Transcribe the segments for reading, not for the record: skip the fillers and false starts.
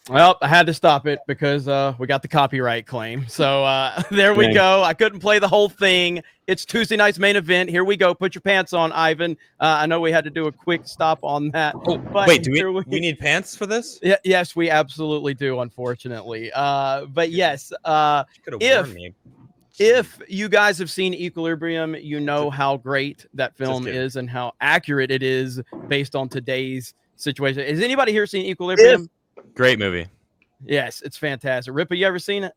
Well, I had to stop it because we got the copyright claim. So there we go. I couldn't play the whole thing. It's Tuesday night's main event. Here we go. Put your pants on, Ivan. I know we had to do a quick stop on that. Oh, but wait, do we need pants for this? Yeah, yes, we absolutely do, unfortunately. But yes, if you guys have seen Equilibrium, you know how great that film is and how accurate it is based on today's situation. Has anybody here seen Equilibrium? Great movie. Yes, it's fantastic. Rippa, you ever seen it?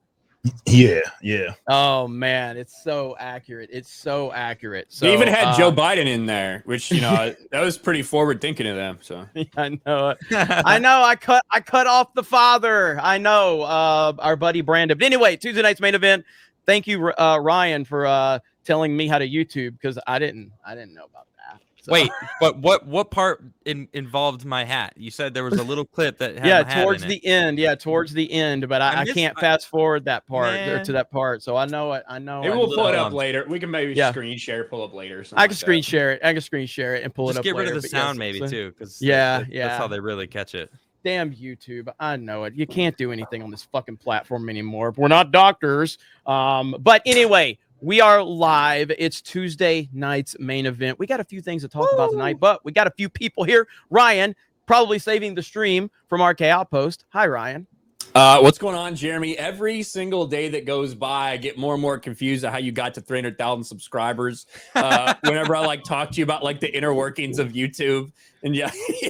Yeah. Oh man, it's so accurate. It's so accurate. So, they even had Joe Biden in there, which that was pretty forward thinking of them. So yeah, I know it. I know. I cut off the father. I know. Our buddy Brandon. But anyway, Tuesday night's main event. Thank you, Ryan, for telling me how to YouTube because I didn't know about that. So. Wait, but what part involved my hat? You said there was a little clip that had my hat towards in the end. Yeah, towards the end. But I can't fast forward that part to that part. So I know it. I know. Maybe we'll pull it up later. We can maybe screen share, pull up later. I can screen share it. I can screen share it and pull it up. Just get rid later, of the sound, maybe too, because that's how they really catch it. Damn YouTube. I know it. You can't do anything on this fucking platform anymore. We're not doctors. But anyway, we are live. It's Tuesday night's main event. We got a few things to talk about tonight, but we got a few people here. Ryan, probably saving the stream from RK Outpost. Hi, Ryan. What's going on, Jeremy? Every single day that goes by, I get more and more confused at how you got to 300,000 subscribers. Whenever I talk to you about the inner workings of YouTube, and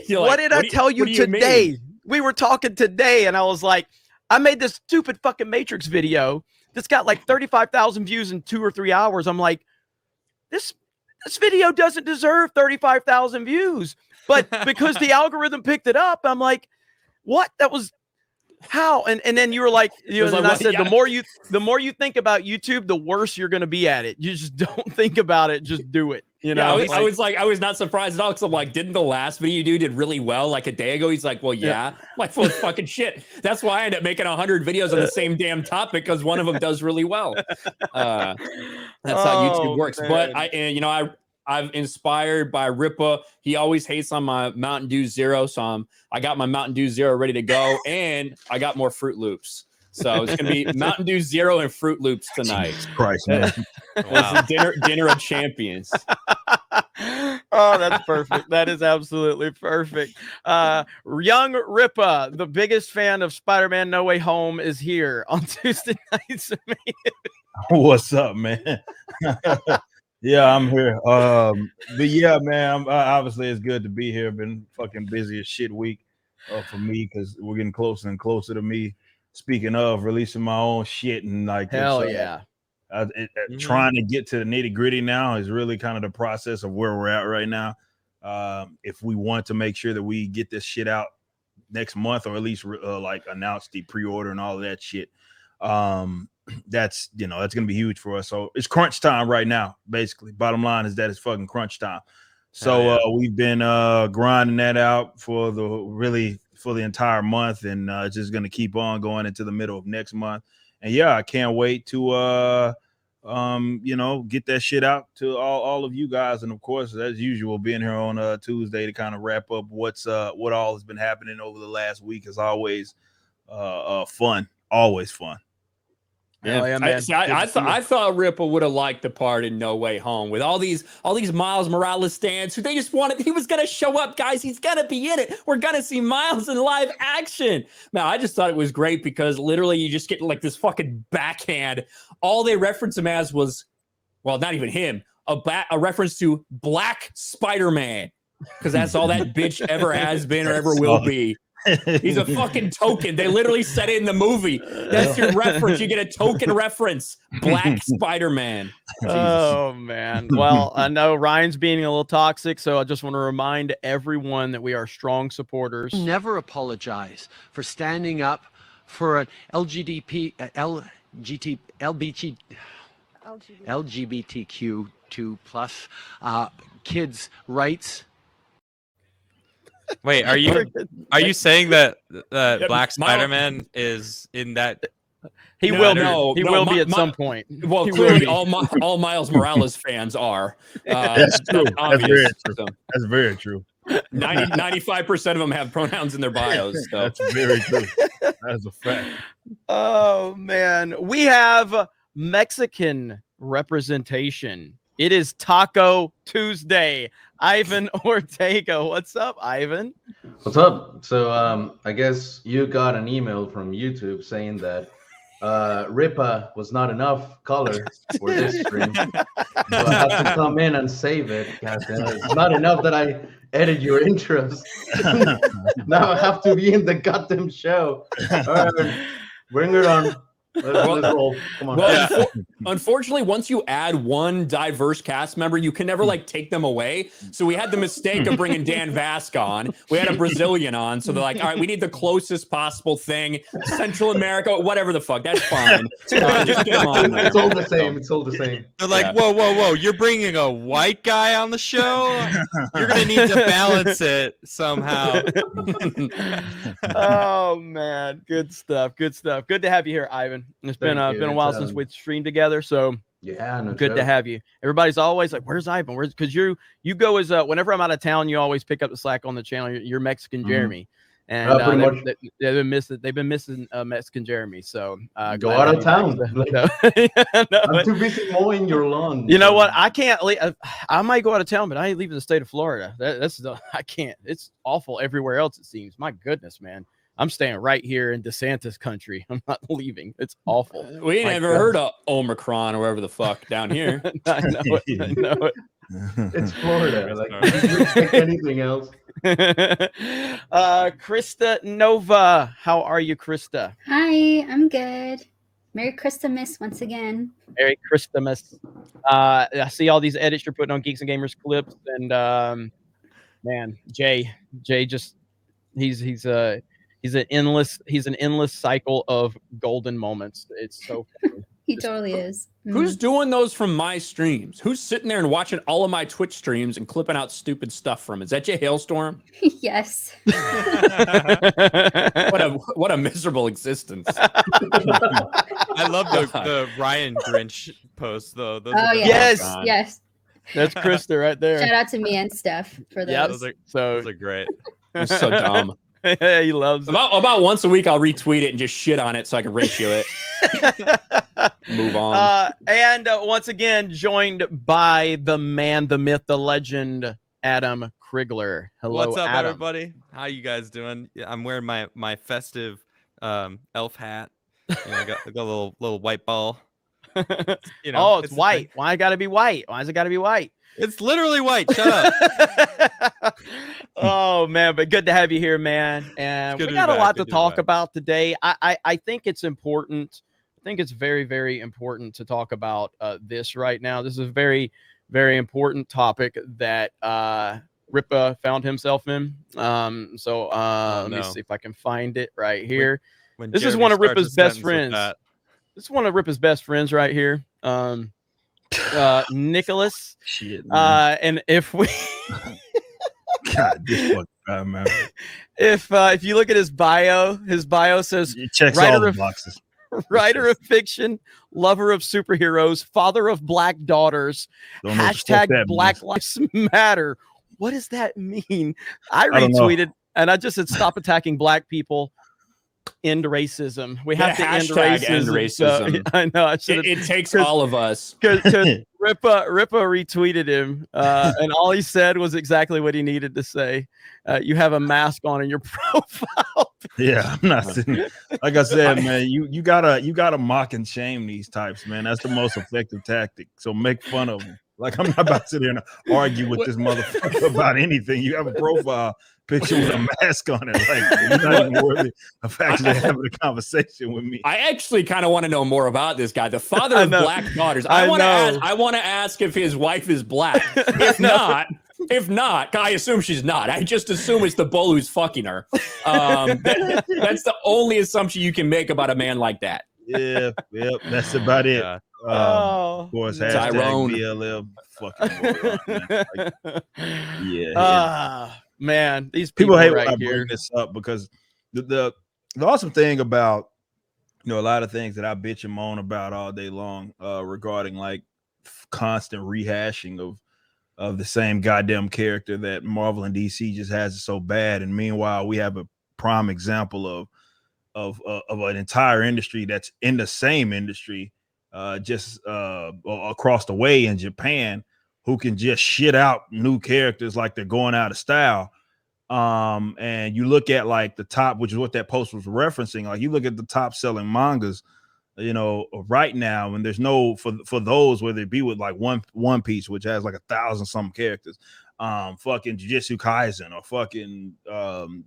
what did I tell you today? We were talking today, and I was like, I made this stupid fucking Matrix video that's got 35,000 views in 2 or 3 hours. I'm like, this video doesn't deserve 35,000 views, but because the algorithm picked it up, I'm like, what? That was. How? And then you were like, and I said, the more you think about YouTube, the worse you're going to be at it. You just don't think about it. Just do it. You know, I was not surprised at all. Cause I'm like, didn't the last video you did really well? A day ago, he's like, well, yeah. Full of fucking shit. That's why I end up making 100 videos on the same damn topic. Cause one of them does really well. That's how YouTube works. Man. But I've inspired by Ripa. He always hates on my Mountain Dew Zero. So I got my Mountain Dew Zero ready to go. And I got more Fruit Loops. So it's going to be Mountain Dew Zero and Fruit Loops tonight. Jesus Christ, man. Wow. Dinner of champions. Oh, that's perfect. That is absolutely perfect. Young Ripa, the biggest fan of Spider-Man No Way Home, is here on Tuesday nights. What's up, man? Yeah, I'm here. But yeah, man, obviously it's good to be here. Been fucking busy as shit week for me because we're getting closer and closer to me. Speaking of releasing my own shit and hell yeah. Trying to get to the nitty gritty now is really kind of the process of where we're at right now. If we want to make sure that we get this shit out next month, or at least announce the pre-order and all of that shit, that's gonna be huge for us. So it's crunch time right now. Basically, bottom line is that it's fucking crunch time. So we've been grinding that out for the entire month, and it's just gonna keep on going into the middle of next month. And yeah, I can't wait to get that shit out to all of you guys. And of course, as usual, being here on Tuesday to kind of wrap up what all has been happening over the last week is always fun. Always fun. Yeah, I thought Ripple would have liked the part in No Way Home with all these Miles Morales stands who they just wanted. He was gonna show up, guys. He's gonna be in it. We're gonna see Miles in live action. Now, I just thought it was great because literally you just get this fucking backhand. All they reference him as was, well, not even him, a reference to Black Spider-Man, because that's all that bitch ever has been or ever will be. He's a fucking token. They literally said it in the movie. That's your reference. You get a token reference. Black Spider-Man. Oh, man. Well, I know Ryan's being a little toxic, so I just want to remind everyone that we are strong supporters. Never apologize for standing up for an LGBTQ2+ kids' rights. Wait, are you saying that Black Spider-Man is in that? He will be at some point. Well, clearly all Miles Morales fans are. That's true. That's very true. 95% of them have pronouns in their bios. So. That's very true. That's a fact. Oh man, we have Mexican representation. It is Taco Tuesday. Ivan Ortega, what's up, Ivan? What's up? So I guess you got an email from YouTube saying that Ripa was not enough color for this stream. So I have to come in and save it. Goddamn, it's not enough that I edit your intros. Now I have to be in the goddamn show. All right, bring it on. Let's roll. Come on. Well, unfortunately, once you add one diverse cast member, you can never like take them away. So we had the mistake of bringing Dan Vasc on. We had a Brazilian on. So they're like, all right, we need the closest possible thing. Central America, whatever the fuck. That's fine. Just get him on there. It's all the same. It's all the same. They're like, whoa. You're bringing a white guy on the show? You're going to need to balance it somehow. Oh, man. Good stuff. Good to have you here, Ivan. It's been a while since we've streamed together, so yeah, no good to have you. Everybody's always like, "Where's Ivan? Where's?" Because you go as whenever I'm out of town, you always pick up the slack on the channel. You're Mexican Jeremy, and they've been missing Mexican Jeremy. So go out of town. I'm too busy mowing your lawn. You know what? I can't leave. I might go out of town, but I ain't leaving the state of Florida. I can't. It's awful everywhere else. It seems. My goodness, man. I'm staying right here in DeSantis country. I'm not leaving. It's awful. We ain't ever heard of Omicron or wherever the fuck down here. I know it. It's Florida. Like, did you expect anything else? Krista Nova. How are you, Krista? Hi, I'm good. Merry Christmas once again. Merry Christmas. I see all these edits you're putting on Geeks and Gamers clips, and man, Jay just he's an endless cycle of golden moments. It's so funny. He totally is. Who's doing those from my streams? Who's sitting there and watching all of my Twitch streams and clipping out stupid stuff from it? Is that Jay Hailstorm? Yes. What a miserable existence. I love the Ryan Grinch posts though. Those yes. That's Krista right there. Shout out to me and Steph for those. Yeah, those are great. They're so dumb. He loves it. About once a week, I'll retweet it and just shit on it so I can ratio it. Move on. And once again, joined by the man, the myth, the legend, Adam Krigler. Hello, what's up, Adam. everybody? How you guys doing? I'm wearing my festive elf hat. I got a little white ball. Oh, it's white. Why gotta be white? Why has it gotta be white? It's literally white. Shut up. Oh man, but good to have you here, man. And we got a lot to talk about today. I think it's important. I think it's very, very important to talk about this right now. This is a very, very important topic that Ripa found himself in. Let me see if I can find it right here. This is one of Ripa's best friends. This is one of Ripa's best friends right here. Nicholas. Shit, man. And if we God, this fucking guy, man. If you look at his bio says it checks all the boxes. Writer of fiction, lover of superheroes, father of black daughters, hashtag Black Lives Matter. What does that mean? I retweeted and I just said stop attacking black people. End racism. We have to end racism. So, I know. It takes all of us. Because Ripa retweeted him, and all he said was exactly what he needed to say. You have a mask on in your profile. Yeah, I'm not sitting. Like I said, man, you gotta mock and shame these types, man. That's the most effective tactic. So make fun of them. Like I'm not about to sit there and argue with this motherfucker about anything. You have a profile picture with a mask on it. Like you're not even worthy of actually having a conversation with me. I actually kind of want to know more about this guy, the father of black daughters. I want to ask if his wife is black. If not, I assume she's not. I just assume it's the bull who's fucking her. That's the only assumption you can make about a man like that. Yep, that's about it. Of course, Tyrone. BLM fucking man, these people hate right when I here. bring this up because the awesome thing about a lot of things that I bitch and moan about all day long regarding like constant rehashing of of the same goddamn character that Marvel and DC just has it so bad. And meanwhile, we have a prime example of an entire industry that's in the same industry, just across the way in Japan, who can just shit out new characters like they're going out of style. And you look at like the top, which is what that post was referencing. Like you look at the top selling mangas, you know, right now, and there's no for those, whether it be with like One Piece, which has like 1,000 some characters, fucking Jujutsu Kaisen or fucking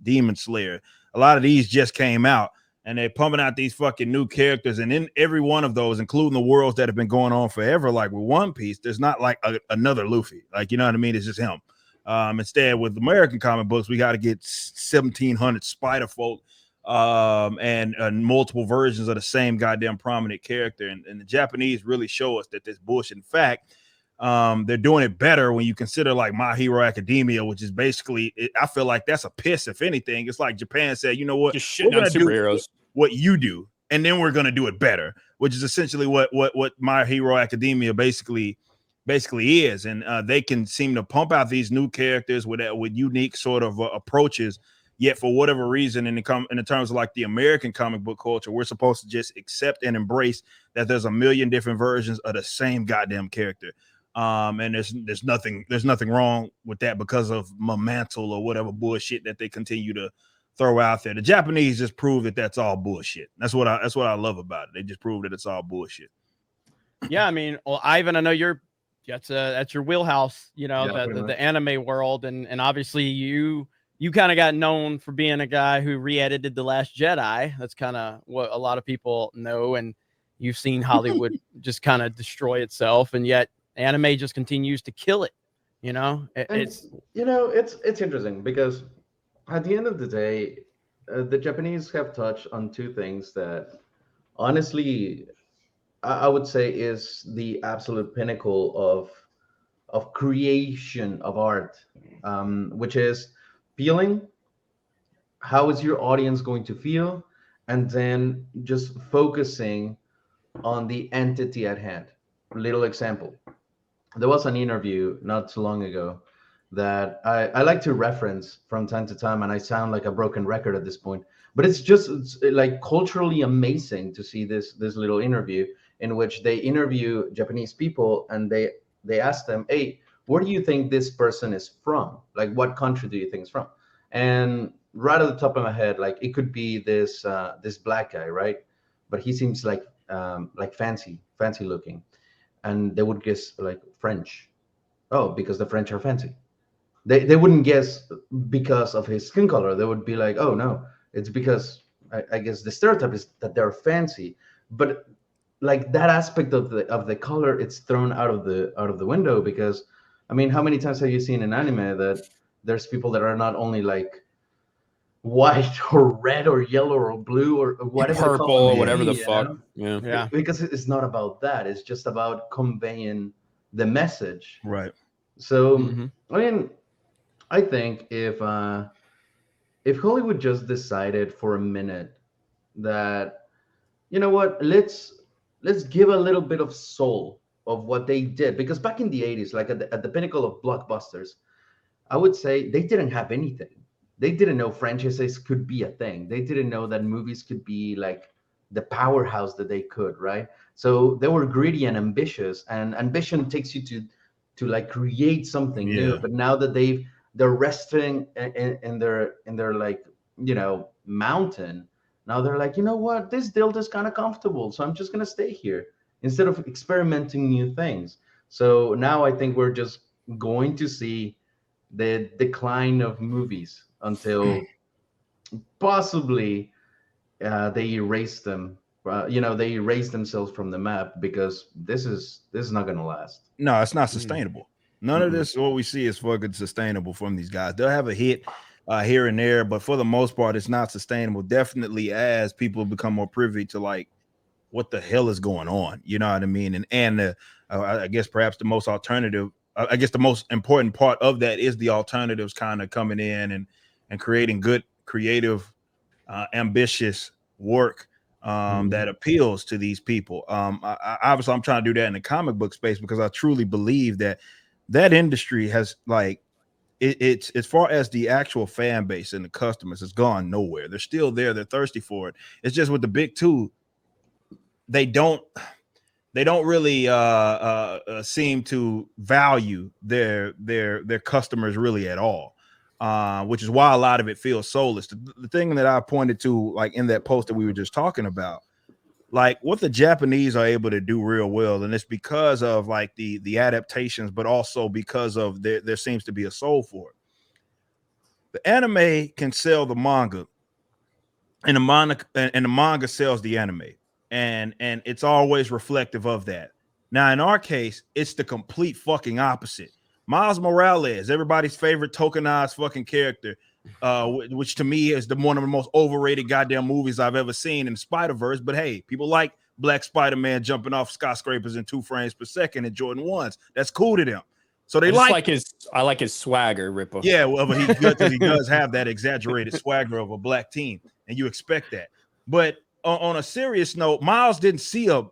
Demon Slayer. A lot of these just came out, and they're pumping out these fucking new characters, and in every one of those, including the worlds that have been going on forever, like with One Piece, there's not like another Luffy, like, you know what I mean? It's just him. Instead, with American comic books, we got to get 1,700 Spider Folk, and multiple versions of the same goddamn prominent character. And the Japanese really show us that this bullshit. In fact, they're doing it better when you consider like My Hero Academia, which is basically, I feel like that's a piss. If anything, it's like Japan said, you know what, just shitting on superheroes, what you do, and then we're gonna do it better, which is essentially what My Hero Academia basically is. And they can seem to pump out these new characters with unique sort of approaches. Yet for whatever reason, in the terms of like the American comic book culture, we're supposed to just accept and embrace that there's a million different versions of the same goddamn character. And there's nothing wrong with that because of my mantle or whatever bullshit that they continue to throw out there. The Japanese just prove that that's all bullshit. That's what I love about it. They just prove that it's all bullshit. Yeah, I mean, well, Ivan, I know that's your wheelhouse, you know, the anime world, and obviously you kind of got known for being a guy who re-edited The Last Jedi. That's kind of what a lot of people know, and you've seen Hollywood just kind of destroy itself, and yet anime just continues to kill it. You know, it's interesting because at the end of the day, the Japanese have touched on two things that honestly I would say is the absolute pinnacle of creation of art, which is feeling. How is your audience going to feel? And then just focusing on the entity at hand. Little example. There was an interview not too long ago that I like to reference from time to time, and I sound like a broken record at this point, but it's like culturally amazing to see this little interview in which they interview Japanese people, and they ask them, hey, where do you think this person is from? Like, what country do you think is from? And right at the top of my head, like, it could be this black guy, right? But he seems like fancy looking. And they would guess like French. Oh, because the French are fancy. They wouldn't guess because of his skin color. They would be like, oh no, it's because I guess the stereotype is that they're fancy. But like that aspect of the color, it's thrown out of the window, because I mean, how many times have you seen in anime that there's people that are not only like white or red or yellow or blue or whatever, purple or whatever the fuck, yeah, because it's not about that. It's just about conveying the message, right? So I mean, I think if Hollywood just decided for a minute that, you know what, let's give a little bit of soul of what they did, because back in the 80s, like at the pinnacle of blockbusters, I would say they didn't have anything. They didn't know franchises could be a thing. They didn't know that movies could be like the powerhouse that they could, right? So they were greedy and ambitious, and ambition takes you to like create something new. But now that they're resting in their like, you know, mountain, now they're like, you know what, this dilt is kind of comfortable, so I'm just gonna stay here instead of experimenting new things. So now I think we're just going to see the decline of movies until possibly they erase them. They erase themselves from the map, because this is not going to last. No, it's not sustainable. None of this, what we see, is fucking sustainable from these guys. They'll have a hit here and there, but for the most part, it's not sustainable. Definitely, as people become more privy to like what the hell is going on, you know what I mean? And I guess perhaps the most important part of that is the alternatives kind of coming in and creating good, creative, ambitious work that appeals to these people. Obviously, I'm trying to do that in the comic book space, because I truly believe that that industry has like it's as far as the actual fan base and the customers, it's gone nowhere. They're still there. They're thirsty for it. It's just with the big two, they don't really seem to value their customers really at all, which is why a lot of it feels soulless. The thing that I pointed to, like in that post that we were just talking about, like what the Japanese are able to do real well, and it's because of like the adaptations, but also because of there seems to be a soul for it. The anime can sell the manga, and the manga sells the anime, and it's always reflective of that. Now, in our case, it's the complete fucking opposite. Miles Morales, everybody's favorite tokenized fucking character, which to me is one of the most overrated goddamn movies I've ever seen in Spider-Verse. But hey, people like Black Spider-Man jumping off skyscrapers in 2 frames per second in Jordan 1s. That's cool to them. So they I like his swagger, Ripper. Yeah, well, but he does have that exaggerated swagger of a black teen, and you expect that. But on a serious note, Miles didn't see a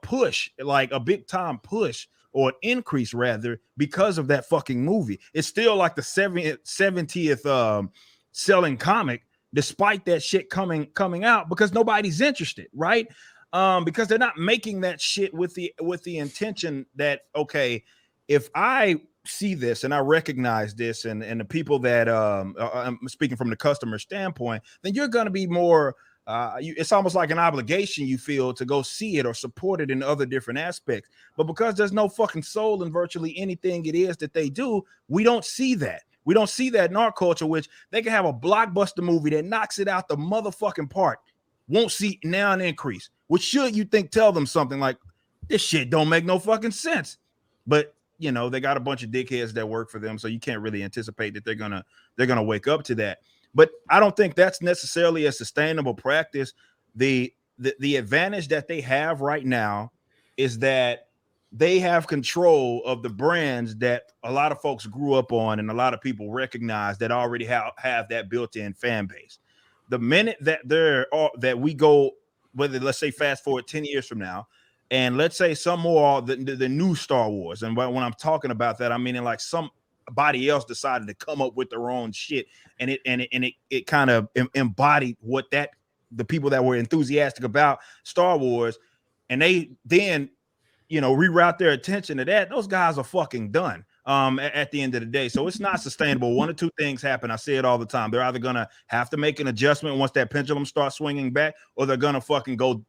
push, like a big time push or an increase rather, because of that fucking movie. It's still like the 70th selling comic, despite that shit coming out, because nobody's interested, right? Because they're not making that shit with the intention that, okay, if I see this and I recognize this, and the people that I'm speaking from the customer standpoint, then you're going to be more. It's almost like an obligation you feel to go see it or support it in other different aspects. But because there's no fucking soul in virtually anything it is that they do, we don't see that. We don't see that in our culture, which they can have a blockbuster movie that knocks it out the motherfucking park. Won't see now an increase. Which should you think tell them something like, this shit don't make no fucking sense. But you know, they got a bunch of dickheads that work for them, so you can't really anticipate that they're gonna wake up to that. But I don't think that's necessarily a sustainable practice. The advantage that they have right now is that they have control of the brands that a lot of folks grew up on and a lot of people recognize that already have that built-in fan base. The minute that we go, whether let's say fast forward 10 years from now, and let's say some more the new Star Wars, and when I'm talking about that, I mean like somebody else decided to come up with their own shit, and it kind of embodied what the people that were enthusiastic about Star Wars, and they then reroute their attention to that. Those guys are fucking done at the end of the day. So it's not sustainable. One or two things happen. I say it all the time. They're either gonna have to make an adjustment once that pendulum starts swinging back, or they're gonna fucking go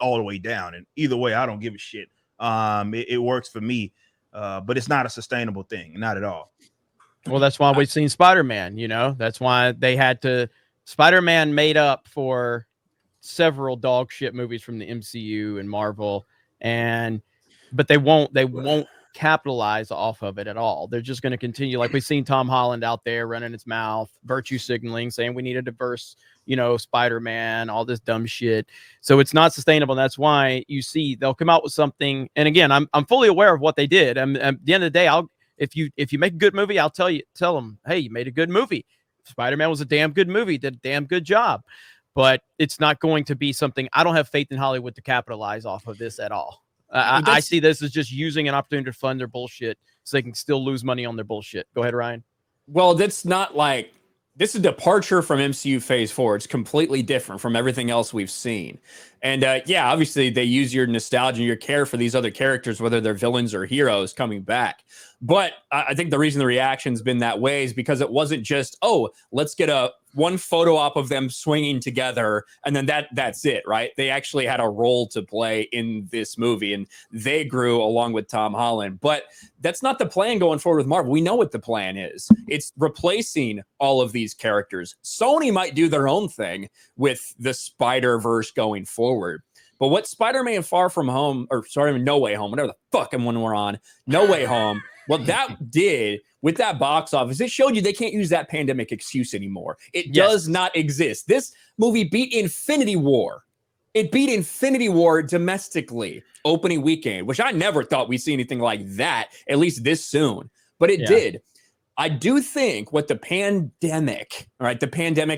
all the way down. And either way, I don't give a shit. It works for me, but it's not a sustainable thing, not at all. Well, that's why we've seen Spider-Man. That's why they had to. Spider-Man made up for several dog shit movies from the MCU and Marvel, but they won't capitalize off of it at all. They're just going to continue, like we've seen Tom Holland out there running his mouth, virtue signaling, saying we need a diverse, Spider-Man, all this dumb shit. So it's not sustainable. And that's why you see they'll come out with something. And again, I'm fully aware of what they did. At the end of the day, if you make a good movie, I'll tell them, hey, you made a good movie. Spider-Man was a damn good movie, did a damn good job. But it's not going to be something. I don't have faith in Hollywood to capitalize off of this at all. I see this as just using an opportunity to fund their bullshit so they can still lose money on their bullshit. Go ahead, Ryan. Well, that's not like this is a departure from MCU Phase 4. It's completely different from everything else we've seen. And yeah, obviously they use your nostalgia and your care for these other characters, whether they're villains or heroes coming back. But I think the reason the reaction's been that way is because it wasn't just, oh, let's get one photo op of them swinging together and then that's it, right? They actually had a role to play in this movie and they grew along with Tom Holland. But that's not the plan going forward with Marvel. We know what the plan is. It's replacing all of these characters. Sony might do their own thing with the Spider-Verse going forward. But what Spider-Man Far From Home, or sorry, No Way Home, whatever the fuck one we're on, No Way Home, what that did with that box office, it showed you they can't use that pandemic excuse anymore. It does not exist. This movie beat Infinity War. It beat Infinity War domestically, opening weekend, which I never thought we'd see anything like that, at least this soon. But it did. I do think what the pandemic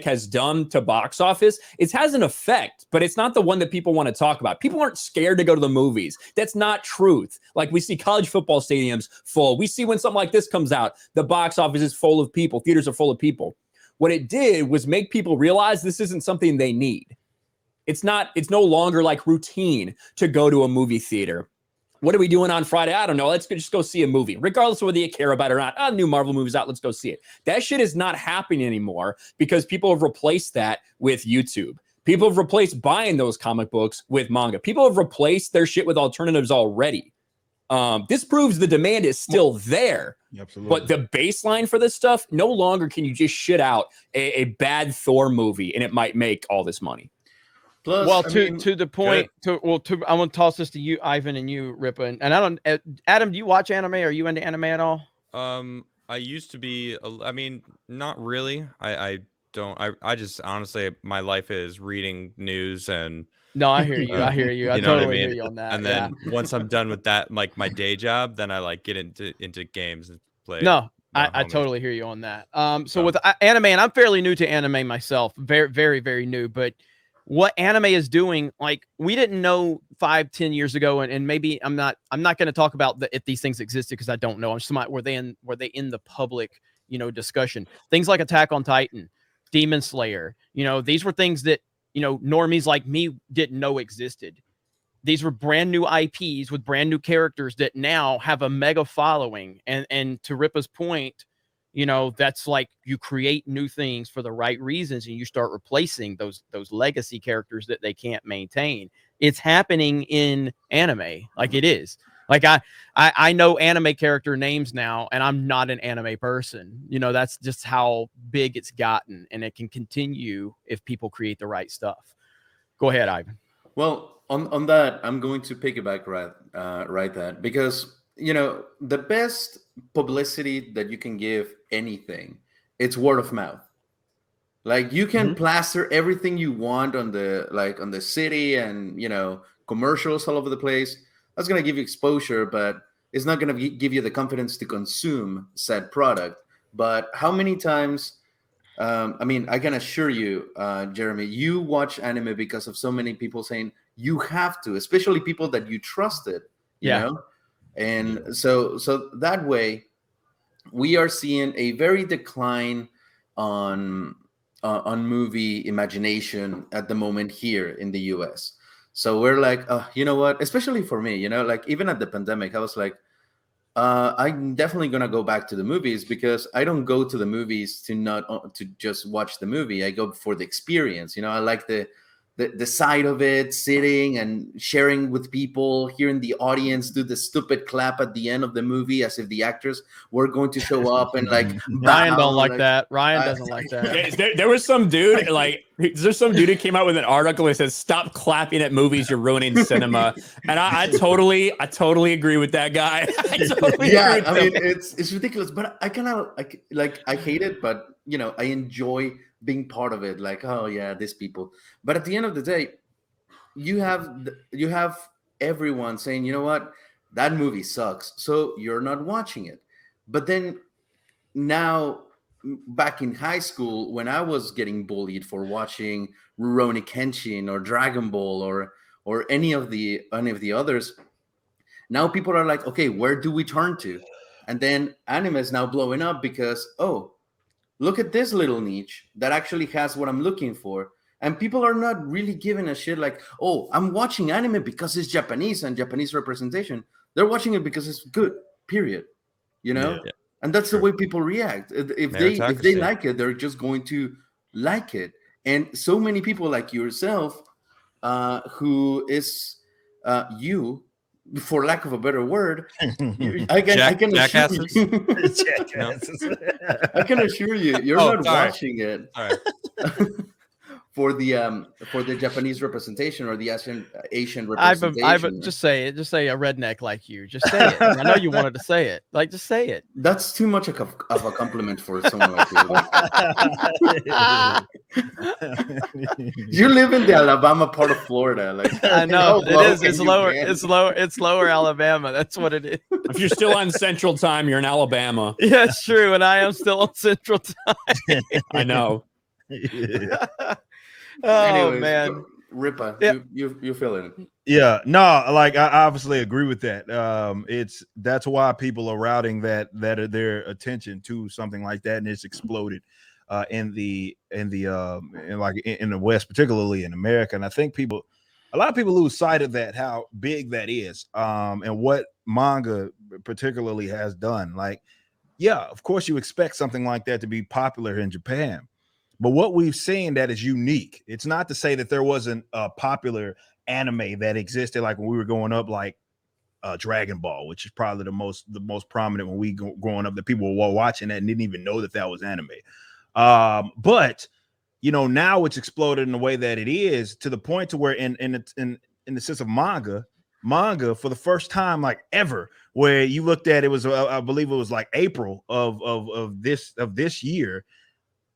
has done to box office, it has an effect, but it's not the one that people want to talk about. People aren't scared to go to the movies. That's not truth. Like, we see college football stadiums full. We see when something like this comes out, the box office is full of people. Theaters are full of people. What it did was make people realize this isn't something they need. It's no longer like routine to go to a movie theater. What are we doing on Friday? I don't know. Let's just go see a movie, regardless of whether you care about it or not. Oh, new Marvel movie's out. Let's go see it. That shit is not happening anymore because people have replaced that with YouTube. People have replaced buying those comic books with manga. People have replaced their shit with alternatives already. This proves the demand is still there. Absolutely. But the baseline for this stuff, no longer can you just shit out a bad Thor movie and it might make all this money. Plus, well, to the point, I want to toss this to you, Ivan, and you, Ripa, and I don't. Adam, do you watch anime? Are you into anime at all? I used to be. I mean, not really. I don't. I just honestly, my life is reading news and. No, I hear you. I hear you. I totally hear you on that. And then once I'm done with that, like my day job, then I like get into games and play. No, I totally hear you on that. So with anime, and I'm fairly new to anime myself, very, very, very new, but. What anime is doing, like we didn't know 5-10 years ago, and maybe I'm not going to talk about if these things existed because I don't know. I'm just were they in the public, discussion? Things like Attack on Titan, Demon Slayer, these were things that normies like me didn't know existed. These were brand new IPs with brand new characters that now have a mega following, and to Ripa's point. That's like you create new things for the right reasons and you start replacing those legacy characters that they can't maintain. It's happening in anime. Like it is. Like I know anime character names now and I'm not an anime person. That's just how big it's gotten, and it can continue if people create the right stuff. Go ahead, Ivan. Well, on that, I'm going to piggyback right that because the best publicity that you can give anything, it's word of mouth. Like you can plaster everything you want on the city and commercials all over the place. That's going to give you exposure, but it's not going to give you the confidence to consume said product. But how many times I can assure you, Jeremy, you watch anime because of so many people saying you have to, especially people that you trusted, you know? And so that way, we are seeing a very decline on movie imagination at the moment here in the U.S. So we're like, you know what? Especially for me, like even at the pandemic, I was like, I'm definitely gonna go back to the movies because I don't go to the movies to just watch the movie. I go for the experience. I like the side of it, sitting and sharing with people, hearing the audience do the stupid clap at the end of the movie as if the actors were going to show up and like Ryan don't like that. Ryan doesn't like that. There was some dude who came out with an article that says "Stop clapping at movies, you're ruining cinema," and I totally agree with that guy. It's ridiculous, but I kind of I hate it, but I enjoy being part of it. Like, oh yeah, these people. But at the end of the day, you have everyone saying, you know what, that movie sucks, so you're not watching it. But then now, back in high school, when I was getting bullied for watching Rurouni Kenshin or Dragon Ball or any of the others, now people are like, okay, where do we turn to? And then anime is now blowing up because, oh, look at this little niche that actually has what I'm looking for. And people are not really giving a shit like, oh, I'm watching anime because it's Japanese and Japanese representation. They're watching it because it's good, period. Yeah. And that's the way people react. If they like it, they're just going to like it. And so many people like yourself, who is you, for lack of a better word, I can assure you, you're not watching it for the Japanese representation or the Asian representation. Just say it. Just say a redneck like you. Just say it. I know you wanted to say it. Like, just say it. That's too much of a compliment for someone like you. You live in the Alabama part of Florida. Like, I know it is. It's lower. It's lower. It's lower Alabama. That's what it is. If you're still on Central Time, you're in Alabama. Yeah, it's true. And I am still on Central Time. I know. Yeah. Oh, anyways, man. Ripa, Yeah. you feeling it? Yeah, no, like I obviously agree with that. That's why people are routing their attention to something like that, and it's exploded in the West, particularly in America. And I think a lot of people lose sight of that, how big that is, and what manga particularly has done. Like, yeah, of course you expect something like that to be popular in Japan. But what we've seen that is unique. It's not to say that there wasn't a popular anime that existed like when we were growing up, like Dragon Ball, which is probably the most prominent when we growing up, that people were watching that and didn't even know that was anime. But you know, now it's exploded in the way that it is, to the point to where in the sense of manga for the first time like ever, where you looked at it was I believe it was like April of this year.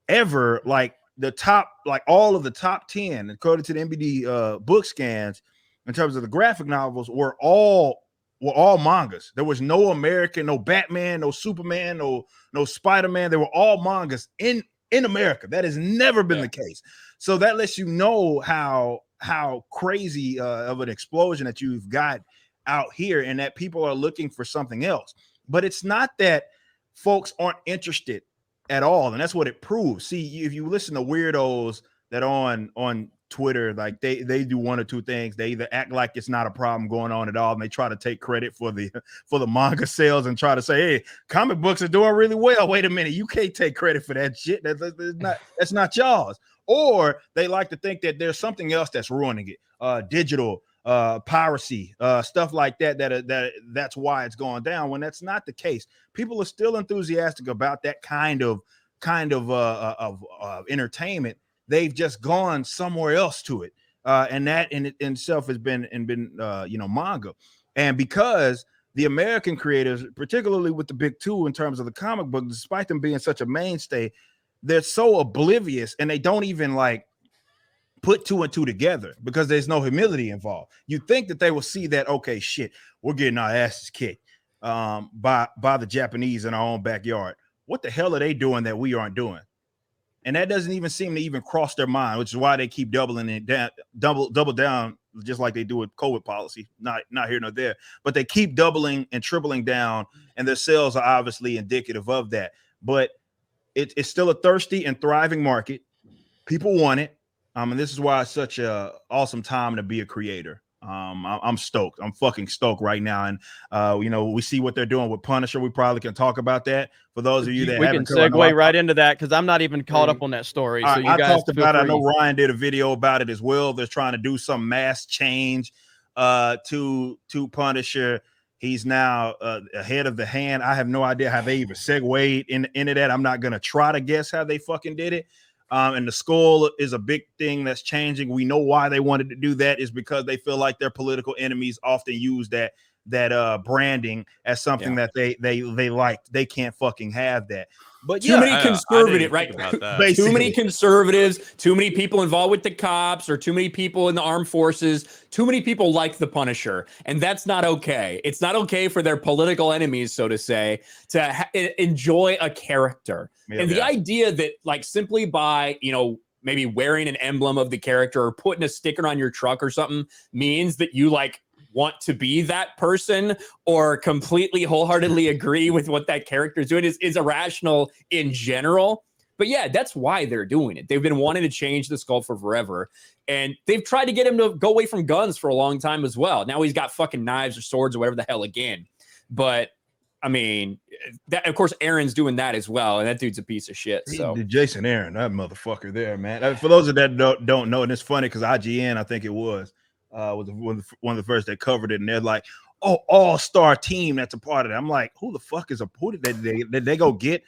Ever, like the top, like all of the top 10 according to the MBD book scans in terms of the graphic novels were all mangas. There was no American, no Batman, no Superman, no Spider-Man. They were all mangas in America. That has never been the case. So that lets you know how crazy of an explosion that you've got out here, and that people are looking for something else. But it's not that folks aren't interested at all, and that's what it proves. See, if you listen to weirdos that on Twitter, like they do one or two things. They either act like it's not a problem going on at all, and they try to take credit for the manga sales and try to say, hey, comic books are doing really well. Wait a minute, you can't take credit for that shit. That's not y'all's. Or they like to think that there's something else that's ruining it, digital piracy, stuff like that's why it's going down, when that's not the case. People are still enthusiastic about that kind of entertainment. They've just gone somewhere else to it, and that in itself has been manga. And because the American creators, particularly with the big two in terms of the comic book, despite them being such a mainstay, they're so oblivious, and they don't even like put two and two together because there's no humility involved. You think that they will see that, okay, shit, we're getting our asses kicked by the Japanese in our own backyard. What the hell are they doing that we aren't doing? And that doesn't even seem to even cross their mind, which is why they keep doubling it down, double down, just like they do with COVID policy. Not here nor there, but they keep doubling and tripling down, and their sales are obviously indicative of that. But it's still a thirsty and thriving market. People want it. And this is why it's such a awesome time to be a creator. I'm stoked. I'm fucking stoked right now. And we see what they're doing with Punisher. We probably can talk about that. For those of you that we can segue right into that, because I'm not even caught up on that story. So I talked about it. I know Ryan did a video about it as well. They're trying to do some mass change to Punisher. He's now ahead of the hand. I have no idea how they even segued into that. I'm not gonna try to guess how they fucking did it. And the skull is a big thing that's changing. We know why they wanted to do that is because they feel like their political enemies often use that branding as something that they like. They can't fucking have that. But too many conservatives, right? Too many conservatives, too many people involved with the cops, or too many people in the armed forces. Too many people like the Punisher, and that's not okay. It's not okay for their political enemies, so to say, to enjoy a character. And the idea that, like, simply by maybe wearing an emblem of the character or putting a sticker on your truck or something means that you like want to be that person or completely wholeheartedly agree with what that character is doing is irrational in general. But yeah, that's why they're doing it. They've been wanting to change the skull for forever, and they've tried to get him to go away from guns for a long time as well. Now he's got fucking knives or swords or whatever the hell again. But I mean, that, of course, Aaron's doing that as well, and that dude's a piece of shit. So Jason Aaron, that motherfucker there, man. For those of that don't know, and it's funny because IGN, I think it was one of the first that covered it, and they're like, "Oh, all-star team that's a part of it." I'm like, "Who the fuck is who did they go get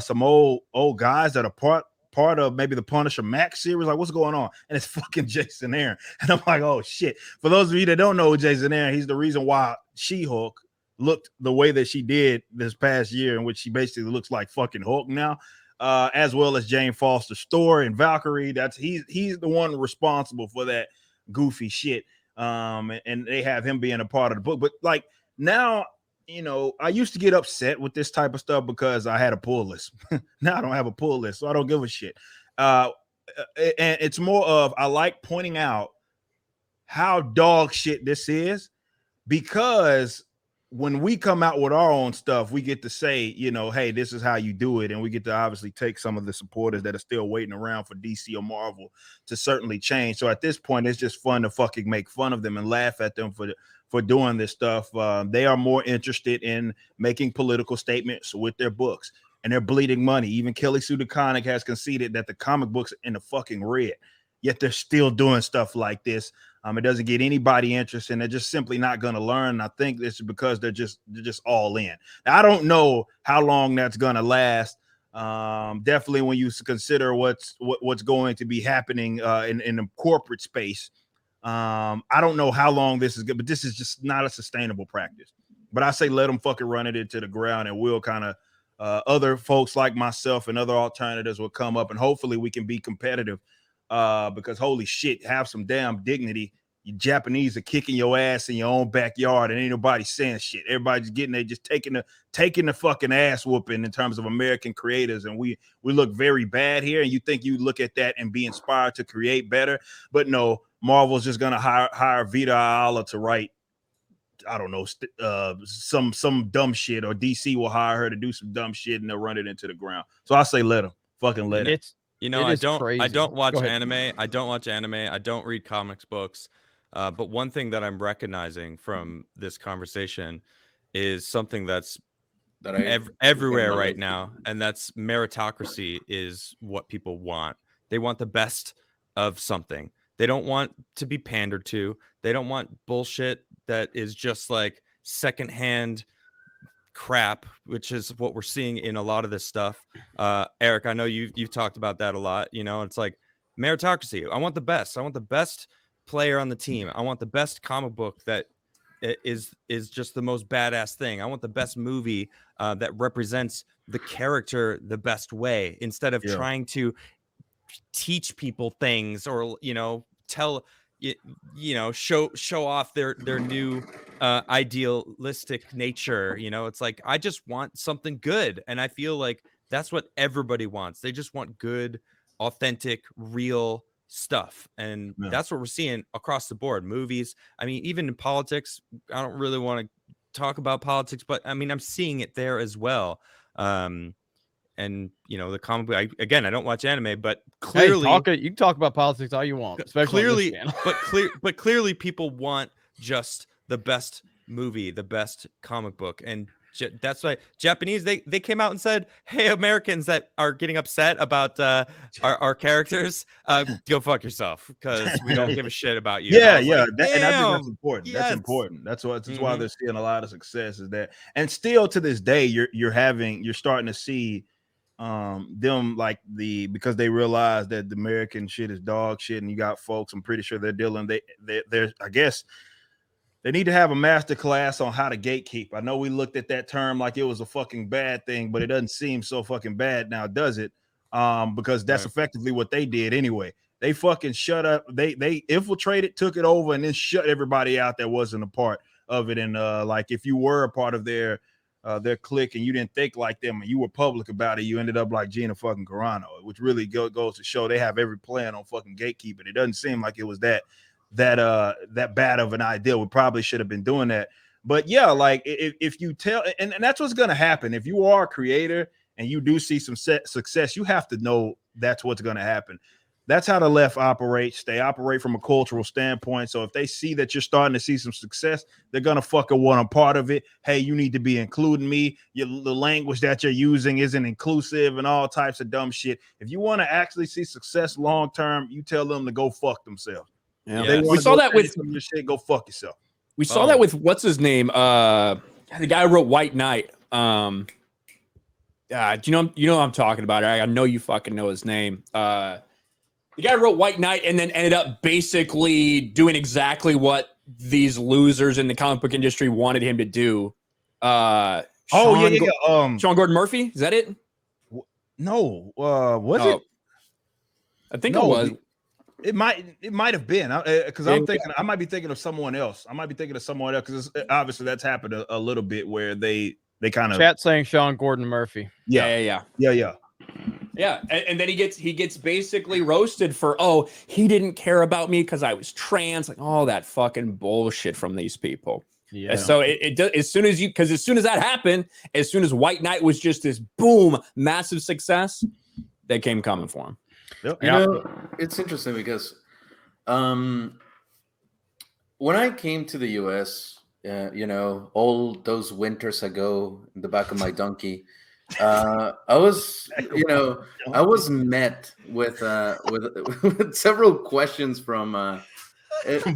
some old guys that are part part of maybe the Punisher Max series. Like, what's going on? And it's fucking Jason Aaron. And I'm like, oh shit. For those of you that don't know Jason Aaron, he's the reason why She-Hulk looked the way that she did this past year, in which she basically looks like fucking Hulk now. As well as Jane Foster's story and Valkyrie. He's the one responsible for that goofy shit. And they have him being a part of the book. But like now, you know, I used to get upset with this type of stuff because I had a pull list. Now I don't have a pull list, so I don't give a shit. And it's more of, I like pointing out how dog shit this is, because when we come out with our own stuff, we get to say, you know, hey, this is how you do it. And we get to obviously take some of the supporters that are still waiting around for DC or Marvel to certainly change. So at this point, it's just fun to fucking make fun of them and laugh at them for doing this stuff. They are more interested in making political statements with their books, and they're bleeding money. Even Kelly Sue DeConnick has conceded that the comic books are in the fucking red, yet they're still doing stuff like this. It doesn't get anybody interested, and they're just simply not going to learn. I think this is because they're just all in. Now, I don't know how long that's going to last. Definitely when you consider what's going to be happening in the corporate space. I don't know how long this is good, but this is just not a sustainable practice. But I say let them fucking run it into the ground, and we'll kind of other folks like myself and other alternatives will come up, and hopefully we can be competitive. Because holy shit, have some damn dignity. You Japanese are kicking your ass in your own backyard, and ain't nobody saying shit. Everybody's getting there, just taking the fucking ass whooping in terms of American creators, and we look very bad here. And you think you look at that and be inspired to create better, but no, Marvel's just gonna hire Vita Ayala to write, I don't know, some dumb shit, or DC will hire her to do some dumb shit, and they'll run it into the ground. So I say let them fucking let it. You know, I don't watch anime. I don't watch anime. I don't read comics books. But one thing that I'm recognizing from this conversation is something that's everywhere right now, and that's meritocracy is what people want. They want the best of something. They don't want to be pandered to. They don't want bullshit that is just like secondhand crap, which is what we're seeing in a lot of this stuff. Eric, I know you've talked about that a lot. You know, it's like meritocracy. I want the best. I want the best player on the team. I want the best comic book that is just the most badass thing. I want the best movie that represents the character the best way, instead of trying to teach people things, or, you know, show off their new idealistic nature. You know, it's like, I just want something good, and I feel like that's what everybody wants. They just want good, authentic, real stuff, and that's what we're seeing across the board. Movies, I mean, even in politics, I don't really want to talk about politics, but I mean, I'm seeing it there as well. And you know, the comic book, I don't watch anime, but clearly, hey, you can talk about politics all you want, especially but clearly people want just the best movie, the best comic book. And that's why Japanese, they came out and said, hey, Americans that are getting upset about our characters, go fuck yourself, because we don't give a shit about you. And I think that's important. Yes. That's important. That's why they're seeing a lot of success, is that. And still to this day, you're starting to see them because they realize that the American shit is dog shit, and you got folks, I'm pretty sure they're I guess they need to have a master class on how to gatekeep. I know we looked at that term like it was a fucking bad thing, but it doesn't seem so fucking bad now, does it? Because that's effectively what they did anyway. They fucking shut up. They infiltrated, took it over, and then shut everybody out that wasn't a part of it. And like, if you were a part of their clique and you didn't think like them and you were public about it, you ended up like Gina fucking Carano, which really goes to show they have every plan on fucking gatekeeping. It doesn't seem like it was that bad of an idea. We probably should have been doing that. But yeah, like if you tell, and that's what's going to happen. If you are a creator and you do see some success, you have to know that's what's going to happen. That's how the left operates. They operate from a cultural standpoint. So if they see that you're starting to see some success, they're going to fucking want a part of it. Hey, you need to be including me. The language that you're using isn't inclusive and all types of dumb shit. If you want to actually see success long term, you tell them to go fuck themselves. Yeah. We saw that with your shit. Go fuck yourself. We saw that with what's his name? The guy who wrote White Knight. you know what I'm talking about? I know you fucking know his name. The guy wrote White Knight and then ended up basically doing exactly what these losers in the comic book industry wanted him to do. Sean Gordon Murphy, is that it? No, was it? I think it was. It might have been, because I'm thinking I might be thinking of someone else. I might be thinking of someone else because obviously that's happened a little bit where they kind of chat saying Sean Gordon Murphy. Yeah. And then he gets basically roasted for, he didn't care about me because I was trans, like all that fucking bullshit from these people. Yeah. So it does, as soon as that happened, as soon as White Knight was just this boom, massive success, they came coming for him. You know, it's interesting because when I came to the US, all those winters ago in the back of my donkey, I was met with several questions from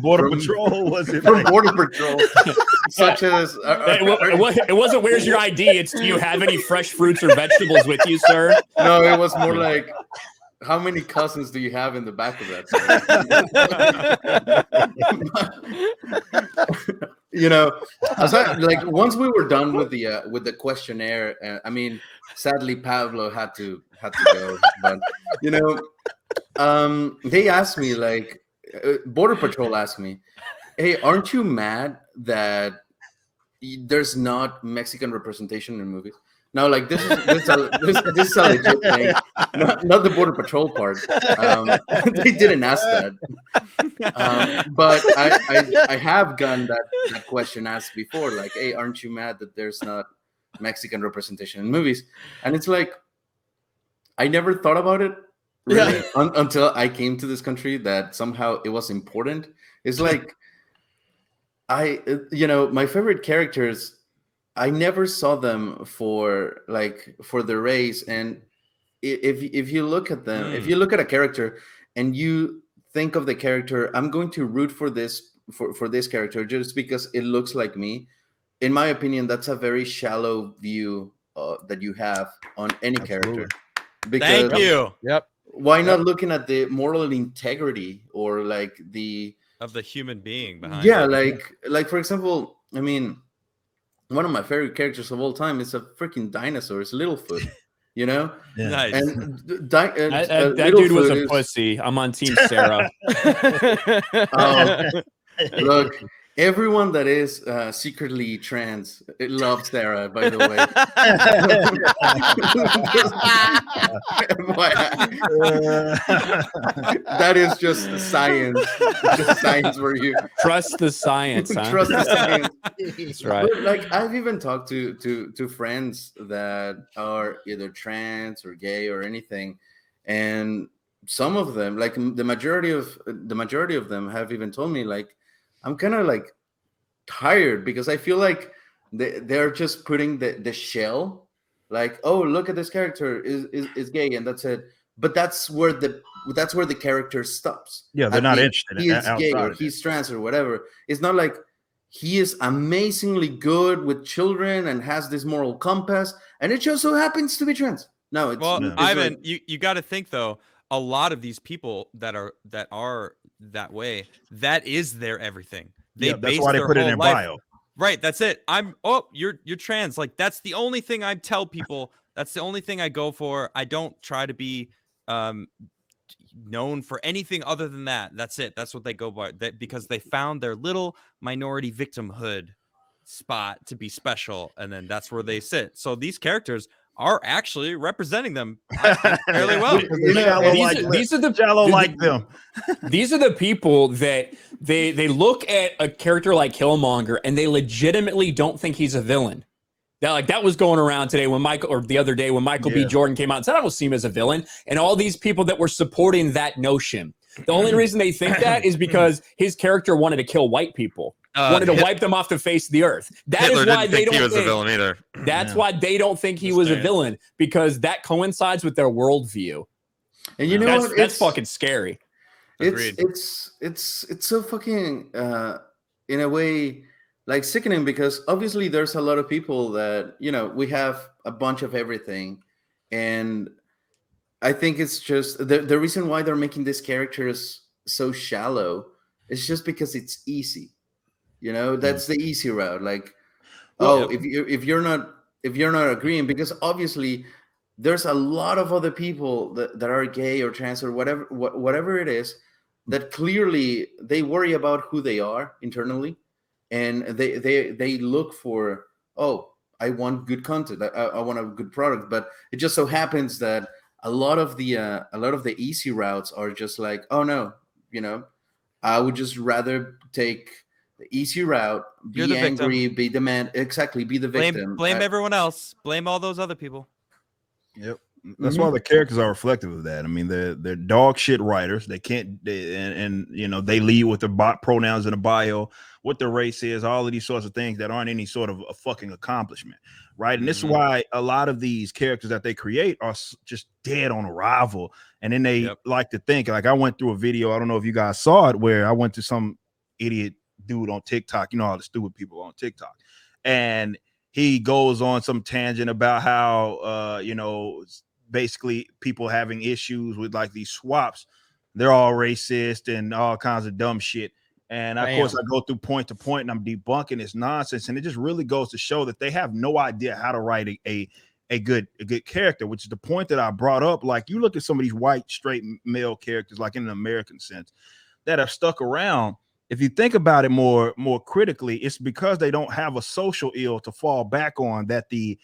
Border Patrol. Was it from Border Patrol? Such as it wasn't where's your ID? It's do you have any fresh fruits or vegetables with you, sir? No, it was more like, how many cousins do you have in the back of that? Like once we were done with the questionnaire, I mean, sadly Pablo had to go, but they asked me, like, Border Patrol asked me, "Hey, aren't you mad that there's not Mexican representation in movies?" No, like this is a legit thing, not the Border Patrol part. They didn't ask that, but I have gotten that question asked before, like, "Hey, aren't you mad that there's not Mexican representation in movies?" And it's like, I never thought about it really until I came to this country, that somehow it was important. It's like my favorite characters, I never saw them for the race. And if you look at them, if you look at a character and you think of the character, I'm going to root for this character just because it looks like me. In my opinion, that's a very shallow view that you have on any character. Because, thank you. Yep. Why not looking at the moral integrity or like of the human being behind? Yeah, like for example, I mean, one of my favorite characters of all time is a freaking dinosaur. It's Littlefoot, Yeah. Nice. And that dude was a pussy. I'm on Team Sarah. Look, everyone that is secretly trans, it loves Sarah, by the way. That is just science. Just science for you. Trust the science, huh? Trust the science. That's right. But, like, I've even talked to friends that are either trans or gay or anything, and some of them, like the majority of them, have even told me, like, I'm kind of like tired because I feel like they're just putting the shell, like, oh, look at this character is gay and that's it. But that's where the character stops. Yeah, they're not interested. He is gay or he's trans or whatever. It's not like he is amazingly good with children and has this moral compass, and it just so happens to be trans. No, it's Ivan, you got to think though. A lot of these people that are that way, that is their everything. That's why they put it in their bio. Right, that's it. You're trans. Like, that's the only thing I tell people. That's the only thing I go for. I don't try to be known for anything other than that. That's it. That's what they go by, because they found their little minority victimhood spot to be special, and then that's where they sit. So these characters are actually representing them fairly well. These are the people that they look at a character like Killmonger and they legitimately don't think he's a villain. That was going around today the other day when Michael B. Jordan came out and said, I don't see him as a villain. And all these people that were supporting that notion, the only reason they think that is because his character wanted to kill white people. Wanted to wipe them off the face of the earth. Hitler didn't think he was a villain either. That's why they don't think he was a villain, because that coincides with their worldview. And you know that's fucking scary. It's so fucking in a way like sickening, because obviously there's a lot of people that, you know, we have a bunch of everything, and I think it's just the reason why they're making these characters so shallow is just because it's easy. You know, that's the easy route. Like, if you're not agreeing, because obviously there's a lot of other people that are gay or trans or whatever it is, that clearly they worry about who they are internally, and they look for, oh, I want good content, I want a good product. But it just so happens that a lot of the easy routes are just like, oh no, you know, I would just rather take the easy route, be angry, be the man, exactly, be the victim. Blame everyone else. Blame all those other people. Yep. That's why the characters are reflective of that. I mean, they're dog shit writers. They can't, and you know, they lead with their pronouns in the bio, what their race is, all of these sorts of things that aren't any sort of a fucking accomplishment, right? And this is why a lot of these characters that they create are just dead on arrival. And then they like to think, like, I went through a video, I don't know if you guys saw it, where I went to some idiot dude on TikTok, you know, all the stupid people on TikTok, and he goes on some tangent about how you know, basically people having issues with like these swaps, they're all racist and all kinds of dumb shit. And of course I go through point to point and I'm debunking this nonsense, and it just really goes to show that they have no idea how to write a good character, which is the point that I brought up. Like, you look at some of these white straight male characters, like in an American sense, that have stuck around. If you think about it more critically, it's because they don't have a social ill to fall back on, that the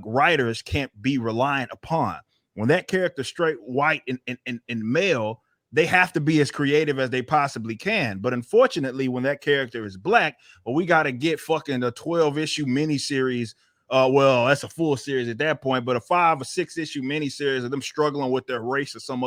writers can't be reliant upon. When that character straight white and male, they have to be as creative as they possibly can. But unfortunately, when that character is black, well, we got to get fucking a 12-issue miniseries. Well, that's a full series at that point, but a 5 or 6 issue miniseries of them struggling with their race or some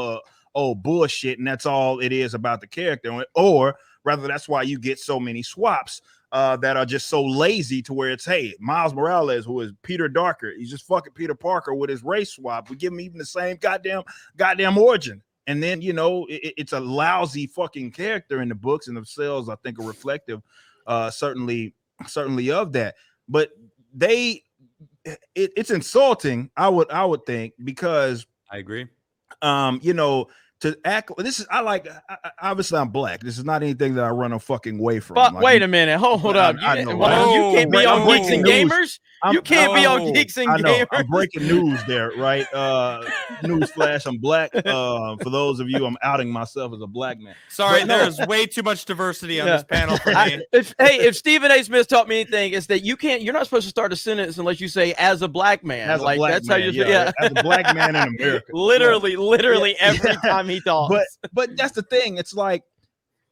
old bullshit, and that's all it is about the character. Or rather, that's why you get so many swaps that are just so lazy, to where it's, hey, Miles Morales, who is Peter Darker, he's just fucking Peter Parker with his race swap. We give him even the same goddamn origin, and then, you know, it's a lousy fucking character in the books, and themselves, I think, are reflective certainly of that. But it's insulting, I would think, because I agree. You know, to act, this is, obviously I'm black. This is not anything that I run a fucking way from. But like, wait a minute, hold up. You can't be on Geeks and Gamers. You can't be on Geeks and Gamers. I'm breaking news there, right? News flash, I'm black. For those of you, I'm outing myself as a black man. Sorry, there's way too much diversity on this panel for me. If Stephen A. Smith taught me anything, it's that you're not supposed to start a sentence unless you say as a black man. As like, that's man, how you as a black man in America. Literally every time he talks. But that's the thing. It's like,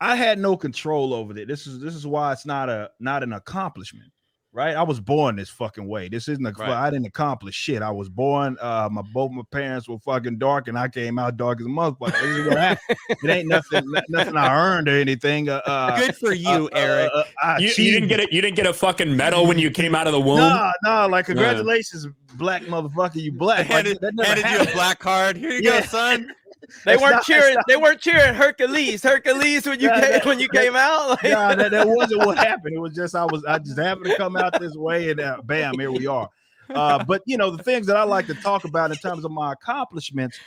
I had no control over it. This is why it's not an accomplishment, right? I was born this fucking way. This isn't I didn't accomplish shit. I was born. Both my parents were fucking dark, and I came out dark as a motherfucker. This is what happened. It ain't nothing I earned or anything. Good for you, Eric. You didn't get a fucking medal when you came out of the womb. No, like, congratulations, black motherfucker. You black. Handed you a black card. Here you go, son. They weren't cheering Hercules when you came out. Like, no, that wasn't what happened. It was just I just happened to come out this way, and bam, here we are. But you know, the things that I like to talk about in terms of my accomplishments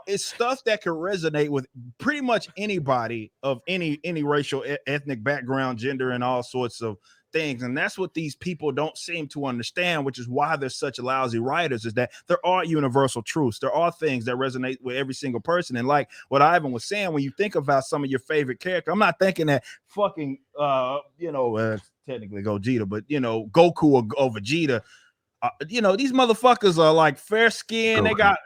is stuff that can resonate with pretty much anybody of any racial, ethnic background, gender, and all sorts of things. And that's what these people don't seem to understand, which is why they're such lousy writers, is that there are universal truths. There are things that resonate with every single person. And like what Ivan was saying, when you think about some of your favorite characters, I'm not thinking that fucking technically Gogeta, but you know, Goku or Vegeta. You know, these motherfuckers are like fair skin. They got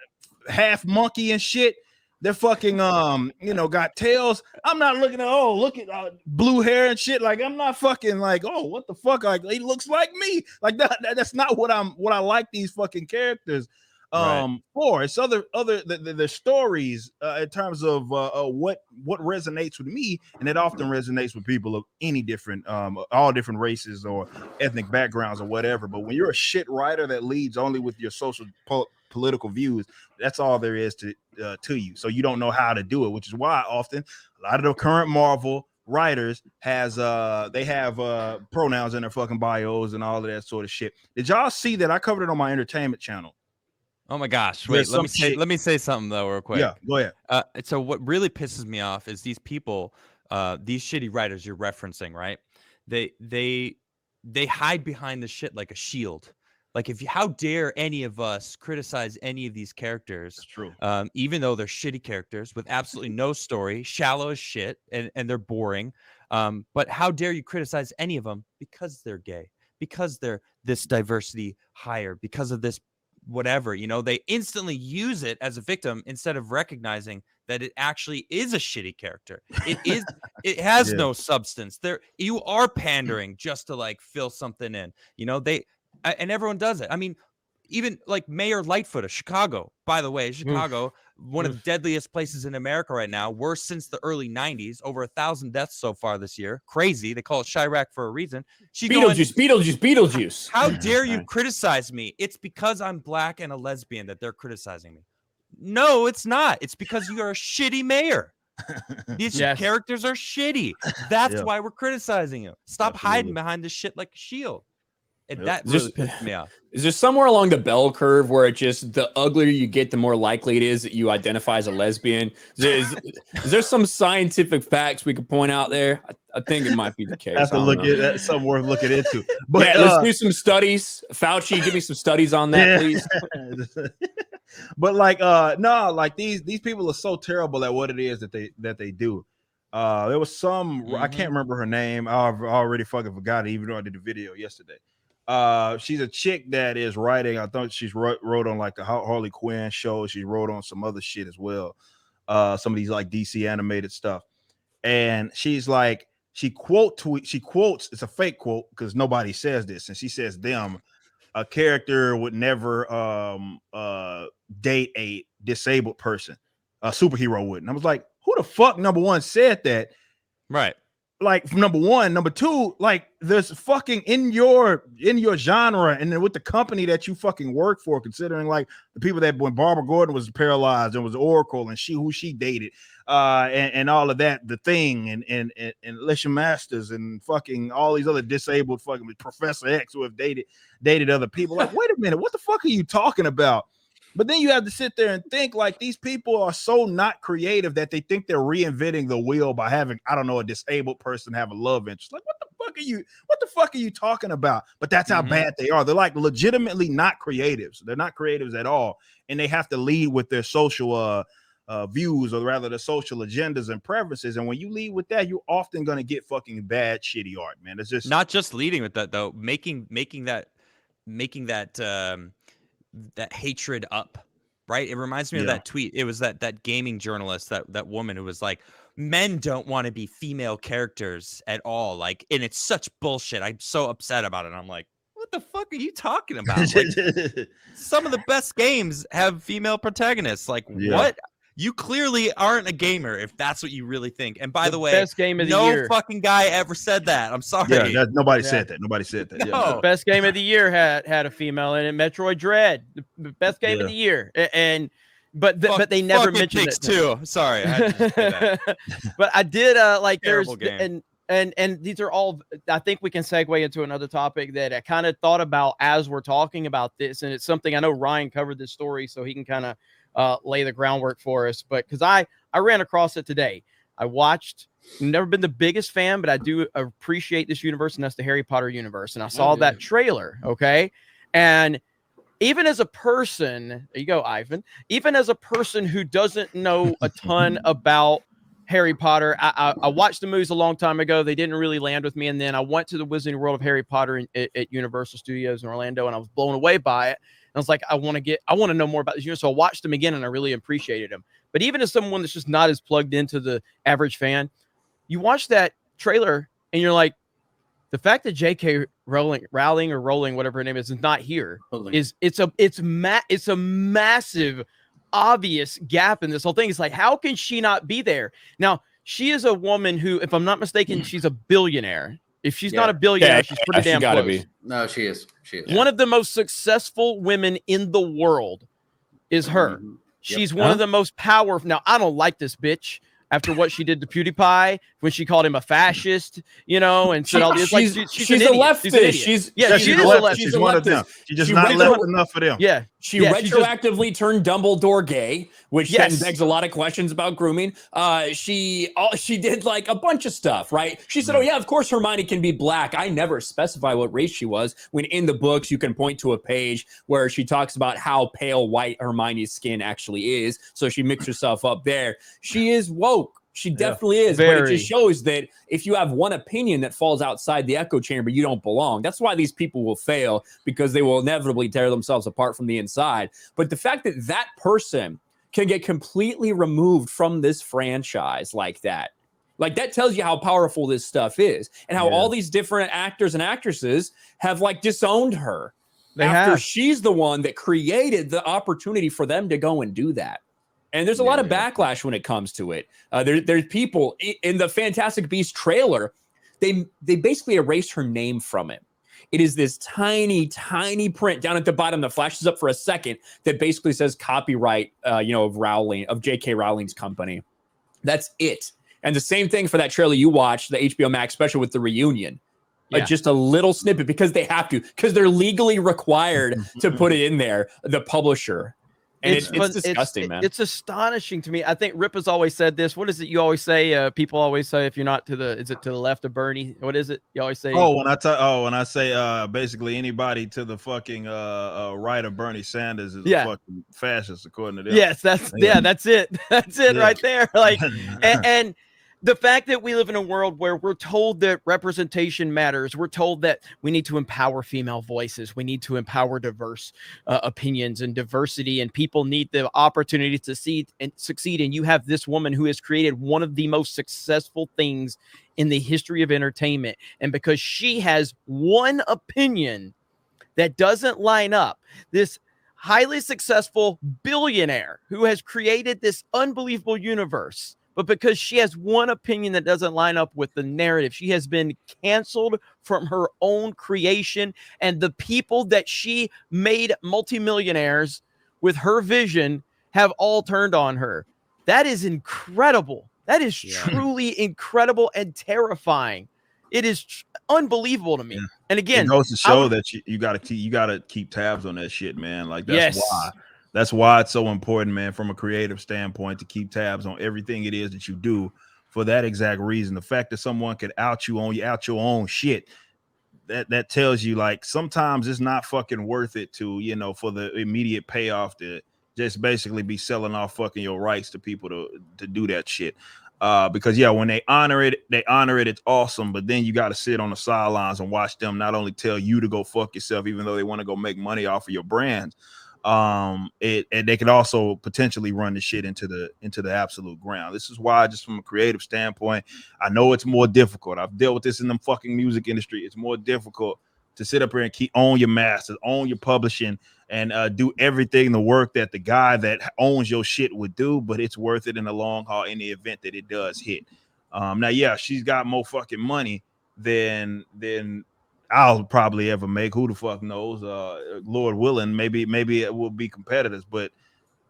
half monkey and shit. They're fucking got tails. I'm not looking at look at blue hair and shit. Like, I'm not fucking like, oh, what the fuck? Like, he looks like me. Like that's not what I like these fucking characters for. It's the stories in terms of what resonates with me, and it often resonates with people of any different all different races or ethnic backgrounds or whatever. But when you're a shit writer that leads only with your social political views, that's all there is to you. So you don't know how to do it, which is why often a lot of the current Marvel writers has they have pronouns in their fucking bios and all of that sort of shit. Did y'all see that? I covered it on my entertainment channel. Oh my gosh! Wait, let me say something though, real quick. Yeah, go ahead. So what really pisses me off is these people, these shitty writers you're referencing, right? They hide behind the shit like a shield. Like, how dare any of us criticize any of these characters? That's true. Even though they're shitty characters with absolutely no story, shallow as shit, and they're boring. But how dare you criticize any of them because they're gay, because they're this diversity hire, because of this whatever, they instantly use it as a victim instead of recognizing that it actually is a shitty character. It has no substance. You are pandering just to like fill something in, and everyone does it. I mean, even like Mayor Lightfoot of Chicago, by the way, one of the deadliest places in America right now, worse since the early 90s, over 1,000 deaths so far this year. Crazy. They call it Chirac for a reason. Beetlejuice. How dare you criticize me? It's because I'm black and a lesbian that they're criticizing me. No, it's not. It's because you are a shitty mayor. These characters are shitty. That's why we're criticizing you. Stop hiding behind this shit like a shield. And that really pissed me off. Is there somewhere along the bell curve where it just the uglier you get, the more likely it is that you identify as a lesbian? Is there some scientific facts we could point out there? I think it might be the case. I have to look at that. Something worth looking into. But let's do some studies. Fauci, give me some studies on that, please. But like, no, like these people are so terrible at what it is that they do. There was some I can't remember her name. I've already fucking forgot it, even though I did the video yesterday. She's a chick that is writing. I thought she's wrote on like the Harley Quinn show. She wrote on some other shit as well. Some of these like DC animated stuff. And she's like, she quotes, it's a fake quote because nobody says this. And she says a character would never date a disabled person. A superhero wouldn't. I was like, who the fuck, number one, said that? Right. Like, number one. Number two, like, there's fucking in your genre and then with the company that you fucking work for, considering like the people that when Barbara Gordon was paralyzed and was Oracle and who she dated, and all of that, the Thing and Alicia Masters and fucking all these other disabled fucking Professor X who have dated other people. Like, wait a minute, what the fuck are you talking about? But then you have to sit there and think like these people are so not creative that they think they're reinventing the wheel by having, I don't know, a disabled person have a love interest. Like, what the fuck are you talking about? But that's how bad they are. They're like legitimately not creatives. They're not creatives at all. And they have to lead with their social views, or rather the social agendas and preferences. And when you lead with that, you're often going to get fucking bad, shitty art, man. It's just not just leading with that though, making that that hatred up, right? It reminds me of that tweet. It was that gaming journalist, that woman who was like, men don't want to be female characters at all, like, and it's such bullshit. I'm so upset about it. I'm like, what the fuck are you talking about? Like, some of the best games have female protagonists. Like, what? You clearly aren't a gamer if that's what you really think. And by the way, best game of the year. No fucking guy ever said that. I'm sorry. Yeah, nobody said that. Nobody said that. No. The best game of the year had a female in it. Metroid Dread, the best game of the year. But they never mentioned it too. Sorry, I had to say that. But I did like terrible there's game. And these are all, I think we can segue into another topic that I kind of thought about as we're talking about this, and it's something I know Ryan covered this story, so he can kind of lay the groundwork for us. But because I ran across it today. I watched, never been the biggest fan, but I do appreciate this universe, and that's the Harry Potter universe. And I saw that trailer, okay? And even as a person, there you go, Ivan, even as a person who doesn't know a ton about Harry Potter, I watched the movies a long time ago. They didn't really land with me. And then I went to the Wizarding World of Harry Potter at Universal Studios in Orlando, and I was blown away by it. I was like, I want to know more about this universe. So I watched them again and I really appreciated them. But even as someone that's just not as plugged into the average fan, you watch that trailer and you're like, the fact that J.K. Rowling, whatever her name is not here it's a massive, obvious gap in this whole thing. It's like, how can she not be there? Now, she is a woman who, if I'm not mistaken, she's a billionaire. If she's not a billionaire, she's pretty damn close. Be. No, she is. One of the most successful women in the world is her. She's one of the most powerful. Now, I don't like this bitch. after what she did to PewDiePie when she called him a fascist, you know, and said all this. Like she's a leftist. She's a leftist. She's one of them. She's just not left enough for them. Yeah. She retroactively turned Dumbledore gay, which then begs a lot of questions about grooming. She did like a bunch of stuff, right? She said, "Oh yeah, of course Hermione can be black." I never specify what race she was. When in the books you can point to a page where she talks about how pale white Hermione's skin actually is. So she mixed herself up there. She is woke. She definitely is. But it just shows that if you have one opinion that falls outside the echo chamber, you don't belong. That's why these people will fail, because they will inevitably tear themselves apart from the inside. But the fact that that person can get completely removed from this franchise like that tells you how powerful this stuff is, and how all these different actors and actresses have like disowned her after she's the one that created the opportunity for them to go and do that. And there's a lot of backlash when it comes to it. There's people in the Fantastic Beasts trailer. They basically erased her name from it. It is this tiny, tiny print down at the bottom that flashes up for a second that basically says copyright, of J.K. Rowling's company. That's it. And the same thing for that trailer you watched, the HBO Max special with the reunion. Just a little snippet, because they have to, because they're legally required to put it in there, the publisher. And it's disgusting, man. It's astonishing to me. I think Rip has always said this. What is it you always say? People always say, if you're not to the left of Bernie? What is it you always say? When I say basically anybody to the fucking right of Bernie Sanders is a fucking fascist, according to them. Yes, that's it. That's it right there. Like, and the fact that we live in a world where we're told that representation matters, we're told that we need to empower female voices, we need to empower diverse opinions and diversity, and people need the opportunity to succeed. And you have this woman who has created one of the most successful things in the history of entertainment. And because she has one opinion that doesn't line up, this highly successful billionaire who has created this unbelievable universe, but because she has one opinion that doesn't line up with the narrative, she has been canceled from her own creation. And the people that she made multimillionaires with her vision have all turned on her. That is incredible. That is truly incredible and terrifying. It is unbelievable to me. And again, it goes to show that you gotta keep tabs on that shit, man. Like that's why it's so important, man, from a creative standpoint, to keep tabs on everything it is that you do, for that exact reason. The fact that someone could out your own shit, that tells you, like, sometimes it's not fucking worth it to, for the immediate payoff to just basically be selling off fucking your rights to people to do that shit. Because when they honor it, it's awesome. But then you got to sit on the sidelines and watch them not only tell you to go fuck yourself, even though they want to go make money off of your brands. And they could also potentially run the shit into the absolute ground. This is why, just from a creative standpoint, I know it's more difficult. I've dealt with this in the fucking music industry. It's more difficult to sit up here and own your masters, own your publishing, and do everything, the work that the guy that owns your shit would do. But it's worth it in the long haul in the event that it does hit. Now, she's got more fucking money than I'll probably ever make. Who the fuck knows? Lord willing, maybe it will be competitors, but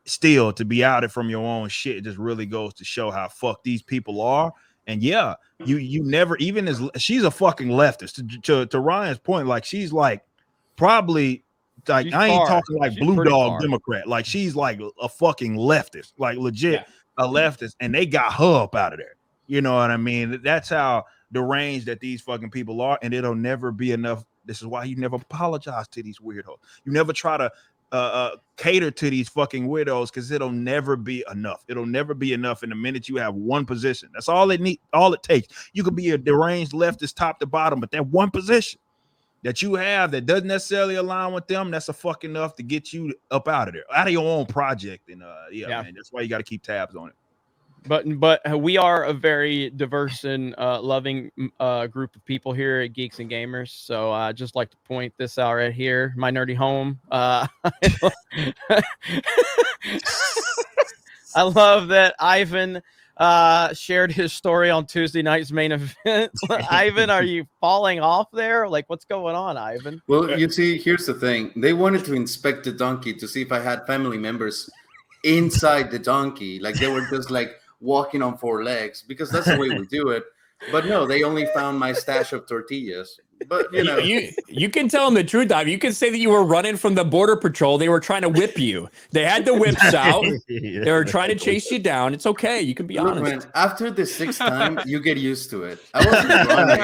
still, to be outed from your own shit, it just really goes to show how fucked these people are. And you never, even as she's a fucking leftist. To Ryan's point, like, she's like probably like, I ain't talking like blue dog Democrat. Like, she's like a fucking leftist, like legit a leftist, and they got her up out of there. You know what I mean? That's how deranged that these fucking people are, and it'll never be enough. This is why you never apologize to these weirdos. You never try to cater to these fucking weirdos, because it'll never be enough. It'll never be enough. In the minute you have one position, that's all it takes. You could be a deranged leftist top to bottom, but that one position that you have that doesn't necessarily align with them, that's a fucking enough to get you up out of there, out of your own project. And man, that's why you got to keep tabs on it. But we are a very diverse and loving group of people here at Geeks and Gamers. So I just like to point this out right here, my nerdy home. I love that Ivan shared his story on Tuesday night's main event. Ivan, are you falling off there? Like, what's going on, Ivan? Well, you see, here's the thing. They wanted to inspect the donkey to see if I had family members inside the donkey. Like, they were just like walking on 4 legs because that's the way we do it. But no, they only found my stash of tortillas. But you can tell them the truth, Dave. You can say that you were running from the border patrol. They were trying to whip you. They had the whips out. They were trying to chase you down. It's okay. You can be honest. Man, after the 6th time, you get used to it. I wasn't running.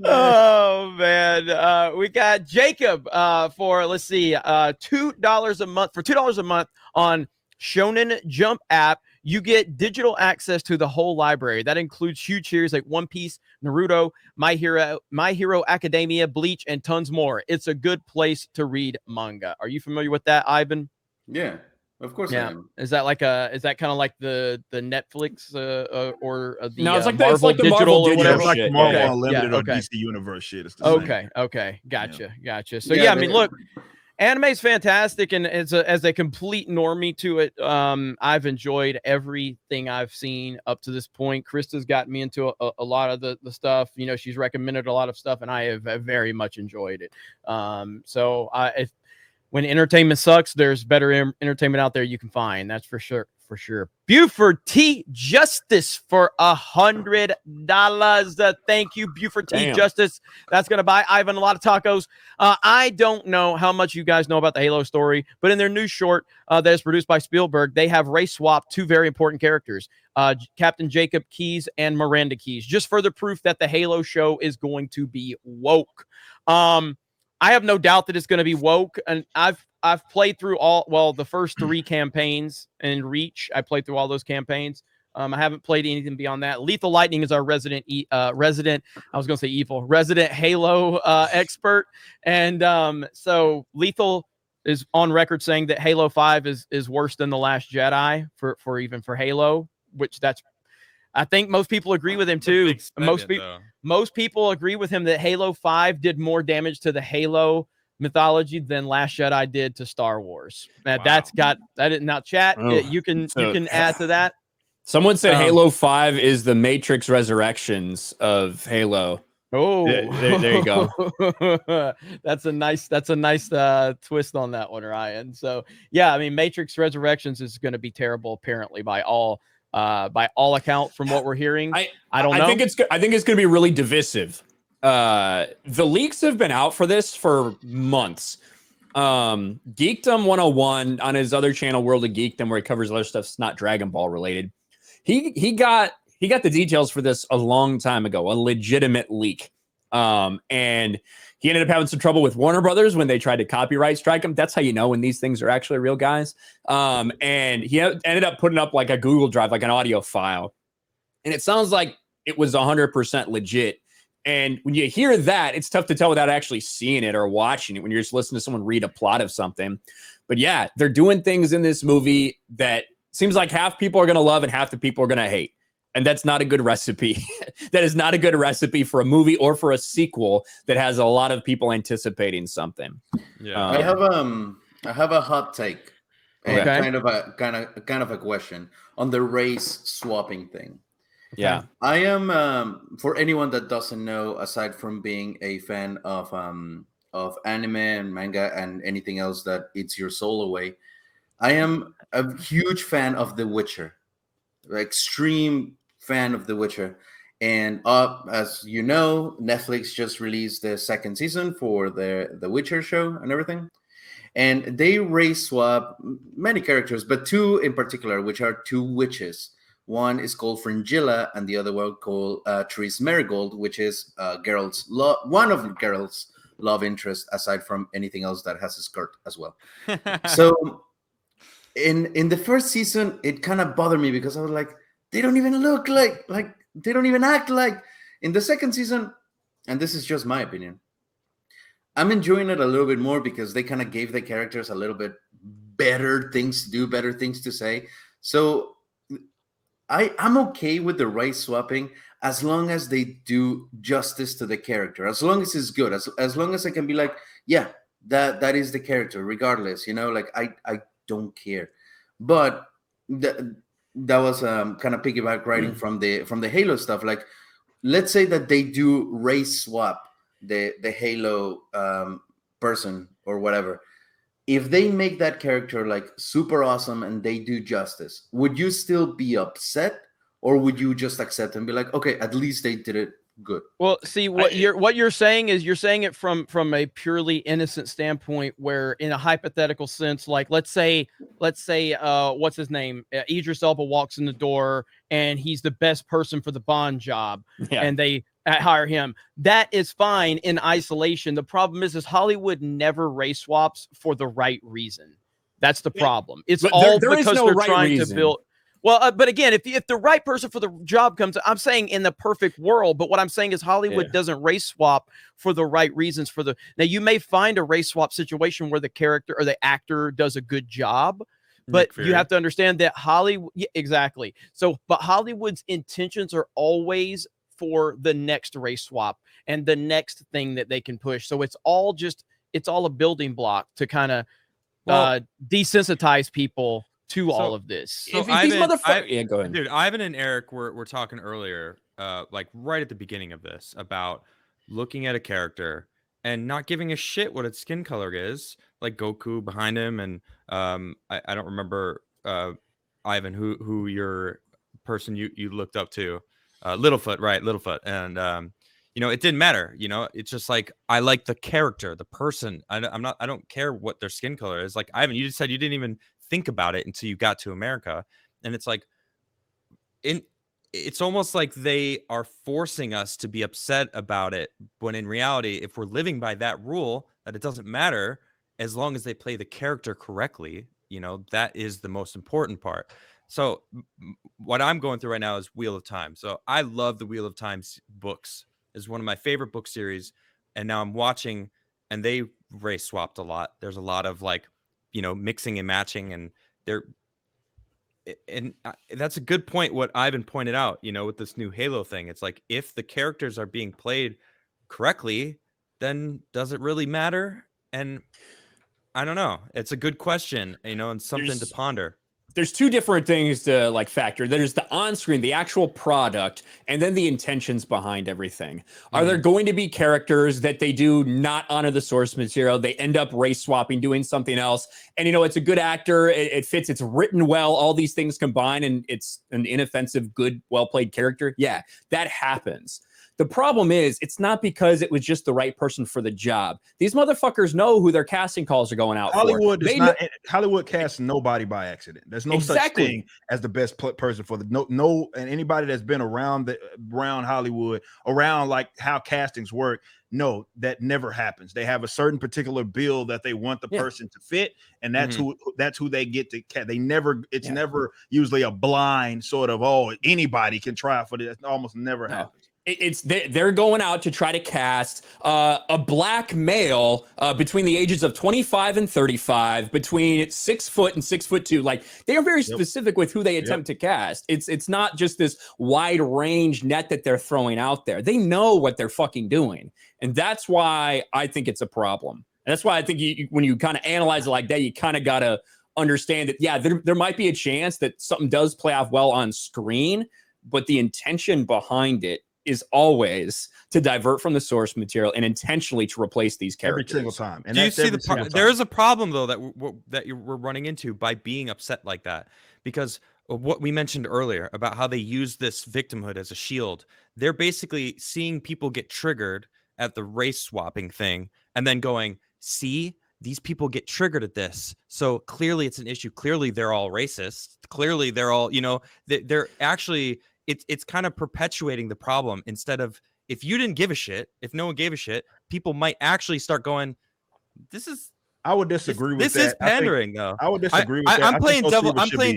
Oh man, we got Jacob for $2 a month. For $2 a month on Shonen Jump app, you get digital access to the whole library. That includes huge series like One Piece, Naruto, My Hero Academia, Bleach, and tons more. It's a good place to read manga. Are you familiar with that, Ivan? Yeah, of course I am. Is that kind of like the Netflix or the no? It's like Marvel the digital Marvel or whatever. It's like the Marvel Unlimited or okay. DC Universe shit. It's the same. Okay, gotcha. So I mean, look. Anime is fantastic, and as a complete normie to it, I've enjoyed everything I've seen up to this point. Krista's gotten me into a lot of the stuff. You know, she's recommended a lot of stuff, and I have very much enjoyed it. When entertainment sucks, there's better entertainment out there you can find. That's for sure. Buford T. Justice for $100. Thank you, Buford T. Justice. That's going to buy Ivan a lot of tacos. I don't know how much you guys know about the Halo story, but in their new short that is produced by Spielberg, they have race swapped 2 very important characters, Captain Jacob Keyes and Miranda Keyes. Just further proof that the Halo show is going to be woke. I have no doubt that it's going to be woke, and I've played through the first 3 campaigns in Reach. I played through all those campaigns. I haven't played anything beyond that. Lethal Lightning is our resident Halo expert, and so Lethal is on record saying that Halo 5 is worse than The Last Jedi for Halo, which I think most people agree with him too. Most people agree with him that Halo 5 did more damage to the Halo mythology than Last Jedi did to Star Wars. Now chat. You can add to that. Someone said Halo 5 is the Matrix Resurrections of Halo. Oh, there you go. That's a nice twist on that one, Ryan. So yeah, I mean, Matrix Resurrections is going to be terrible, apparently, by all accounts from what we're hearing. I don't know. I think it's going to be really divisive. The leaks have been out for this for months. Geekdom 101 on his other channel, World of Geekdom, where he covers other stuff that's not Dragon Ball related. He got the details for this a long time ago, a legitimate leak. And he ended up having some trouble with Warner Brothers when they tried to copyright strike him. That's how you know when these things are actually real, guys. And he ended up putting up like a Google Drive, like an audio file. And it sounds like it was 100% legit. And when you hear that, it's tough to tell without actually seeing it or watching it when you're just listening to someone read a plot of something. But yeah, they're doing things in this movie that seems like half people are going to love and half the people are going to hate. And that's not a good recipe. That is not a good recipe for a movie or for a sequel that has a lot of people anticipating something. Yeah, I have a hot take, and kind of a question on the race swapping thing. Yeah, I am for anyone that doesn't know, aside from being a fan of anime and manga and anything else that eats your soul away, I am a huge fan of The Witcher, extreme fan of The Witcher. And as you know, Netflix just released the 2nd season for the Witcher show and everything. And they race swap many characters, but 2 in particular, which are 2 witches. One is called Fringilla, and the other one called Therese Marigold, which is one of Geralt's love interest, aside from anything else that has a skirt as well. So in the first season, it kind of bothered me because I was like, they don't even look like they don't even act like. In the 2nd season, and this is just my opinion, I'm enjoying it a little bit more because they kind of gave the characters a little bit better things to do, better things to say. So I'm okay with the race swapping as long as they do justice to the character, as long as it's good, as long as I can be like, yeah, that is the character, regardless, I don't care. But that was kind of piggyback writing from the Halo stuff. Like, let's say that they do race swap the Halo person or whatever. if they make that character like super awesome and they do justice, would you still be upset, or would you just accept and be like, okay, at least they did it good? Well, see, what you're saying is you're saying it from a purely innocent standpoint, where in a hypothetical sense, like let's say what's his name, Idris Elba walks in the door and he's the best person for the Bond job, and they hire him. That is fine in isolation. The problem is Hollywood never race swaps for the right reason. That's the problem. It's all because they're trying to build. Well, but again, if the right person for the job comes, I'm saying in the perfect world, but what I'm saying is Hollywood doesn't race swap for the right reasons. Now you may find a race swap situation where the character or the actor does a good job, but you have to understand that Hollywood, exactly. So, but Hollywood's intentions are always for the next race swap and the next thing that they can push. So it's all a building block to kind of desensitize people to all of this. So these motherfuckers, go ahead. Dude, Ivan and Eric were talking earlier, like right at the beginning of this, about looking at a character and not giving a shit what its skin color is, like Goku behind him, and I don't remember Ivan who your person you looked up to, Littlefoot, right? Littlefoot, and it didn't matter. It's just like I like the character, the person. I don't care what their skin color is. Like Ivan, you just said you didn't even think about it until you got to America, and it's like it's almost like they are forcing us to be upset about it, when in reality, if we're living by that rule, that it doesn't matter as long as they play the character correctly, that is the most important part. So what I'm going through right now is Wheel of Time. So I love the Wheel of Time books. It's one of my favorite book series, and now I'm watching, and they race swapped a lot. There's a lot of like mixing and matching, and that's a good point what Ivan pointed out, with this new Halo thing. It's like, if the characters are being played correctly, then does it really matter? And I don't know. It's a good question, and something to ponder. There's two different things to like factor. There's the on-screen, the actual product, and then the intentions behind everything. Are there going to be characters that they do not honor the source material? They end up race swapping, doing something else. And, it's a good actor. It fits. It's written well. All these things combine, and it's an inoffensive, good, well-played character. Yeah, that happens. The problem is, it's not because it was just the right person for the job. These motherfuckers know who their casting calls are going out Hollywood for. Hollywood casts nobody by accident. There's no such thing as the best person for the no. And anybody that's been around Hollywood, around like how castings work, no, that never happens. They have a certain particular bill that they want the person to fit, and that's who they get to. They never. It's never usually a blind sort of anybody can try for this. It almost never happens. They're going out to try to cast a black male between the ages of 25 and 35, between 6 foot and 6'2". Like, they are very specific with who they attempt to cast. It's not just this wide range net that they're throwing out there. They know what they're fucking doing, and that's why I think it's a problem. And that's why I think when you kind of analyze it like that, you kind of gotta understand that there might be a chance that something does play off well on screen, but the intention behind it is always to divert from the source material and intentionally to replace these characters every single time. And do you see there is a problem though that we're running into by being upset like that, because of what we mentioned earlier about how they use this victimhood as a shield. They're basically seeing people get triggered at the race swapping thing and then going, see, these people get triggered at this, so clearly it's an issue. Clearly they're all racist. Clearly they're all, they're actually. It's kind of perpetuating the problem, instead of, if you didn't give a shit, if no one gave a shit, people might actually start going, I would disagree with that. This is pandering, though. I would disagree with that. I'm playing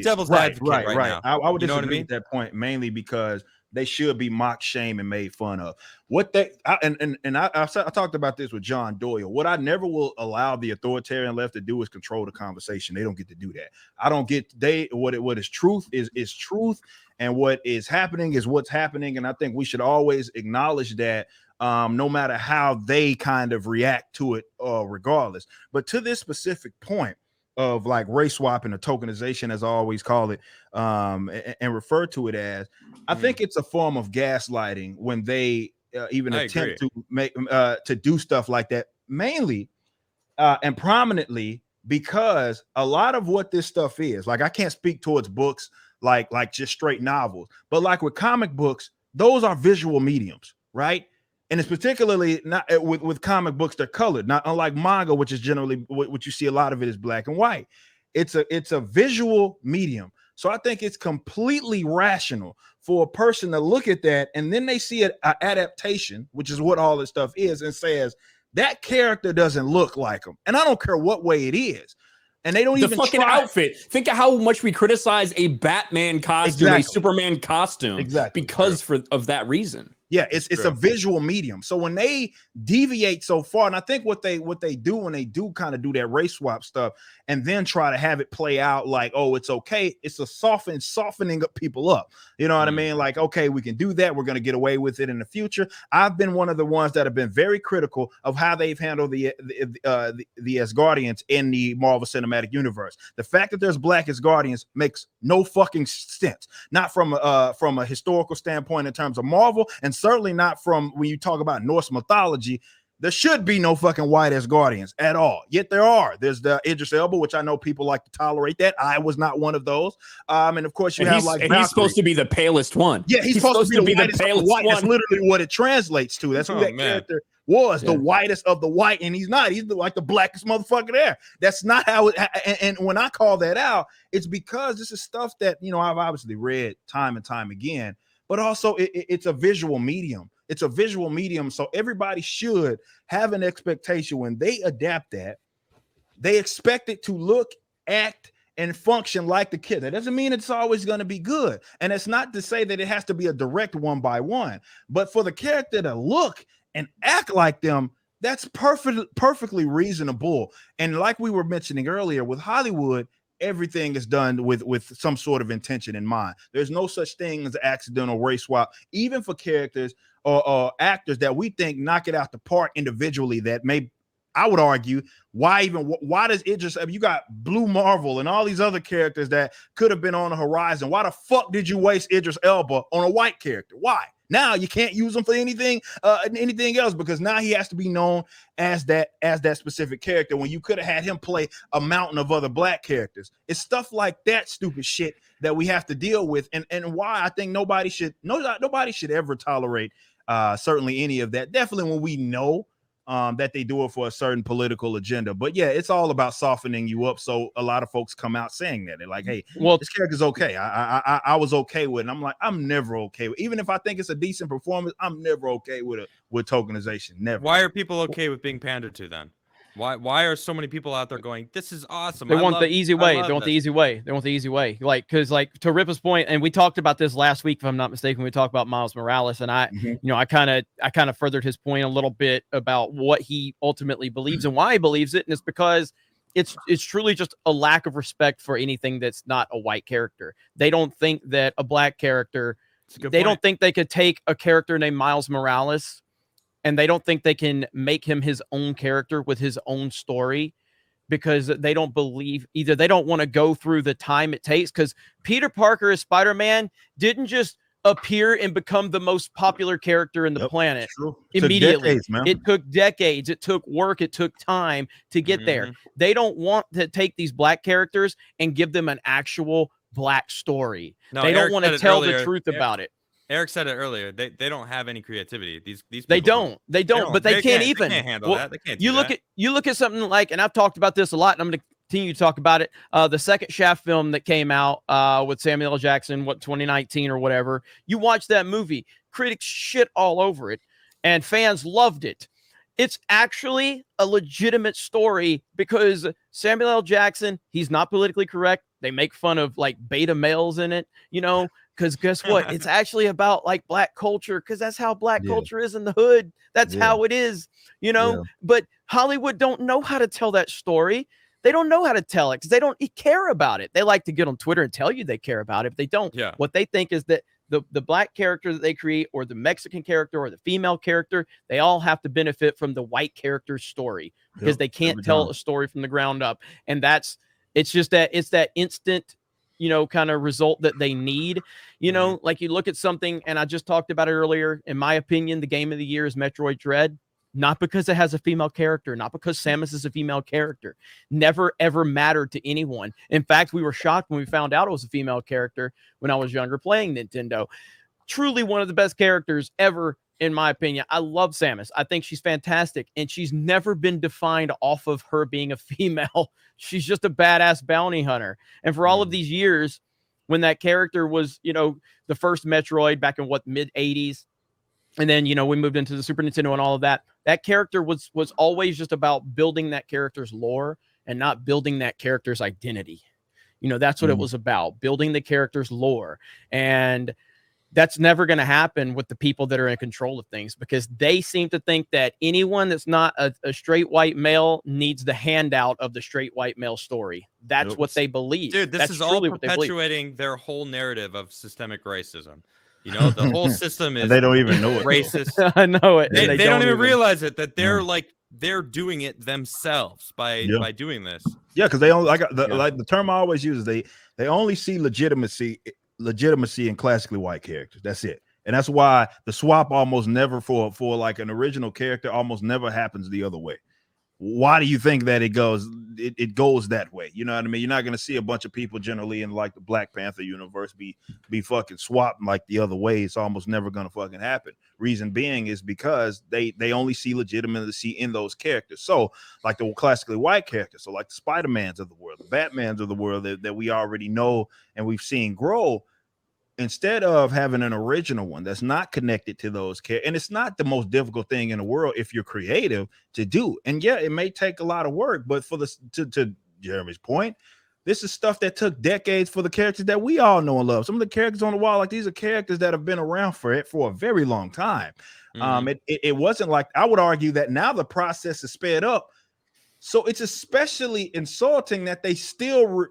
devil's advocate right now. I would disagree with that point, mainly because they should be mocked, shamed, and made fun of. I talked about this with John Doyle. What I never will allow the authoritarian left to do is control the conversation. They don't get to do that. I don't get what is truth is truth, and what is happening is what's happening. And I think we should always acknowledge that, no matter how they kind of react to it, regardless. But to this specific point of like race swapping or tokenization, as I always call it, and refer to it as, I think it's a form of gaslighting when they even attempt to make to do stuff like that, mainly and prominently because a lot of what this stuff is, like, I can't speak towards books like just straight novels, but like with comic books, those are visual mediums, right? And it's particularly not with comic books, they're colored, not unlike manga, which is generally what you see a lot of it is black and white. It's a visual medium. So I think it's completely rational for a person to look at that and then they see an adaptation, which is what all this stuff is, and says that character doesn't look like him. And I don't care what way it is. And they don't even fucking outfit. Think of how much we criticize a Batman costume, a Superman costume, because of that reason. Yeah, it's a visual medium. So when they deviate so far, and I think what they do when they do kind of do that race swap stuff and then try to have it play out like, oh, it's okay, it's a softening up people up. You know what I mean? Like, okay, we can do that. We're going to get away with it in the future. I've been one of the ones that have been very critical of how they've handled the Asgardians in the Marvel Cinematic Universe. The fact that there's black Asgardians makes no fucking sense. Not from a historical standpoint in terms of Marvel, and certainly not from when you talk about Norse mythology. There should be no fucking white Asgardians at all. Yet there are. There's the Idris Elba, which I know people like to tolerate that. I was not one of those. And of course, you have like Valkyrie. He's supposed to be the palest one. Yeah, he's supposed to be the palest one. That's literally what it translates to. That's who that character was, the whitest of the white, and he's not. He's like the blackest motherfucker there. That's not how it. And when I call that out, it's because this is stuff that I've obviously read time and time again. But also, it's a visual medium. It's a visual medium, so everybody should have an expectation when they adapt that. They expect it to look, act, and function like the kid. That doesn't mean it's always going to be good. And it's not to say that it has to be a direct one-by-one. But for the character to look and act like them, that's perfectly reasonable. And like we were mentioning earlier, with Hollywood, everything is done with some sort of intention in mind. There's no such thing as accidental race swap, even for characters or actors that we think knock it out the park individually. That may, I would argue, why does Idris? You got Blue Marvel and all these other characters that could have been on the horizon. Why the fuck did you waste Idris Elba on a white character? Why? Now you can't use him for anything else because now he has to be known as that specific character when you could have had him play a mountain of other black characters. It's stuff like that stupid shit that we have to deal with, and why I think nobody should ever tolerate certainly any of that. Definitely when we know that they do it for a certain political agenda. But yeah, it's all about softening you up. So a lot of folks come out saying that. They're like, hey, this character's okay. I was okay with it. And I'm like, I'm never okay with it. Even if I think it's a decent performance, I'm never okay with tokenization. Never. Why are people okay with being pandered to then? Why are so many people out there going, this is awesome? They want the easy way. They want the easy way. They want the easy way. Like, because like to Ripa's point, and we talked about this last week, if I'm not mistaken, we talked about Miles Morales, and I kind of furthered his point a little bit about what he ultimately believes and why he believes it, and it's because it's truly just a lack of respect for anything that's not a white character. They don't think that a black character. They don't think they could take a character named Miles Morales, and they don't think they can make him his own character with his own story because they don't believe either. They don't want to go through the time it takes, because Peter Parker as Spider-Man didn't just appear and become the most popular character in the planet immediately. It took decades. It took work. It took time to get there. They don't want to take these black characters and give them an actual black story. No, they don't want to tell the truth about it. Eric said it earlier. They don't have any creativity. These people they don't, but they can't even handle that. They can't. You look at something like, and I've talked about this a lot, and I'm going to continue to talk about it. The second Shaft film that came out with Samuel L. Jackson, 2019 or whatever. You watch that movie, critics shit all over it, and fans loved it. It's actually a legitimate story because Samuel L. Jackson, he's not politically correct. They make fun of like beta males in it, because guess what? It's actually about like black culture, because that's how black culture is in the hood. That's how it is, But Hollywood don't know how to tell that story. They don't know how to tell it because they don't care about it. They like to get on Twitter and tell you they care about it, but they don't. What they think is that the black character that they create, or the Mexican character, or the female character, they all have to benefit from the white character's story because they can't tell a story from the ground up. And it's that instant, kind of result that they need, like you look at something, and I just talked about it earlier. In my opinion, the game of the year is Metroid Dread. not because it has a female character, not because Samus is a female character. Never, ever mattered to anyone. In fact, we were shocked when we found out it was a female character when I was younger playing Nintendo. Truly one of the best characters ever, in my opinion. I love Samus. I think she's fantastic, and she's never been defined off of her being a female. She's just a badass bounty hunter. And for all of these years, when that character was, the first Metroid back in mid-80s, and then, we moved into the Super Nintendo and all of that, that character was always just about building that character's lore and not building that character's identity. That's what it was about, building the character's lore. And that's never going to happen with the people that are in control of things, because they seem to think that anyone that's not a straight white male needs the handout of the straight white male story. That's what they believe. Dude, this is all perpetuating their whole narrative of systemic racism. The whole system is and they don't even know it. Racist. I know it. They don't even realize it, that they're doing it themselves by doing this. Yeah, because they only like the term I always use is they only see legitimacy in classically white characters. That's it. And that's why the swap almost never for like an original character almost never happens the other way. Why do you think that it goes that way? You know what I mean? You're not going to see a bunch of people generally in like the Black Panther universe be fucking swapped like the other way. It's almost never going to fucking happen. Reason being is because they only see legitimacy in those characters. So like the classically white characters, so like the Spider-Mans of the world, the Batmans of the world that we already know and we've seen grow, instead of having an original one that's not connected to those characters, and it's not the most difficult thing in the world if you're creative to do. And yeah, it may take a lot of work, but for to Jeremy's point, this is stuff that took decades for the characters that we all know and love. Some of the characters on the wall, like these are characters that have been around for a very long time. It wasn't like, I would argue that now the process is sped up. So it's especially insulting that they still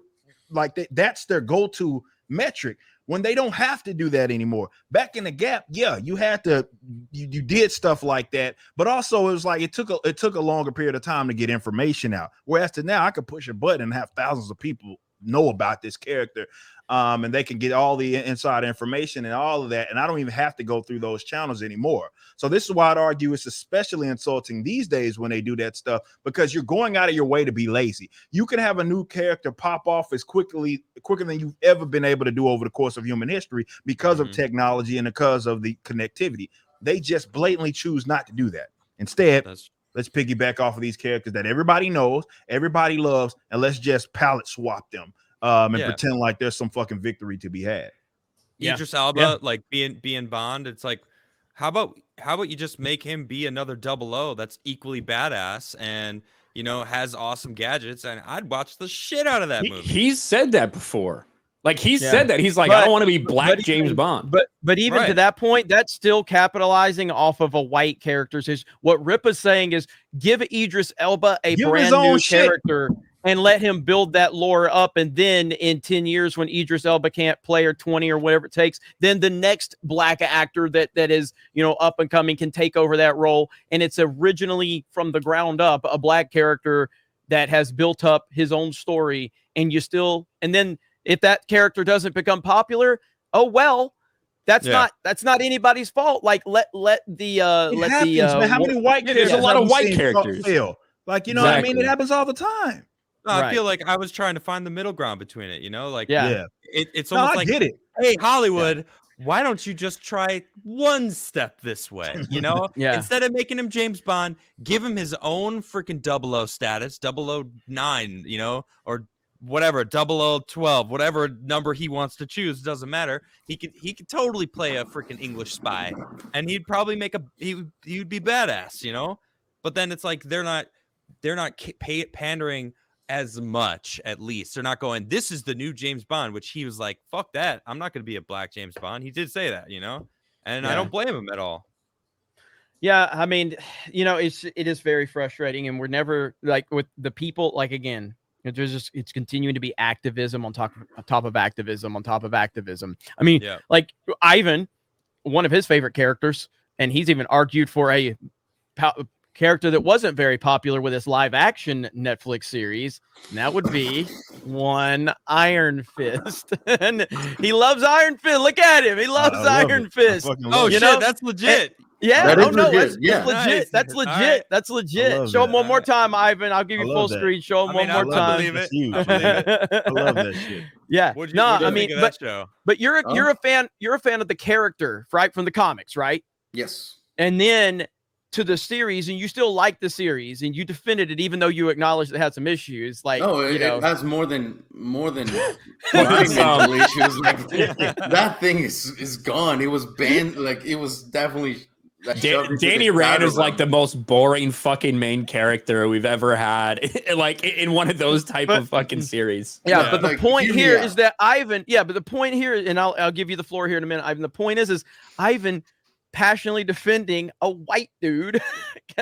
that's their go-to metric when they don't have to do that anymore. Back in the Gap, yeah, you had to, you did stuff like that, but also it was like it took a longer period of time to get information out. Whereas to now, I could push a button and have thousands of people know about this character, and they can get all the inside information and all of that, and I don't even have to go through those channels anymore. So this is why I'd argue it's especially insulting these days when they do that stuff, because you're going out of your way to be lazy. You can have a new character pop off as quicker than you've ever been able to do over the course of human history because of technology and because of the connectivity. They just blatantly choose not to do that. Instead, let's piggyback off of these characters that everybody knows, everybody loves, and let's just palette swap them and pretend like there's some fucking victory to be had. Idris Elba, like being Bond, it's like, how about you just make him be another 00 that's equally badass and has awesome gadgets, and I'd watch the shit out of that movie. He's said that before. Like he said that. He's like, I don't want to be Black James Bond. But even to that point, that's still capitalizing off of a white character's. What Rip is saying is give Idris Elba a brand new character and let him build that lore up. And then in 10 years, when Idris Elba can't play, or 20 or whatever it takes, then the next Black actor that is, up and coming can take over that role. And it's originally from the ground up, a Black character that has built up his own story. And then if that character doesn't become popular, oh, well, that's not anybody's fault. Like let the man. How many white characters? There's a lot of white characters. Like, what I mean? It happens all the time. No, I feel like I was trying to find the middle ground between it, like, it's almost I like, get it. Hey, Hollywood, why don't you just try one step this way? Instead of making him James Bond, give him his own freaking 00 status, 009, or whatever, 0012, whatever number he wants to choose, doesn't matter. He could totally play a freaking English spy, and he'd probably he'd be badass, But then it's like they're not pandering as much. At least they're not going, this is the new James Bond, which he was like, fuck that, I'm not going to be a Black James Bond. He did say that, and I don't blame him at all. Yeah, I mean, it is very frustrating, and we're never like with the people. Like again, it's continuing to be activism on top of activism on top of activism. I mean, like Ivan, one of his favorite characters, and he's even argued for a character that wasn't very popular with his live action Netflix series, and that would be one Iron Fist. And he loves Iron Fist. Look at him. He loves Iron Fist. Oh, shit, that's legit. Yeah, That oh is no, legit. that's legit. Nice. That's legit. Right. That's legit. Show that. him one more time, Ivan. I'll give you full that. screen. Show him one more I time. believe it. Huge. I believe it. I love that shit. Yeah. What'd you think of that show? But you're a fan. You're a fan of the character, right, from the comics, right? Yes. And then to the series, and you still like the series, and you defended it, even though you acknowledged it had some issues. Like, it has more than mental issues. Like that thing is gone. It was banned. Like it was definitely. Danny Rand is like the most boring fucking main character we've ever had, like in one of those type of fucking series. Yeah, but the point here is that Ivan. Yeah, but the point here, and I'll give you the floor here in a minute, Ivan. The point is Ivan passionately defending a white dude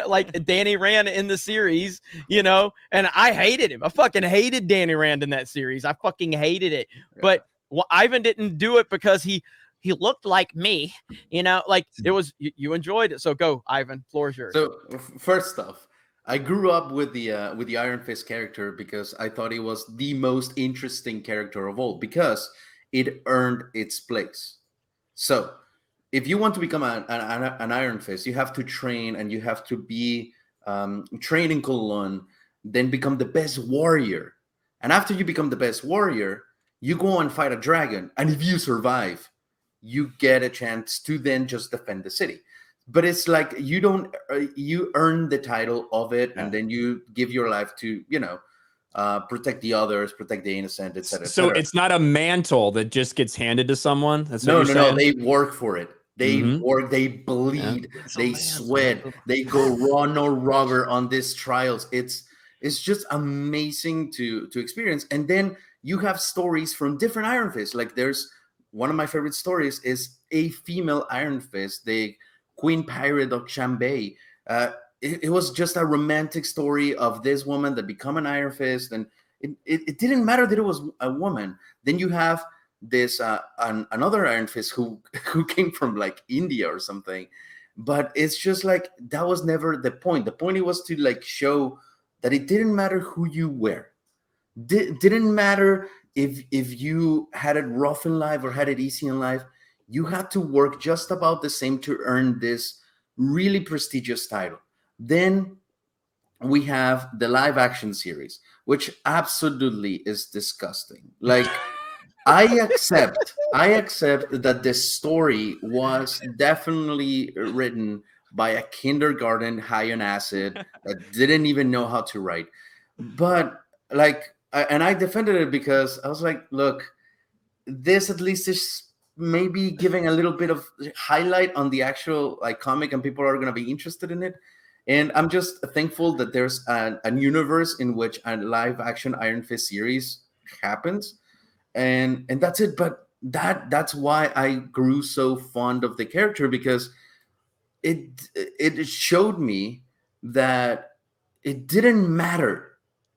like Danny Rand in the series, you know, and I hated him. I fucking hated Danny Rand in that series. I fucking hated it. Yeah. But Ivan didn't do it because he looked like me, you know, like it was, you enjoyed it. So go, Ivan, floor is yours. So first off, I grew up with the Iron Fist character because I thought it was the most interesting character of all because it earned its place. So if you want to become an Iron Fist, you have to train and you have to be trained in Kowloon, then become the best warrior. And after you become the best warrior, you go and fight a dragon. And if you survive, you get a chance to then just defend the city. But it's like you earn the title of it, and then you give your life to, you know, protect the others, protect the innocent, etc. So it's not a mantle that just gets handed to someone. That's what no. They work for it. They work. They bleed. They sweat. They go raw, no rubber on these trials. It's just amazing to experience. And then you have stories from different Iron Fists. Like there's one of my favorite stories is a female Iron Fist, the Queen Pirate of Chambay. It was just a romantic story of this woman that become an Iron Fist, and it didn't matter that it was a woman. Then you have this another Iron Fist who came from like India or something, but it's just like that was never the point. The point was to like show that it didn't matter who you were. Didn't matter if you had it rough in life or had it easy in life. You had to work just about the same to earn this really prestigious title. Then we have the live action series, which absolutely is disgusting. Like I accept that the story was definitely written by a kindergarten high on acid that didn't even know how to write. But like, and I defended it because I was like, look, this at least is maybe giving a little bit of highlight on the actual like comic, and people are going to be interested in it. And I'm just thankful that there's a universe in which a live action Iron Fist series happens. And that's it. But that's why I grew so fond of the character, because it showed me that it didn't matter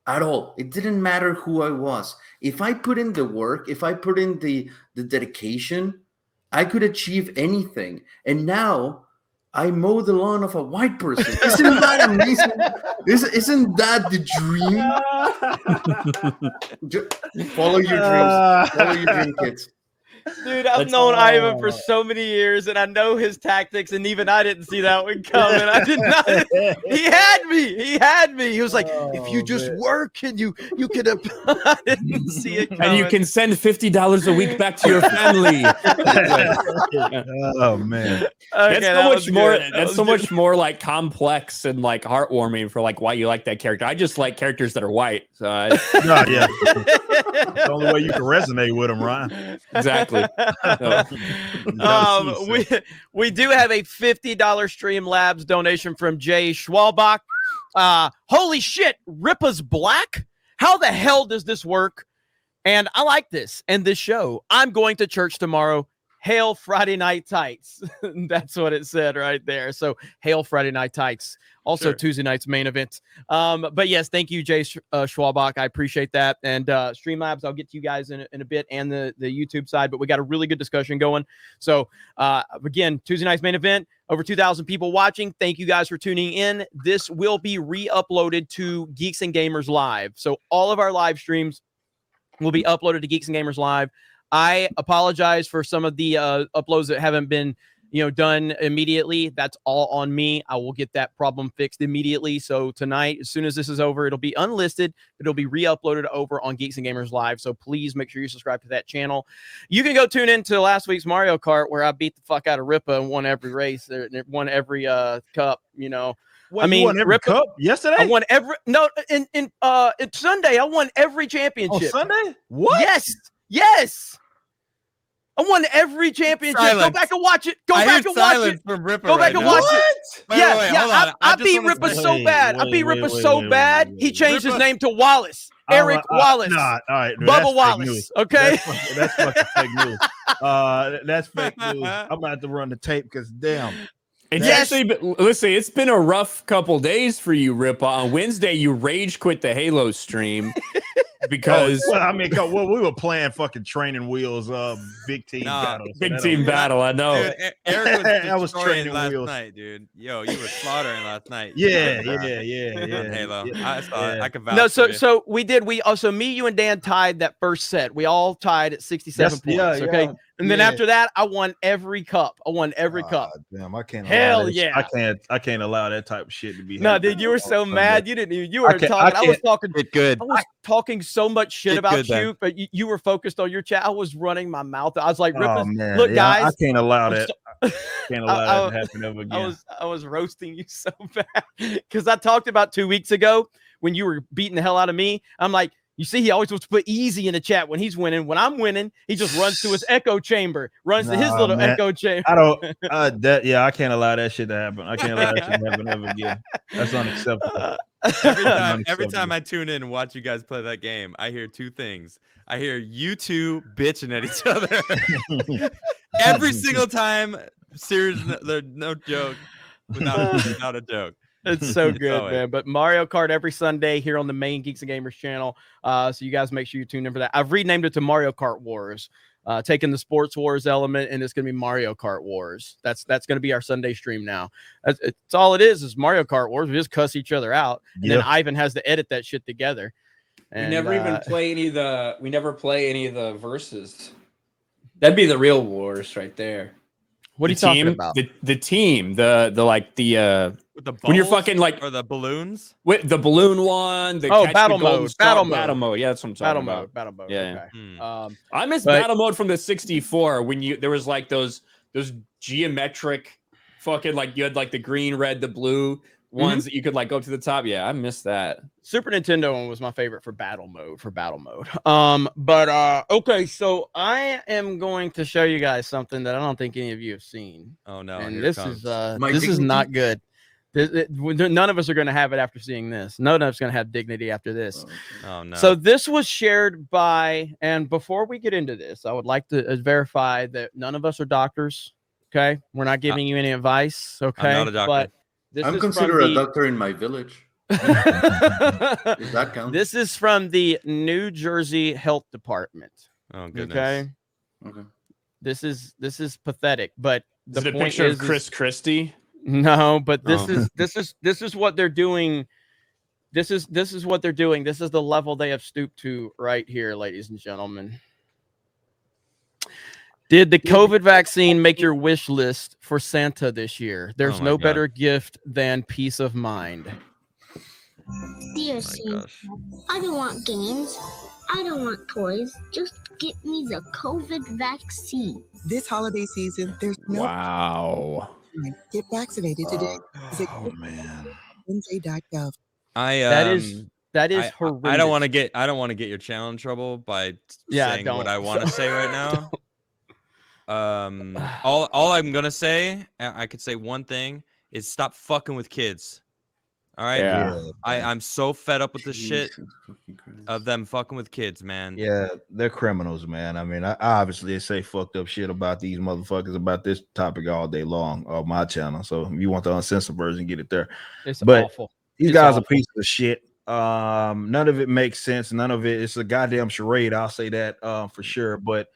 at all. It didn't matter who I was. If I put in the work, if I put in the dedication, I could achieve anything. And now I mow the lawn of a white person. Isn't that amazing? Isn't that the dream? Follow your dreams. Follow your dream, kids. Dude, I've known Ivan for so many years, and I know his tactics, and even I didn't see that one coming. I did not. He had me. He was like, if you just work and you could have. I didn't see it coming. And you can send $50 a week back to your family. Oh man. Okay, that's so much more. That's so much more like complex and like heartwarming for like why you like that character. I just like characters that are white. So yeah. The only way you can resonate with them, Ryan. Exactly. We do have a $50 Streamlabs donation from Jay Schwalbach. Holy shit, Ripa's black? How the hell does this work? And I like this and this show. I'm going to church tomorrow. Hail Friday Night Tights. That's what it said right there. So hail Friday Night Tights. Also Tuesday night's main event. But yes, thank you, Jay Schwalbach. I appreciate that. And Streamlabs, I'll get to you guys in a bit, and the YouTube side. But we got a really good discussion going. So again, Tuesday night's main event. Over 2,000 people watching. Thank you guys for tuning in. This will be re-uploaded to Geeks and Gamers Live. So all of our live streams will be uploaded to Geeks and Gamers Live. I apologize for some of the uploads that haven't been, done immediately, that's all on me. I will get that problem fixed immediately. So tonight, as soon as this is over, it'll be unlisted, but it'll be re-uploaded over on Geeks and Gamers Live. So please make sure you subscribe to that channel. You can go tune into last week's Mario Kart where I beat the fuck out of Ripa and won every race, won every cup. What, I mean, you won every cup yesterday? I won it's Sunday. I won every championship. Oh, Sunday? What? Yes. I won every championship. Silence. Go back and watch it. Go back and watch it. Go back and watch it. Yeah. I beat Ripa so bad. I beat Ripa so bad. He changed his name to Wallace. Eric Wallace. All right. Bubba Wallace. Okay. That's fucking fake news. That's fake news. I'm about to have to run the tape because damn. It's actually, listen, it's been a rough couple days for you, Ripa. On Wednesday, you rage quit the Halo stream because we were playing fucking training wheels, big team battle. Big team battle, I know. Dude, Eric was training last wheels night, dude. Yo, you were slaughtering last night. Yeah. Halo. I saw it. I can vouch. No, so we did. We also, me, you, and Dan tied that first set. We all tied at 67 points. Okay. And then after that, I won every cup. cup. Damn, I can't. Hell yeah! I can't allow that type of shit to be. No, dude, you were so mad. You didn't even. You were talking. I was talking. Good. I was talking so much shit about you, but you were focused on your chat. I was running my mouth. I was like, look, guys, I can't allow that. Can't allow that to happen ever again. I was roasting you so bad because I talked about 2 weeks ago when you were beating the hell out of me. I'm like, you see, he always wants to put easy in the chat when he's winning. When I'm winning, he just runs to his echo chamber, to his little echo chamber. I don't. I can't allow that shit to happen. I can't allow that shit to happen ever again. That's unacceptable. Every time I tune in and watch you guys play that game, I hear two things. I hear you two bitching at each other every single time. Seriously, no joke. Without a joke. It's so good, man. But Mario Kart every Sunday here on the main Geeks and Gamers channel. So you guys make sure you tune in for that. I've renamed it to Mario Kart Wars, taking the Sports Wars element, and it's going to be Mario Kart Wars. That's going to be our Sunday stream now. It's all it is Mario Kart Wars. We just cuss each other out, and then Ivan has to edit that shit together. And, we never even play any of the. We never play any of the verses. That'd be the real wars right there. What are you talking about? The team, the when you're fucking like or the balloons with the balloon one. Battle mode. Battle mode. Yeah, that's what I'm talking about. Battle mode. Yeah. Okay. I miss battle mode from the 64 when there was like those geometric fucking like you had like the green, red, the blue ones that you could like go to the top. Yeah, I miss that. Super Nintendo one was my favorite for battle mode. Okay, so I am going to show you guys something that I don't think any of you have seen. Oh no, and this is not good. None of us are going to have it after seeing this. None of us are going to have dignity after this. Oh no. So this was shared by, and before we get into this, I would like to verify that none of us are doctors. Okay, we're not giving you any advice. Okay, I'm not a doctor. But I'm considered a doctor in my village. Does that count? This is from the New Jersey Health Department. Oh goodness. Okay. This is pathetic, but is it a picture of Chris Christie? No, but this is what they're doing. This is what they're doing. This is the level they have stooped to right here, ladies and gentlemen. Did the COVID vaccine make your wish list for Santa this year? There's no better gift than peace of mind. Dear Santa, I don't want games. I don't want toys. Just get me the COVID vaccine. This holiday season, there's no. Wow. Get vaccinated today. Oh man. NJ.gov. That is horrendous. I don't want to get your channel in trouble by saying what I want to say right now. All I'm gonna say, I could say one thing, is stop fucking with kids. All right. Yeah. I'm so fed up with this shit of them fucking with kids, man. Yeah, they're criminals, man. I mean, I obviously say fucked up shit about these motherfuckers about this topic all day long on my channel. So if you want the uncensored version, get it there. It's awful. These guys are pieces of shit. None of it makes sense. None of it's a goddamn charade. I'll say that for sure. But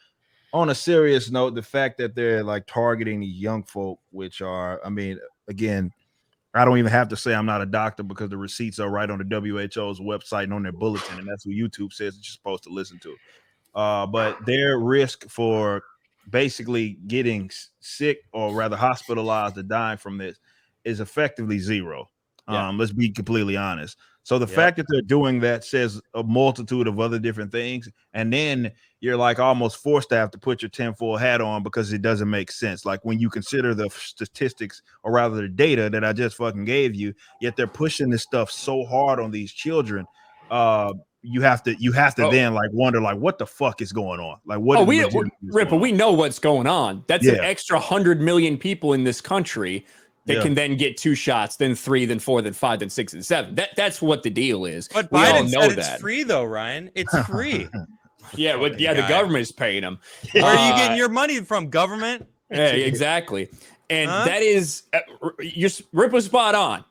on a serious note, the fact that they're like targeting these young folk, which are, I mean, again, I don't even have to say I'm not a doctor because the receipts are right on the WHO's website and on their bulletin, and that's what YouTube says that you're supposed to listen to. But their risk for basically getting sick or rather hospitalized or dying from this is effectively zero. Let's be completely honest. So the fact that they're doing that says a multitude of other different things, and then you're like almost forced to have to put your tinfoil hat on because it doesn't make sense. Like when you consider the statistics, or rather the data that I just fucking gave you, yet they're pushing this stuff so hard on these children. You have to then like wonder like what the fuck is going on? Like what? We know what's going on. That's an extra 100 million people in this country that can then get 2 shots, then 3, then 4, then 5, then 6, and 7. That's what the deal is. But Biden said it's free though, Ryan. It's free. The government is paying them. Where are you getting your money from, government? Yeah, exactly. And that is, Rip was spot on.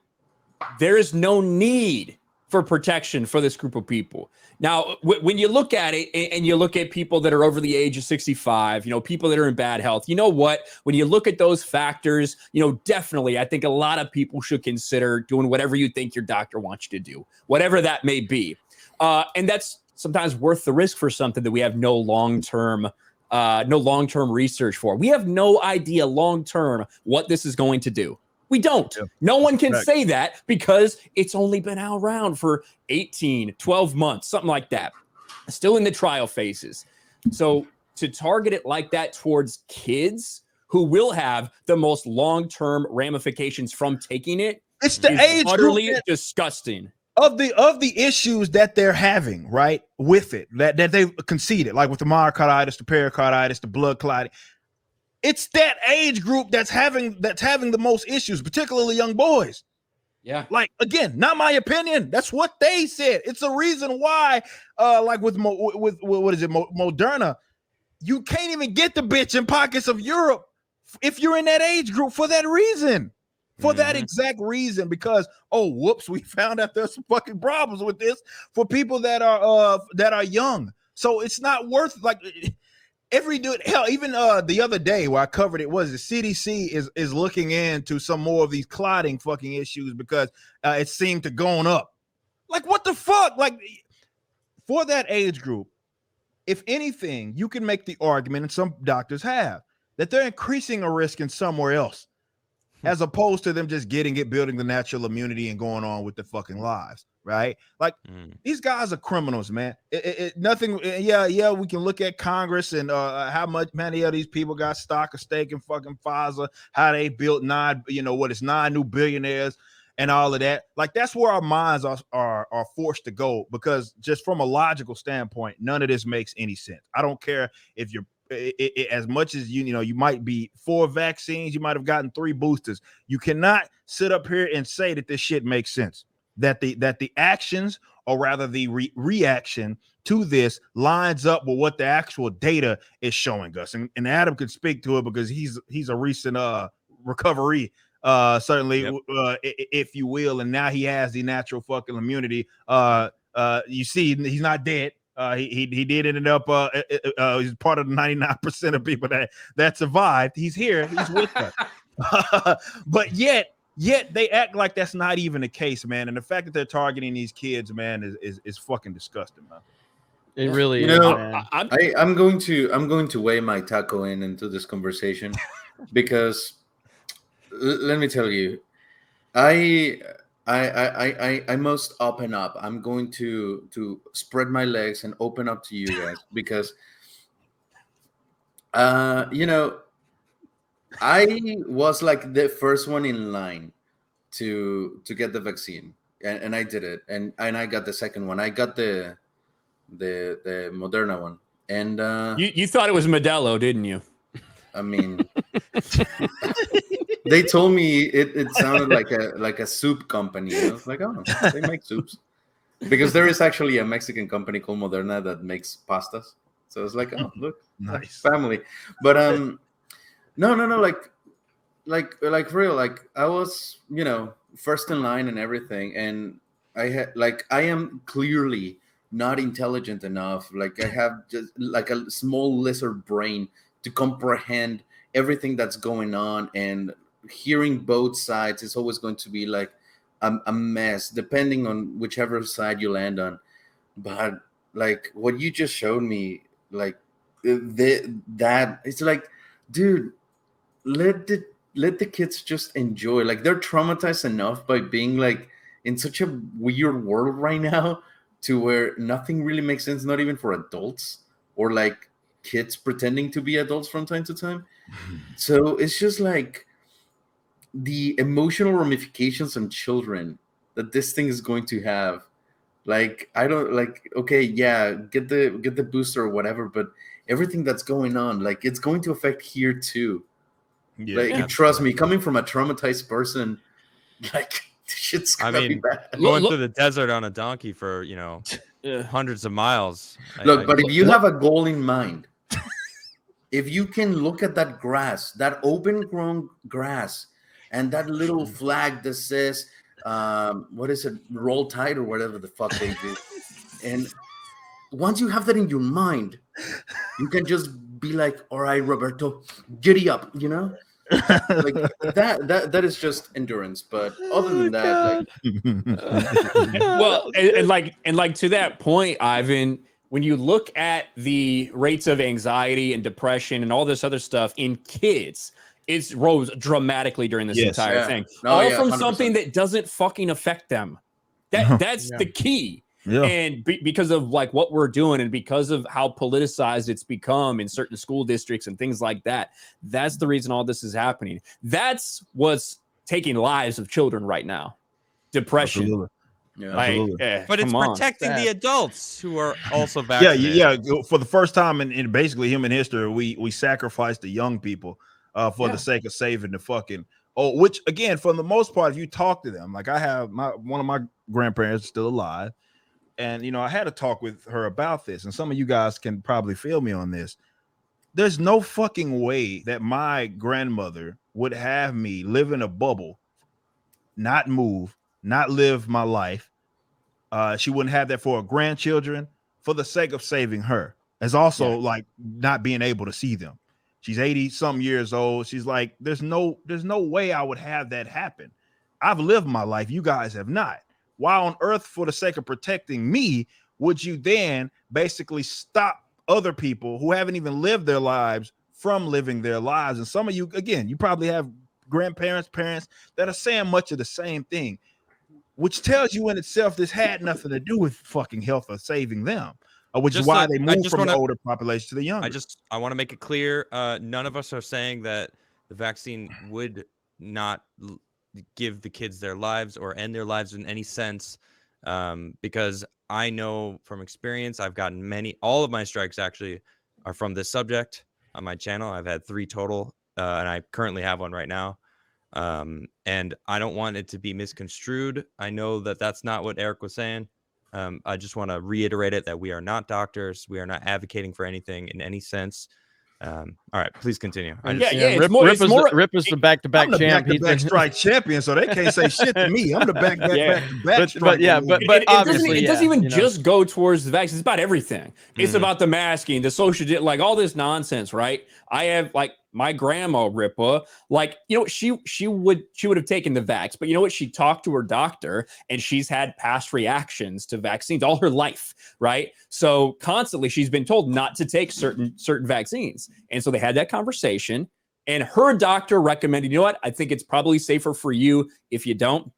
There is no need for protection for this group of people. Now, when you look at it and you look at people that are over the age of 65, people that are in bad health, you know what? When you look at those factors, definitely, I think a lot of people should consider doing whatever you think your doctor wants you to do, whatever that may be. And that's sometimes worth the risk for something that we have no long-term research for. We have no idea long-term what this is going to do. We don't. No one can say that because it's only been around for 18, 12 months, something like that. Still in the trial phases. So to target it like that towards kids who will have the most long-term ramifications from taking it, it's the age utterly disgusting. Of the issues that they're having, right, with it, that they've conceded, like with the myocarditis, the pericarditis, the blood clotting. It's that age group that's having the most issues, particularly young boys. Yeah. Like, again, not my opinion. That's what they said. It's a reason why, like with what is it, Moderna, you can't even get the bitch in pockets of Europe if you're in that age group for that reason. For that exact reason, because whoops, we found out there's some fucking problems with this for people that are young. So it's not worth like every dude. Hell, even the other day where I covered it was the CDC is looking into some more of these clotting fucking issues because it seemed to going up. Like what the fuck? Like for that age group, if anything, you can make the argument, and some doctors have, that they're increasing a risk in somewhere else, as opposed to them just building the natural immunity and going on with their fucking lives, right? Like these guys are criminals, man. Nothing. Yeah. We can look at Congress and how many of these people got stock or stake in fucking Pfizer, how they built 9 new billionaires and all of that. Like that's where our minds are forced to go, because just from a logical standpoint, none of this makes any sense. I don't care if you're as much as you might be 4 vaccines, you might have gotten 3 boosters. You cannot sit up here and say that this shit makes sense. That the actions, or rather the reaction to this, lines up with what the actual data is showing us. And Adam could speak to it because he's a recent recovery, certainly, if you will. And now he has the natural fucking immunity. You see, he's not dead. He did end up he's part of the 99% of people that survived. He's here, he's with us. But yet they act like that's not even the case, man. And the fact that they're targeting these kids, man, is fucking disgusting, man. It really is, man. I'm going to weigh my taco into this conversation because let me tell you, I must open up. I'm going to spread my legs and open up to you guys because, I was like the first one in line to get the vaccine, and I did it, and I got the second one. I got the Moderna one, and you thought it was Modelo, didn't you? I mean. They told me it sounded like a soup company. I was like, oh, they make soups, because there is actually a Mexican company called Moderna that makes pastas. So it's like, oh, look, nice family. But no, like for real, like I was, first in line and everything, and I am clearly not intelligent enough. Like I have just like a small lizard brain to comprehend everything that's going on, and hearing both sides is always going to be like a mess, depending on whichever side you land on. But like what you just showed me, like that it's like, dude, let the kids just enjoy. Like, they're traumatized enough by being like in such a weird world right now, to where nothing really makes sense, not even for adults, or like kids pretending to be adults from time to time. So it's just like the emotional ramifications on children that this thing is going to have. Like, I don't like, okay, yeah, get the booster or whatever, but everything that's going on, like, it's going to affect here too. Yeah, like, trust me, coming from a traumatized person, like, shit's gonna be bad. Going through the desert on a donkey for, hundreds of miles. But if you have a goal in mind, if you can look at that grass, that open grown grass, and that little flag that says, what is it, Roll Tide or whatever the fuck they do, and once you have that in your mind, you can just be like, all right, Roberto, giddy up, like that is just endurance. But other than that, like, well, and like to that point, Ivan, when you look at the rates of anxiety and depression and all this other stuff in kids, it's rose dramatically during this entire thing. All from 100%. Something that doesn't fucking affect them. That's the key. Yeah. And because of like what we're doing, and because of how politicized it's become in certain school districts and things like that, that's the reason all this is happening. That's what's taking lives of children right now. Depression. Absolutely. Yeah. Like, but it's protecting the adults who are also vaccinated. Yeah. For the first time in basically human history, we sacrificed the young people for the sake of saving the fucking which again, for the most part, if you talk to them, like I have one of my grandparents still alive. And, I had a talk with her about this, and some of you guys can probably feel me on this. There's no fucking way that my grandmother would have me live in a bubble, not move, not live my life. She wouldn't have that for her grandchildren for the sake of saving her. As also like not being able to see them. She's 80 some years old. She's like, there's no way I would have that happen. I've lived my life. You guys have not. Why on earth, for the sake of protecting me, would you then basically stop other people who haven't even lived their lives from living their lives? And some of you, again, you probably have grandparents, parents that are saying much of the same thing, which tells you in itself this had nothing to do with fucking health or saving them, which is why they moved from the older population to the younger. I want to make it clear, none of us are saying that the vaccine would not give the kids their lives or end their lives in any sense, because I know from experience, I've gotten all of my strikes actually are from this subject on my channel. I've had 3 total, and I currently have one right now, and I don't want it to be misconstrued. I know that that's not what Eric was saying. I just want to reiterate it, that we are not doctors. We are not advocating for anything in any sense. All right, please continue. Rip is the back-to-back champ. He's the strike champion, so they can't say shit to me. I'm the back-to-back. But obviously, it doesn't even just go towards the vaccine. It's about everything. It's about the masking, the social, like all this nonsense, right? I have like my grandma Ripa, like, she would have taken the vax, but you know what? She talked to her doctor, and she's had past reactions to vaccines all her life, right? So constantly she's been told not to take certain vaccines. And so they had that conversation, and her doctor recommended, you know what? I think it's probably safer for you if you don't.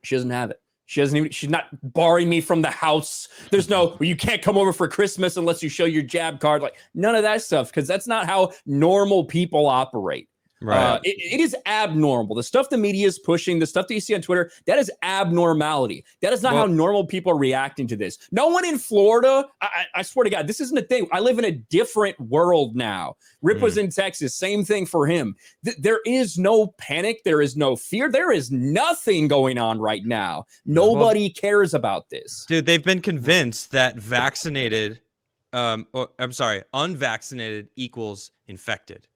She doesn't have it. She's not barring me from the house. There's no, you can't come over for Christmas unless you show your jab card. Like, none of that stuff, because that's not how normal people operate. Right. It is abnormal. The stuff the media is pushing, the stuff that you see on Twitter, that is abnormality. That is not how normal people are reacting to this. No one in Florida, I swear to God, this isn't a thing. I live in a different world now. Rip was in Texas, same thing for him. There is no panic. There is no fear. There is nothing going on right now. Nobody cares about this. Dude, they've been convinced that unvaccinated equals infected.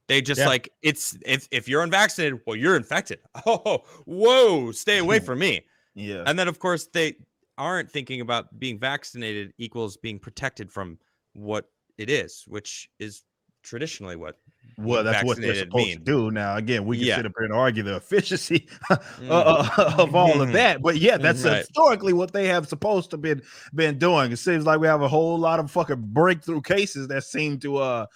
They just like, it's if you're unvaccinated, well, you're infected. Oh, whoa, stay away from me. Yeah. And then, of course, they aren't thinking about being vaccinated equals being protected from what it is, which is traditionally what Well, that's what they're supposed to do. Now, again, we can sit up here and argue the efficiency of all of that, but yeah, that's historically what they have supposed to been doing. It seems like we have a whole lot of fucking breakthrough cases that seem to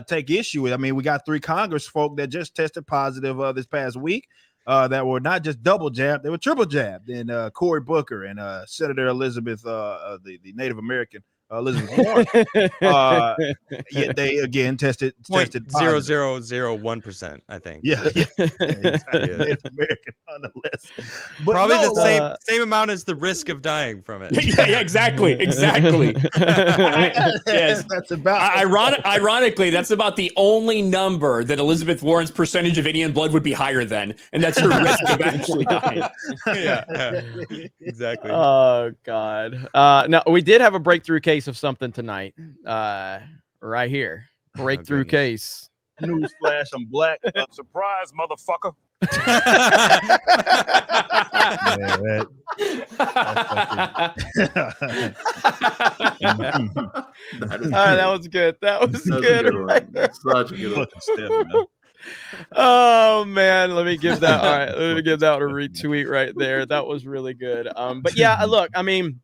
take issue with. I mean, we got 3 Congress folk that just tested positive this past week that were not just double jabbed, they were triple jabbed. And Cory Booker and Senator Elizabeth, the Native American Elizabeth Warren, yeah, they again tested 0.0001%, I think. Yeah, exactly. Native American nonetheless. But probably the same amount as the risk of dying from it. yeah, exactly. Yes, that's about. Ironically, that's about the only number that Elizabeth Warren's percentage of Indian blood would be higher than, and that's her risk of actually dying. yeah, exactly. Oh God. No, we did have a breakthrough case of something tonight, right here. Breakthrough case. Newsflash, I'm black. Surprise, motherfucker. That was good. That was good. That's such a good one. Oh man, let me give that. All right, let me give that a retweet right there. That was really good. But yeah, look, I mean,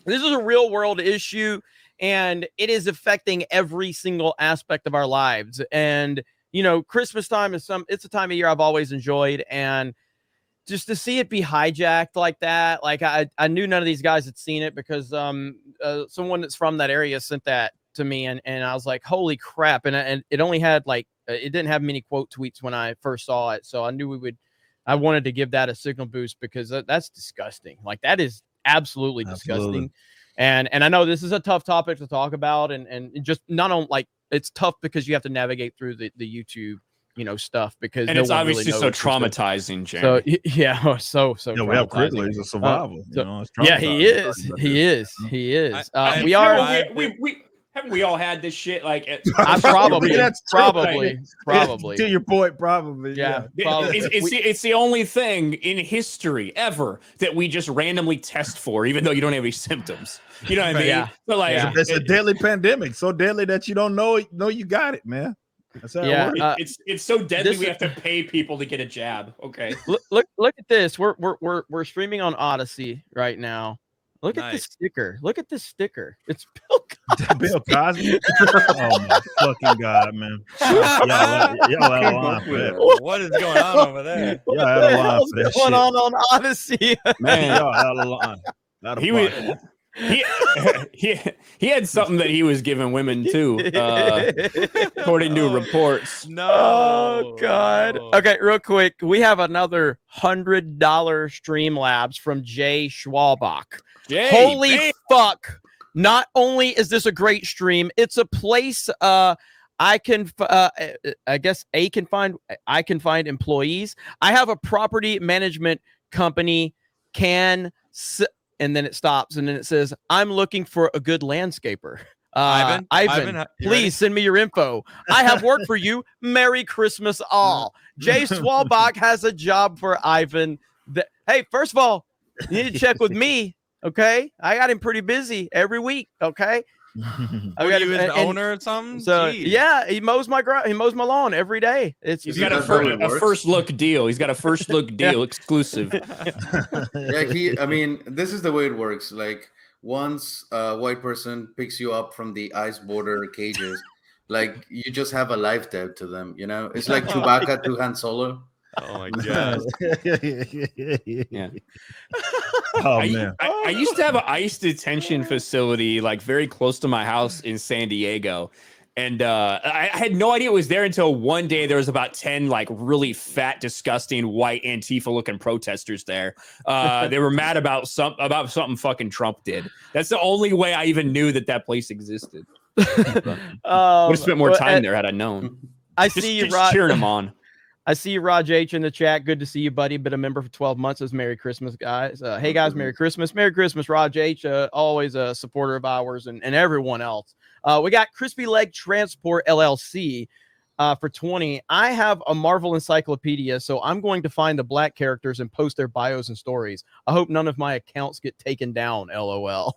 this is a real world issue, and it is affecting every single aspect of our lives. And you know, Christmas time is it's a time of year I've always enjoyed, and just to see it be hijacked like that, like I knew none of these guys had seen it because someone that's from that area sent that to me, and I was like, holy crap. And it only had like it didn't have many quote tweets when I first saw it, so I knew I wanted to give that a signal boost because that's disgusting. Like that is absolutely disgusting. And I know this is a tough topic to talk about, and just not on like it's tough because you have to navigate through the YouTube, you know, stuff because it's obviously really so traumatizing, Jeremy. So yeah, so yeah, we have Quigley, he's a survivor. You know, yeah, he is. Haven't we all had this shit? Like, probably. To your point, probably. Yeah. Probably. It's the only thing in history ever that we just randomly test for, even though you don't have any symptoms. You know what I mean? Yeah. So like, it's a deadly pandemic, so deadly that you don't know you got it, man. That's how it works. It's so deadly we have to pay people to get a jab. Okay. Look at this. We're streaming on Odyssey right now. Look at this sticker. Look at this sticker. It's Bill Cosby. Bill Cosby. Oh my fucking God, man. Y'all out of line for that. What is going on over there? Y'all out of line for that What's going on Odyssey? Man, y'all out of line. He had something that he was giving women too, according to reports. Oh God. Okay, real quick. We have another $100 Streamlabs from Jay Schwalbach. Holy fuck. Not only is this a great stream, it's a place I can find employees. I have a property management company and then it stops and then it says, I'm looking for a good landscaper. Ivan, please send me your info. I have work for you. Merry Christmas all. Jay Schwalbach has a job for Ivan. Hey, first of all, you need to check with me. Okay, I got him pretty busy every week. Okay, I got him as the owner or something. So yeah, he mows my lawn every day. He's got a first look deal. He's got a first look deal exclusive. Yeah, I mean, this is the way it works. Like once a white person picks you up from the ice border cages, like you just have a life debt to them. You know, it's like Chewbacca to Han Solo. Oh my God. Yeah. Oh man. I used to have an ICE detention facility like very close to my house in San Diego. And I had no idea it was there until one day there was about 10 like really fat, disgusting white Antifa looking protesters there. They were mad about something fucking Trump did. That's the only way I even knew that place existed. Would have spent more time there had I known. I see you, Rod. Cheering them on. I see you, Raj H, in the chat. Good to see you, buddy. Been a member for 12 months. As Merry Christmas, guys. Hey, guys, Merry Christmas. Merry Christmas, Raj H. Always a supporter of ours and everyone else. We got Crispy Leg Transport LLC. for 20. I have a Marvel encyclopedia, so I'm going to find the black characters and post their bios and stories. I hope none of my accounts get taken down. LOL.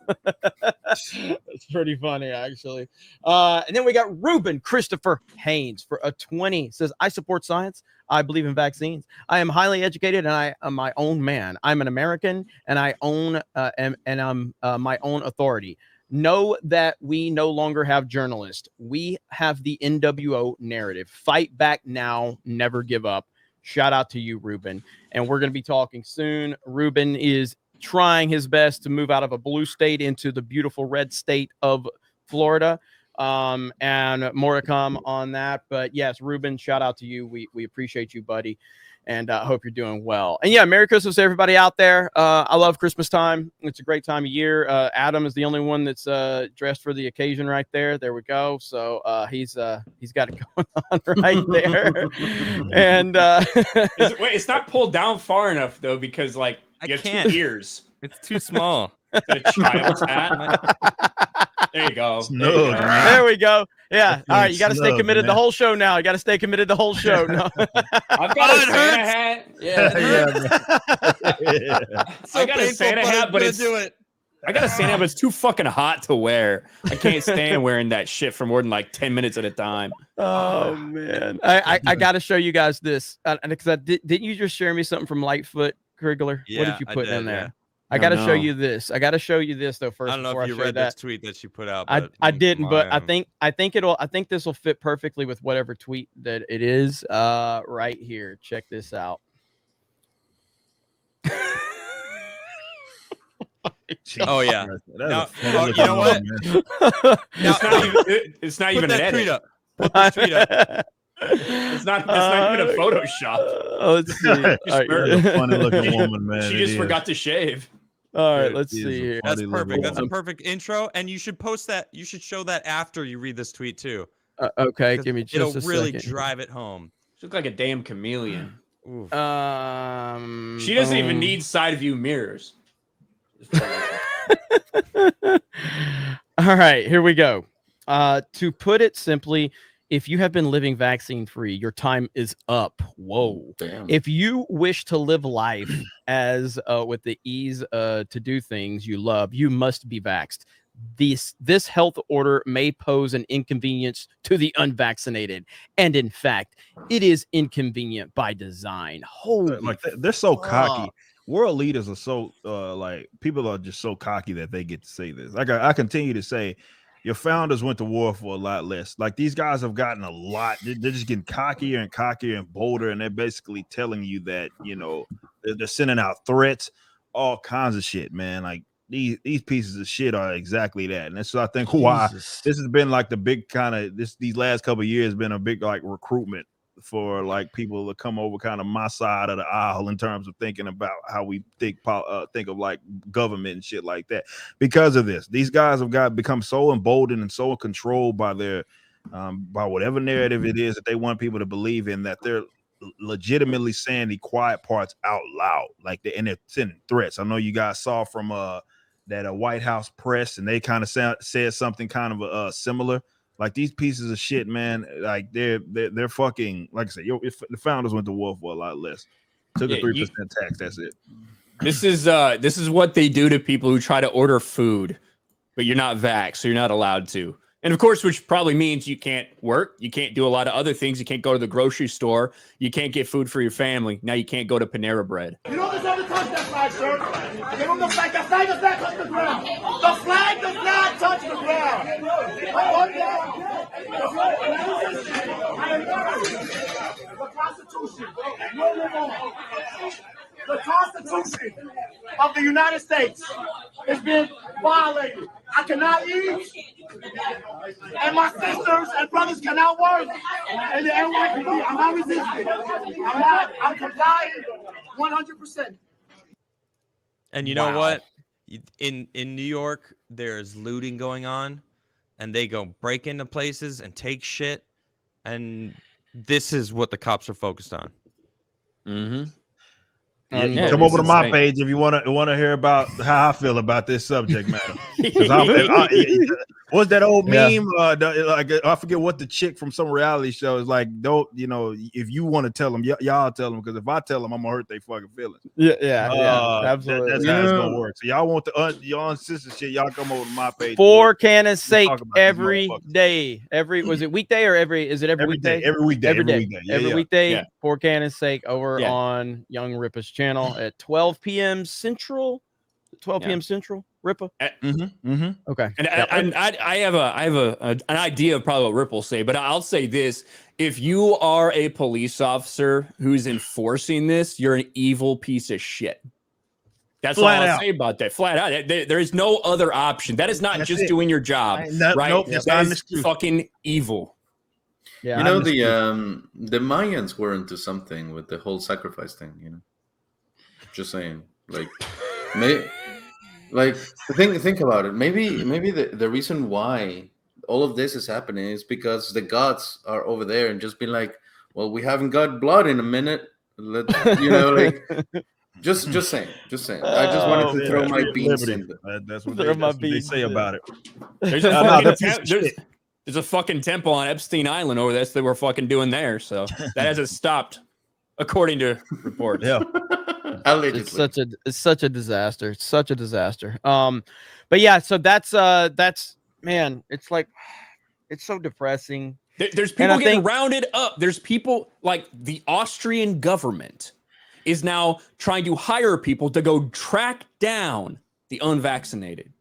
It's pretty funny, actually. And then we got Ruben Christopher Haynes for a 20. Says, I support science. I believe in vaccines. I am highly educated and I am my own man. I'm an American and I own and I'm my own authority. Know that we no longer have journalists. We have the NWO narrative. Fight back now. Never give up. Shout out to you, Ruben. And we're going to be talking soon. Ruben is trying his best to move out of a blue state into the beautiful red state of Florida. And more to come on that. But yes, Ruben, shout out to you. We appreciate you, buddy. And I hope you're doing well. And yeah, Merry Christmas to everybody out there. I love Christmas time. It's a great time of year. Adam is the only one that's dressed for the occasion right there. There we go. So he's got it going on right there. And wait, it's not pulled down far enough though, because like you have 2 ears. It's too small. It's a child's hat. There you go. Snug, there we go. Yeah. All right. You got to stay committed the whole show now. You got to stay committed the whole show. No. I've got a Santa hat. Yeah. I got a Santa hat, but I got a Santa hat, but it's too fucking hot to wear. I can't stand wearing that shit for more than like 10 minutes at a time. Oh man. I got to show you guys this because didn't you just share me something from Lightfoot Krigler? Yeah, what did you put in there? Yeah. I got to show you this. I got to show you this though first. I don't know if you read this tweet that she put out. I didn't, but I think this will fit perfectly with whatever tweet that it is. Right here. Check this out. Oh yeah. Now, you know what? It's not even an edit. Put this tweet up. It's not even a Photoshop. Let's see. A funny looking woman, man. She just forgot to shave. All right, let's see here. That's perfect. That's a perfect intro, and you should post that. You should show that after you read this tweet too. Okay, give me just a second. It'll really drive it home. She looks like a damn chameleon. She doesn't even need side view mirrors. All right, here we go. To put it simply, if you have been living vaccine free, your time is up. Whoa. Damn. If you wish to live life as with the ease to do things you love, you must be vaxxed. This health order may pose an inconvenience to the unvaccinated. And in fact, it is inconvenient by design. Holy they're so cocky. World leaders are so people are just so cocky that they get to say this. Like I continue to say, your founders went to war for a lot less. Like these guys have gotten a lot. They're just getting cockier and cockier and bolder, and they're basically telling you that they're sending out threats, all kinds of shit, man. Like these pieces of shit are exactly that, and that's I think why this has been like the big kind of these last couple of years been a big like recruitment for like people to come over kind of my side of the aisle in terms of thinking about how we think of like government and shit like that. Because of this, these guys have become so emboldened and so controlled by their by whatever narrative it is that they want people to believe in, that they're legitimately saying the quiet parts out loud, and they're sending threats. I know you guys saw from that White House press, and they kind of said something kind of similar. Like these pieces of shit, man, like they're fucking, like I said, the founders went to war for a lot less. Took a 3% tax. That's it. This is what they do to people who try to order food, but you're not vaxxed, so you're not allowed to. And of course, which probably means you can't work, you can't do a lot of other things, you can't go to the grocery store, you can't get food for your family. Now you can't go to Panera Bread. You don't deserve to touch that flag, sir. Give them the flag. The flag does not touch the ground. The flag does not touch the ground. The Constitution. The Constitution of the United States has been violated. I cannot eat, and my sisters and brothers cannot work. And the NYPD, I'm not resisting. I'm complying 100%. And you know what? In New York, there's looting going on, and they go break into places and take shit. And this is what the cops are focused on. Mm-hmm. Come over to my page if you want to hear about how I feel about this subject matter. What's that old meme? I forget what the chick from some reality show is like. Don't if you want to tell them, y'all tell them, because if I tell them, I'm gonna hurt their fucking feelings. Absolutely. That's how it's gonna work. So y'all want the y'all sister shit? Y'all come over to my page. For Canon's sake, every day. Was it weekday or is it every weekday? Every weekday. Every weekday. For Canon's sake, over on Young Ripa's channel at 12 p.m. Central. 12 p.m. Central, Ripa. Okay. And I have an idea of probably what Rip will say, but I'll say this: if you are a police officer who's enforcing this, you're an evil piece of shit. That's all I'll say about that. Flat out. There is no other option. That is not just doing your job, right? Nope, that is fucking evil. Yeah, the Mayans were into something with the whole sacrifice thing. Just saying, think about it. Maybe the reason why all of this is happening is because the gods are over there and just being like, well, we haven't got blood in a minute. Just saying. I just wanted to throw my beans in there. That's what they say about it. There's a fucking temple on Epstein Island over there. So they were fucking doing there. So that hasn't stopped, according to reports. Yeah. It's such a disaster. It's such a disaster. But yeah, so that's man, it's like, it's so depressing. There's people getting rounded up. There's people like the Austrian government is now trying to hire people to go track down the unvaccinated.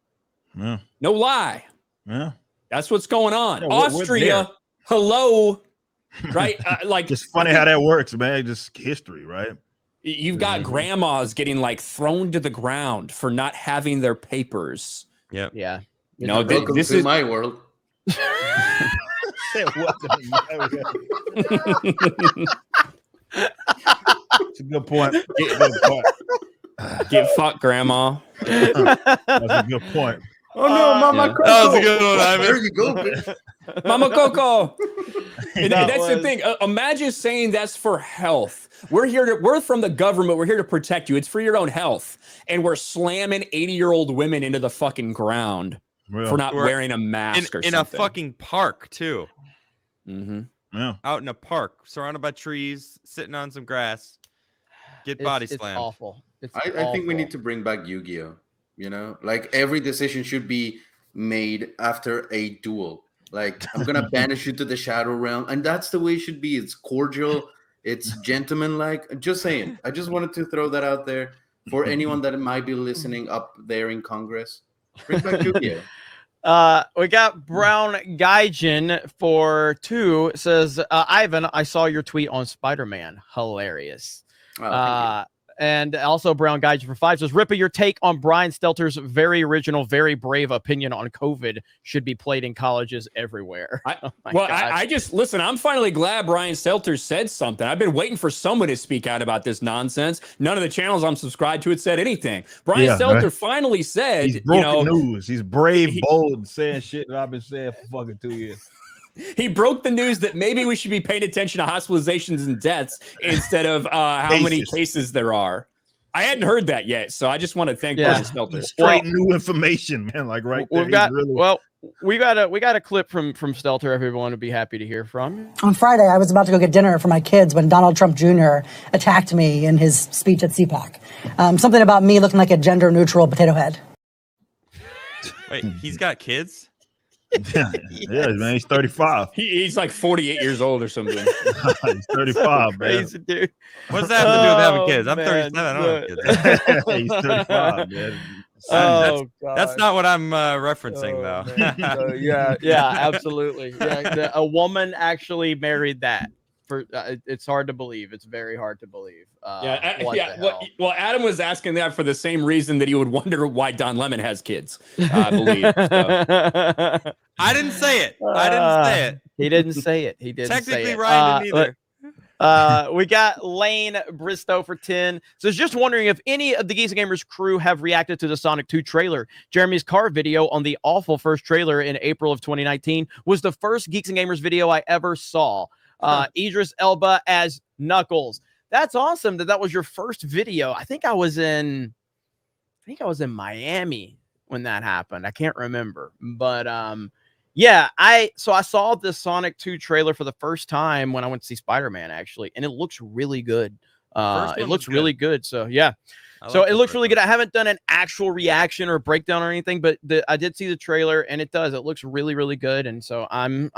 Yeah. No lie. Yeah. That's what's going on. Austria, hello. Right? It's funny how that works, man. Just history, right? You've got grandmas getting thrown to the ground for not having their papers. Yep. Yeah. This is my world. It's a good point. Get fucked, grandma. That's a good point. Oh no, Mama Coco. That was a good one, Ivan. There you go, bitch. Mama Coco. And that's the thing. Imagine saying that's for health. We're from the government. We're here to protect you. It's for your own health. And we're slamming 80-year-old women into the fucking ground for not wearing a mask or something. In a fucking park, too. Mm-hmm. Yeah. Out in a park, surrounded by trees, sitting on some grass. Get body slammed. It's awful. I think we need to bring back Yu-Gi-Oh! Every decision should be made after a duel. I'm gonna banish you to the shadow realm, and that's the way it should be. It's cordial, it's gentleman-like. Just saying. I just wanted to throw that out there for anyone that might be listening up there in Congress. Bring back Yu-Gi-Oh! We got Brown Gaijin for 2 says, Ivan, I saw your tweet on Spider-Man. Hilarious. Oh, and also Brown Gaijin for 5 says, Rippa, your take on Brian Stelter's very original, very brave opinion on COVID should be played in colleges everywhere. I just listen. I'm finally glad Brian Stelter said something. I've been waiting for someone to speak out about this nonsense. None of the channels I'm subscribed to had said anything. Brian Stelter finally said, he's broken news. He's brave, bold, saying shit that I've been saying for fucking 2 years. He broke the news that maybe we should be paying attention to hospitalizations and deaths instead of how many cases there are. I hadn't heard that yet, so I just want to thank Brian Stelter. Straight new information, man. We got a clip from Stelter. Everyone would be happy to hear from. On Friday, I was about to go get dinner for my kids when Donald Trump Jr. attacked me in his speech at CPAC. Something about me looking like a gender-neutral potato head. Wait, he's got kids? Yeah, man, he's 35. He's 48 years old or something. He's 35, man. Crazy, dude. What's that have to do with having kids? I'm 37. I don't have kids. He's 35, man. That's not what I'm referencing, though. Yeah, absolutely. Yeah, a woman actually married that. It's hard to believe. It's very hard to believe. Well, Adam was asking that for the same reason that he would wonder why Don Lemon has kids. I believe. So. I didn't say it. I didn't say it. He didn't say it. He didn't. Technically, Ryan didn't either. We got Lane Bristow for 10. So just wondering if any of the Geeks and Gamers crew have reacted to the Sonic 2 trailer. Jeremy's car video on the awful first trailer in April of 2019 was the first Geeks and Gamers video I ever saw. Idris Elba as Knuckles. that's awesome that was your first video. I think I was in Miami when that happened. I can't remember, but yeah, I saw this Sonic 2 trailer for the first time when I went to see Spider-Man, actually, and it looks really good. It looks really good. So yeah. So it looks really good. I haven't done an actual reaction or breakdown or anything, but I did see the trailer, and it looks really, really good. And so I've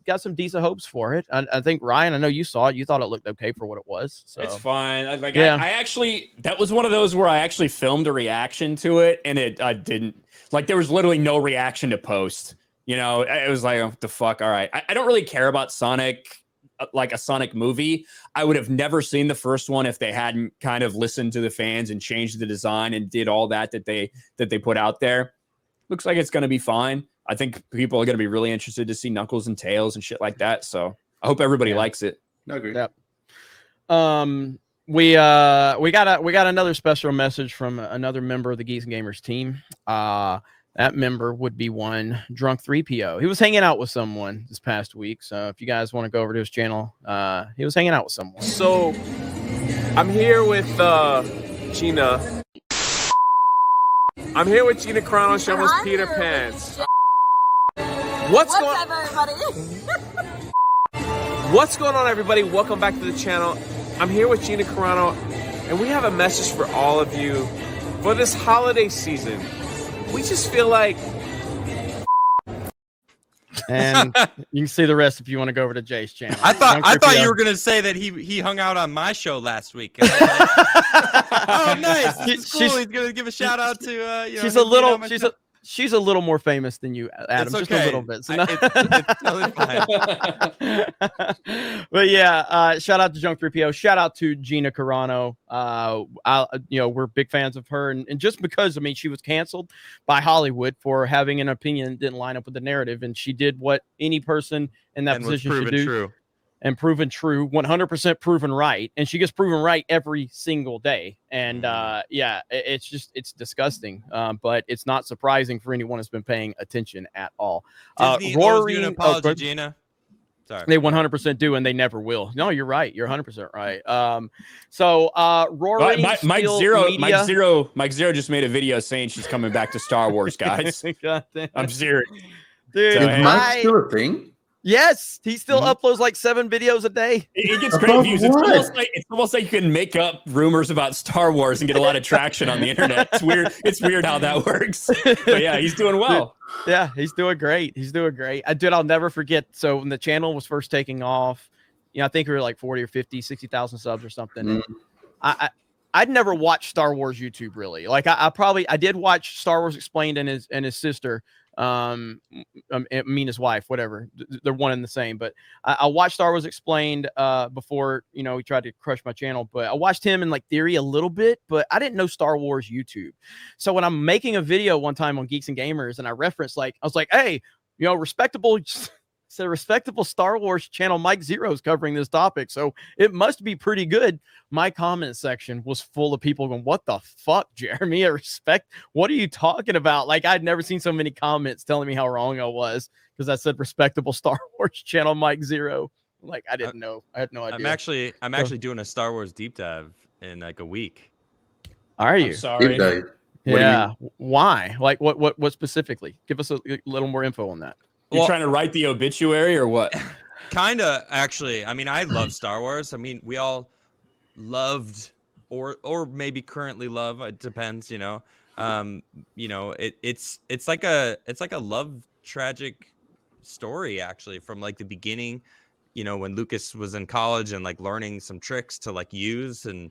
got some decent hopes for it. I think, Ryan, I know you saw it. You thought it looked okay for what it was. So it's fine. I actually, that was one of those where I actually filmed a reaction to it, and I didn't, like, there was literally no reaction to post. You know, it was like, oh, what the fuck? All right. I don't really care about Sonic, like a Sonic movie. I would have never seen the first one if they hadn't kind of listened to the fans and changed the design and did all that they put out there. Looks like it's going to be fine. I think people are going to be really interested to see Knuckles and Tails and shit like that. So I hope everybody likes it. I agree. Yep. We got another special message from another member of the Geeks and Gamers team. That member would be one Drunk 3PO. He was hanging out with someone this past week. So if you guys want to go over to his channel, he was hanging out with someone. So I'm here with Gina. I'm here with Gina Carano. She almost peed her pants. What's going on, everybody? Welcome back to the channel. I'm here with Gina Carano, and we have a message for all of you for this holiday season. We just feel like, and you can see the rest if you want to go over to Jay's channel. I thought you were gonna say that he hung out on my show last week. Oh, nice! This is cool. He's gonna give a shout out to she's a little more famous than you, Adam, it's just okay. a little bit. So It's totally fine. But yeah, shout out to Junk 3PO. Shout out to Gina Carano. We're big fans of her, and just because, I mean, she was canceled by Hollywood for having an opinion that didn't line up with the narrative, and she did what any person in that position should do. True. And proven true, 100% proven right. And she gets proven right every single day. And it's disgusting. But it's not surprising for anyone who's been paying attention at all. Disney owes you an apology, Gina. Sorry. They 100% do, and they never will. No, you're right. You're 100% right. Rory, Mike Zero just made a video saying she's coming back to Star Wars, guys. I'm serious. Dude, is Mike still a thing? Yes, he still uploads like 7 videos a day. It gets great views. It's almost like you can make up rumors about Star Wars and get a lot of traction on the internet. It's weird. It's weird how that works. But yeah, he's doing well. Yeah, he's doing great. I'll never forget. So when the channel was first taking off, I think we were like 40 or 50, 60,000 subs or something. And I'd never watched Star Wars YouTube really. Like I did watch Star Wars Explained and his sister. Me and his wife, whatever, they're one and the same. But I watched Star Wars Explained before he tried to crush my channel. But I watched him in like theory a little bit, but I didn't know Star Wars YouTube. So when I'm making a video one time on Geeks and Gamers, and I referenced I was like, hey, respectable Star Wars channel Mike Zero's covering this topic, so it must be pretty good. My comment section was full of people going, what the fuck, Jeremy? What are you talking about? Like, I'd never seen so many comments telling me how wrong I was because I said respectable Star Wars channel Mike Zero. Like, I didn't know. I had no idea. I'm actually doing a Star Wars deep dive in like a week. Are you? I'm sorry. Deep dive. Yeah. Why? Like, what specifically? Give us a little more info on that. You trying to write the obituary or what? Kinda, actually. I mean, I love Star Wars. I mean, we all loved or maybe currently love. It depends, It's like a love tragic story actually from like the beginning. When Lucas was in college and like learning some tricks to like use, and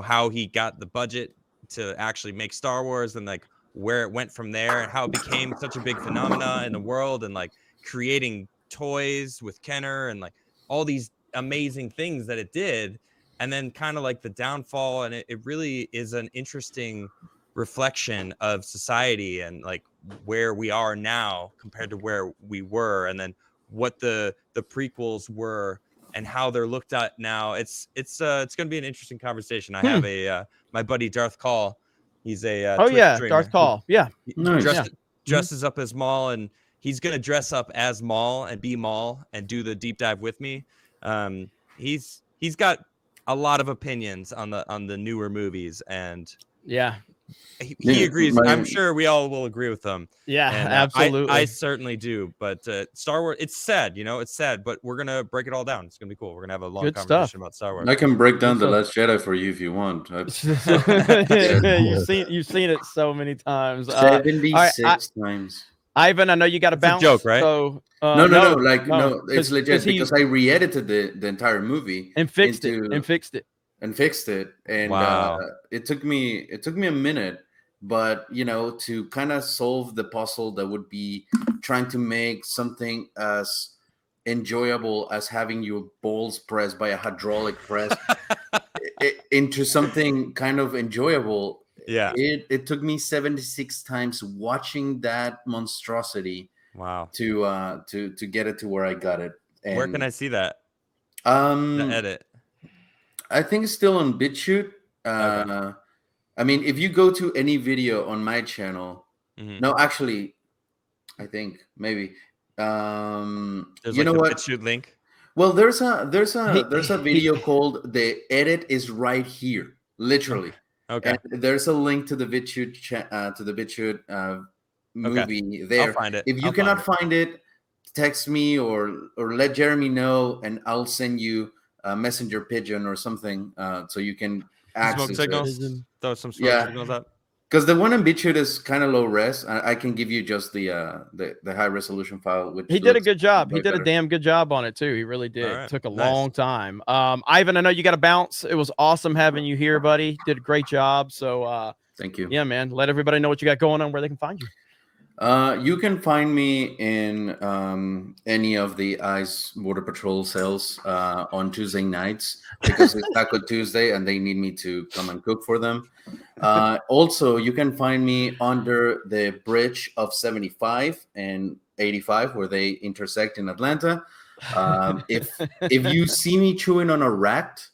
how he got the budget to actually make Star Wars, and like where it went from there, and how it became such a big phenomena in the world, and like creating toys with Kenner and like all these amazing things that it did, and then kind of like the downfall. And it really is an interesting reflection of society and like where we are now compared to where we were, and then what the prequels were and how they're looked at now. It's going to be an interesting conversation. I have my buddy Darth Call. He's a streamer. Darth Call. Yeah. Dresses up as Maul, and he's gonna dress up as Maul and be Maul and do the deep dive with me. He's got a lot of opinions on the newer movies, and yeah, he agrees. I'm sure we all will agree with them. Yeah, and, absolutely. I certainly do. But Star Wars, it's sad, it's sad. But we're gonna break it all down. It's gonna be cool. We're gonna have a long conversation about Star Wars. I can break down The Last Jedi for you if you want. You've seen it so many times. 76 times. Ivan, I know you got to bounce. A joke, right? So no, it's legit because I re-edited the entire movie and fixed it. And wow. It took me a minute, but to kind of solve the puzzle that would be trying to make something as enjoyable as having your balls pressed by a hydraulic press into something kind of enjoyable. Yeah, it took me 76 times watching that monstrosity. Wow. To get it to where I got it. And, where can I see that? The edit. I think it's still on BitChute. Okay. I mean, if you go to any video on my channel, no, actually, I think maybe. There's you know what? BitChute link. Well, there's a video called "The Edit Is Right Here," literally. Okay. And there's a link to the BitChute movie there. I'll find it. If you cannot find it, text me or let Jeremy know, and I'll send you a messenger pigeon or something so you can access smoke signals. it. Throw some smoke signals up. Because the one in BitChute is kind of low res. I can give you just the high resolution file. Which he did a good job. He did a damn good job on it too. He really did. Right. It took a long time. Ivan, I know you got to bounce. It was awesome having you here, buddy. Did a great job. So thank you. Yeah, man. Let everybody know what you got going on, where they can find you. You can find me in any of the ICE Border Patrol cells on Tuesday nights because it's Taco Tuesday and they need me to come and cook for them. Also, you can find me under the bridge of 75 and 85 where they intersect in Atlanta. If you see me chewing on a rat,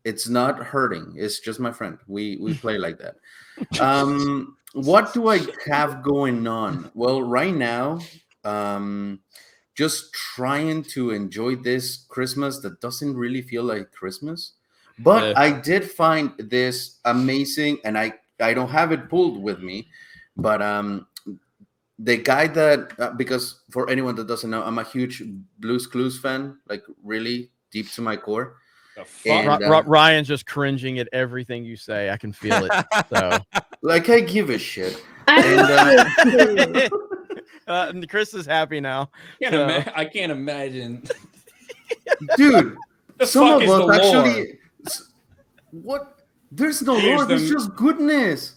it's not hurting. It's just my friend. We play like that. What do I have going on? Well, right now, just trying to enjoy this Christmas that doesn't really feel like Christmas. But I did find this amazing, and I don't have it pulled with me, but the guy that, because for anyone that doesn't know, I'm a huge Blue's Clues fan, like really deep to my core. And, Ryan's just cringing at everything you say. I can feel it. So, like, I give a shit. And Chris is happy now. I can't imagine, dude. Some of us actually. What? There's no lore. There's just goodness.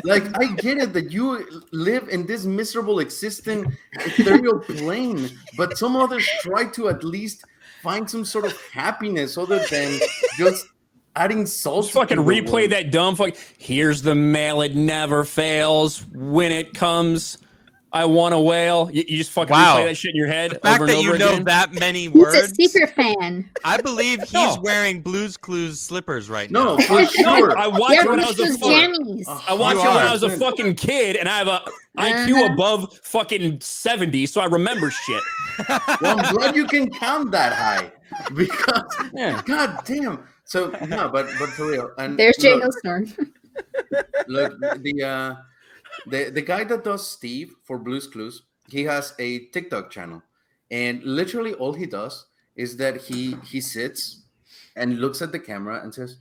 Like, I get it that you live in this miserable existing ethereal plane, but some others try to at least find some sort of happiness other than just adding salt. Just fucking replay that dumb fuck. Here's the mail. It never fails. When it comes, I want a whale. You just fucking replay that shit in your head. The fact over that and over you know again. that many words. He's a super fan. I believe he's wearing Blue's Clues slippers right now. No, for sure. I watched it when I was a fucking kid, and I have a IQ above fucking 70, so I remember shit. Well, I'm glad you can count that high because, god damn. So no, but for real. And there's Jay Hillstorm. Look, the guy that does Steve for Blue's Clues, he has a TikTok channel, and literally all he does is that he sits and looks at the camera and says,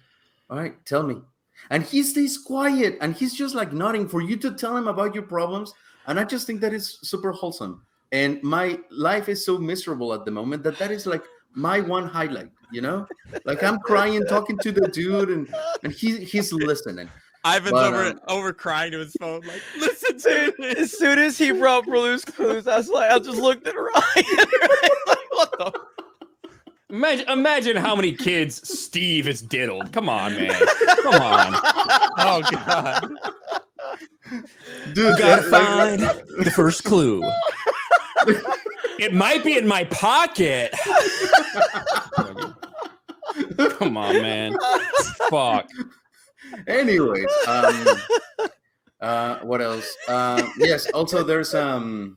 "All right, tell me." And he stays quiet and he's just like nodding for you to tell him about your problems. And I just think that is super wholesome. And my life is so miserable at the moment that is like my one highlight, you know? Like I'm crying, talking to the dude, and he's listening. Ivan's over crying to his phone, like, listen to it. As soon as he brought Blue's Clues, I just looked at Ryan. Like, what the? Imagine how many kids Steve has diddled. Come on, man. Come on. Oh, God. Dude, gotta find the first clue. It might be in my pocket. Come on, man. Fuck. Anyways, what else? Yes, also there's a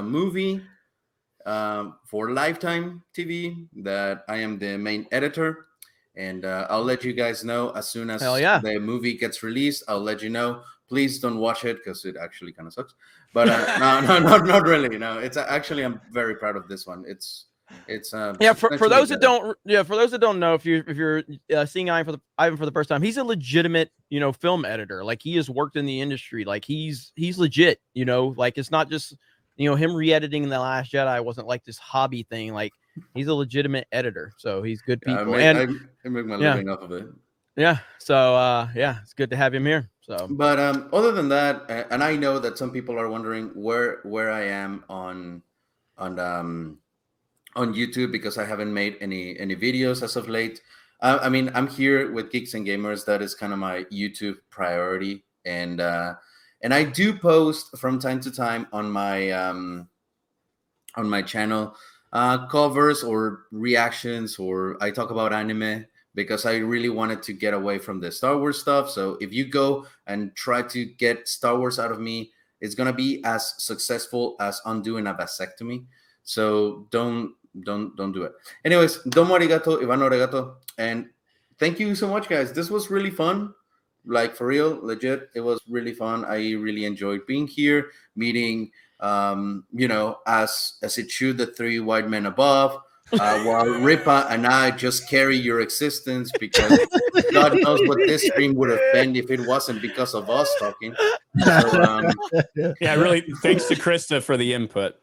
movie for Lifetime TV that I am the main editor. And I'll let you guys know as soon as the movie gets released. I'll let you know. Please don't watch it because it actually kind of sucks. But no, not really. No, it's actually, I'm very proud of this one. It's for those that don't know, if you're seeing Ivan for the first time, he's a legitimate film editor. Like, he has worked in the industry. Like, he's legit. Like, it's not just him re-editing The Last Jedi wasn't like this hobby thing. Like, he's a legitimate editor, so he's good people. I make my living off of it. Yeah. So it's good to have him here. So, but other than that, and I know that some people are wondering where I am on YouTube because I haven't made any videos as of late. I mean, I'm here with Geeks and Gamers. That is kind of my YouTube priority, and I do post from time to time on my channel covers or reactions, or I talk about anime because I really wanted to get away from the Star Wars stuff. So if you go and try to get Star Wars out of me, it's gonna be as successful as undoing a vasectomy. So don't do it. Anyways, domo arigato, Ivan arigato, and thank you so much, guys. This was really fun. Like, for real, legit, it was really fun. I really enjoyed being here, meeting, as it should, the three white men above, while Ripa and I just carry your existence because God knows what this stream would have been if it wasn't because of us talking. So, really, thanks to Krista for the input.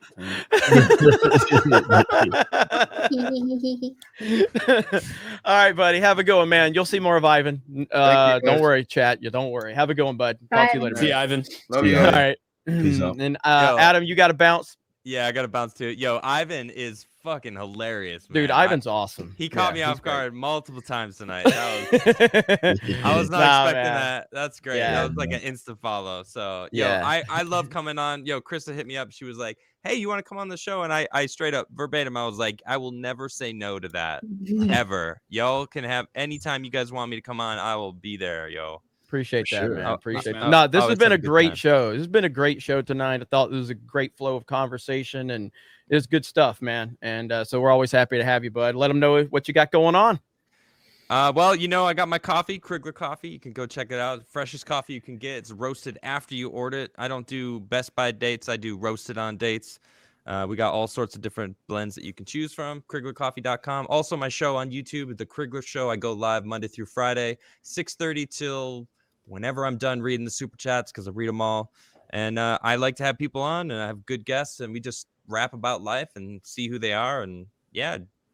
All right, buddy. Have a good one, man. You'll see more of Ivan. Don't worry, chat. Don't worry. Have a good one, bud. Talk to you later. See you, Ivan. Love you. All right. And Adam, you got to bounce. Yeah, I got to bounce too. Yo, Ivan is fucking hilarious, man. Dude, Ivan's awesome. He caught me off guard multiple times tonight. I was not expecting that. That's great. Yeah. That was like an instant follow. So, I love coming on. Yo, Krista hit me up. She was like, hey, you want to come on the show? And I straight up verbatim, I was like, I will never say no to that ever. Y'all can have anytime you guys want me to come on, I will be there, yo. Appreciate that, man. Oh, Appreciate man. that. No, this has been a great time. show. This has been a great show tonight. I thought it was a great flow of conversation, and it's good stuff, man. And so we're always happy to have you, bud. Let them know what you got going on. Well, I got my coffee, Krigler Coffee. You can go check it out. Freshest coffee you can get. It's roasted after you order it. I don't do Best By dates. I do roasted on dates. We got all sorts of different blends that you can choose from. KriglerCoffee.com. Also, my show on YouTube, The Krigler Show. I go live Monday through Friday, 6:30 till whenever I'm done reading the super chats, because I read them all. And I like to have people on, and I have good guests, and we just rap about life and see who they are. And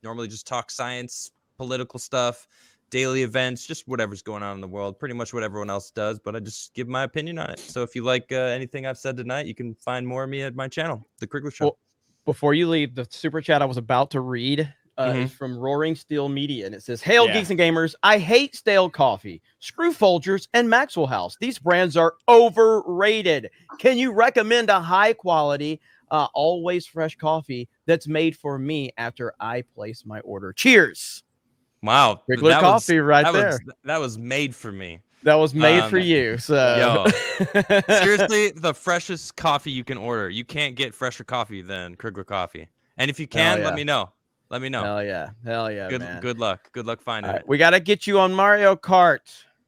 normally just talk science, political stuff, daily events, just whatever's going on in the world, pretty much what everyone else does, but I just give my opinion on it. So if you like anything I've said tonight, you can find more of me at my channel, The Krigler Show. Well, before you leave, the super chat I was about to read is from Roaring Steel Media, and it says, Hail, Geeks and Gamers. I hate stale coffee, Screw Folgers, and Maxwell House. These brands are overrated. Can you recommend a high quality, always fresh coffee that's made for me after I place my order? Cheers. Wow. Krigler Coffee that was made for me. That was made for you. So seriously, the freshest coffee you can order. You can't get fresher coffee than Krigler Coffee. And if you can, let me know. Let me know. Hell yeah, man. Good luck. Good luck finding it. We got to get you on Mario Kart.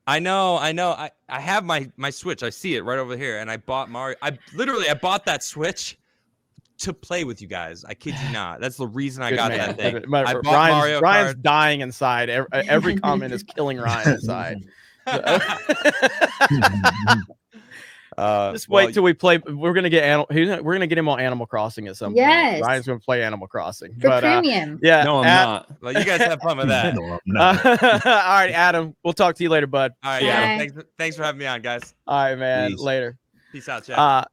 I know. I have my Switch. I see it right over here. And I bought Mario. I bought that Switch to play with you guys. I kid you not. That's the reason I got that thing. I bought Mario Kart. Ryan's dying inside. Every comment is killing Ryan inside. Just wait till we play. We're gonna get him on Animal Crossing at some point. Ryan's gonna play Animal Crossing for premium. No, I'm not. Well, you guys have fun with that. All right, Adam. We'll talk to you later, bud. All right, Adam. Thanks for having me on, guys. All right, man. Peace. Later. Peace out, chat.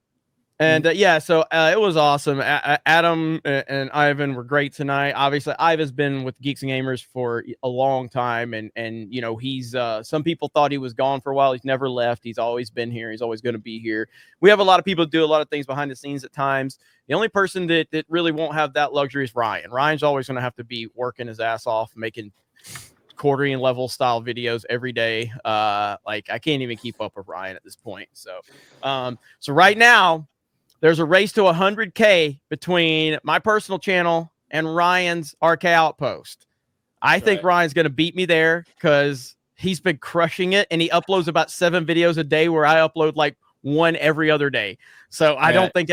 So it was awesome. Adam and Ivan were great tonight. Obviously, Ivan's been with Geeks and Gamers for a long time, and he's some people thought he was gone for a while. He's never left. He's always been here. He's always going to be here. We have a lot of people do a lot of things behind the scenes at times. The only person that really won't have that luxury is Ryan. Ryan's always going to have to be working his ass off, making quartering level style videos every day. Like I can't even keep up with Ryan at this point. So right now, there's a race to 100K between my personal channel and Ryan's RK Outpost. I think Ryan's going to beat me there because he's been crushing it, and he uploads about 7 videos a day where I upload like 1 every other day. So I don't think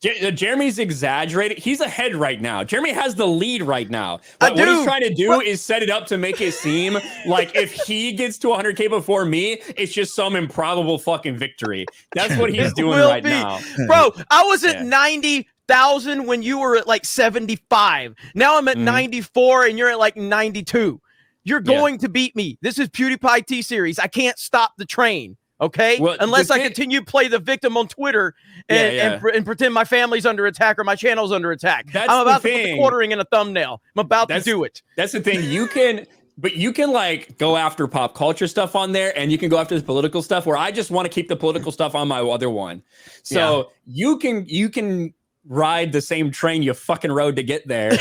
Jeremy's exaggerating. He's ahead right now. Jeremy has the lead right now. What he's trying to do is set it up to make it seem like if he gets to 100K before me, it's just some improbable fucking victory. That's what he's doing right now. Bro, I was at 90,000 when you were at like 75. Now I'm at 94 and you're at like 92. You're going to beat me. This is PewDiePie T-Series. I can't stop the train. Okay, unless I continue to play the victim on Twitter and pretend my family's under attack or my channel's under attack. I'm about to put the quartering in a thumbnail. I'm about to do it. That's the thing. You can like go after pop culture stuff on there, and you can go after the political stuff. Where I just want to keep the political stuff on my other one. So you can ride the same train you fucking rode to get there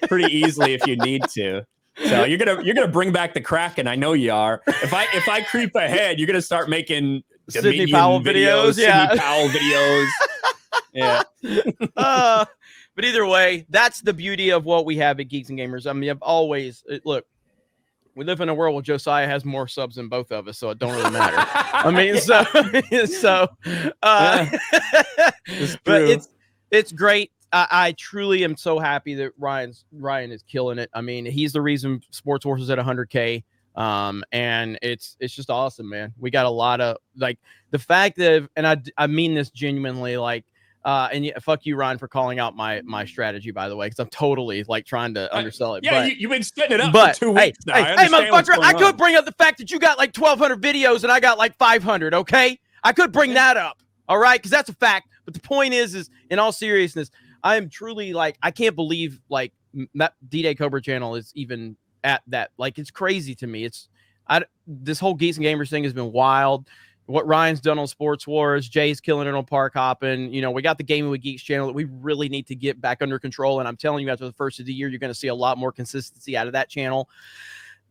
pretty easily if you need to. So you're gonna bring back the Kraken. I know you are. If I creep ahead, you're gonna start making Sidney Powell videos. Sidney Powell videos. Yeah. But either way, that's the beauty of what we have at Geeks and Gamers. I mean, I've always look. We live in a world where Josiah has more subs than both of us, so it don't really matter. I mean, but it's great. I truly am so happy that Ryan is killing it. I mean, he's the reason Sports Wars is at 100K. And it's just awesome, man. We got a lot of like the fact that, and I mean this genuinely, like, and fuck you, Ryan, for calling out my strategy, by the way, because I'm totally like trying to undersell it. Yeah, you've been setting it up for 2 weeks now. Hey, motherfucker, I could bring up the fact that you got like 1,200 videos and I got like 500. Okay, I could bring that up. All right, because that's a fact. But the point is in all seriousness, I am truly like, I can't believe like D-Day Cobra channel is even at that. Like, it's crazy to me. This whole Geeks and Gamers thing has been wild. What Ryan's done on Sports Wars, Jay's killing it on Park Hopping. You know, we got the Gaming with Geeks channel that we really need to get back under control. And I'm telling you, after the first of the year, you're going to see a lot more consistency out of that channel.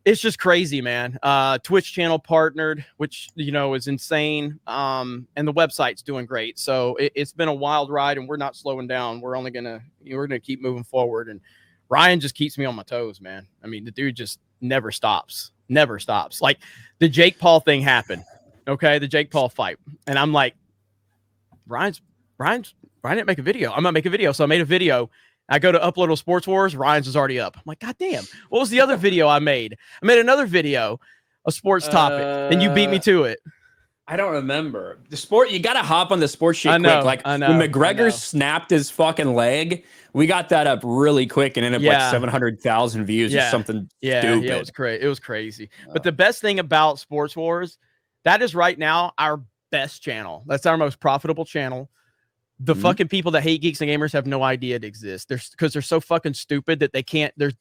It's just crazy, man. Twitch channel partnered, which, you know, is insane. And the website's doing great. So it's been a wild ride, and we're not slowing down. We're gonna keep moving forward. And Ryan just keeps me on my toes, man. I mean, the dude just never stops. Like the Jake Paul thing happened. Okay, the Jake Paul fight. And I'm like, Ryan didn't make a video. I'm gonna make a video. So I made a video. I go to upload on Sports Wars. Ryan's is already up. I'm like, God damn. What was the other video I made? I made another video, a sports topic, and you beat me to it. I don't remember. The sport, you got to hop on the sports shit quick. Like when McGregor snapped his fucking leg, we got that up really quick and ended up like 700,000 views or something stupid. Yeah, it was crazy. But the best thing about Sports Wars, that is right now our best channel. That's our most profitable channel. The fucking people that hate Geeks and Gamers have no idea it exists. Because they're so fucking stupid that they can't. They're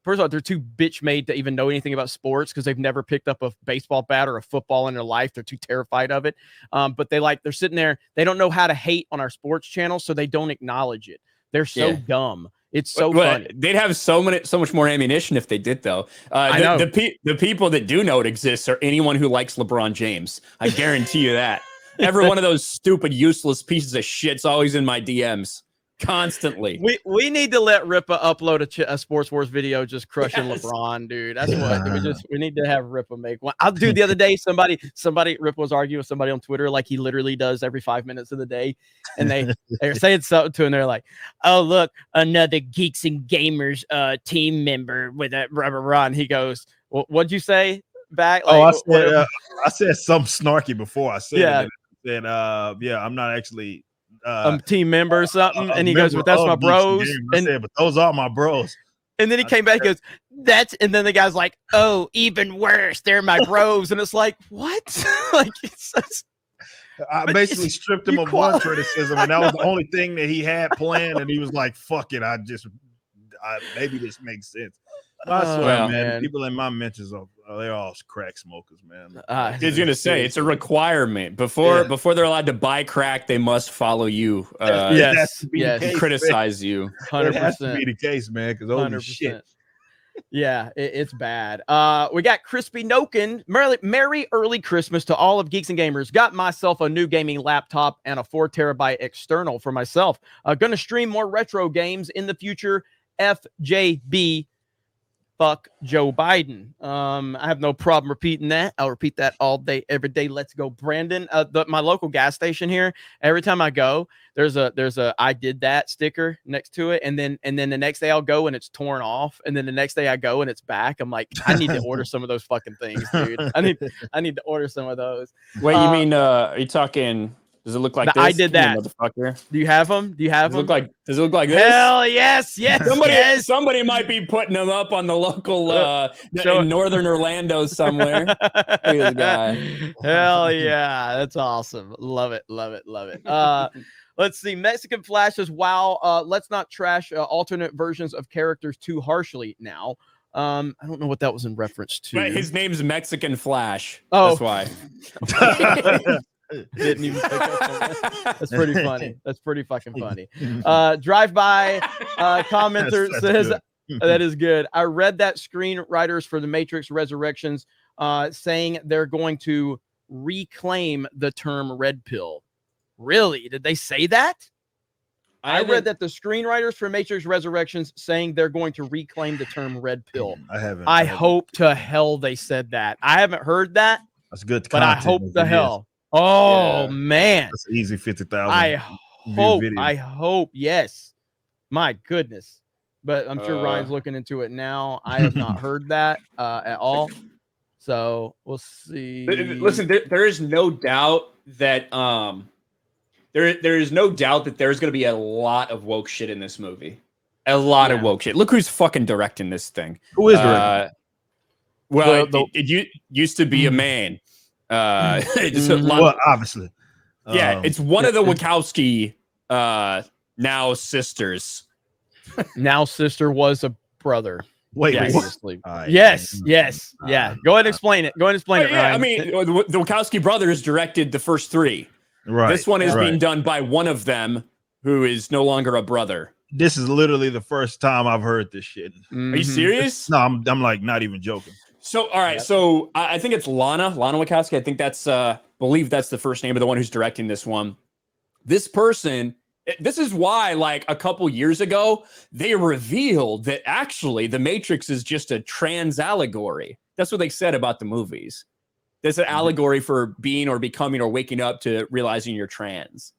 first of all, they're too bitch made to even know anything about sports because they've never picked up a baseball bat or a football in their life. They're too terrified of it. But they're sitting there. They don't know how to hate on our sports channel, so they don't acknowledge it. They're so dumb. It's so funny. They'd have so much more ammunition if they did, though. The people that do know it exists are anyone who likes LeBron James. I guarantee you that. Every one of those stupid, useless pieces of shit's always in my DMs constantly. We need to let Ripa upload a Sports Wars video just crushing LeBron, dude. That's what we need to have Ripa make one. I'll do the other day. Somebody Ripa was arguing with somebody on Twitter like he literally does every 5 minutes of the day, and they're saying something to him. They're like, "Oh, look, another Geeks and Gamers team member with a rubber run." He goes, "What'd you say back?" Like, I said something snarky before. I said that I'm not actually team member or something, and he goes, "But that's my bros." And said, "But those are my bros." And then he came back and goes, and then the guy's like, "Oh, even worse, they're my bros." And it's like, what? Like, I basically stripped him of one criticism, and that was the only thing that he had planned. And he was like, "Fuck it, maybe this makes sense." I swear, man, people in my mentions they're all crack smokers, man. I was gonna say it's a requirement before they're allowed to buy crack, they must follow you. Yes, criticize you. 100%. It has to be the case, man. Because holy shit. Yeah, it's bad. We got Crispy Noken. Merry early Christmas to all of Geeks and Gamers. Got myself a new gaming laptop and a 4 terabyte external for myself. Gonna stream more retro games in the future. FJB. Fuck Joe Biden. I have no problem repeating that. I'll repeat that all day, every day. Let's go, Brandon. My local gas station here. Every time I go, there's a I did that sticker next to it, and then the next day I'll go and it's torn off, and then the next day I go and it's back. I'm like, I need to order some of those fucking things, dude. I need to order some of those. Wait, you mean are you talking? Does it look like this? I did that, motherfucker. Do you have them? Does it look like this? Hell yes. Somebody might be putting them up on the local in northern Orlando somewhere. Look at this guy. Hell yeah, that's awesome. Love it. Let's see. Mexican Flash says, "Wow, let's not trash alternate versions of characters too harshly now." I don't know what that was in reference to. But his name's Mexican Flash. Oh, that's why. Didn't even pick up on that. That's pretty funny. That's pretty fucking funny. Drive-by commenter says that is good. I read that screenwriters for The Matrix Resurrections saying they're going to reclaim the term red pill. Really? Did they say that? I read that the screenwriters for Matrix Resurrections saying they're going to reclaim the term red pill. I haven't. I hope to hell they said that. I haven't heard that. That's good. But I hope to hell. Oh, man. That's easy 50,000. I hope. Yes. My goodness. But I'm sure Ryan's looking into it now. I have not heard that at all. So we'll see. Listen, there is no doubt that there is no doubt that there's going to be a lot of woke shit in this movie. A lot of woke shit. Look who's fucking directing this thing. Who is directing? Well, it used to be a man. Well, obviously. Yeah, it's one of the Wachowski now sisters. Now sister was a brother. Wait, yes. Yes. Yeah. Go ahead and explain it. Ryan. I mean, the Wachowski brothers directed the first three. Right. This one is being done by one of them who is no longer a brother. This is literally the first time I've heard this shit. Are you serious? No, I'm like not even joking. So, all right. So I think it's Lana Wachowski. I think that's, believe that's the first name of the one who's directing this one. This person, this is why, like a couple years ago, they revealed that actually The Matrix is just a trans allegory. That's what they said about the movies. That's an allegory for being or becoming or waking up to realizing you're trans.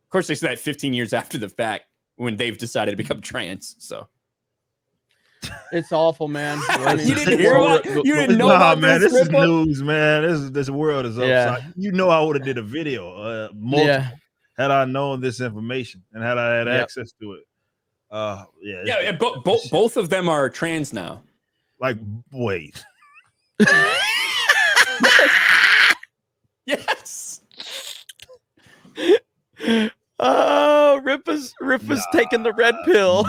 Of course, they said that 15 years after the fact when they've decided to become trans. So. It's awful, man. You didn't hear about, you didn't know about man. this Is news, man. This world is upside. Yeah. You know, I would have did a video, had I known this information and had I had access to it. Both of them are trans now. Like, wait. Yes. Oh, Ripa's taking the red pill.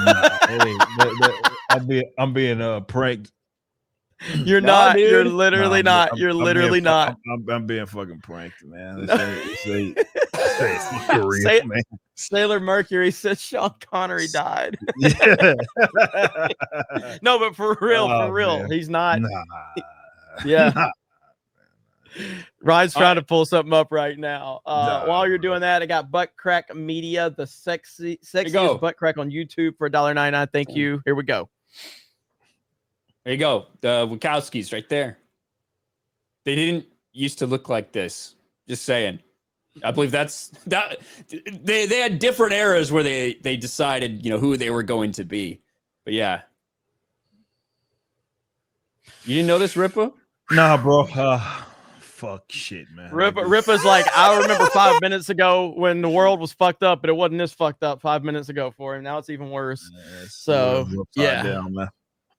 I'm being pranked. You're not. Dude. You're literally not. You're literally not. I'm being fucking pranked, man. Sailor Mercury says Sean Connery died. No, but for real, man. He's not. Yeah. Ryan's trying to pull something up right now. While you're doing that, I got Butt Crack Media, the sexiest butt crack on YouTube for $1.99. Thank you. Here we go. There you go. The Wachowskis right there. They didn't used to look like this. Just saying. I believe that. They had different eras where they decided, who they were going to be. But yeah. You didn't know this, Ripa? Nah, bro. Fuck shit, man. Ripa's like, I remember 5 minutes ago when the world was fucked up, but it wasn't this fucked up 5 minutes ago for him. Now it's even worse. So yeah. Down, man.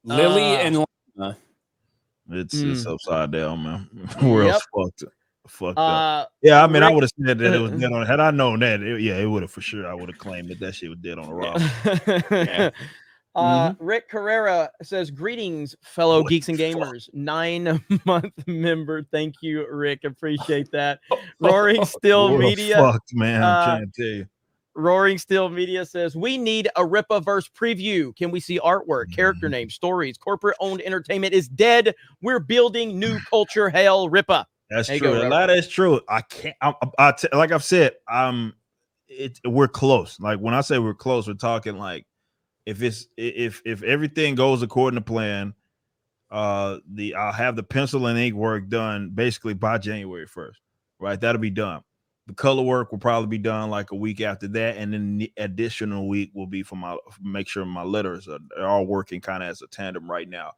Lily and Lana. It's upside down, man. World's fucked up. Yeah, I mean, I would have said that it was dead on. Had I known that, it would have for sure. I would have claimed that shit was dead on the rock. Rick Carrera says, "Greetings, fellow geeks and gamers. 9-month member. Thank you, Rick. Appreciate that." Roaring Still Media. Fucked, man. I'm trying to tell you. Roaring Steel Media says, we need a Rippaverse preview. Can we see artwork, character names, stories? Corporate-owned entertainment is dead. We're building new culture. Hail Rippa. That's true. A lot of that's true. I can't. Like I've said, we're close. Like when I say we're close, we're talking like if everything goes according to plan, I'll have the pencil and ink work done basically by January 1st. Right, that'll be done. The color work will probably be done like a week after that, and then the additional week will be for make sure my letters are all working kind of as a tandem right now,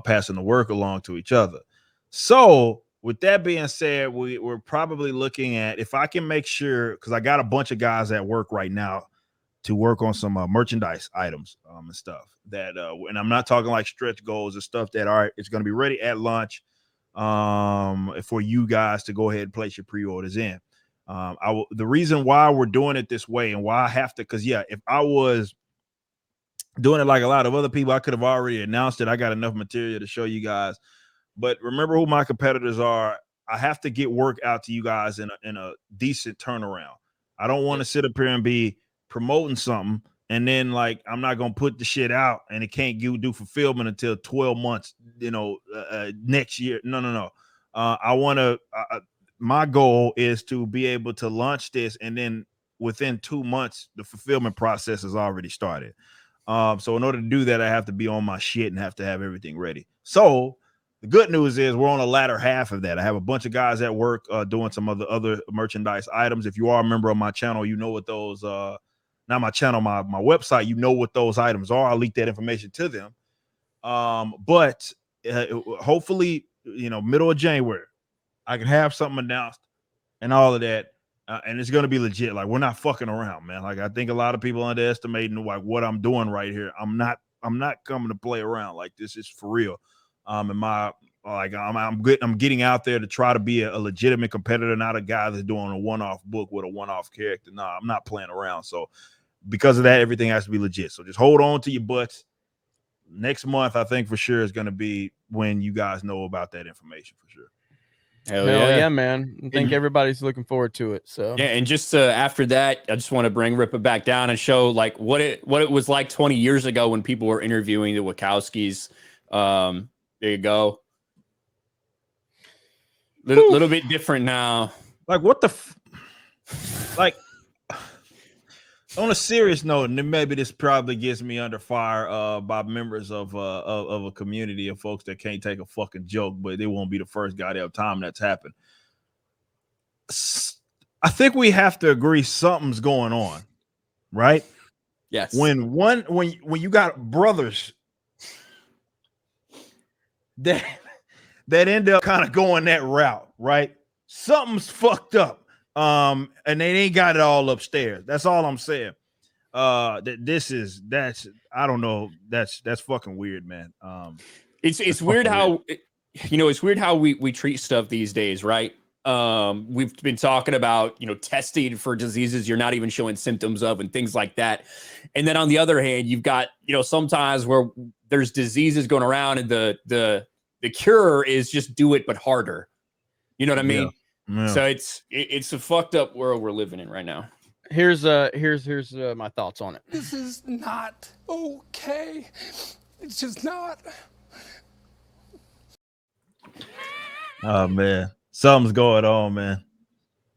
passing the work along to each other. So with that being said, we're probably looking at if I can make sure, because I got a bunch of guys at work right now to work on some merchandise items and stuff that, and I'm not talking like stretch goals and stuff that it's going to be ready at launch for you guys to go ahead and place your pre-orders in. The reason why we're doing it this way and why I have to, because if I was doing it like a lot of other people, I could have already announced it. I got enough material to show you guys. But remember who my competitors are. I have to get work out to you guys in a decent turnaround. I don't want to sit up here and be promoting something and then like I'm not gonna put the shit out and it can't do fulfillment until 12 months, next year. No. I want to. My goal is to be able to launch this, and then within 2 months, the fulfillment process has already started. So in order to do that, I have to be on my shit and have to have everything ready. So the good news is we're on the latter half of that. I have a bunch of guys at work doing some other merchandise items. If you are a member of my channel, you know what those not my channel, my website, you know what those items are. I'll leak that information to them. But hopefully, middle of January, I can have something announced and all of that. And it's going to be legit. Like, we're not fucking around, man. Like, I think a lot of people underestimating like what I'm doing right here. I'm not coming to play around. Like, this is for real. I'm getting out there to try to be a legitimate competitor, not a guy that's doing a one-off book with a one-off character. No, I'm not playing around. So because of that, everything has to be legit. So just hold on to your butts. Next month, I think for sure is going to be when you guys know about that information for sure. Hell yeah, man. I think everybody's looking forward to it. So yeah, and just after that, I just want to bring Rippa back down and show like what it was like 20 years ago when people were interviewing the Wachowskis. There you go. Little bit different now. Like what the like on a serious note, and maybe this probably gets me under fire by members of a community of folks that can't take a fucking joke, but they won't be the first goddamn time that's happened. I think we have to agree something's going on, right? Yes. When you got brothers that end up kind of going that route, right? Something's fucked up. And they ain't got it all upstairs. That's all I'm saying. I don't know. That's fucking weird, man. It's weird how it's weird how we treat stuff these days, right? We've been talking about, testing for diseases you're not even showing symptoms of and things like that. And then on the other hand, you've got, sometimes where there's diseases going around and the cure is just do it, but harder. You know what I mean? Yeah. So it's a fucked up world we're living in right now. Here's my thoughts on it. This is not okay. It's just not. Oh man, something's going on, man.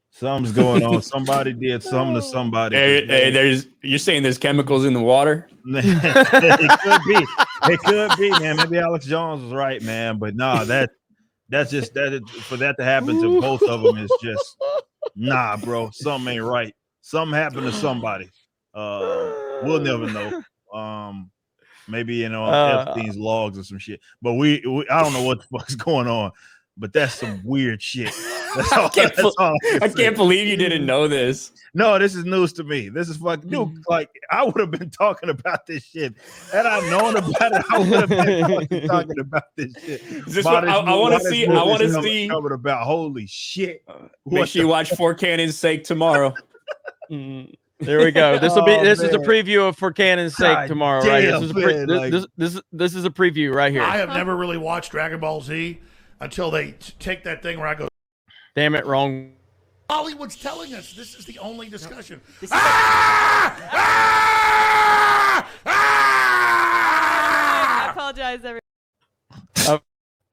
Something's going on. Somebody did something to somebody. Hey, you're saying there's chemicals in the water? It could be. It could be, man. Maybe Alex Jones was right, man. But no, that's just for that to happen to both of them is just nah, bro. Something ain't right. Something happened to somebody. We'll never know. Maybe Epstein's logs or some shit. But I don't know what the fuck's going on. But that's some weird shit. I can't believe you didn't know this. No, this is news to me. This is fucking new. Like, I would have been talking about this shit. Had I known about it, I would have been talking about this shit. I want to see. Covered about holy shit. Make sure you watch For Cannon's Sake tomorrow. There we go. This will be. This is a preview of For Cannon's Sake tomorrow. Damn, right? This is a preview right here. I have never really watched Dragon Ball Z until they take that thing where I go, damn it, wrong Hollywood's telling us this is the only discussion. I apologize, everyone.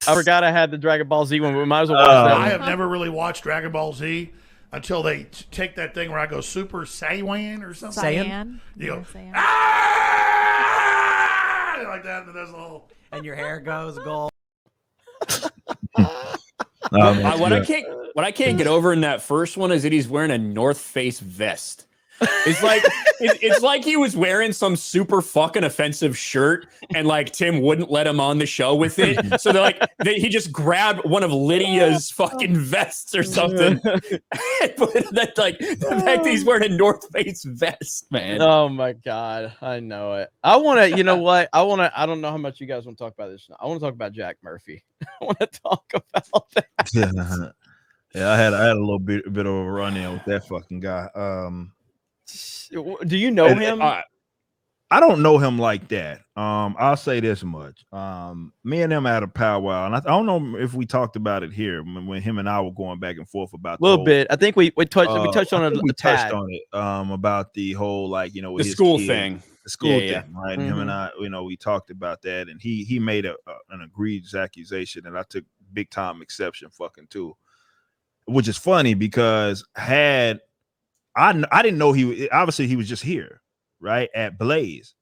I forgot I had the Dragon Ball Z one, but we might as well watch that. I have never really watched Dragon Ball Z until they take that thing where I go Super Saiyan or something. Saiyan. You go, Saiyan. like that, and that's the whole. And your hair goes gold. What I can't get over in that first one is that he's wearing a North Face vest. It's like he was wearing some super fucking offensive shirt, and like Tim wouldn't let him on the show with it. So he just grabbed one of Lydia's fucking vests or something. That's like the fact that he's wearing a North Face vest, man. Oh my God, I know it. I want to. You know what? I don't know how much you guys want to talk about this. I want to talk about Jack Murphy. I want to talk about that. Yeah, I had a little bit of a run-in with that fucking guy. Do you know him? I don't know him like that. I'll say this much. Me and him had a powwow, and I don't know if we talked about it here when him and I were going back and forth about a little bit. I think we touched on it. We touched on it about the whole with the his school kid, thing. the school thing, right? And him and I, we talked about that, and he made an egregious accusation, and I took big time exception fucking too, which is funny because I didn't know he was just here, right, at Blaze.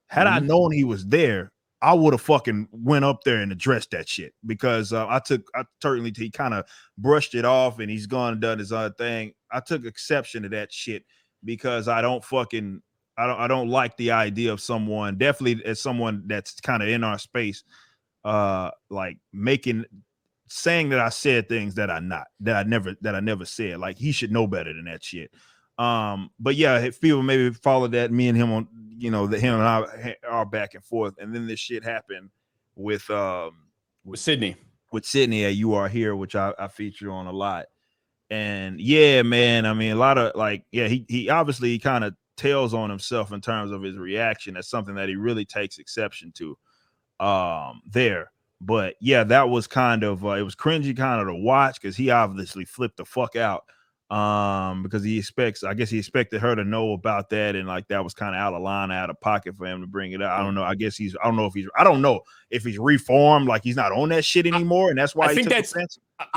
Had I known he was there, I would have fucking went up there and addressed that shit, because he kind of brushed it off and he's gone and done his other thing. I took exception to that shit because I don't like the idea of someone, definitely as someone that's kind of in our space, like saying that I said things that I never said. Like, he should know better than that shit. But yeah, if people maybe follow that, me and him on, that him and I are back and forth, and then this shit happened with Sydney at You Are Here, which I feature on a lot. And yeah, man, I mean, a lot of he obviously kind of tells on himself in terms of his reaction. That's something that he really takes exception to there. But yeah, that was kind of it was cringy kind of to watch, because he obviously flipped the fuck out. Because he expected her to know about that, and like that was kind of out of line, out of pocket for him to bring it up. I don't know. I don't know if he's reformed, like he's not on that shit anymore, and that's why I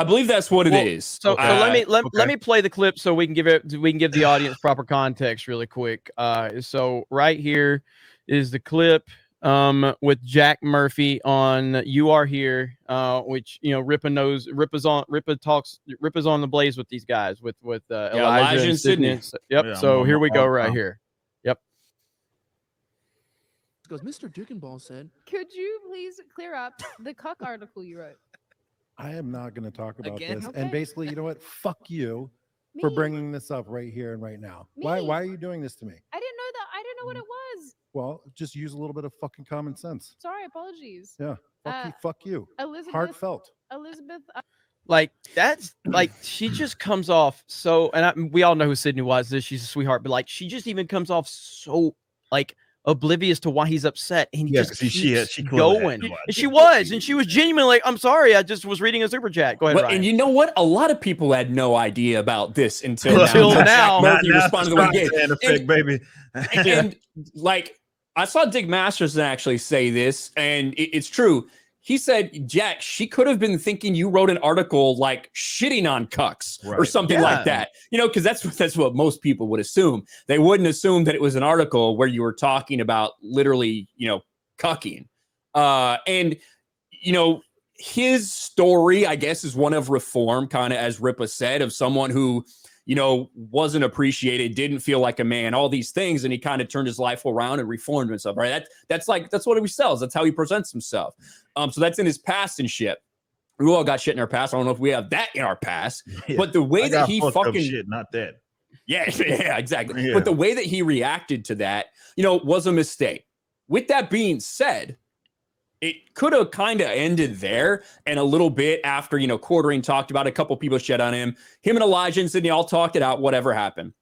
believe that's what it is. So let me play the clip so we can give the audience proper context really quick. So right here is the clip with Jack Murphy on You Are Here, which Ripa's on the Blaze with these guys with Elijah and Sydney. Yep. Yeah, so here we go right here. Yep. Goes, Mr. Dukenball said, "Could you please clear up the cuck article you wrote?" I am not going to talk about this. Okay. And basically, you know what? Fuck you for bringing this up right here and right now. Why are you doing this to me? I didn't know that. I didn't know what it was. Well, just use a little bit of fucking common sense. Sorry, apologies. Yeah. Fuck you. Elizabeth. Heartfelt. Elizabeth. Like, that's like, she just comes off so, and we all know who Sydney was. She's a sweetheart, but like, she just even comes off so like oblivious to why he's upset, and he just keeps going. And she was genuinely like, "I'm sorry, I just was reading a super chat." Go ahead, Ryan. And you know what? A lot of people had no idea about this until now. Murphy responded the way he did. Effect, baby. And like, I saw Dig Masterson actually say this, and it's true. He said, Jack, she could have been thinking you wrote an article like shitting on cucks or something like that. Because that's what most people would assume. They wouldn't assume that it was an article where you were talking about literally, cucking. And his story, I guess, is one of reform, kind of as Ripa said, of someone who wasn't appreciated, didn't feel like a man, all these things. And he kind of turned his life around and reformed himself, right? That's what he sells. That's how he presents himself. So that's in his past and shit. We all got shit in our past. I don't know if we have that in our past, but the way that he fucking shit, not that. Yeah, exactly. Yeah. But the way that he reacted to that, was a mistake. With that being said, it could have kind of ended there, and a little bit after, Quartering talked about it, a couple people shed on him. Him and Elijah and Sydney all talked it out, whatever happened.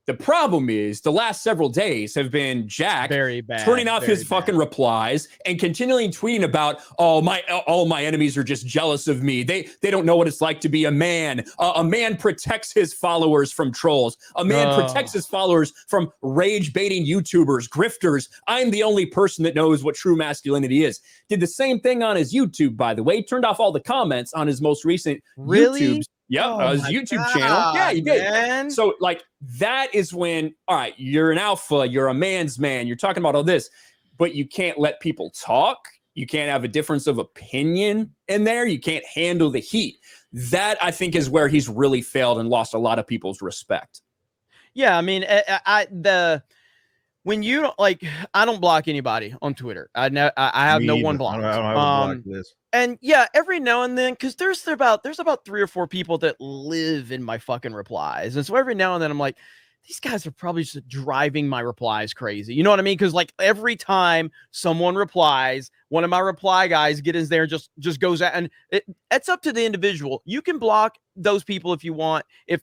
The problem is the last several days have been Jack very bad, turning off his bad. fucking replies and continually tweeting about, all my enemies are just jealous of me. They don't know what it's like to be a man. A man protects his followers from trolls. A man protects his followers from rage baiting YouTubers, grifters. I'm the only person that knows what true masculinity is. Did the same thing on his YouTube, by the way. Turned off all the comments on his most recent YouTubes. Yep, his YouTube channel. Yeah, he did. Man. So, like, that is when, all right, you're an alpha, you're a man's man, you're talking about all this, but you can't let people talk. You can't have a difference of opinion in there. You can't handle the heat. That, I think, is where he's really failed and lost a lot of people's respect. Yeah, I mean, when you don't, like, I don't block anybody on Twitter. I have no one blocked. I don't have a block list. And yeah, every now and then, because there's about 3 or 4 people that live in my fucking replies, and so every now and then I'm like, these guys are probably just driving my replies crazy. You know what I mean? Because like every time someone replies, one of my reply guys gets in there and just goes out, and it's up to the individual. You can block those people if you want. If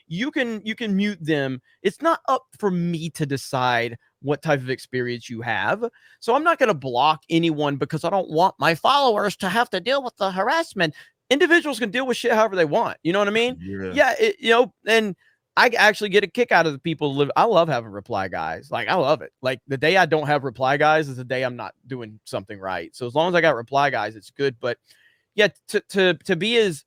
you can mute them. It's not up for me to decide what type of experience you have. So I'm not going to block anyone because I don't want my followers to have to deal with the harassment. Individuals can deal with shit however they want. You know what I mean? Yeah. And I actually get a kick out of the people who live. I love having reply guys. Like, I love it. Like, the day I don't have reply guys is the day I'm not doing something right. So as long as I got reply guys, it's good. But yeah, to be as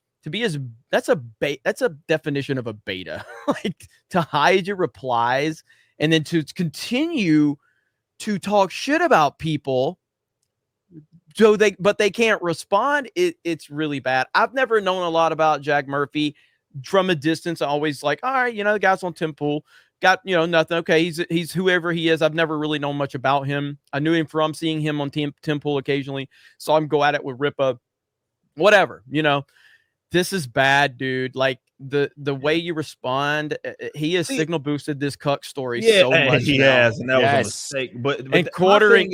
that's a definition of a beta. Like, to hide your replies and then to continue to talk shit about people but they can't respond. It's really bad. I've never known a lot about Jack Murphy from a distance. I always like, all right, the guy's on Temple, got, nothing. Okay. He's whoever he is. I've never really known much about him. I knew him from seeing him on Temple occasionally. Saw him go at it with Ripa, whatever, This is bad, dude. Like, the way you respond, he has signal boosted this cuck story so much. He has, and that was a mistake. But and quartering,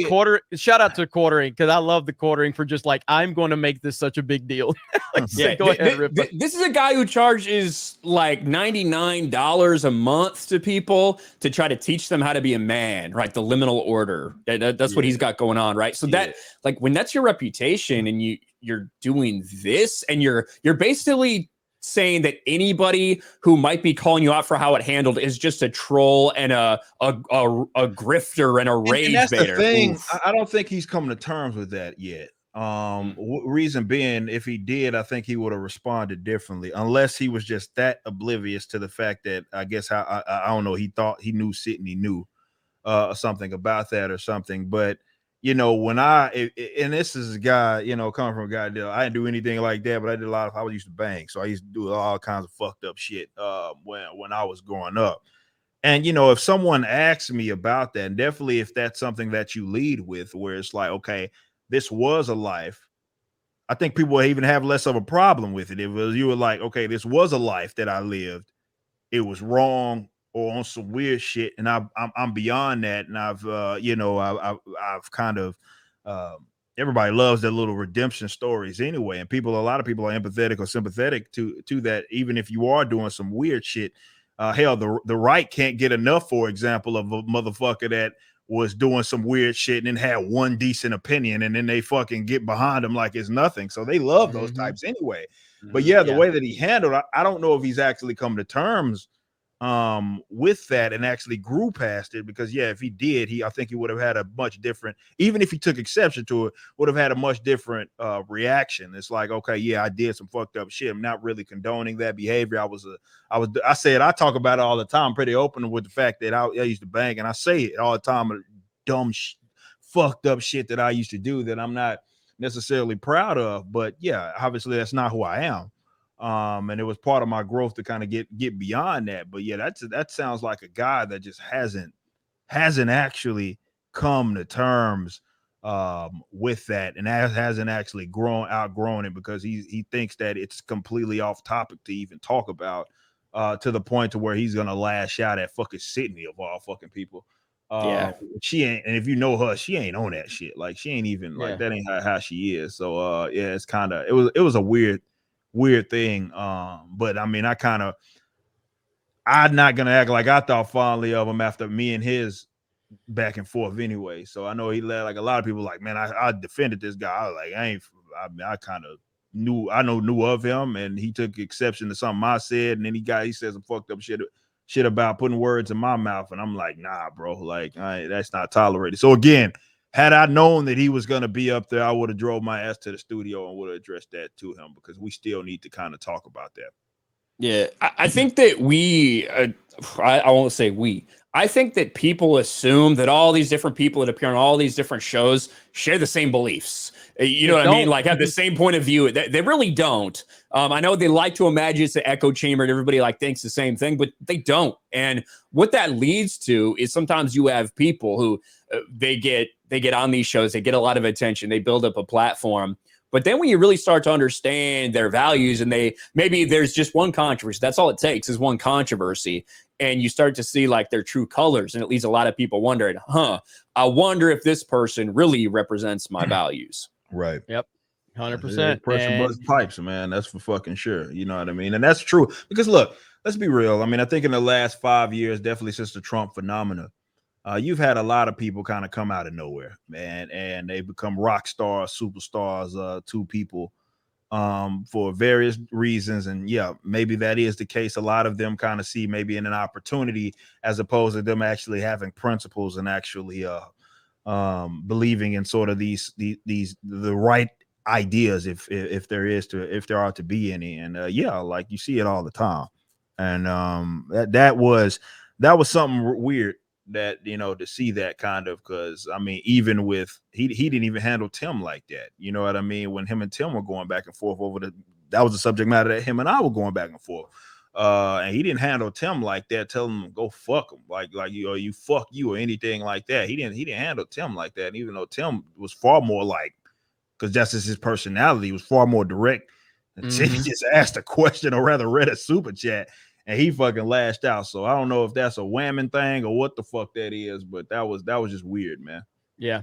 shout out to quartering, because I love the quartering for just like, I'm going to make this such a big deal. Go ahead, Ripa. This is a guy who charges like $99 a month to people to try to teach them how to be a man, right? The liminal order. That's what he's got going on, right? So that, like, when that's your reputation and you're doing this and you're basically saying that anybody who might be calling you out for how it handled is just a troll and a grifter and a rage and that's baiter. The thing. I don't think he's coming to terms with that yet. Reason being, if he did, I think he would have responded differently, unless he was just that oblivious to the fact that, I guess, I don't know, he thought he knew Sydney knew something about that or something. But when and this is a guy, coming from a guy that I didn't do anything like that, but I did a lot of, I used to bang. So I used to do all kinds of fucked up shit when I was growing up. And, if someone asks me about that, and definitely if that's something that you lead with, where it's like, okay, this was a life, I think people would even have less of a problem with it. If you were like, okay, this was a life that I lived, it was wrong, or on some weird shit, and I'm beyond that, and I've I've kind of everybody loves their little redemption stories anyway, and a lot of people are empathetic or sympathetic to that, even if you are doing some weird shit. Hell, the right can't get enough, for example, of a motherfucker that was doing some weird shit and then had one decent opinion, and then they fucking get behind him like it's nothing. So they love those types anyway. But the way that he handled, I don't know if he's actually come to terms with that and actually grew past it, because if he did, I think he would have had a much different, even if he took exception to it, would have had a much different reaction. It's like, okay, I did some fucked up shit. I'm not really condoning that behavior. I talk about it all the time, pretty open with the fact that I used to bang, and I say it all the time, dumb fucked up shit that I used to do that I'm not necessarily proud of. But obviously that's not who I am. And it was part of my growth to kind of get beyond that. But that sounds like a guy that just hasn't actually come to terms with that, and hasn't actually outgrown it, because he thinks that it's completely off topic to even talk about, to the point to where he's gonna lash out at fucking Sydney of all fucking people. She ain't, and if you know her, she ain't on that shit. Like, she ain't even like that, ain't how she is. So it's kind of, it was a weird thing. But I mean, I I'm not gonna act like I thought fondly of him after me and his back and forth anyway. So I know he let like a lot of people like, man, I defended this guy. I was like, I kind of knew of him, and he took exception to something I said, and then he said some fucked up shit about putting words in my mouth, and I'm like, nah, bro, like that's not tolerated. So again, had I known that he was gonna be up there, I would have drove my ass to the studio and would have addressed that to him, because we still need to kind of talk about that. Yeah, I think that I won't say we. I think that people assume that all these different people that appear on all these different shows share the same beliefs. You know what I mean? Like have the same point of view. They really don't. I know they like to imagine it's an echo chamber and everybody like thinks the same thing, but they don't. And what that leads to is sometimes you have people who they get on these shows, they get a lot of attention, they build up a platform. But then when you really start to understand their values, and maybe there's just one controversy, that's all it takes is one controversy, and you start to see like their true colors, and it leaves a lot of people wondering, I wonder if this person really represents my values. Right. Yep. 100%. Pressure buzz pipes, man. That's for fucking sure. You know what I mean? And that's true. Because look, let's be real. I mean, I think in the last 5 years, definitely since the Trump phenomena, you've had a lot of people kind of come out of nowhere, man, and they become rock stars, superstars to people for various reasons. And yeah, maybe that is the case. A lot of them kind of see maybe in an opportunity as opposed to them actually having principles and actually believing in sort of the right ideas, if there are to be any. And yeah, like you see it all the time. And that was something weird, that to see that kind of, because I mean, even with he didn't even handle Tim like that, you know what I mean, when him and Tim were going back and forth over that was the subject matter that him and I were going back and forth, and he didn't handle Tim like that, telling him go fuck him, like you fuck you or anything like that. He didn't handle Tim like that. And even though Tim was far more like, because that's just his personality, he was far more direct. He just asked a question, or rather read a super chat, and he fucking lashed out. So I don't know if that's a whamming thing or what the fuck that is, but that was just weird, man. Yeah.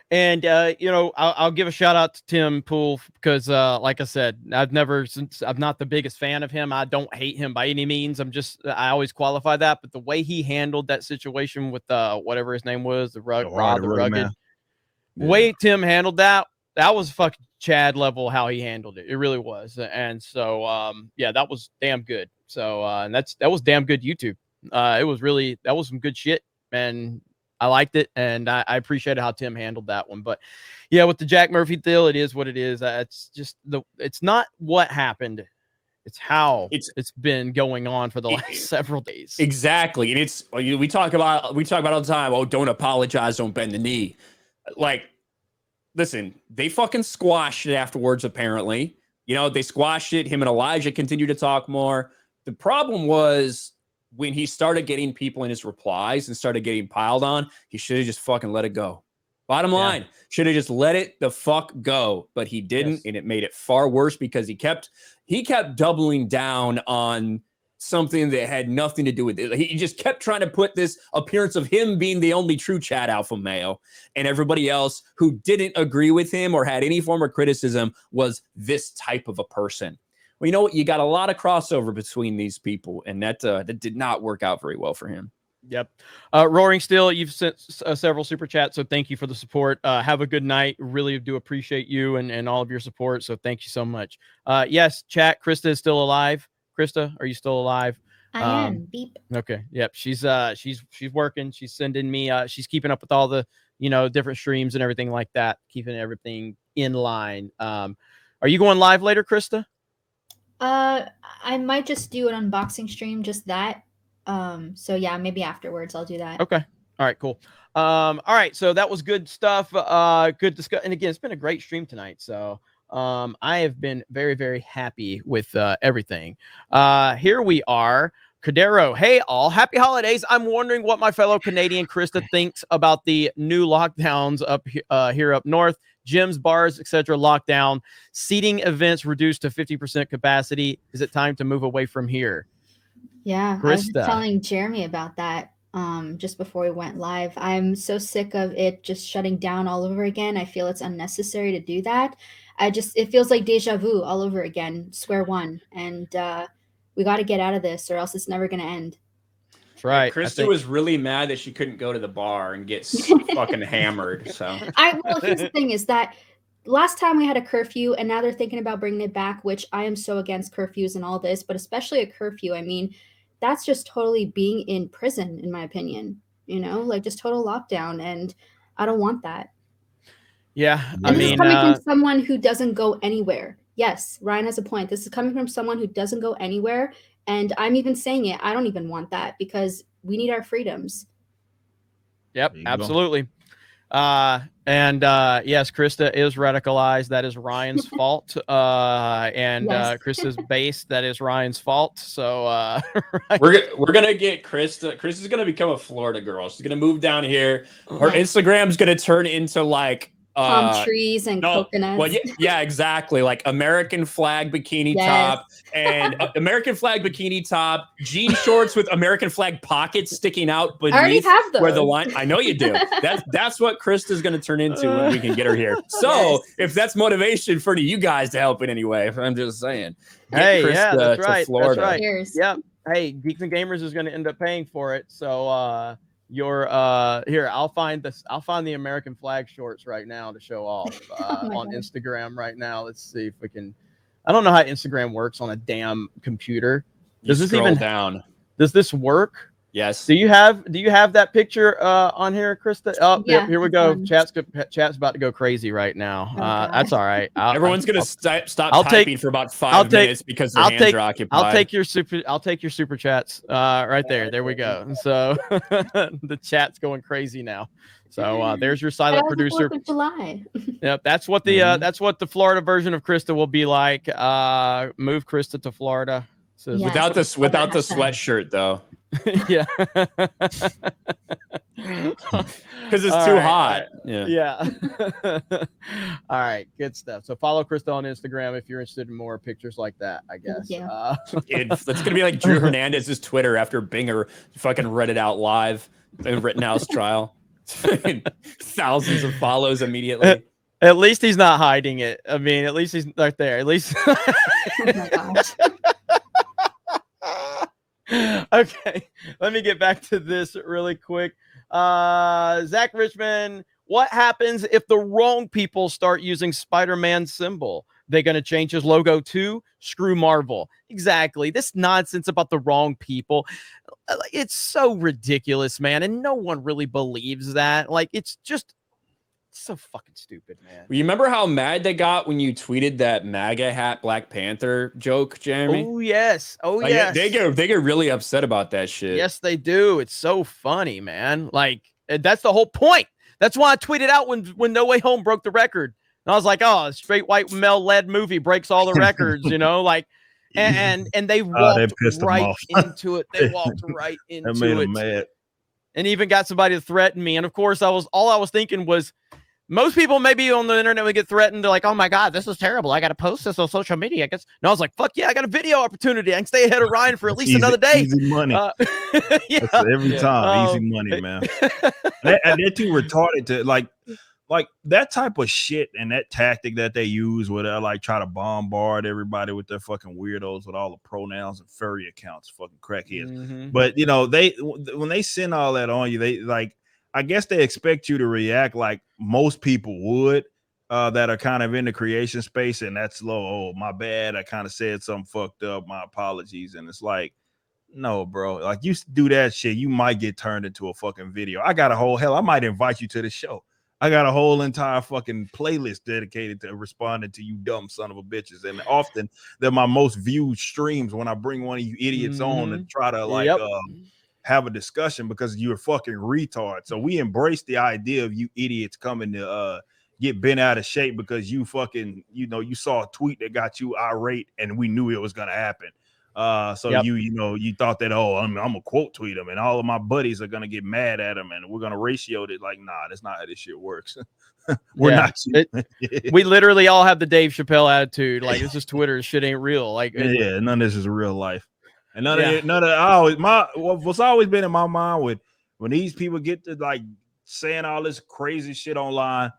And, I'll give a shout out to Tim Pool, because like I said, I'm not the biggest fan of him. I don't hate him by any means. I always qualify that. But the way he handled that situation with whatever his name was, the Rugged, way Tim handled that was fucking Chad level how he handled it. It really was. And so, yeah, that was damn good. So, and that was damn good YouTube. That was some good shit, and I liked it, and I appreciated how Tim handled that one. But yeah, with the Jack Murphy deal, it is what it is. It's just it's not what happened. It's how it's been going on for the last several days. Exactly. And we talk about all the time, oh, don't apologize, don't bend the knee. Like, listen, they fucking squashed it afterwards, apparently. They squashed it. Him and Elijah continued to talk more. The problem was when he started getting people in his replies and started getting piled on, he should have just fucking let it go. Bottom line, should have just let it the fuck go, but he didn't, and it made it far worse because he kept doubling down on something that had nothing to do with it. He just kept trying to put this appearance of him being the only true Chad alpha male, and everybody else who didn't agree with him or had any form of criticism was this type of a person. Well, you know what? You got a lot of crossover between these people, and that did not work out very well for him. Yep. Roaring Still, you've sent several super chats, so thank you for the support. Have a good night. Really do appreciate you and all of your support, so thank you so much. Yes, chat, Krista is still alive. Krista, are you still alive? I am. Beep. Okay. Yep. She's working. She's sending me. She's keeping up with all the different streams and everything like that, keeping everything in line. Are you going live later, Krista? I might just do an unboxing stream, just that. So yeah, maybe afterwards I'll do that. Okay. All right, cool. All right, so that was good stuff. Good discuss. And again, it's been a great stream tonight. So I have been very, very happy with everything. Here we are. Cadero, hey all, happy holidays. I'm wondering what my fellow Canadian Krista thinks about the new lockdowns up here up north. Gyms, bars, etc. lockdown. Seating events reduced to 50% capacity. Is it time to move away from here? Yeah, Krista. I was telling Jeremy about that just before we went live. I'm so sick of it just shutting down all over again. I feel it's unnecessary to do that. It feels like deja vu all over again, square one. And we got to get out of this, or else it's never going to end. That's right. Krista was really mad that she couldn't go to the bar and get fucking hammered. So well, here's the thing: is that last time we had a curfew, and now they're thinking about bringing it back, which I am so against curfews and all this, but especially a curfew. I mean, that's just totally being in prison, in my opinion. You know, like just total lockdown, and I don't want that. Yeah, And this is coming from someone who doesn't go anywhere. Yes, Ryan has a point. This is coming from someone who doesn't go anywhere, and I'm even saying it. I don't even want that because we need our freedoms. Yep, absolutely. Yes, Krista is radicalized. That is Ryan's fault. Krista's base. That is Ryan's fault. So we're gonna get Krista. Krista's gonna become a Florida girl. She's gonna move down here. Her Instagram's gonna turn into like palm trees and coconuts. Well, yeah, exactly. Like American flag bikini top and American flag bikini top, jean shorts with American flag pockets sticking out beneath. I already have those. Where the line. I know you do. That's what Krista's going to turn into when we can get her here. So if that's motivation for you guys to help in any way, I'm just saying. Hey, Krista that's right. to Florida. That's right. Yep. Hey, Geeks and Gamers is going to end up paying for it. So here, I'll find the American flag shorts right now to show off on Instagram right now. Let's see if we can. I don't know how Instagram works on a damn computer. Does this even down? Does this work? Yes. Do you have that picture on here, Krista? Oh, yeah, here we go. Chat's about to go crazy right now. That's all right. Everyone's gonna stop typing for about 5 minutes because their hands are occupied. I'll take your super chats right there. There we go. So the chat's going crazy now. So there's your silent producer. 4th of July. Yep, that's what the Florida version of Krista will be like. Move Krista to Florida. So without the sweatshirt though. Yeah. Because it's too hot. Yeah. All right. Good stuff. So follow Krista on Instagram if you're interested in more pictures like that, I guess. Yeah. It's going to be like Drew Hernandez's Twitter after Binger fucking read it out live in Rittenhouse trial. Thousands of follows immediately. At least he's not hiding it. I mean, at least he's right there. At least. Oh my gosh. Okay, let me get back to this really quick. Zach Richmond, what happens if the wrong people start using Spider-Man's symbol? They're going to change his logo too? Screw Marvel. Exactly. This nonsense about the wrong people. It's so ridiculous, man. And no one really believes that. Like, it's just so fucking stupid, man. You remember how mad they got when you tweeted that MAGA hat Black Panther joke, Jeremy? Oh, yes. Oh, like, yes. They get really upset about that shit. Yes, they do. It's so funny, man. Like, that's the whole point. That's why I tweeted out when No Way Home broke the record. And I was like, oh, a straight white male-led movie breaks all the records, you know? Like, and they walked right into it. They walked right into it. That made them mad. And even got somebody to threaten me. And, of course, all I was thinking was, most people maybe on the internet would get threatened. They're like, oh my God, this is terrible. I got to post this on social media, I guess. And I was like, fuck yeah, I got a video opportunity. I can stay ahead of Ryan for at least another day. Easy money. Yeah. Every time. Easy money, man. And they're too retarded to like that type of shit and that tactic that they use where they like try to bombard everybody with their fucking weirdos with all the pronouns and furry accounts, fucking crackheads. Mm-hmm. But when they send all that on you, they like, I guess they expect you to react like most people would that are kind of in the creation space, and that's low. Oh, my bad. I kind of said something fucked up. My apologies. And it's like, no, bro. Like, you do that shit, you might get turned into a fucking video. I might invite you to the show. I got a whole entire fucking playlist dedicated to responding to you dumb son of a bitches. And often they're my most viewed streams when I bring one of you idiots on and try to have a discussion because you're a fucking retard. So we embrace the idea of you idiots coming to get bent out of shape because you fucking, you saw a tweet that got you irate and we knew it was going to happen. You thought that, I'm gonna quote tweet him and all of my buddies are gonna get mad at him and we're gonna ratio it. Like, nah, that's not how this shit works. We're not. We literally all have the Dave Chappelle attitude. Like, it's just Twitter. Shit ain't real. Like, none of this is real life. And what's always been in my mind with when these people get to like saying all this crazy shit online,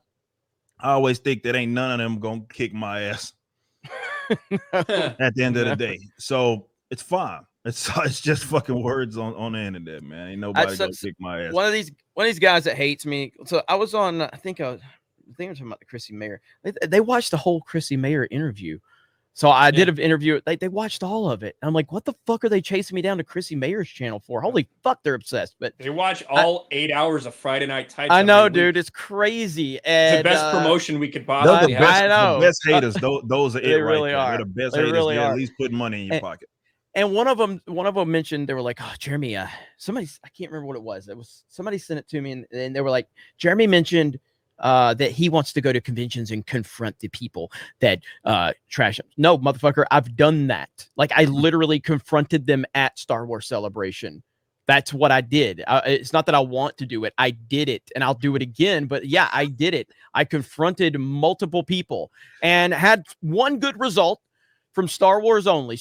I always think that ain't none of them gonna kick my ass at the end of the day. So it's fine. It's just fucking words on the internet, man. Ain't nobody gonna kick my ass. One of these guys that hates me. So I was on. I think I'm talking about the Chrissy Mayer. They watched the whole Chrissy Mayer interview. So I did an interview. They watched all of it. I'm like, what the fuck are they chasing me down to Chrissy Mayer's channel for? Holy fuck, they're obsessed. But they watch all 8 hours of Friday Night Tights. I know, dude. It's crazy. And, it's the best promotion we could possibly have. I know. The best haters. Those are it. They right really there. are. They're the best they haters. Really They're are. at least putting money in your pocket. And one of them mentioned, they were like, oh, Jeremy, somebody, I can't remember what it was. Somebody sent it to me, and they were like, Jeremy mentioned that he wants to go to conventions and confront the people that trash him. No, motherfucker, I've done that. Like, I literally confronted them at Star Wars Celebration. That's what I did. It's not that I want to do it. I did it, and I'll do it again. But yeah, I did it. I confronted multiple people and had one good result. From Star Wars only,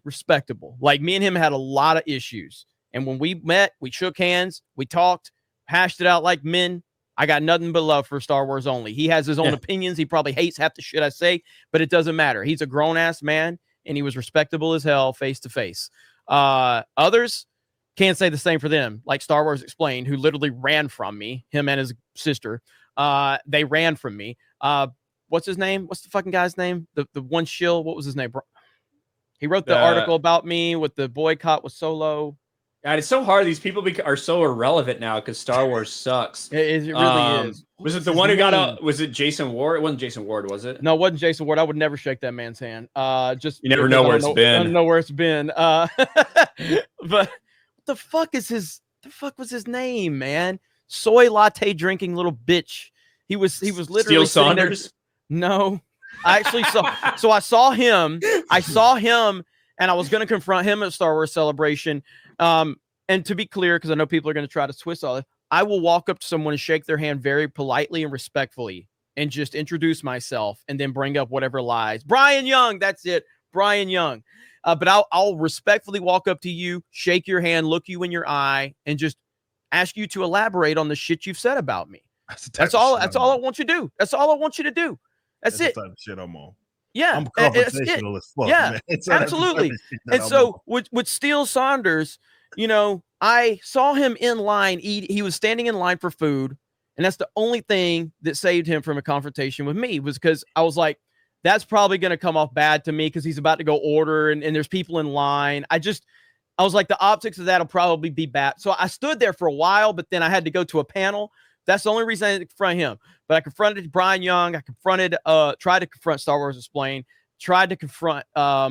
respectable. Like, me and him had a lot of issues. And when we met, we shook hands, we talked, hashed it out like men. I got nothing but love for Star Wars only. He has his own opinions. He probably hates half the shit I say, but it doesn't matter. He's a grown-ass man, and he was respectable as hell face to face. Others can't say the same for them. Like Star Wars Explained, who literally ran from me, him and his sister. They ran from me. What's his name? What's the fucking guy's name? The one shill. What was his name? He wrote the article about me with the boycott with Solo. God, it's so hard. These people are so irrelevant now because Star Wars sucks. It really is. Was it the one who got out? Was it Jason Ward? It wasn't Jason Ward, was it? No, it wasn't Jason Ward. I would never shake that man's hand. Just you never know where it's been. I don't know where it's been. But what the fuck is his? The fuck was his name, man? Soy latte drinking little bitch. He was literally Steele Saunders. No, I actually saw. So I saw him. And I was going to confront him at Star Wars Celebration. And to be clear, because I know people are going to try to twist all this, I will walk up to someone and shake their hand very politely and respectfully, and just introduce myself, and then bring up whatever lies. Brian Young, that's it, Brian Young. But I'll respectfully walk up to you, shake your hand, look you in your eye, and just ask you to elaborate on the shit you've said about me. That's all I want you to do. That's all I want you to do. That's it. The type of shit I'm on. Yeah, I'm confrontational as fuck. Yeah, man. absolutely. And so with Steele Saunders, you know, I saw him in line. He was standing in line for food, and that's the only thing that saved him from a confrontation with me, was because I was like, that's probably going to come off bad to me because he's about to go order, and there's people in line. I was like, the optics of that will probably be bad. So I stood there for a while, but then I had to go to a panel. That's the only reason I didn't confront him. But I confronted Brian Young. I tried to confront Star Wars Explained. I did confront Star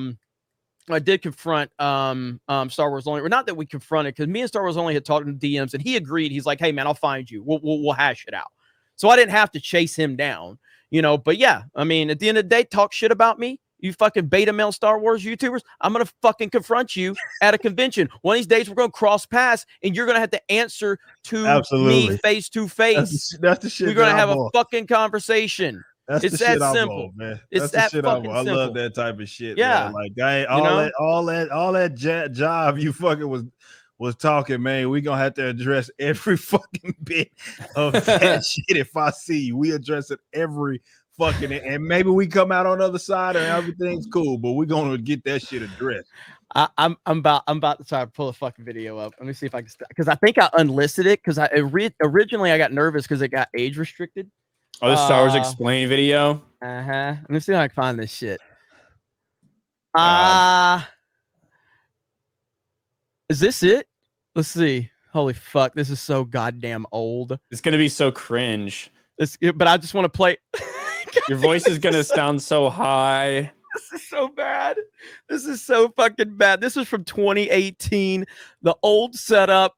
Wars Only. Or not that we confronted, because me and Star Wars Only had talked in DMs, and he agreed. He's like, hey, man, I'll find you. We'll hash it out. So I didn't have to chase him down, you know. But yeah, I mean, at the end of the day, talk shit about me. You fucking beta male Star Wars YouTubers, I'm going to fucking confront you at a convention. One of these days, we're going to cross paths, and you're going to have to answer to me face to face. That's the shit. We're going to have a fucking conversation. It's that simple, man. It's that fucking simple. I love that type of shit. Yeah. Man. Like, I ain't all that job you fucking was talking, man. We going to have to address every fucking bit of that shit. If I see you, we address it every fucking, and maybe we come out on the other side and everything's cool, but we're gonna get that shit addressed. I'm about to try to pull a fucking video up. Let me see if I can, because I think I unlisted it because originally I got nervous because it got age restricted. Oh, the Star Wars Explained video. Let me see if I can find this shit. Is this it? Let's see. Holy fuck, this is so goddamn old. It's gonna be so cringe. But I just want to play. Your voice is gonna sound so high. This is so bad. This is so fucking bad. This is from 2018, the old setup.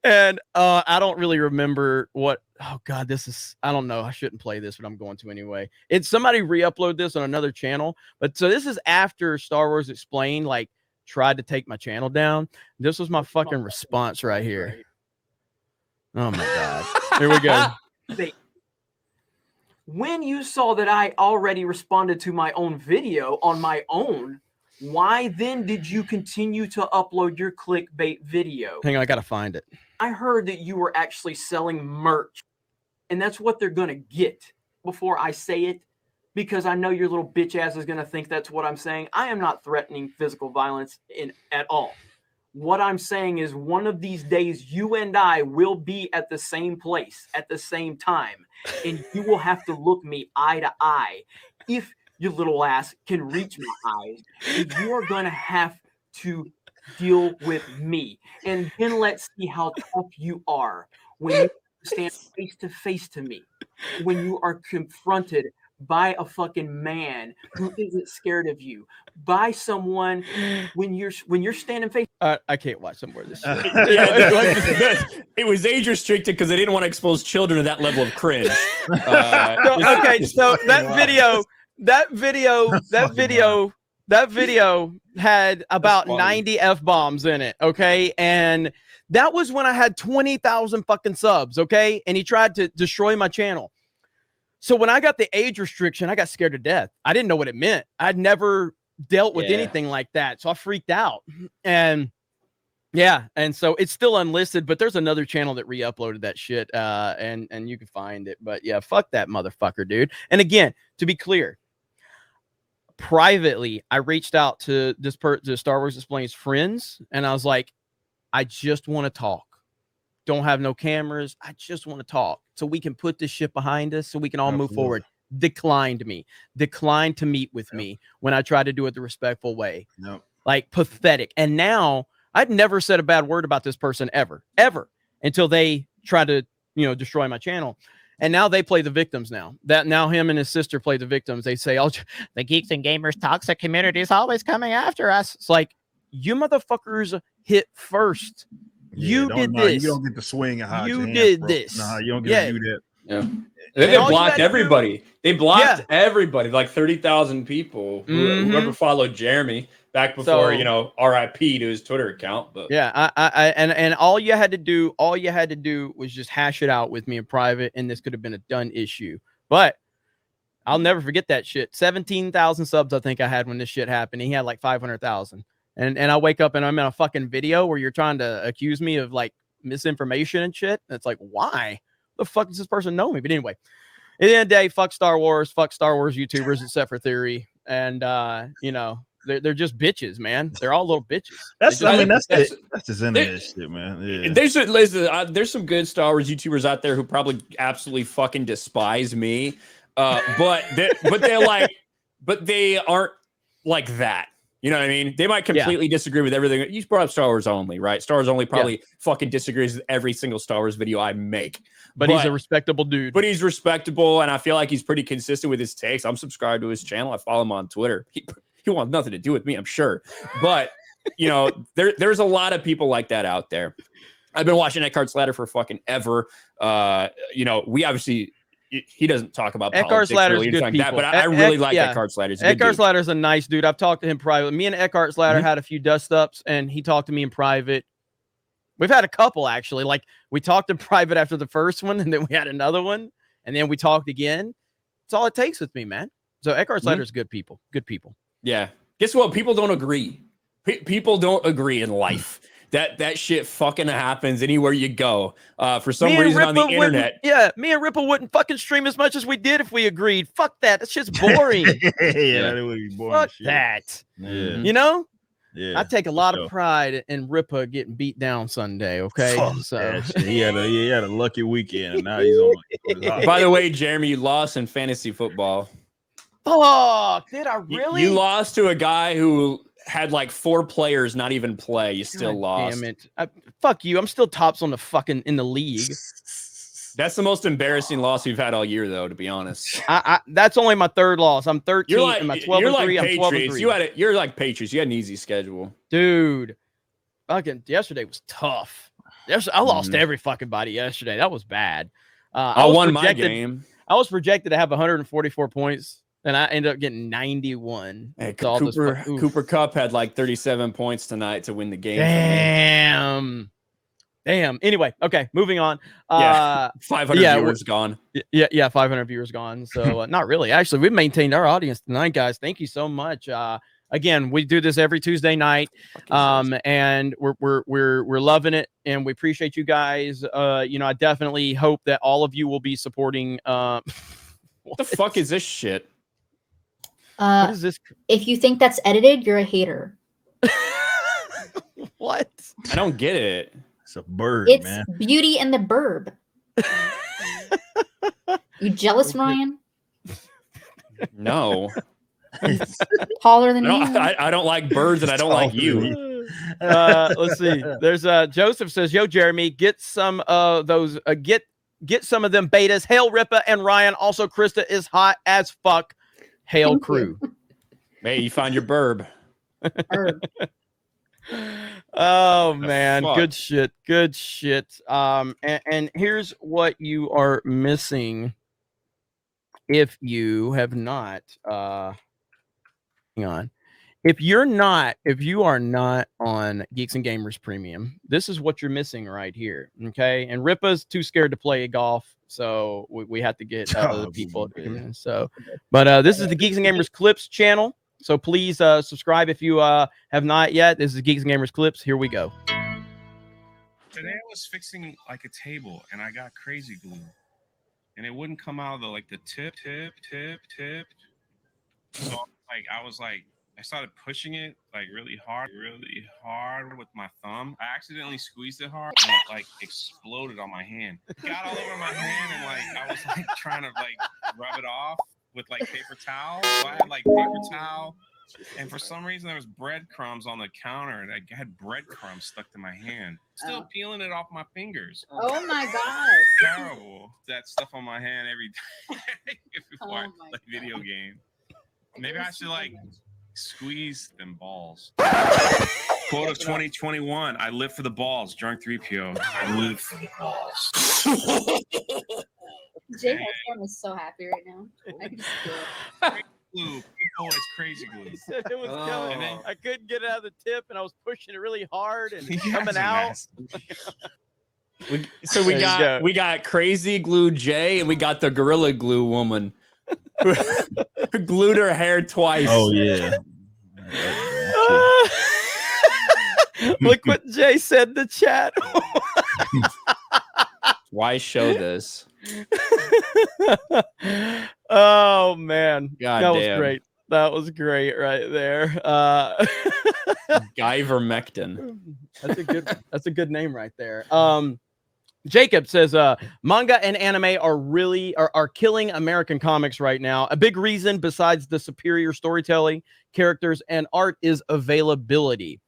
And I don't really remember what. Oh God, this is. I don't know. I shouldn't play this, but I'm going to anyway. It's somebody re-upload this on another channel. But so this is after Star Wars Explained tried to take my channel down. This was my fucking response right here. Oh my God. Here we go. When you saw that I already responded to my own video on my own, why then did you continue to upload your clickbait video? Hang on, I gotta find it. I heard that you were actually selling merch, and that's what they're gonna get. Before I say it, because I know your little bitch ass is going to think that's what I'm saying. I am not threatening physical violence at all. What I'm saying is one of these days, you and I will be at the same place at the same time, and you will have to look me eye to eye. If your little ass can reach my eyes, and you are going to have to deal with me. And then let's see how tough you are when you stand face to face to me, when you are confronted by a fucking man who isn't scared of you, by someone when you're standing face. I can't watch some more of this shit. It was age restricted because they didn't want to expose children to that level of cringe. So that video had about 90 F-bombs in it, okay? And that was when I had 20,000 fucking subs, okay? And he tried to destroy my channel. So when I got the age restriction, I got scared to death. I didn't know what it meant. I'd never dealt with anything like that. So I freaked out. And yeah, and so it's still unlisted, but there's another channel that re-uploaded that shit, and you can find it. But yeah, fuck that motherfucker, dude. And again, to be clear, privately, I reached out to to Star Wars Explain's friends, and I was like, I just want to talk. Don't have no cameras. I just want to talk so we can put this shit behind us so we can all move forward. Declined to meet with me when I tried to do it the respectful way. Like pathetic. And now I'd never said a bad word about this person ever until they tried to, destroy my channel. And now they play the victims now. Now him and his sister play the victims. They say, oh, the Geeks and Gamers toxic community is always coming after us. It's like, you motherfuckers hit first. You did this. You don't get to swing and hide your hands, did bro. this. Nah, you don't get to do that. Yeah. They blocked everybody. They blocked everybody, like 30,000 people. Whoever followed Jeremy back before, RIP to his Twitter account. But yeah, and all you had to do was just hash it out with me in private, and this could have been a done issue. But I'll never forget that shit. 17,000 subs, I think I had when this shit happened. He had like 500,000. And I wake up and I'm in a fucking video where you're trying to accuse me of like misinformation and shit. And it's like, why the fuck does this person know me? But anyway, at the end of the day, fuck Star Wars YouTubers, except for Theory. And, they're just bitches, man. They're all little bitches. That's just internet shit, man. Yeah. There's some good Star Wars YouTubers out there who probably absolutely fucking despise me. But they aren't like that. You know what I mean? They might completely disagree with everything. You brought up Star Wars Only, right? Star Wars Only probably fucking disagrees with every single Star Wars video I make. But he's a respectable dude. But he's respectable, and I feel like he's pretty consistent with his takes. I'm subscribed to his channel. I follow him on Twitter. He wants nothing to do with me, I'm sure. But, there's a lot of people like that out there. I've been watching Eckhart's Ladder for fucking ever. We obviously... He doesn't talk about Eckhart's Ladder is good like people. That, but I really like Eckhart's Ladder. Eckhart's Ladder is a nice dude. I've talked to him privately. Me and Eckhart's Ladder had a few dust ups, and he talked to me in private. We've had a couple actually. Like we talked in private after the first one, and then we had another one, and then we talked again. That's all it takes with me, man. So Eckhart's Ladder is good people. Good people. Yeah. Guess what? People don't agree. People don't agree in life. That shit fucking happens anywhere you go. For some reason on the internet. Me and Ripple wouldn't fucking stream as much as we did if we agreed. Fuck that. That's just boring. That would be boring. Fuck that. Yeah. I take a lot of pride in Ripper getting beat down Sunday. Okay, he had a lucky weekend, and now he's on. By the way, Jeremy, you lost in fantasy football. Fuck! Did I really? You lost to a guy who had like 4 players not even play. You still lost. Damn it! Fuck you! I'm still tops on the fucking in the league. That's the most embarrassing loss we've had all year, though. To be honest, that's only my 3rd loss. I'm 13. Am I 12 and 3? I'm 12 and 3. You're like Patriots. You had an easy schedule, dude. Fucking yesterday was tough. I lost every fucking body yesterday. That was bad. I won my game. I was projected to have 144 points, and I ended up getting 91. Hey, Cooper Kupp had like 37 points tonight to win the game. Damn. Anyway, okay, moving on. 500 viewers gone. Yeah, 500 viewers gone. So not really. Actually, we've maintained our audience tonight, guys. Thank you so much. Again, we do this every Tuesday night, and we're loving it, and we appreciate you guys. I definitely hope that all of you will be supporting. What the fuck is this shit? What is this? If you think that's edited, you're a hater. What? I don't get it. It's a bird, It's man. Beauty and the Burb. You jealous, Ryan? No. Taller than you. I don't like birds, and I don't like you. Let's see. There's Joseph says, "Yo, Jeremy, get some of those. Get some of them betas. Hail, Ripa and Ryan. Also, Krista is hot as fuck. Hail, crew." Hey, you found your burb. Oh man, fuck? good shit. Good shit. And here's what you are missing if you have not. Hang on. If you are not on Geeks and Gamers Premium, this is what you're missing right here. Okay. And Ripa's too scared to play golf, so we have to get other people. So, but this is the Geeks and Gamers Clips channel. So please subscribe if you have not yet. This is Geeks and Gamers Clips. Here we go. Today I was fixing like a table and I got crazy glue, and it wouldn't come out of the tip. So I started pushing it really hard with my thumb. I accidentally squeezed it hard and it exploded on my hand. It got all over my hand and I was trying to rub it off with paper towel. So I had paper towel, and for some reason there was breadcrumbs on the counter, and I had breadcrumbs stuck to my hand. Still peeling it off my fingers. Oh my gosh. Terrible. That stuff on my hand every day before I play video game. Maybe I should squeeze them balls. Quote of 2021: I live for the balls. Drunk 3PO. I live for the balls. Jay is so happy right now. I can just feel it. Glue. It's crazy glue. He said it was killing me. I couldn't get it out of the tip, and I was pushing it really hard and coming out. So we got crazy glue Jay, and we got the gorilla glue woman who glued her hair twice. Oh yeah. Look what Jay said in the chat. Why show this? Oh man, God that damn. was great. That was great right there. Ivermectin. That's a good name right there. Jacob says manga and anime are killing American comics right now. A big reason besides the superior storytelling, characters, and art is availability.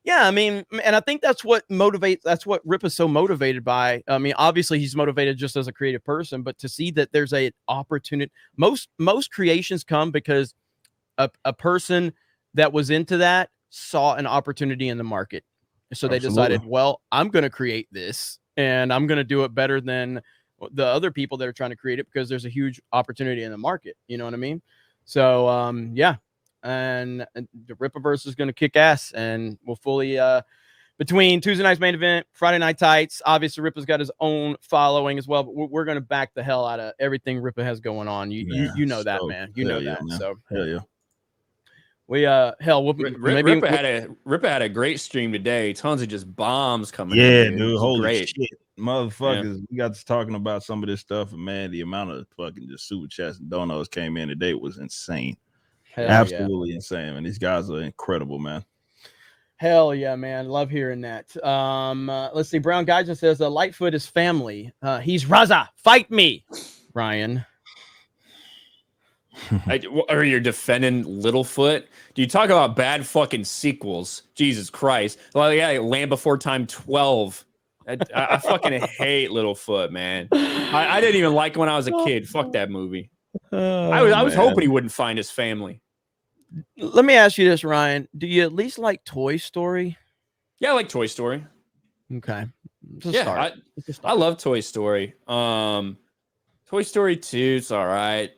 Yeah, I mean, and I think that's what Rip is so motivated by. I mean, obviously he's motivated just as a creative person, but to see that there's a opportunity. Most creations come because a person that was into that saw an opportunity in the market. So they decided, well, I'm going to create this and I'm going to do it better than the other people that are trying to create it because there's a huge opportunity in the market. You know what I mean? So, yeah. And the Rippaverse is going to kick ass, and we'll fully between Tuesday night's main event, Friday night tights. Obviously, Rippa's got his own following as well, but we're going to back the hell out of everything Rippa has going on. You know that, man. You know that. Man. So hell yeah. Rippa had a great stream today. Tons of just bombs coming. Yeah, in, dude. Holy great. shit, motherfuckers! Yeah. We got to talking about some of this stuff, and man, the amount of fucking just super chats and donos came in today was insane. Hell absolutely insane, man. These guys are incredible, man. Hell yeah, man. Love hearing that. Let's see. Brown Gaijin says Lightfoot is family. He's Raza. Fight me, Ryan. Are you defending Littlefoot? Do you talk about bad fucking sequels? Jesus Christ. Well, yeah, Land Before Time 12. I fucking hate Littlefoot, man. I didn't even like it when I was a kid. Fuck that movie. I was hoping he wouldn't find his family. Let me ask you this, Ryan. Do you at least like Toy Story? Yeah, I like Toy Story. Okay. I love Toy Story. Toy Story 2, it's all right.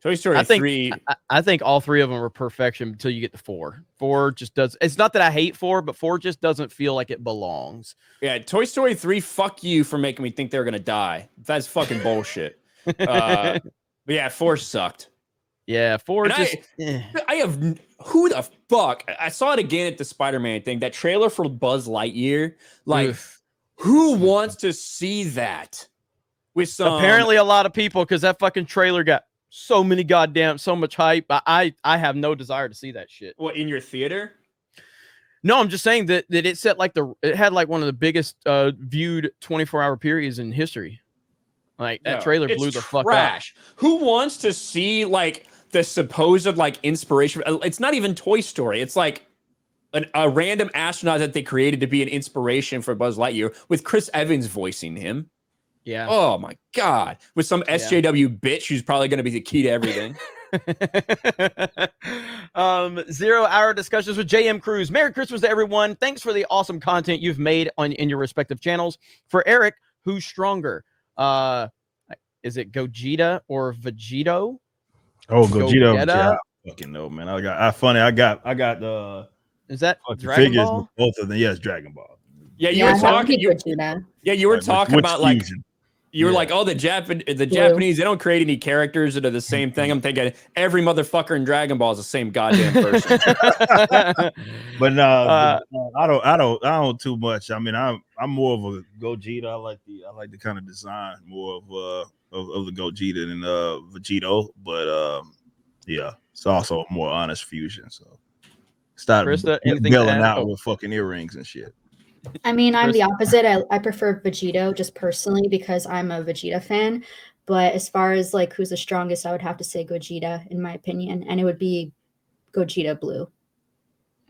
Toy Story 3. I think all three of them are perfection until you get to 4. 4 just does. It's not that I hate 4, but 4 just doesn't feel like it belongs. Yeah, Toy Story 3, fuck you for making me think they're going to die. That's fucking bullshit. But yeah, 4 sucked. Yeah, 4 just... I have... Who the fuck? I saw it again at the Spider-Man thing. That trailer for Buzz Lightyear. Like, who wants to see that? With some... Apparently a lot of people, because that fucking trailer got so much hype. I have no desire to see that shit. What, in your theater? No, I'm just saying that it set like it had like one of the biggest viewed 24-hour periods in history. Like that trailer blew the fuck up. Who wants to see like the supposed like inspiration? It's not even Toy Story. It's like a random astronaut that they created to be an inspiration for Buzz Lightyear with Chris Evans voicing him. Yeah. Oh my God. With some SJW bitch who's probably going to be the key to everything. 0 hour discussions with JM Cruz. Merry Christmas to everyone. Thanks for the awesome content you've made in your respective channels. For Eric, who's stronger? Is it Gogeta or Vegito? Oh, Gogeta. Yeah, I fucking know, man. I got is that Dragon figures Ball? With both of them. Yes, Dragon Ball. Yeah, you were talking. You were talking about like fusion. You were like, oh, the Japanese, they don't create any characters that are the same thing. I'm thinking every motherfucker in Dragon Ball is the same goddamn person. But no, I don't too much. I mean, I'm more of a Gogeta. I like the kind of design more of the Gogeta than Vegito. But yeah, it's also a more honest fusion. So start billing out with fucking earrings and shit. I mean, I'm the opposite. I prefer Vegito just personally because I'm a Vegeta fan. But as far as like who's the strongest, I would have to say Gogeta in my opinion, and it would be Gogeta Blue.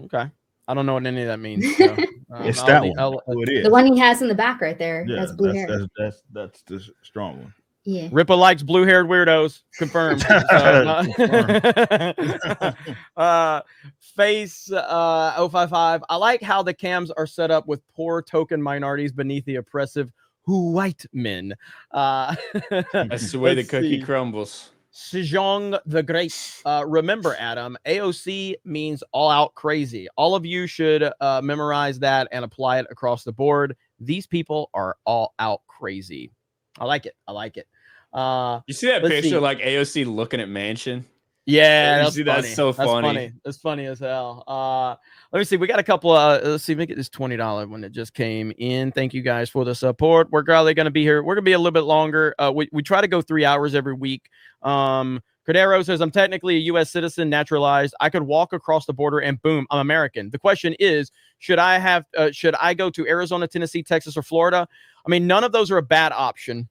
Okay, I don't know what any of that means. So, it's that one. The one he has in the back right there. Yeah, has blue hair. That's the strong one. Yeah. Rippa likes blue-haired weirdos. Confirmed. Face 055. I like how the cams are set up with poor token minorities beneath the oppressive white men. That's the way the cookie crumbles. Sejong the Great. Remember, Adam, AOC means all out crazy. All of you should memorize that and apply it across the board. These people are all out crazy. I like it. You see that picture like AOC looking at Mansion? Yeah, that's so funny. That's funny as hell. Let me see. We got a couple. Let's see. Make it this $20 one that just came in. Thank you guys for the support. We're probably going to be here. We're going to be a little bit longer. We try to go 3 hours every week. Cordero says, I'm technically a U.S. citizen, naturalized. I could walk across the border and boom, I'm American. The question is, should I go to Arizona, Tennessee, Texas, or Florida? I mean, none of those are a bad option.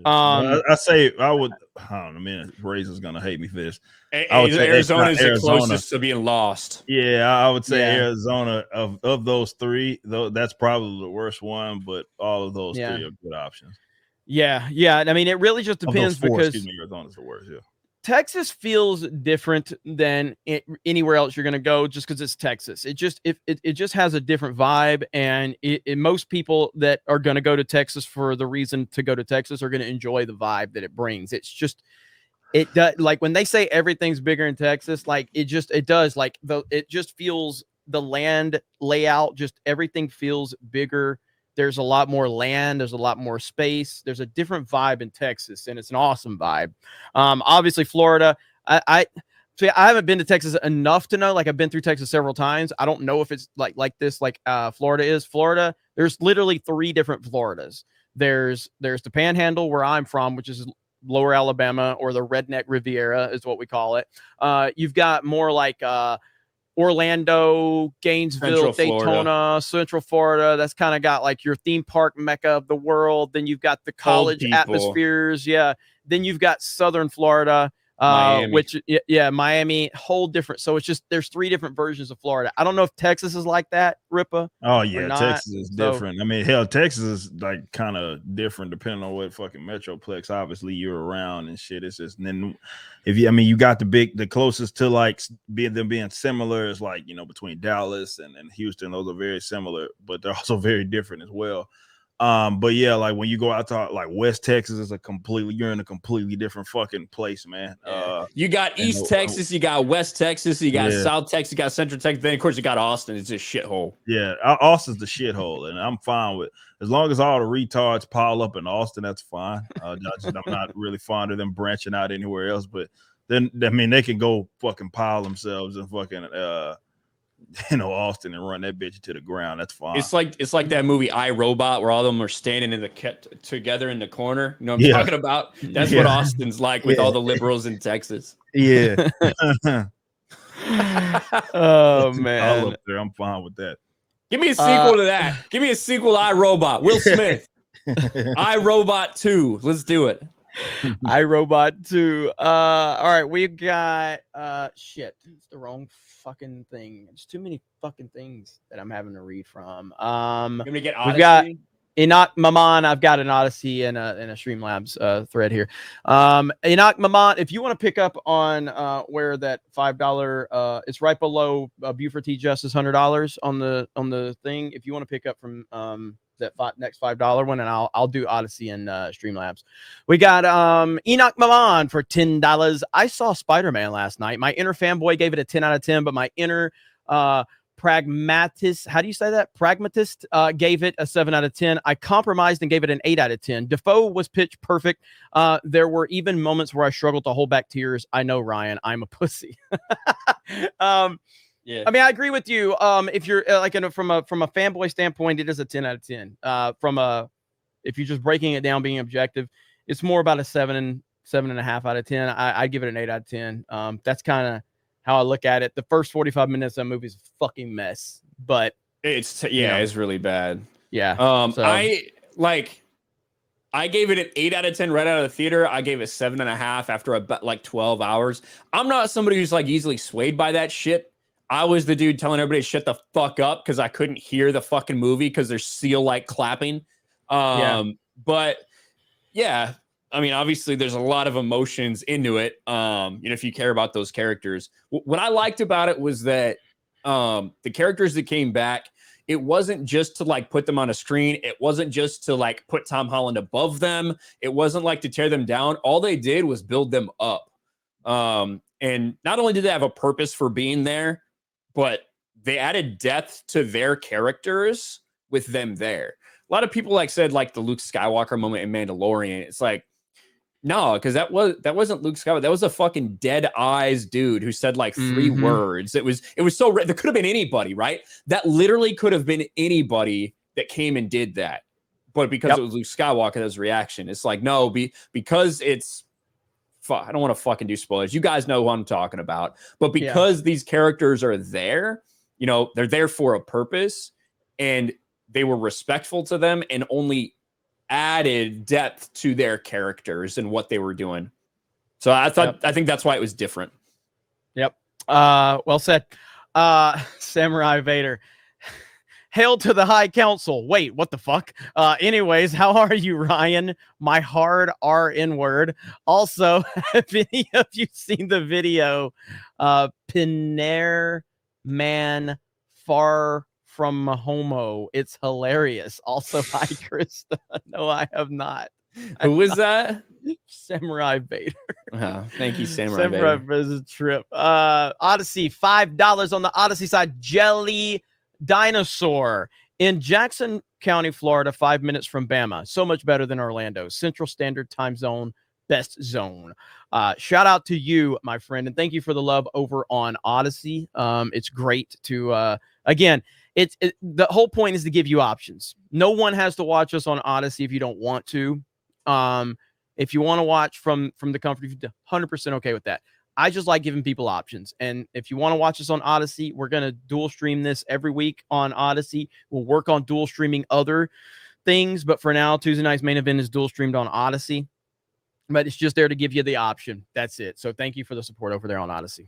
I say I would. I don't know, man. Razor's gonna hate me for this. I would say Arizona is the closest to being lost. Yeah, I would say Arizona of those three. Though that's probably the worst one, but all of those three are good options. Yeah. I mean, it really just depends because Arizona's the worst. Yeah. Texas feels different than anywhere else you're going to go just because it's Texas. It just has a different vibe. And most people that are going to go to Texas for the reason to go to Texas are going to enjoy the vibe that it brings. It's just, it does, like when they say everything's bigger in Texas, like it does, like it just feels the land layout, just everything feels bigger. There's a lot more land. There's a lot more space. There's a different vibe in Texas, and it's an awesome vibe. Obviously, Florida. I haven't been to Texas enough to know. Like I've been through Texas several times. I don't know if it's like this, like Florida is. Florida. There's literally 3 different Floridas. There's the Panhandle where I'm from, which is Lower Alabama, or the Redneck Riviera is what we call it. You've got more like Orlando, Gainesville, Daytona, Central Florida. That's kind of got like your theme park mecca of the world. Then you've got the college atmospheres. Yeah. Then you've got Southern Florida, Miami. Miami, whole different. So it's just, there's 3 different versions of Florida. I don't know if Texas is like that, Ripa. Oh yeah, Texas is different. I mean, hell, Texas is like kind of different depending on what fucking metroplex obviously you're around and shit. It's just, and then you got the closest to like being similar is like, between Dallas and Houston. Those are very similar, but they're also very different as well. But yeah, like when you go out to like West Texas is you're in a completely different fucking place, man. You got East Texas, you got West Texas, you got South Texas, you got Central Texas. Then of course you got Austin. It's just shithole. Yeah, Austin's the shithole, and I'm fine with as long as all the retards pile up in Austin. That's fine. I'm not really fond of them branching out anywhere else, but then I mean they can go fucking pile themselves and fucking Austin and run that bitch to the ground. That's fine. It's like that movie I, Robot, where all of them are standing in the together in the corner. You know what I'm talking about? That's what Austin's like with all the liberals in Texas. Yeah. Oh man, all up there. I'm fine with that. Give me a sequel to that. Give me a sequel to I, Robot. Will Smith. I, Robot 2. Let's do it. I, Robot 2. All right, we got shit. It's the wrong fucking thing. It's too many fucking things that I'm having to read from. We've got Enoch Maman. I've got an Odyssey and a Streamlabs thread here. Enoch Maman, if you want to pick up on where that $5, it's right below Buford T. Justice $100 on the thing. If you want to pick up from that next $5 one, and I'll do Odyssey and Streamlabs. We got Enoch Maman for $10. I saw Spider-Man last night. My inner fanboy gave it a 10 out of 10, but my inner pragmatist, how do you say that? Pragmatist gave it a 7 out of 10. I compromised and gave it an 8 out of 10. Defoe was pitch perfect. There were even moments where I struggled to hold back tears. I know, Ryan, I'm a pussy. Yeah. I mean, I agree with you. If you're from a fanboy standpoint, it is a 10 out of 10. If you're just breaking it down, being objective, it's more about a 7.5 out of 10. I'd give it an 8 out of 10. That's kind of how I look at it. The first 45 minutes of the movie is a fucking mess, but it's really bad. Yeah. I gave it an 8 out of 10 right out of the theater. I gave it 7.5 after about 12 hours. I'm not somebody who's easily swayed by that shit. I was the dude telling everybody to shut the fuck up because I couldn't hear the fucking movie because there's seal clapping. But yeah, I mean, obviously there's a lot of emotions into it. If you care about those characters, what I liked about it was that the characters that came back, it wasn't just to put them on a screen. It wasn't just to put Tom Holland above them. It wasn't to tear them down. All they did was build them up. And not only did they have a purpose for being there, but they added depth to their characters with them there. A lot of people said the Luke Skywalker moment in Mandalorian. It's no, because that wasn't Luke Skywalker. That was a fucking dead eyes dude who said 3 words. It was so there could have been anybody, right? That literally could have been anybody that came and did that. But because it was Luke Skywalker, that was reaction. It's no, because it's I don't want to fucking do spoilers. You guys know who I'm talking about. But because these characters are there, they're there for a purpose, and they were respectful to them and only added depth to their characters and what they were doing. So I think that's why it was different. Yep. Well said. Samurai Vader. Hail to the High Council. Wait, what the fuck? Anyways, how are you, Ryan? My hard RN word. Also, have any of you seen the video, Pinair Man Far from Homo? It's hilarious. Also, hi, Krista. No, I have not. Who was that? Samurai Vader. Thank you, Samurai Vader. Visit trip. Odyssey, $5 on the Odyssey side. Jelly Dinosaur in Jackson County, Florida, 5 minutes from Bama. So much better than Orlando. Central Standard Time Zone, best zone. Shout out to you, my friend, and thank you for the love over on Odyssey. It's great to again. The whole point is to give you options. No one has to watch us on Odyssey if you don't want to. If you want to watch from the comfort, you're 100% okay with that. I just like giving people options. And if you want to watch us on Odyssey, we're going to dual stream this every week on Odyssey. We'll work on dual streaming other things. But for now, Tuesday night's main event is dual streamed on Odyssey. But it's just there to give you the option. That's it. So thank you for the support over there on Odyssey.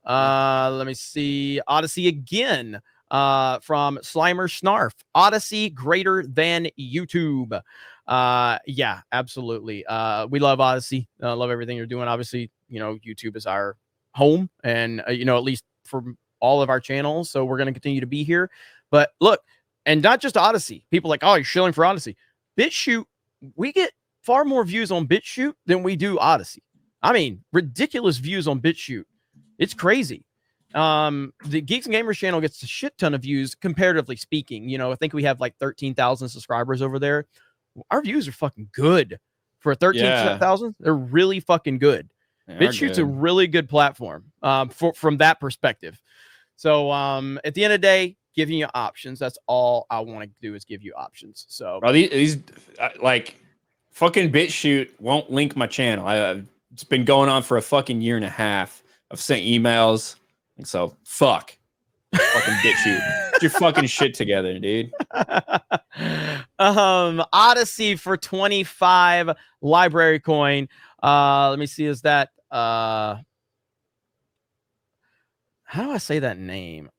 Let me see. Odyssey again from Slimer Snarf. Odyssey greater than YouTube. Yeah, absolutely. We love Odyssey. Love everything you're doing. Obviously, YouTube is our home and, at least for all of our channels. So we're going to continue to be here. But look, and not just Odyssey. People oh, you're shilling for Odyssey. BitChute, we get far more views on BitChute than we do Odyssey. I mean, ridiculous views on BitChute. It's crazy. The Geeks and Gamers channel gets a shit ton of views, comparatively speaking. I think we have 13,000 subscribers over there. Our views are fucking good for 13,000. They're really fucking good. BitChute's a really good platform from that perspective. So at the end of the day, giving you options. That's all I want to do is give you options. So these like fucking BitChute won't link my channel. It's been going on for a fucking year and a half. I've sent emails. And so fucking BitChute. Get your fucking shit together, dude. Odyssey for 25 library coin. Let me see. Is that how do I say that name?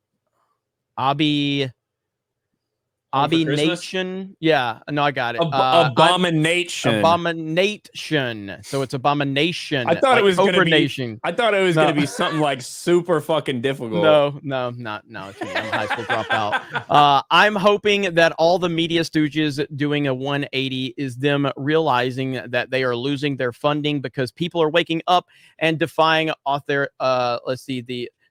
Abomination. Yeah, no, I got it. Abomination. Abomination. So it's abomination. I thought like it was gonna be. Nation. I thought it was gonna be something like super fucking difficult. No. It's me. I'm a high school dropout. I'm hoping that all the media stooges doing a 180 is them realizing that they are losing their funding because people are waking up and defying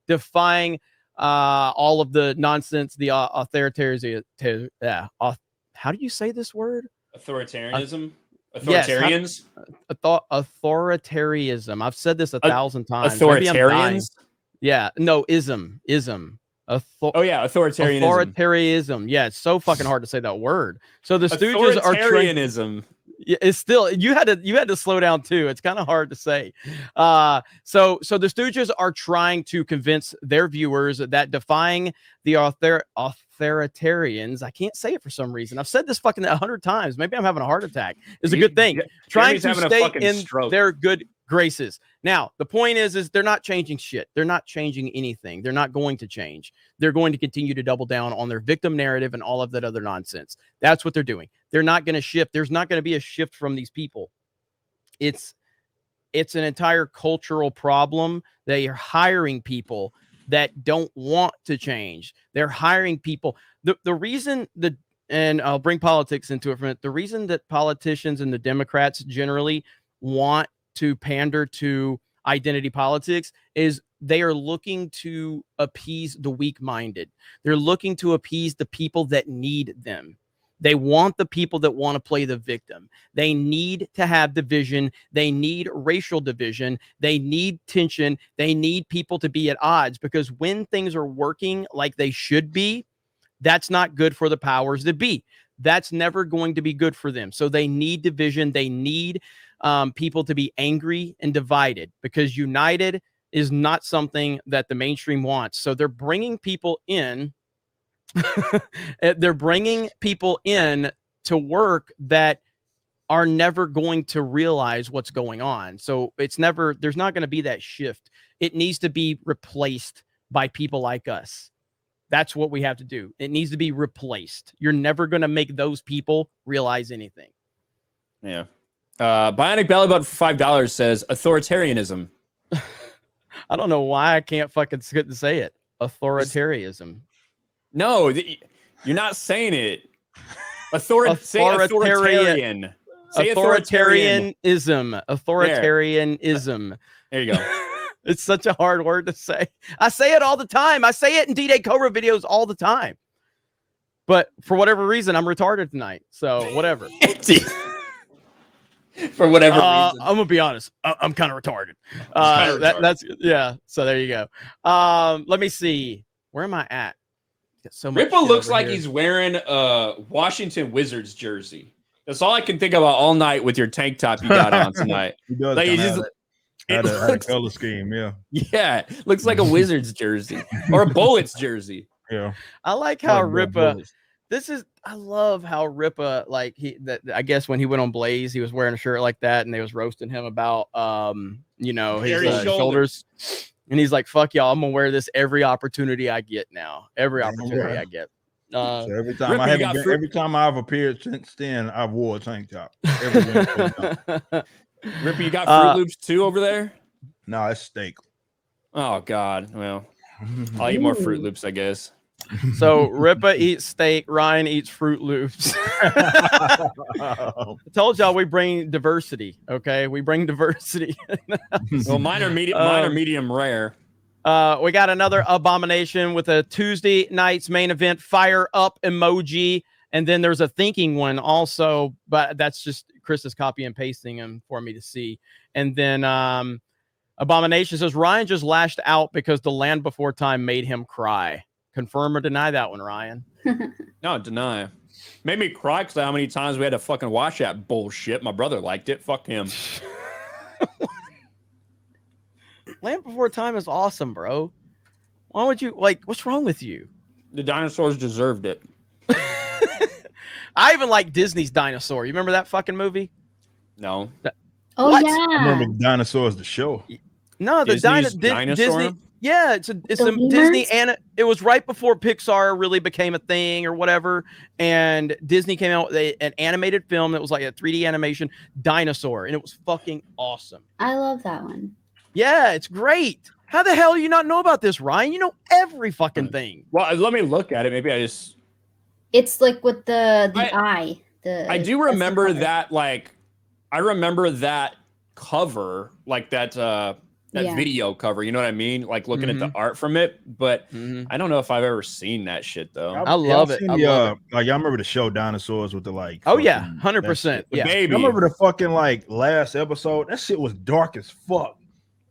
defying all of the nonsense, the authoritarianism. How do you say this word? Authoritarianism. Authoritarians. Yes, authoritarianism. I've said this 1,000 times. Authoritarians. Yeah. No, ism. Authoritarianism. Authoritarianism. Yeah, it's so fucking hard to say that word. So the Stooges are authoritarianism. It's still you had to slow down too. It's kind of hard to say. So the Stooges are trying to convince their viewers that defying the authoritarians, I can't say it for some reason. I've said this fucking 100 times. Maybe I'm having a heart attack. Is a good thing. Trying to stay in their good graces. Now, the point is they're not changing shit. They're not changing anything. They're not going to change. They're going to continue to double down on their victim narrative and all of that other nonsense. That's what they're doing. They're not going to shift. There's not going to be a shift from these people. It's an entire cultural problem. They are hiring people that don't want to change. They're hiring people. The reason and I'll bring politics into it from it. The reason that politicians and the Democrats generally want to pander to identity politics is they are looking to appease the weak-minded. They're looking to appease the people that need them. They want the people that want to play the victim. They need to have division. They need racial division. They need tension. They need people to be at odds, because when things are working like they should be, that's not good for the powers that be. That's never going to be good for them. So they need division. They need people to be angry and divided, because united is not something that the mainstream wants. So they're bringing people in. They're bringing people in to work that are never going to realize what's going on. So there's not going to be that shift. It needs to be replaced by people like us. That's what we have to do. It needs to be replaced. You're never going to make those people realize anything. Yeah. Bionic Belly Button for $5 says authoritarianism. I don't know why I can't fucking say it. Authoritarianism. No, you're not saying it. Authoritarian. Say authoritarianism. Authoritarianism. There you go. It's such a hard word to say. I say it all the time. I say it in D-Day Cobra videos all the time. But for whatever reason, I'm retarded tonight. So whatever. For whatever reason. I'm going to be honest. I'm kind of retarded. That's yeah. So there you go. Let me see. Where am I at? So Ripple looks like he's wearing a Washington Wizards jersey. That's all I can think about all night with your tank top you got on tonight. He does like, had a color scheme, yeah. Yeah, looks like a Wizards jersey or a Bullets jersey. Yeah. I like how Ripa. I love how Ripa, like I guess when he went on Blaze, he was wearing a shirt like that, and they was roasting him about his shoulders. And he's like, "Fuck y'all! I'm gonna wear this every opportunity I get now. Every opportunity I get." So every time I've appeared since then, I've wore a tank top. Ripper, you got Fruit Loops too over there? No, it's steak. Oh God! Well, I'll eat more Fruit Loops, I guess. So Ripa eats steak, Ryan eats Fruit Loops. I told y'all we bring diversity. Okay, we bring diversity. Well, mine are medium rare. We got another abomination with a Tuesday night's main event fire up emoji, and then there's a thinking one also, but that's just Chris is copy and pasting them for me to see. And then Abomination says Ryan just lashed out because The Land Before Time made him cry. Confirm or deny that one, Ryan? No, deny. Made me cry because how many times we had to fucking watch that bullshit. My brother liked it. Fuck him. Land Before Time is awesome, bro. Why would you like? What's wrong with you? The dinosaurs deserved it. I even like Disney's Dinosaur. You remember that fucking movie? No. Oh What? yeah. I remember Dinosaurs, the show. No, the Dinosaur? Disney. Yeah, it's a The Disney, lemurs? and it was right before Pixar really became a thing or whatever. And Disney came out with an animated film that was like a 3D animation, Dinosaur, and it was fucking awesome. I love that one. Yeah, it's great. How the hell do you not know about this, Ryan? You know every fucking thing. Well, let me look at it. Maybe I just. It's like with the eye. I do remember that. Like, I remember that cover, like that video cover. You know what I mean? Like looking at the art from it. But I don't know if I've ever seen that shit though. I love it. Like y'all remember the show Dinosaurs with the like? Oh yeah, 100%. Yeah, baby. I remember the fucking like last episode. That shit was dark as fuck.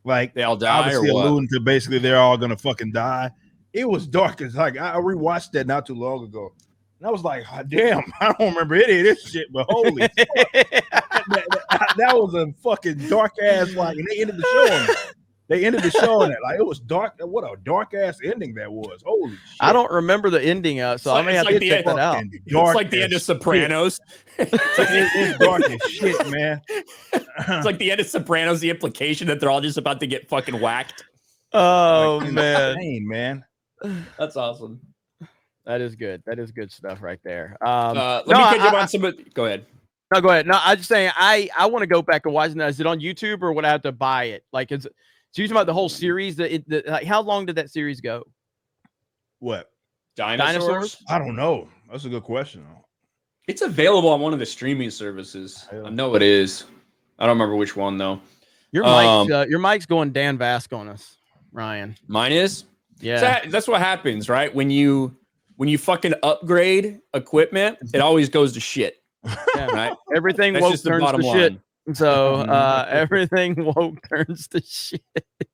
Like they all die, obviously or what? alluding to basically they're all gonna fucking die. It was dark as like I rewatched that not too long ago, and I was like, oh, damn, I don't remember any of this shit, but holy fuck. that was a fucking dark ass like, and they ended the show on it. They ended the show on it. Like it was dark. What a dark ass ending that was. Holy shit. I don't remember the ending, so I may have to check that out. It's like the end of Sopranos. It's dark as shit, man. It's like the end of Sopranos, the implication that they're all just about to get fucking whacked. Oh like, man. Insane, man. That's awesome. That is good. That is good stuff right there. Let me catch up on some. Go ahead. No, go ahead. No, I'm just saying I want to go back and watch it. Is it on YouTube or would I have to buy it? Like, so you're talking about the whole series? Like, how long did that series go? What? Dinosaurs? I don't know. That's a good question. It's available on one of the streaming services. I know it is. I don't remember which one though. Your mic's going Dan Vask on us, Ryan. Mine is. Yeah, so that's what happens, right? When you fucking upgrade equipment, it always goes to shit. Yeah, right. Everything That's woke just the turns bottom to line. shit. So everything woke turns to shit.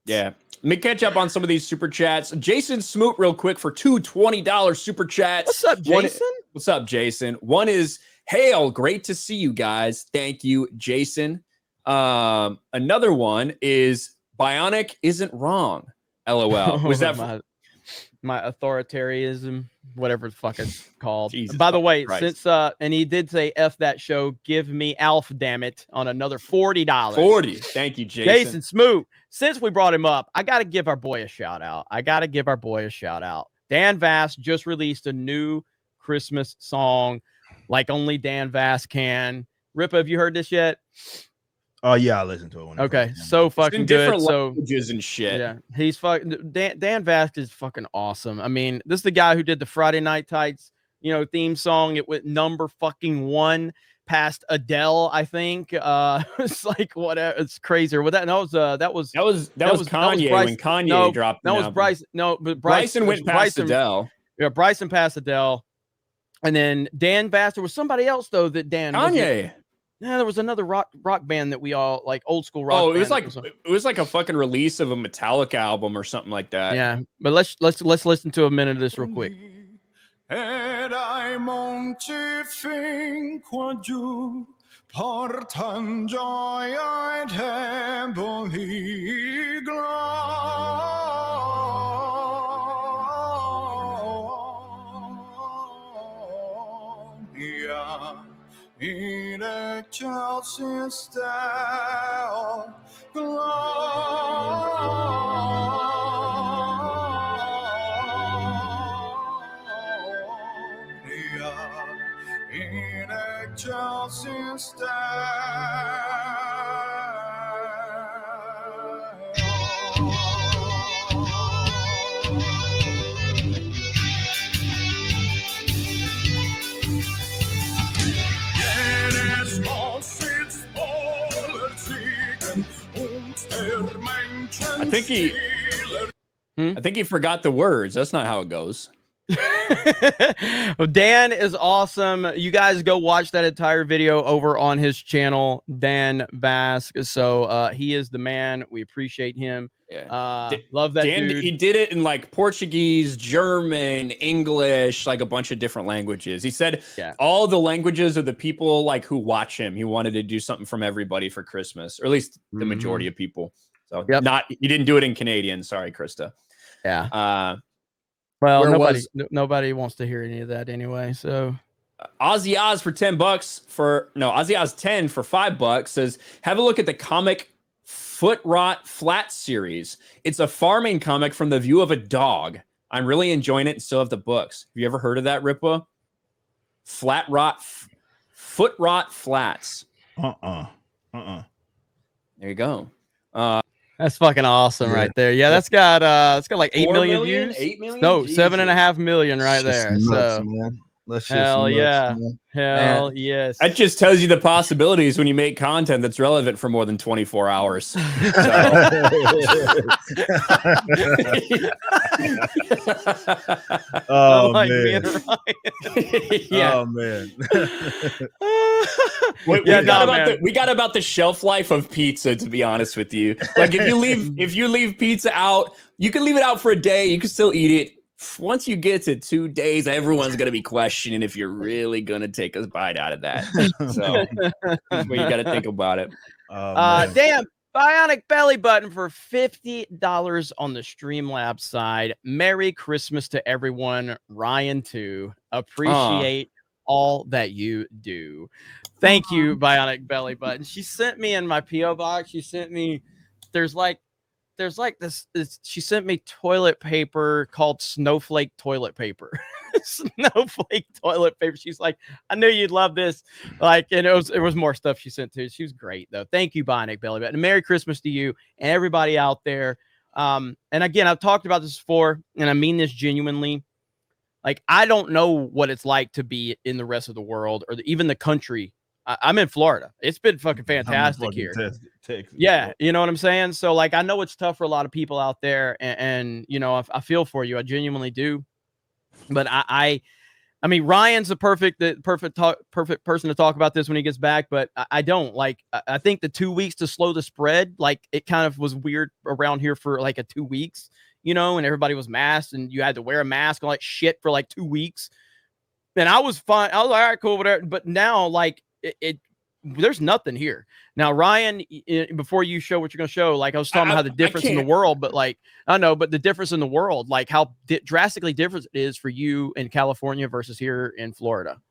Yeah. Let me catch up on some of these super chats. Jason Smoot, real quick, for two $20 super chats. What's up, Jason? What's up, Jason? One is, hail, great to see you guys. Thank you, Jason. Another one is, Bionic isn't wrong. LOL. Was that my authoritarianism, whatever the fuck it's called? Jesus By the way, Christ. since and he did say F that show, give me Alf, damn it, on another $40. 40. Thank you, Jason. Jason Smoot. Since we brought him up, I got to give our boy a shout out. Dan Vass just released a new Christmas song, like only Dan Vass can. Ripa, have you heard this yet? Oh yeah, I listened to it. Okay, so fucking good. So languages and shit. Yeah, he's fucking Dan Vask is fucking awesome. I mean, this is the guy who did the Friday Night Tights, theme song. It went number fucking 1 past Adele, I think. It's like whatever. It's crazy. Well, that was Kanye when Kanye dropped. That was Bryson. No, but Bryson went past Adele. Yeah, Bryson passed Adele, and then Dan Vass. There was somebody else though that Dan Kanye. Yeah, there was another rock band that we all like, old school rock. Oh, it was like a fucking release of a Metallica album or something like that. Yeah, but let's listen to a minute of this real quick. I think he forgot the words. That's not how it goes. Well, Dan is awesome. You guys go watch that entire video over on his channel, Dan Bask. So he is the man. We appreciate him. Love that Dan, dude. he did it in like Portuguese, German, English, like a bunch of different languages. He said all the languages of the people like who watch him. He wanted to do something from everybody for Christmas, or at least the majority of people. So he didn't do it in Canadian. Sorry, Krista. Yeah. Well, nobody wants to hear any of that anyway. So Ozzy Oz for Ozzy Oz 10 for $5 says, have a look at the comic Foot Rot Flat series. It's a farming comic from the view of a dog. I'm really enjoying it and still have the books. Have you ever heard of that, Ripa? Foot Rot Flats. There you go. That's fucking awesome right there. Yeah, that's got like 8 million views. 8 million? No, Jesus. 7.5 million right there. Nuts, So man. That's just hell nuts, yeah. man. Hell yes. That just tells you the possibilities when you make content that's relevant for more than 24 hours. Oh, like man. Yeah. Oh, man. We got about the shelf life of pizza, to be honest with you. Like if you leave pizza out, you can leave it out for a day, you can still eat it. Once you get to 2 days, everyone's going to be questioning if you're really going to take a bite out of that. So that's where you got to think about it. Damn, Bionic Belly Button for $50 on the Streamlabs side. Merry Christmas to everyone. Ryan too. Appreciate all that you do. Thank you, Bionic Belly Button. She sent me in my P.O. box. She sent me, there's like this she sent me toilet paper called snowflake toilet paper. Snowflake toilet paper. She's like, I knew you'd love this. Like, and it was more stuff she sent too. She was great though. Thank you, Bionic Belly Button. Merry Christmas to you and everybody out there. And again, I've talked about this before, and I mean this genuinely. Like, I don't know what it's like to be in the rest of the world or even the country. I'm in Florida. It's been fucking fantastic here. Texas. Yeah, you know what I'm saying? So, like, I know it's tough for a lot of people out there, and you know, I feel for you. I genuinely do. But I mean, Ryan's the perfect person to talk about this when he gets back, but I don't. Like, I think the 2 weeks to slow the spread, like, it kind of was weird around here for like 2 weeks, you know, and everybody was masked, and you had to wear a mask and like shit for like 2 weeks. And I was fine. I was like, all right, cool, whatever. But now, like, there's nothing here now. Ryan, before you show what you're gonna show, like I was talking about how the difference in the world, but like I know, but the difference in the world, like how drastically different it is for you in California versus here in Florida.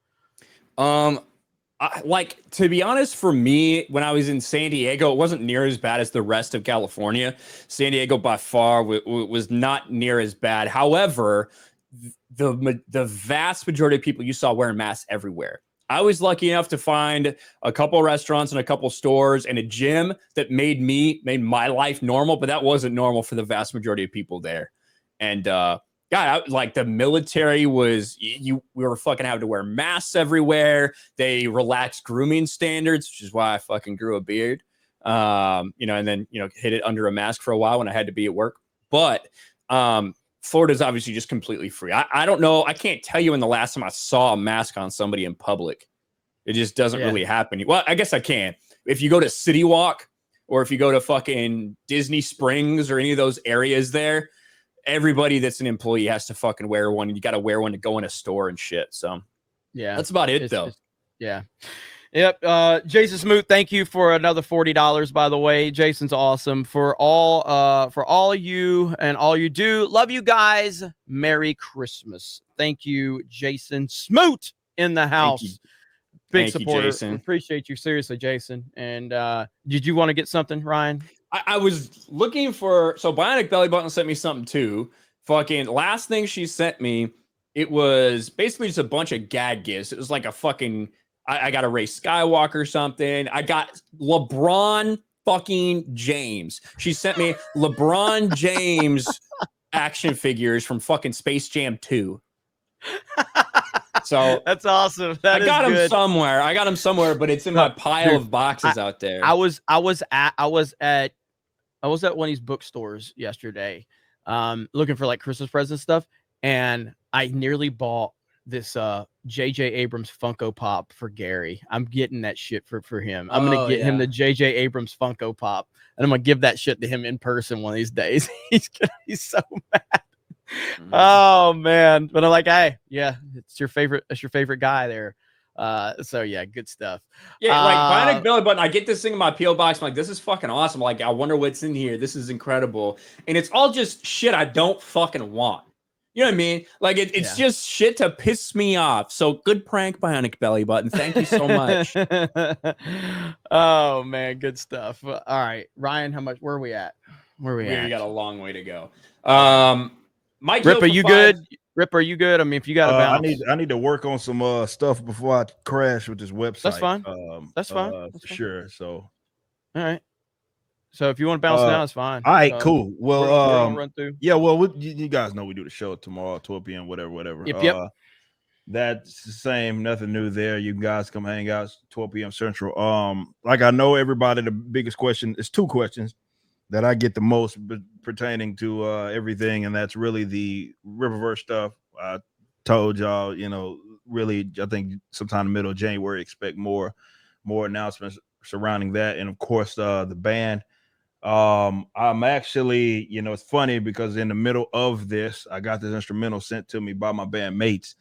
Like, to be honest, for me, when I was in San Diego, it wasn't near as bad as the rest of California. San Diego by far was not near as bad. However, the vast majority of people you saw wearing masks everywhere. I was lucky enough to find a couple restaurants and a couple stores and a gym that made my life normal, but that wasn't normal for the vast majority of people there. And God, like the military we were fucking having to wear masks everywhere. They relaxed grooming standards, which is why I fucking grew a beard. You know, and then, you know, hid it under a mask for a while when I had to be at work. But Florida's obviously just completely free. I don't know. I can't tell you when the last time I saw a mask on somebody in public. It just doesn't really happen. Well, I guess I can. If you go to City Walk or if you go to fucking Disney Springs or any of those areas there, everybody that's an employee has to fucking wear one. And you got to wear one to go in a store and shit. So yeah, that's about it though. Yeah. Yep. Jason Smoot, thank you for another $40, by the way. Jason's awesome. For all of you and all you do. Love you guys. Merry Christmas. Thank you, Jason Smoot in the house. Big supporter. Jason. Appreciate you. Seriously, Jason. And did you want to get something, Ryan? I was looking for, so Bionic Belly Button sent me something too. Fucking last thing she sent me, it was basically just a bunch of gag gifts. It was like a fucking, I got a Ray Skywalker something. I got LeBron fucking James. She sent me LeBron James action figures from fucking Space Jam 2. So that's awesome. I got him somewhere. I got him somewhere, but it's in my pile of boxes out there. I was at one of these bookstores yesterday, looking for like Christmas present stuff. and I nearly bought this J.J. Abrams Funko Pop for Gary. I'm getting that shit for him. I'm gonna get him the J.J. Abrams Funko Pop, and I'm gonna give that shit to him in person one of these days. He's so mad. Oh man, but I'm like, hey, yeah, it's your favorite guy there. So yeah, good stuff. Yeah, like Bionic Belly Button. I get this thing in my PO box. I'm like, this is fucking awesome. Like, I wonder what's in here. This is incredible, and it's all just shit I don't fucking want. You know what I mean? Like, it's just shit to piss me off. So good prank, Bionic Belly Button. Thank you so much. Oh man, good stuff. All right, Ryan, where are we at? We got a long way to go. Mike, Rip, are you good? Rip, are you good? I mean, if you got to bounce. I need to work on some stuff before I crash with this website. That's fine. That's fine. For sure. So, all right. So if you want to bounce now, it's fine. All right, cool. Well, we're gonna run through. Yeah, well, you guys know we do the show tomorrow, 12 p.m., whatever. Yep. That's the same. Nothing new there. You guys come hang out 12 p.m. Central. Like I know everybody, the biggest question is 2 questions that I get the most pertaining to everything, and that's really the Riververse stuff. I told y'all, really, I think sometime in the middle of January, expect more announcements surrounding that, and of course the band. I'm actually, it's funny because in the middle of this, I got this instrumental sent to me by my band mates.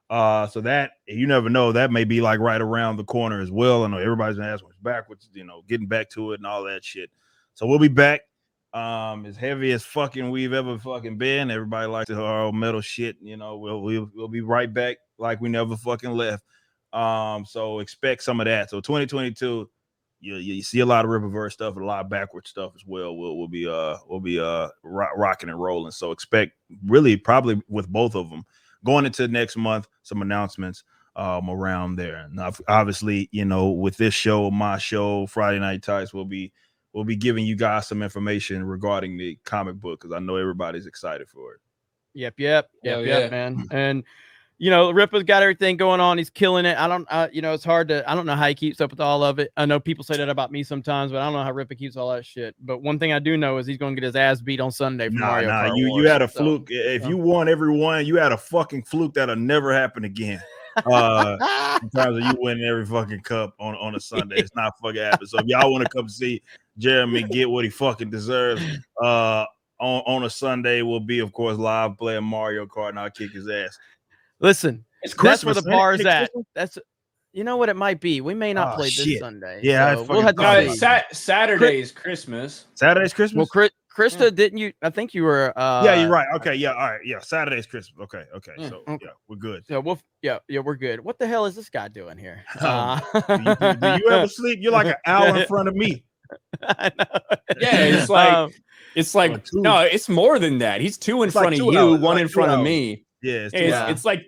So that, you never know, that may be like right around the corner as well. I know everybody's gonna ask what's backwards, getting back to it and all that shit. So we'll be back. As heavy as fucking we've ever fucking been. Everybody likes the old metal shit. We'll be right back like we never fucking left. So expect some of that. So 2022. You see a lot of Riververse stuff, a lot of backward stuff as well. We'll be rocking and rolling. So expect really probably with both of them going into next month some announcements around there. Now, obviously, with this show, my show, Friday Night Tights, we'll be giving you guys some information regarding the comic book because I know everybody's excited for it. Yep, man. And Ripa's got everything going on. He's killing it. It's hard I don't know how he keeps up with all of it. I know people say that about me sometimes, but I don't know how Ripa keeps all that shit. But one thing I do know is he's going to get his ass beat on Sunday for Mario Kart you Wars, had a fluke. If you won every one, you had a fucking fluke that'll never happen again. In terms of you winning every fucking cup on a Sunday, it's not fucking happen. So if y'all want to come see Jeremy get what he fucking deserves, on a Sunday, we'll be of course live playing Mario Kart, and I'll kick his ass. Listen, that's where the bar's at. That's what it might be. We may not play this Sunday. Yeah, so we'll have to Saturday's Christmas. Saturday's Christmas. Well, Krista, didn't you? I think you were. Yeah, you're right. Okay, yeah, all right, yeah. Saturday's Christmas. Okay. So yeah, we're good. So we're good. What the hell is this guy doing here? Do you ever sleep? You're like an hour in front of me. I know. Yeah, it's like no, it's more than that. He's 2 in front of you, 1 in front of me. Yeah, it's like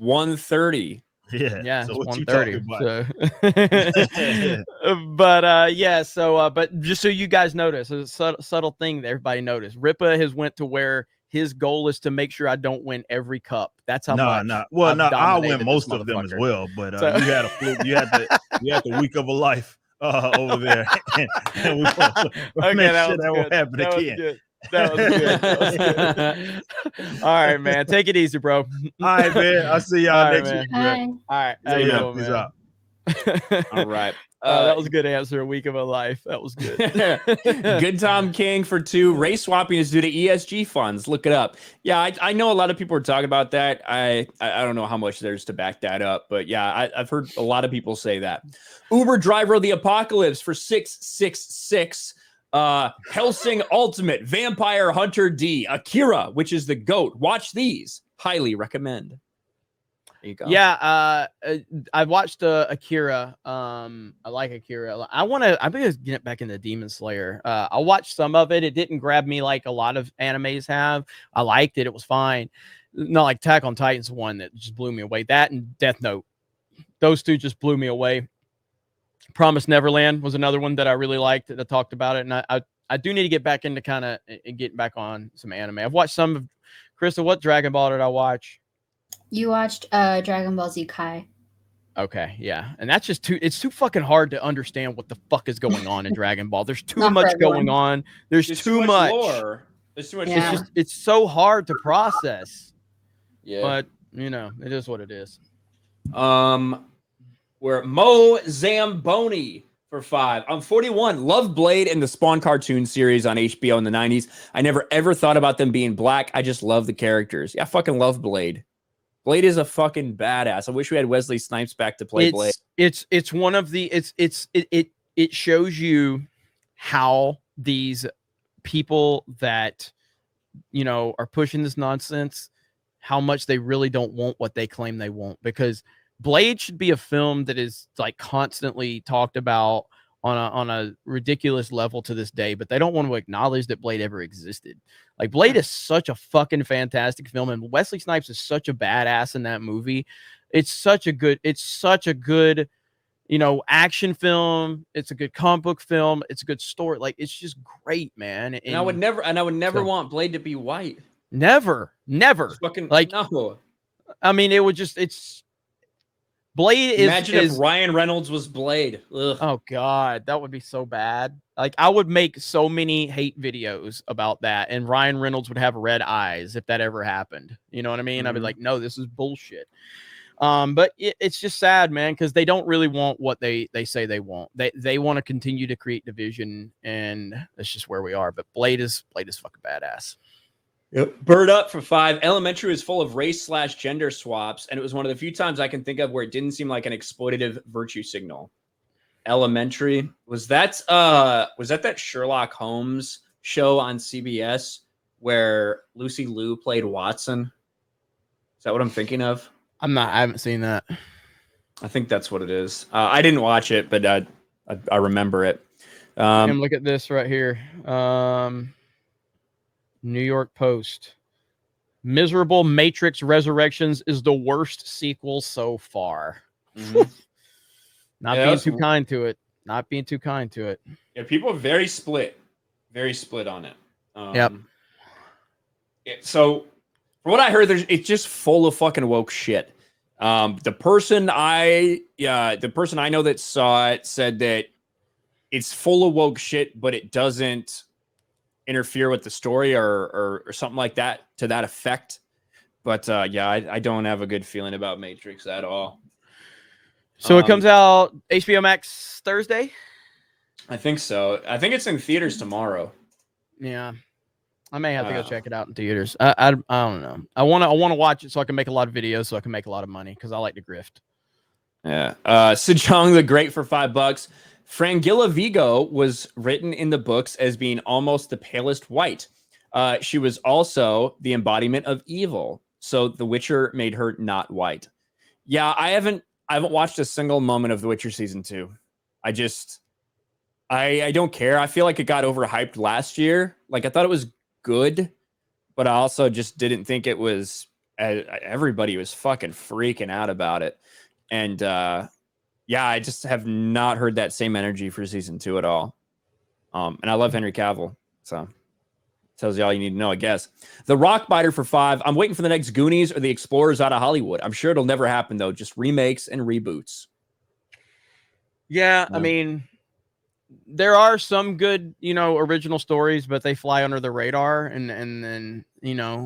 1:30. Yeah, so it's 1:30. But just so you guys notice, a subtle thing that everybody noticed. Ripa has went to where his goal is to make sure I don't win every cup. That's how much. I'll win most of them as well. But you had a fluke. You had the week of a life over there. and we that won't happen again. That was good. All right, man. Take it easy, bro. All right, man. I'll see y'all next week. All right. Peace out. All right. That was a good answer. A week of a life. That was good. Good Tom King for 2. Race swapping is due to ESG funds. Look it up. Yeah, I know a lot of people are talking about that. I don't know how much there's to back that up, but yeah, I've heard a lot of people say that. Uber driver of the apocalypse for 666. Helsing Ultimate, Vampire Hunter D, Akira, which is the GOAT. Watch these. Highly recommend. There you go. Yeah, I watched Akira. I like Akira. I'm gonna get back into Demon Slayer. I watched some of it. It didn't grab me like a lot of animes have. I liked it. It was fine. Not like Attack on Titan's one that just blew me away. That and Death Note. Those 2 just blew me away. Promised Neverland was another one that I really liked. That I talked about it, and I do need to get back into kind of getting back on some anime. I've watched some of Krista. What Dragon Ball did I watch? You watched Dragon Ball Z Kai. Okay, yeah, and that's just it's too fucking hard to understand what the fuck is going on in Dragon Ball. There's too much going on. There's too much lore. There's too much. Yeah. It's so hard to process. Yeah. But it is what it is. We're Mo Zamboni for 5. I'm 41. Love Blade and the Spawn cartoon series on HBO in the 90s. I never ever thought about them being black. I just love the characters. Yeah, I fucking love Blade. Blade is a fucking badass. I wish we had Wesley Snipes back to play Blade. It's one of the it shows you how these people that are pushing this nonsense, how much they really don't want what they claim they want, because Blade should be a film that is like constantly talked about on a ridiculous level to this day, but they don't want to acknowledge that Blade ever existed. Like, Blade is such a fucking fantastic film, and Wesley Snipes is such a badass in that movie. It's such a good action film. It's a good comic book film. It's a good story. Like, it's just great, man. And I would never want Blade to be white. Never. Fucking like, no. I mean, Blade is. Imagine if Ryan Reynolds was Blade. Ugh. Oh God, that would be so bad. Like, I would make so many hate videos about that, and Ryan Reynolds would have red eyes if that ever happened. You know what I mean? Mm-hmm. I'd be like, no, this is bullshit. But it's just sad, man, because they don't really want what they say they want. They want to continue to create division, and that's just where we are. But Blade is fucking badass. Yep. Bird Up for 5. Elementary was full of race/gender swaps, and it was one of the few times I can think of where it didn't seem like an exploitative virtue signal. Elementary, was that Sherlock Holmes show on CBS where Lucy Liu played Watson? Is that what I'm thinking of? I haven't seen that. I think that's what it is. I didn't watch it, but I remember it. Look at this right here. New York Post. Miserable Matrix Resurrections is the worst sequel so far. Mm-hmm. Not being too kind to it. Yeah, people are very split on it. Yep. So, from what I heard, it's just full of fucking woke shit. The person I know that saw it said that it's full of woke shit, but it doesn't interfere with the story or something like that, to that effect. But I don't have a good feeling about Matrix at all. So it comes out HBO Max Thursday? I think so. I think it's in theaters tomorrow. Yeah. I may have to go check it out in theaters. I don't know. I want to watch it so I can make a lot of videos, so I can make a lot of money, because I like to grift. Yeah. Sejong the Great for $5. Frangilla Vigo was written in the books as being almost the palest white. She was also the embodiment of evil, so The Witcher made her not white. Yeah, I haven't watched a single moment of The Witcher season 2. I don't care. I feel like it got overhyped last year. Like, I thought it was good, but I also just didn't think it was. Everybody was fucking freaking out about it, and I just have not heard that same energy for season 2 at all. And I love Henry Cavill, so tells you all you need to know, I guess. The Rockbiter for 5. I'm waiting for the next Goonies or the Explorers out of Hollywood. I'm sure it'll never happen though. Just remakes and reboots. Yeah, I mean, there are some good, original stories, but they fly under the radar, and then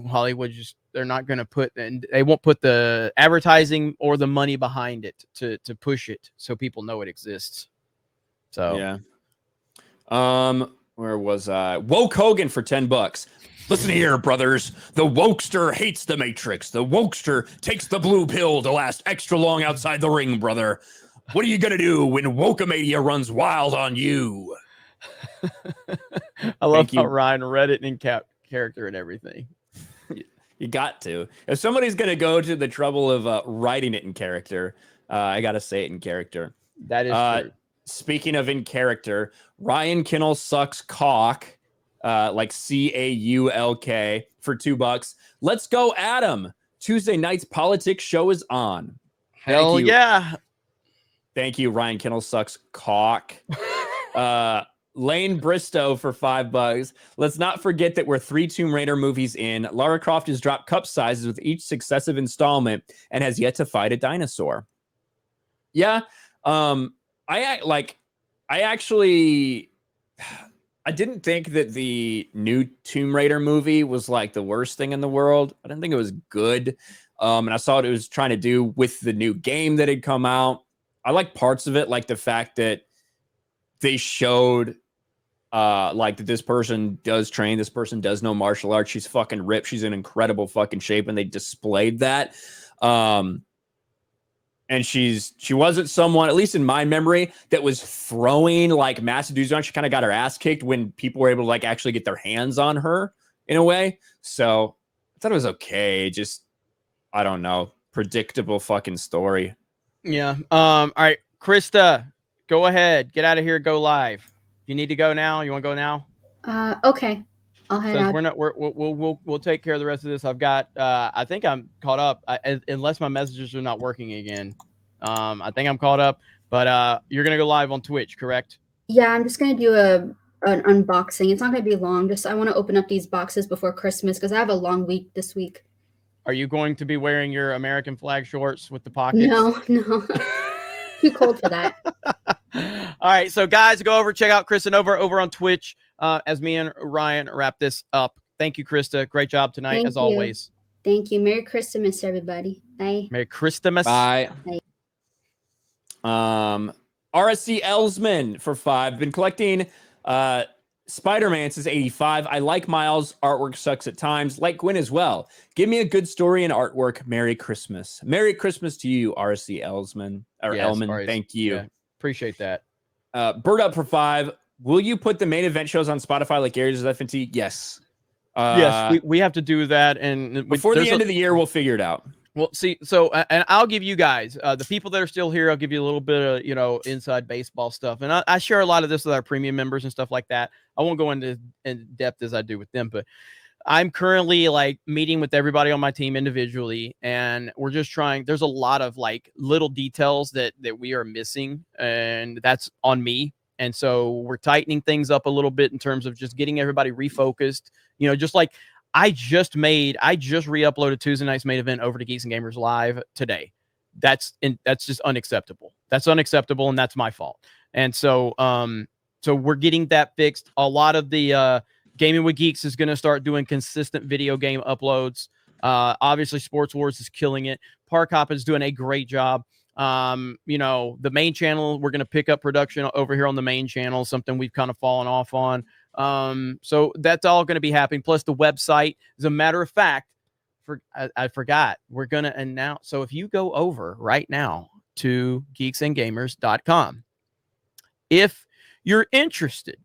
Hollywood they're not going to put, and they won't put the advertising or the money behind it to push it so people know it exists. So yeah. Where was I? Woke Hogan for $10. Listen here, brothers. The wokester hates the Matrix. The wokester takes the blue pill to last extra long outside the ring, brother. What are you going to do when Wokamania runs wild on you? I love how Ryan read it in character and everything. You got to. If somebody's going to go to the trouble of writing it in character, I got to say it in character. That is true. Speaking of in character, Ryan Kinnell sucks cock, like CAULK, for $2. Let's go, Adam. Tuesday night's politics show is on. Hell yeah. Thank you, Ryan Kinnell sucks cock. Lane Bristow for $5. Let's not forget that we're 3 Tomb Raider movies in. Lara Croft has dropped cup sizes with each successive installment and has yet to fight a dinosaur. Yeah. I didn't think that the new Tomb Raider movie was like the worst thing in the world. I didn't think it was good. And I saw what it was trying to do with the new game that had come out. I like parts of it, like the fact that they showed like that this person does train, this person does know martial arts. She's fucking ripped. She's in incredible fucking shape, and they displayed that. And she wasn't someone, at least in my memory, that was throwing like massive dudes on. She kind of got her ass kicked when people were able to like actually get their hands on her in a way. So I thought it was okay. Just, I don't know, predictable fucking story. Yeah. All right, Krista, go ahead. Get out of here. Go live. You need to go now. You want to go now? Okay. I'll head out. We'll take care of the rest of this. I've got. I think I'm caught up. Unless my messages are not working again. I think I'm caught up. But you're gonna go live on Twitch, correct? Yeah, I'm just gonna do an unboxing. It's not gonna be long. Just I want to open up these boxes before Christmas because I have a long week this week. Are you going to be wearing your American flag shorts with the pockets? No. Too cold for that. All right, so guys, go over, check out Kristen over on Twitch as me and Ryan wrap this up. Thank you, Krista. Great job tonight, as always. Thank you. Merry Christmas, everybody. Bye. Merry Christmas. Bye. RSC Elsman for 5. Been collecting Spider-Man since 85. I like Miles. Artwork sucks at times. Like Gwen as well. Give me a good story and artwork. Merry Christmas. Merry Christmas to you, RSC Elsman. Or yes, Elman. Thank you. Yeah, appreciate that. Bird Up for 5. Will you put the main event shows on Spotify like Gary's FNT? Yes. Yes, we have to do that. And before the end of the year, we'll figure it out. Well, see, so, and I'll give you guys, the people that are still here, I'll give you a little bit of, inside baseball stuff. And I share a lot of this with our premium members and stuff like that. I won't go into in depth as I do with them, but I'm currently like meeting with everybody on my team individually. And we're just trying, there's a lot of like little details that we are missing, and that's on me. And so we're tightening things up a little bit in terms of just getting everybody refocused, just like, I just re-uploaded Tuesday night's main event over to Geeks and Gamers Live today. That's just unacceptable. That's unacceptable, and that's my fault. And so we're getting that fixed. A lot of the Gaming with Geeks is going to start doing consistent video game uploads. Obviously, Sports Wars is killing it. Park Hop is doing a great job. The main channel, we're going to pick up production over here on the main channel, something we've kind of fallen off on. So that's all going to be happening. Plus the website. As a matter of fact, I forgot, we're going to announce. So if you go over right now to geeksandgamers.com, if you're interested,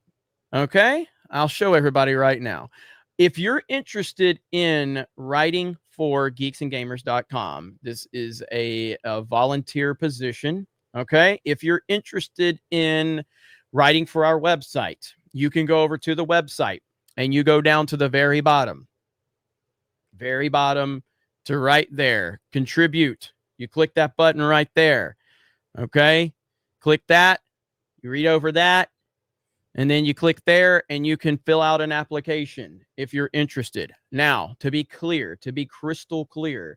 okay, I'll show everybody right now. If you're interested in writing for geeksandgamers.com, this is a volunteer position. Okay. If you're interested in writing for our website, you can go over to the website and you go down to the very bottom to right there, contribute. You click that button right there. Okay. Click that. You read over that. And then you click there and you can fill out an application if you're interested. Now, to be clear, to be crystal clear,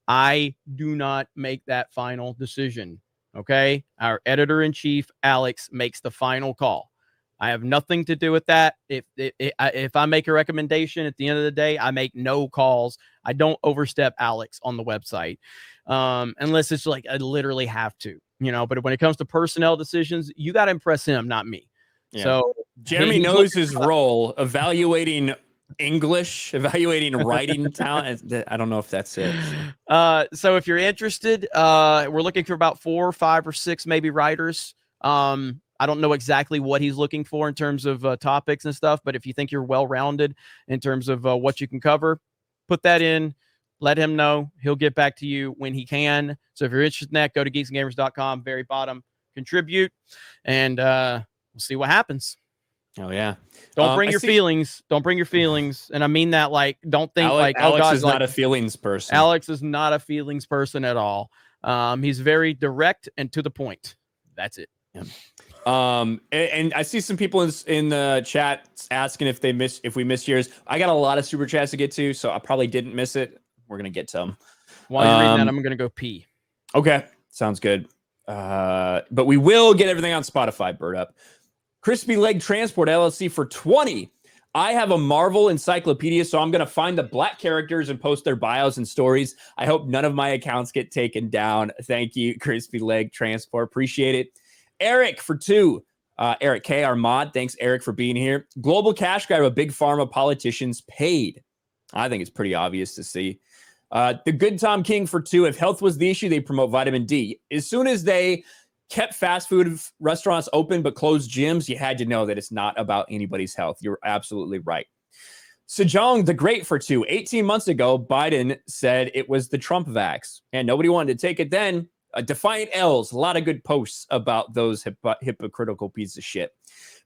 I do not make that final decision. Okay. Our editor-in-chief, Alex, makes the final call. I have nothing to do with that. If I make a recommendation at the end of the day, I make no calls. I don't overstep Alex on the website unless it's like I literally have to, but when it comes to personnel decisions, you got to impress him, not me. Yeah. So Jeremy knows his role, evaluating English, evaluating writing talent. I don't know if that's it. So if you're interested, we're looking for about 4, 5, or 6 maybe writers. I don't know exactly what he's looking for in terms of topics and stuff, but if you think you're well-rounded in terms of what you can cover, put that in, let him know. He'll get back to you when he can. So if you're interested in that, go to geeksandgamers.com, very bottom, contribute, and we'll see what happens. Oh, yeah. Don't bring your feelings. Don't bring your feelings. And I mean that like, don't think Alex is not a feelings person. Alex is not a feelings person at all. He's very direct and to the point. That's it. Yeah. And I see some people in the chat asking if we missed yours. I got a lot of super chats to get to, so I probably didn't miss it. We're gonna get to them. While you're reading that, I'm gonna go pee. Okay, sounds good. But we will get everything on Spotify. Bird Up, Crispy Leg Transport LLC for 20. I have a Marvel encyclopedia, so I'm going to find the black characters and post their bios and stories. I hope none of my accounts get taken down. Thank you, Crispy Leg Transport. Appreciate it. Eric for 2. Eric K, our mod. Thanks, Eric, for being here. Global cash grab of big pharma politicians paid. I think it's pretty obvious to see. The Good Tom King for 2. If health was the issue, they promote vitamin D. As soon as they kept fast food restaurants open but closed gyms, you had to know that it's not about anybody's health. You're absolutely right. Sejong the Great for 2. 18 months ago, Biden said it was the Trump vax, and nobody wanted to take it then. Defiant L's, a lot of good posts about those hypocritical pieces of shit.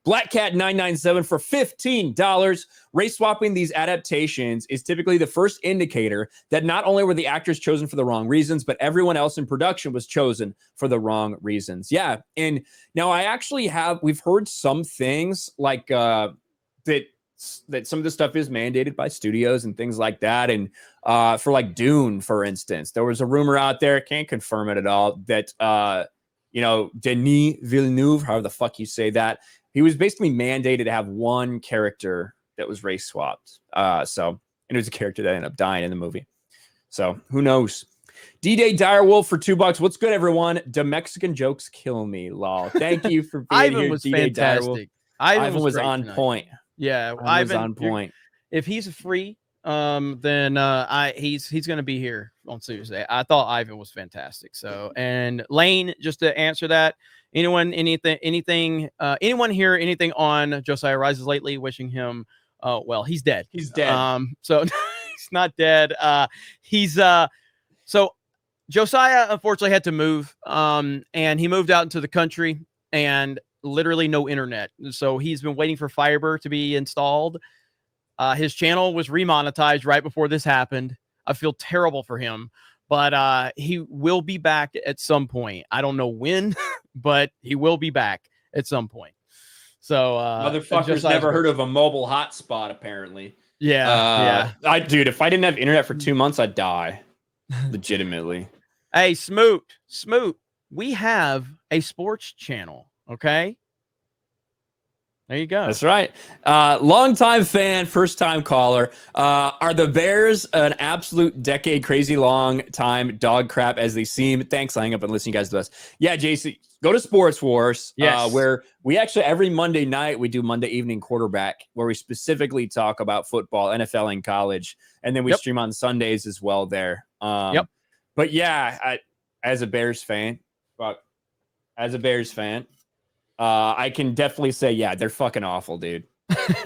Black Cat 997 for $15. Race swapping these adaptations is typically the first indicator that not only were the actors chosen for the wrong reasons, but everyone else in production was chosen for the wrong reasons. Yeah. And now we've heard some things like that some of the stuff is mandated by studios and things like that. And for like Dune, for instance, there was a rumor out there, can't confirm it at all, that, Denis Villeneuve, however the fuck you say that, he was basically mandated to have one character that was race swapped. And it was a character that ended up dying in the movie. So who knows? D-Day Direwolf for $2. What's good, everyone? The Mexican jokes kill me, lol. Thank you for being Ivan here. Was D-Day fantastic. Ivan was on point. Yeah, Ivan was on point. If he's free, then he's going to be here on Tuesday. I thought Ivan was fantastic. So, and Lane, just to answer that, anyone here, anything on Josiah Rises lately? Wishing him, well, he's dead. He's dead. So he's not dead. So Josiah unfortunately had to move, and he moved out into the country and literally no internet. So he's been waiting for fiber to be installed. His channel was remonetized right before this happened. I feel terrible for him, but he will be back at some point. I don't know when, but he will be back at some point. So motherfuckers never heard of a mobile hotspot, apparently. Yeah. Dude, if I didn't have internet for 2 months, I'd die. Legitimately. Hey, Smoot, we have a sports channel. Okay. There you go. That's right. Longtime fan, first time caller. Are the Bears an absolute decade crazy long time dog crap as they seem? Thanks for hanging up and listening, guys, to us. Yeah, Jason, go to Sports Wars, where we actually every Monday night we do Monday Evening Quarterback, where we specifically talk about football, NFL, and college, and then we stream on Sundays as well there. But yeah, as a Bears fan, I can definitely say, yeah, they're fucking awful, dude.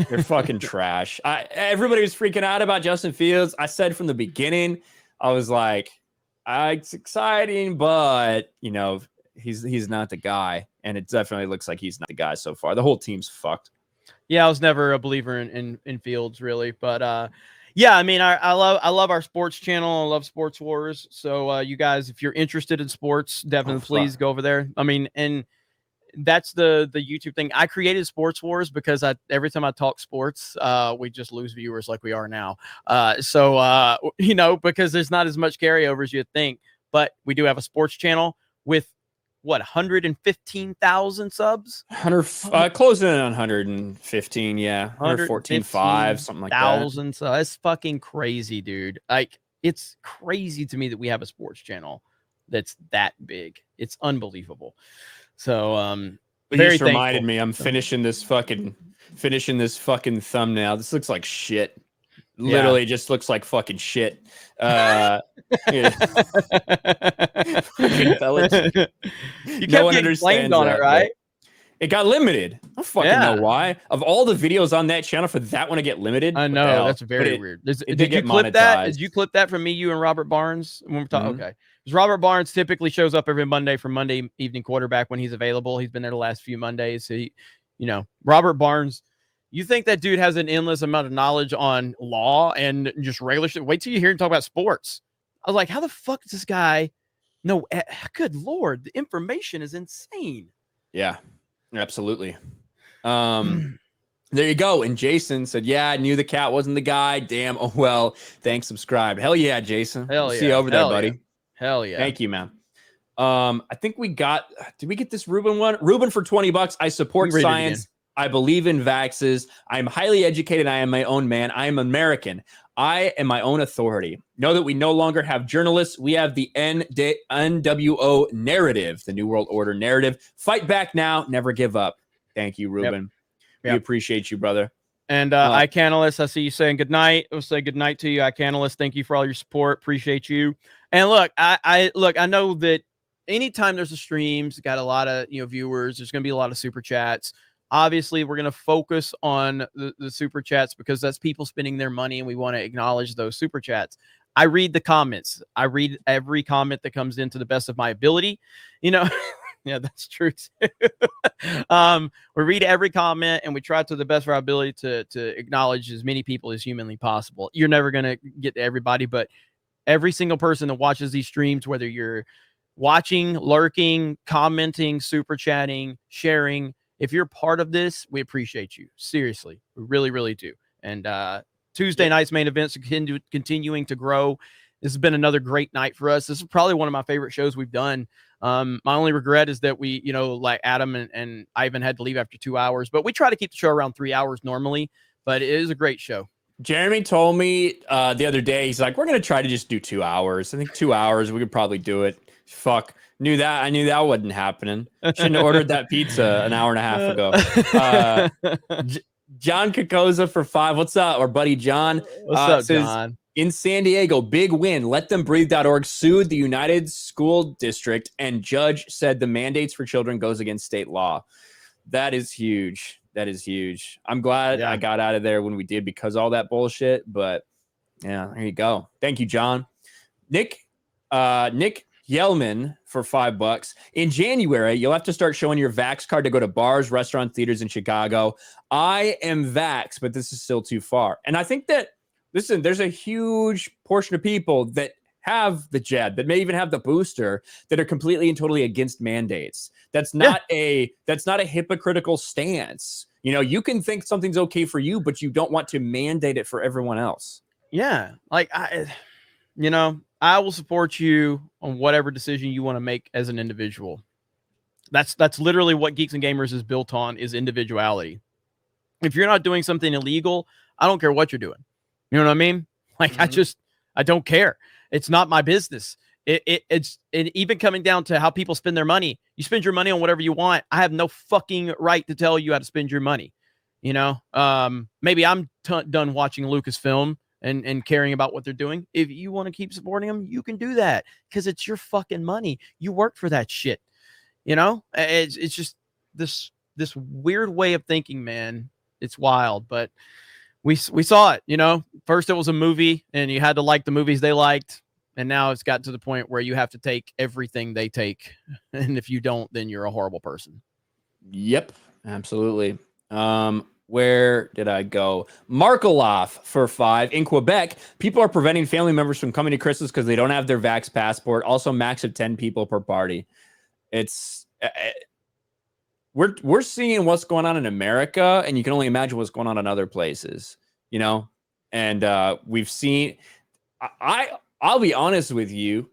They're fucking trash. Everybody was freaking out about Justin Fields. I said from the beginning, I was like, it's exciting, but he's not the guy, and it definitely looks like he's not the guy so far. The whole team's fucked. Yeah, I was never a believer in Fields, really, but yeah, I mean, I love our sports channel. I love Sports Wars. So you guys, if you're interested in sports, definitely please go over there. I mean, and that's the YouTube thing. I created Sports Wars because every time I talk sports, we just lose viewers like we are now. Because there's not as much carryover as you'd think. But we do have a sports channel with 115,000 subs? Closing in on 115, yeah. 114.5, something like that. So that's fucking crazy, dude. Like, it's crazy to me that we have a sports channel that's that big. It's unbelievable. So, but you just reminded me, I'm finishing this fucking thumbnail. This looks like shit. Literally just looks like fucking shit. You kept getting blamed on it, right? It got limited. I don't fucking know why. Of all the videos on that channel, for that one to get limited, I know that's very weird. Did you clip that? Did you clip that from me, you, and Robert Barnes when we're talking? Okay, because Robert Barnes typically shows up every Monday for Monday Evening Quarterback when he's available. He's been there the last few Mondays. So Robert Barnes. You think that dude has an endless amount of knowledge on law and just regular shit? Wait till you hear him talk about sports. I was like, how the fuck does this guy know? Good Lord, the information is insane. Yeah, absolutely. There you go. And Jason said, yeah, I knew the cat wasn't the guy. Damn. Oh, well, thanks. Subscribe. Hell yeah, Jason. Hell yeah. See you over there, buddy. Hell yeah. Thank you, man. I think did we get this Ruben one? Ruben for $20. I support science. I believe in vaxes. I'm highly educated. I am my own man. I am American. I am my own authority. Know that we no longer have journalists. We have the NWO narrative, the New World Order narrative. Fight back now. Never give up. Thank you, Ruben. We appreciate you, brother. And iCanalyst, I see you saying good night. We'll say good night to you, iCanalyst. Thank you for all your support. Appreciate you. And look, I know that anytime there's a streams, got a lot of viewers. There's going to be a lot of super chats. Obviously, we're going to focus on the super chats because that's people spending their money, and we want to acknowledge those super chats. I read the comments. I read every comment that comes in to the best of my ability. Yeah, that's true. We read every comment and we try to the best of our ability to acknowledge as many people as humanly possible. You're never going to get to everybody, but every single person that watches these streams, whether you're watching, lurking, commenting, super chatting, sharing, if you're part of this, we appreciate you. Seriously, we really, really do. And Tuesday night's main events are continuing to grow. This has been another great night for us. This is probably one of my favorite shows we've done. My only regret is that we, like Adam and Ivan had to leave after 2 hours, but we try to keep the show around 3 hours normally, but it is a great show. Jeremy told me the other day, he's like, we're going to try to just do 2 hours. I think 2 hours, we could probably do it. Fuck. I knew that wasn't happening. Shouldn't have ordered that pizza an hour and a half ago. John Kokoza for 5. What's up? Our buddy John. What's up, John? In San Diego, big win. LetThemBreathe.org sued the United School District, and judge said the mandates for children goes against state law. That is huge. That is huge. I'm glad I got out of there when we did because of all that bullshit. But yeah, there you go. Thank you, John. Nick Yelman for $5. In January, you'll have to start showing your Vax card to go to bars, restaurants, theaters in Chicago. I am Vax, but this is still too far. And I think that, listen, there's a huge portion of people that have the jab, that may even have the booster, that are completely and totally against mandates. That's not a hypocritical stance. You can think something's okay for you, but you don't want to mandate it for everyone else. Yeah. Like I will support you on whatever decision you want to make as an individual. That's literally what Geeks and Gamers is built on, is individuality. If you're not doing something illegal, I don't care what you're doing. You know what I mean? Like, I don't care. It's not my business. It's even coming down to how people spend their money. You spend your money on whatever you want. I have no fucking right to tell you how to spend your money. Maybe I'm done watching Lucasfilm and caring about what they're doing. If you want to keep supporting them, you can do that because it's your fucking money. You work for that shit. It's just this weird way of thinking, man. It's wild, but we saw it. First it was a movie and you had to like the movies they liked, and now it's got to the point where you have to take everything they take, and if you don't, then you're a horrible person. Yep, absolutely. Where did I go? Markaloff for 5. In Quebec, people are preventing family members from coming to Christmas because they don't have their Vax passport. Also, max of 10 people per party. It's we're seeing what's going on in America, and you can only imagine what's going on in other places, And we've seen. I'll be honest with you.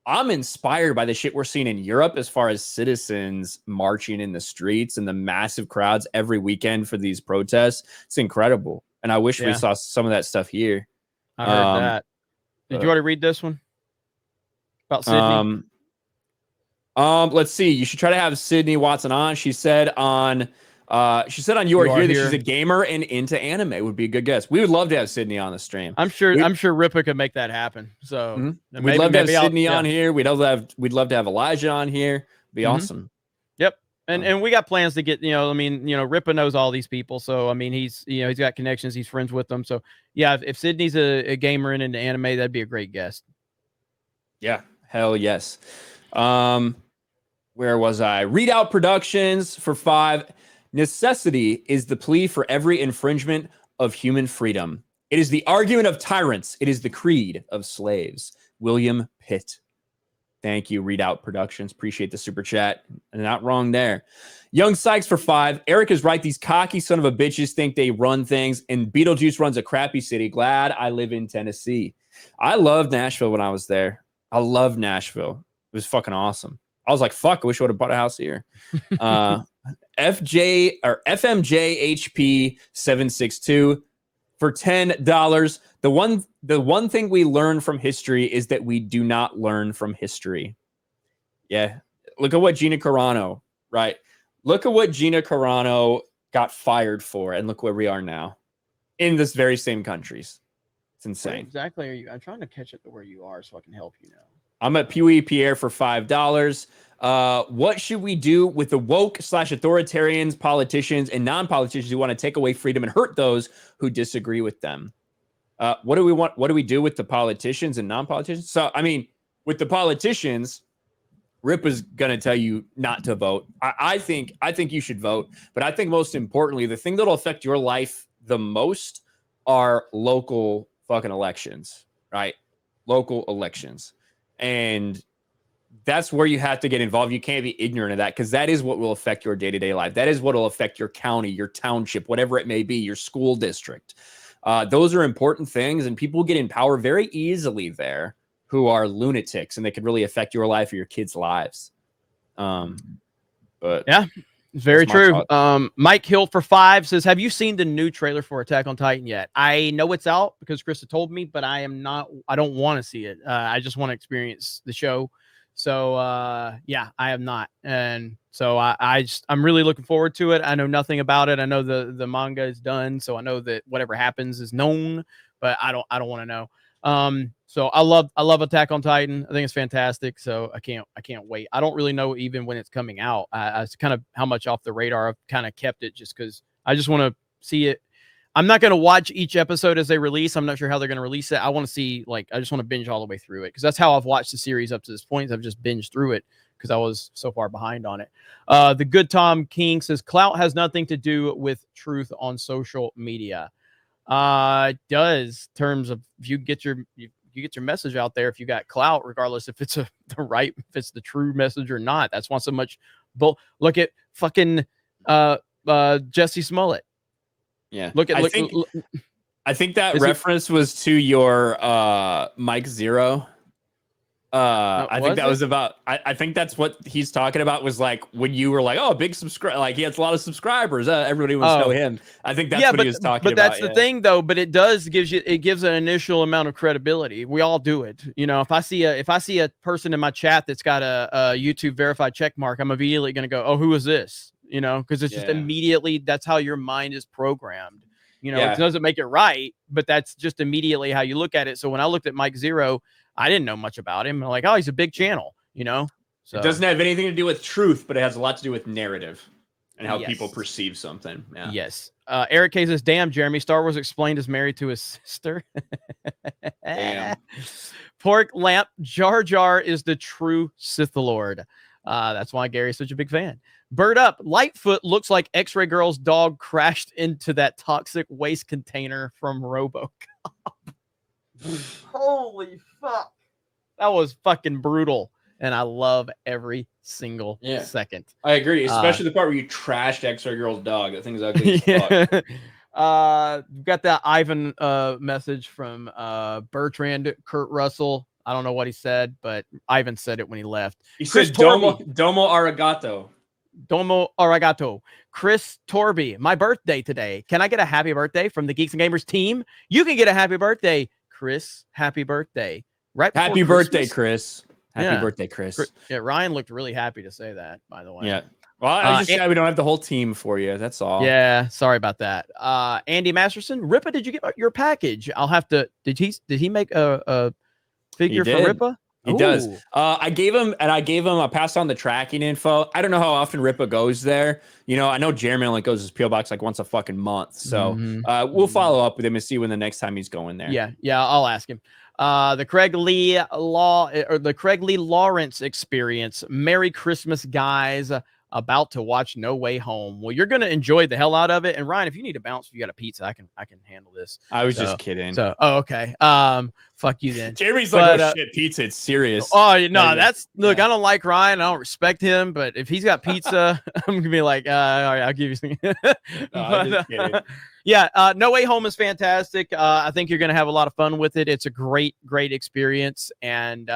I'm inspired by the shit we're seeing in Europe as far as citizens marching in the streets and the massive crowds every weekend for these protests. It's incredible. And I wish we saw some of that stuff here. I heard that. Did you already read this one? About Sydney? Let's see. You should try to have Sydney Watson on. She said on You Are Here that she's a gamer and into anime. Would be a good guess. We would love to have Sydney on the stream. I'm sure Rippa could make that happen. So we'd love to have Sydney on here. We'd love to have Elijah on here. Be awesome. Yep. And we got plans to get, Rippa knows all these people. So, he's got connections. He's friends with them. So yeah, if Sydney's a gamer and into anime, that'd be a great guest. Yeah. Hell yes. Where was I? Readout Productions for 5. Necessity is the plea for every infringement of human freedom. It is the argument of tyrants. It is the creed of slaves. William Pitt. Thank you, Readout Productions. Appreciate the super chat. Not wrong there. Young Sykes for 5. Eric is right. These cocky son of a bitches think they run things, and Beetlejuice runs a crappy city. Glad I live in Tennessee. I loved Nashville when I was there. I loved Nashville. It was fucking awesome. I was like, fuck, I wish I would have bought a house here. FMJHP 762 for $10. The one thing we learn from history is that we do not learn from history. Yeah. Look at what Gina Carano, right? Look at what Gina Carano got fired for, and look where we are now in this very same countries. It's insane. Where exactly are you? I'm trying to catch up to where you are so I can help you now. I'm at Pee Pierre for $5. What should we do with the woke / authoritarians, politicians, and non-politicians who want to take away freedom and hurt those who disagree with them? What do we want? What do we do with the politicians and non-politicians? So, I mean, with the politicians, Rip is going to tell you not to vote. I think you should vote. But I think most importantly, the thing that'll affect your life the most are local fucking elections, right? Local elections. And that's where you have to get involved. You can't be ignorant of that, because that is what will affect your day-to-day life. That is what will affect your county, your township, whatever it may be, your school district. Those are important things, and people get in power very easily there who are lunatics, and they could really affect your life or your kids' lives. But yeah, it's very true. Mike Hill for $5 says, have you seen the new trailer for Attack on Titan yet? I know it's out because Krista told me, but I don't want to see it. I just want to experience the show. So yeah, I have not. And so I'm really looking forward to it. I know nothing about it. I know the manga is done, so I know that whatever happens is known, but I don't want to know. So I love Attack on Titan. I think it's fantastic. So I can't wait. I don't really know even when it's coming out. It's kind of how much off the radar I've kind of kept it, just because I just want to see it. I'm not going to watch each episode as they release. I'm not sure how they're going to release it. I want to see, I just want to binge all the way through it, because that's how I've watched the series up to this point. I've just binged through it because I was so far behind on it. The Good Tom King says, clout has nothing to do with truth on social media. It does, in terms of if you get your message out there, if you got clout, regardless if it's if it's the true message or not. That's why so much. Look at fucking Jesse Smollett. Yeah, I think that reference was to your Mike Zero. I think that was about. I think that's what he's talking about. Was like when you were like, "Oh, big subscriber!" Like he has a lot of subscribers. Everybody wants to know him. I think that's what he was talking about. But that's the thing, though. But it gives an initial amount of credibility. We all do it. You know, if I see a person in my chat that's got a YouTube verified check mark, I'm immediately going to go, "Oh, who is this?" You know, because it's just immediately, that's how your mind is programmed. You know, it doesn't make it right, but that's just immediately how you look at it. So when I looked at Mike Zero, I didn't know much about him. I'm like, oh, he's a big channel, you know? So it doesn't have anything to do with truth, but it has a lot to do with narrative and how people perceive something. Yeah. Yes. Eric K says, damn, Jeremy, Star Wars Explained is married to his sister. Damn. Pork Lamp, Jar Jar is the true Sith Lord. That's why Gary's such a big fan. Bird Up, Lightfoot looks like X-Ray Girl's dog crashed into that toxic waste container from RoboCop. Holy fuck. That was fucking brutal. And I love every single second. I agree. Especially the part where you trashed X-Ray Girl's dog. That thing's ugly as fuck. Got that Ivan message from Bertrand Kurt Russell. I don't know what he said, but Ivan said it when he left. He said Domo Arigato. Domo Arigato. Chris Torby, my birthday today. Can I get a happy birthday from the Geeks and Gamers team? You can get a happy birthday, Chris. Happy birthday. Happy birthday, Chris. Happy birthday, Chris. Yeah, Ryan looked really happy to say that, by the way. Yeah. Well, I just said we don't have the whole team for you. That's all. Yeah, sorry about that. Andy Masterson, Ripa, did you get your package? I'll have to. Did he make a figure for Ripa? He does. I passed on the tracking info. I don't know how often Ripa goes there. You know, I know Jeremy only goes to his PO box like once a fucking month. So we'll follow up with him and see when the next time he's going there. Yeah, I'll ask him. The Craig Lee Lawrence experience. Merry Christmas, guys. About to watch No Way Home. Well, you're gonna enjoy the hell out of it. And Ryan, if you need a bounce, if you got a pizza, I can handle this. I was just kidding. So okay. Fuck you then. Jeremy's like, oh shit, pizza, it's serious. Oh no, look, I don't like Ryan, I don't respect him, but if he's got pizza, I'm gonna be like, all right, I'll give you some. No Way Home is fantastic. I think you're gonna have a lot of fun with it. It's a great experience, and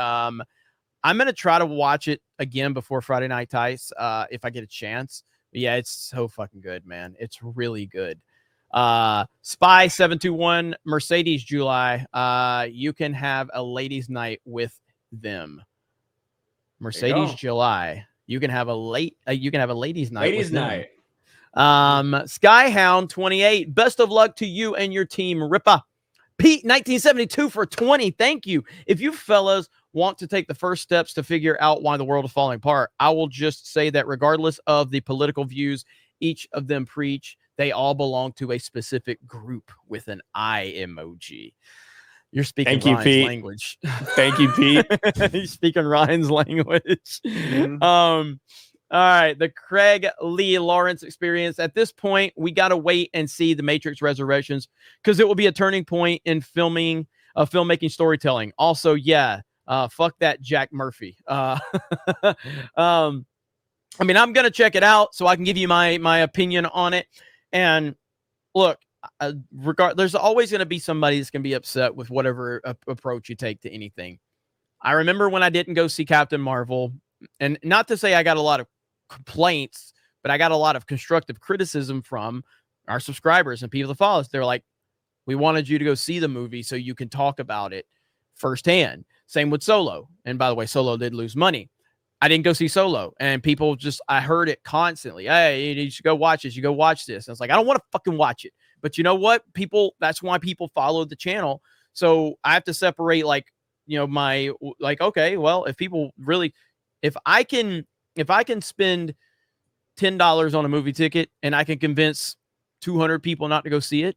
I'm going to try to watch it again before Friday Night Tights if I get a chance, Yeah, it's so fucking good, man. It's really good. Spy 721 Mercedes July. You can have a ladies' night with them. Mercedes July. You can have a ladies' night. Ladies' night. Skyhound 28. Best of luck to you and your team, Rippa. Pete 1972 for 20. Thank you. If you fellas want to take the first steps to figure out why the world is falling apart, I will just say that regardless of the political views each of them preach, they all belong to a specific group with an eye emoji. You're speaking Ryan's language. Thank you, Pete. You're speaking Ryan's language. All right, the Craig Lee Lawrence experience. At this point, we got to wait and see The Matrix Resurrections because it will be a turning point in filmmaking storytelling. Also, fuck that Jack Murphy. I mean, I'm going to check it out so I can give you my opinion on it. And look, there's always going to be somebody that's going to be upset with whatever approach you take to anything. I remember when I didn't go see Captain Marvel, and not to say I got a lot of complaints, but I got a lot of constructive criticism from our subscribers and people that follow us. They're like, we wanted you to go see the movie so you can talk about it firsthand. Same with Solo. And by the way, Solo did lose money. I didn't go see Solo, and people I heard it constantly. Hey, you should go watch this. You go watch this. And I was like, I don't want to fucking watch it. But you know what? That's why people follow the channel. So I have to separate okay, well, if I can spend $10 on a movie ticket and I can convince 200 people not to go see it,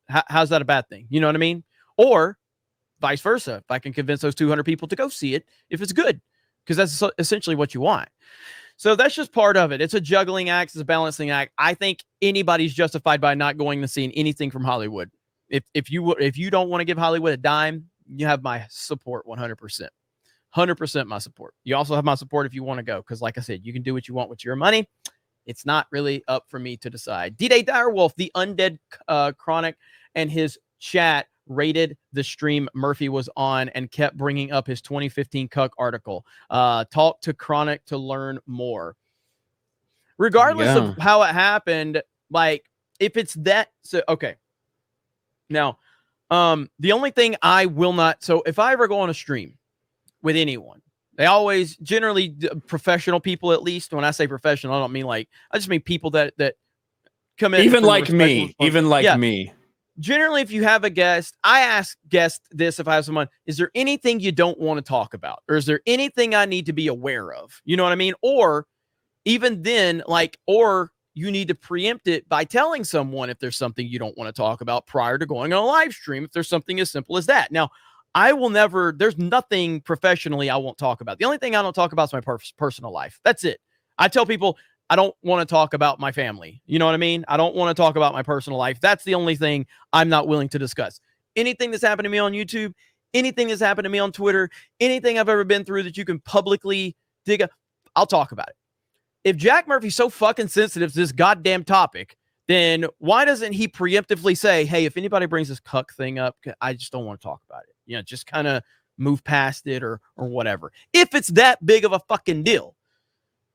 how's that a bad thing? You know what I mean? Or vice versa. If I can convince those 200 people to go see it, if it's good, because that's essentially what you want. So that's just part of it. It's a juggling act. It's a balancing act. I think anybody's justified by not going to see anything from Hollywood. If you don't want to give Hollywood a dime, you have my support 100%. 100% my support. You also have my support if you want to go, because like I said, you can do what you want with your money. It's not really up for me to decide. D-Day Direwolf, the Undead Chronic, and his chat rated the stream Murphy was on and kept bringing up his 2015 Cuck article. Talk to Chronic to learn more. Regardless of how it happened, like, if it's that, so okay. Now, the only thing I will not, so if I ever go on a stream with anyone, they always, generally professional people, at least. When I say professional, I don't mean I just mean people that come in. Even like me. Generally, if you have a guest, I ask guests this: if I have someone, is there anything you don't want to talk about? Or is there anything I need to be aware of? You know what I mean? Or even then, or you need to preempt it by telling someone if there's something you don't want to talk about prior to going on a live stream, if there's something as simple as that. Now, I will never, there's nothing professionally I won't talk about. The only thing I don't talk about is my personal life. That's it. I tell people I don't want to talk about my family. You know what I mean? I don't want to talk about my personal life. That's the only thing I'm not willing to discuss. Anything that's happened to me on YouTube, anything that's happened to me on Twitter, anything I've ever been through that you can publicly dig up, I'll talk about it. If Jack Murphy's so fucking sensitive to this goddamn topic, then why doesn't he preemptively say, hey, if anybody brings this cuck thing up, I just don't want to talk about it. You know, just kind of move past it or whatever. If it's that big of a fucking deal.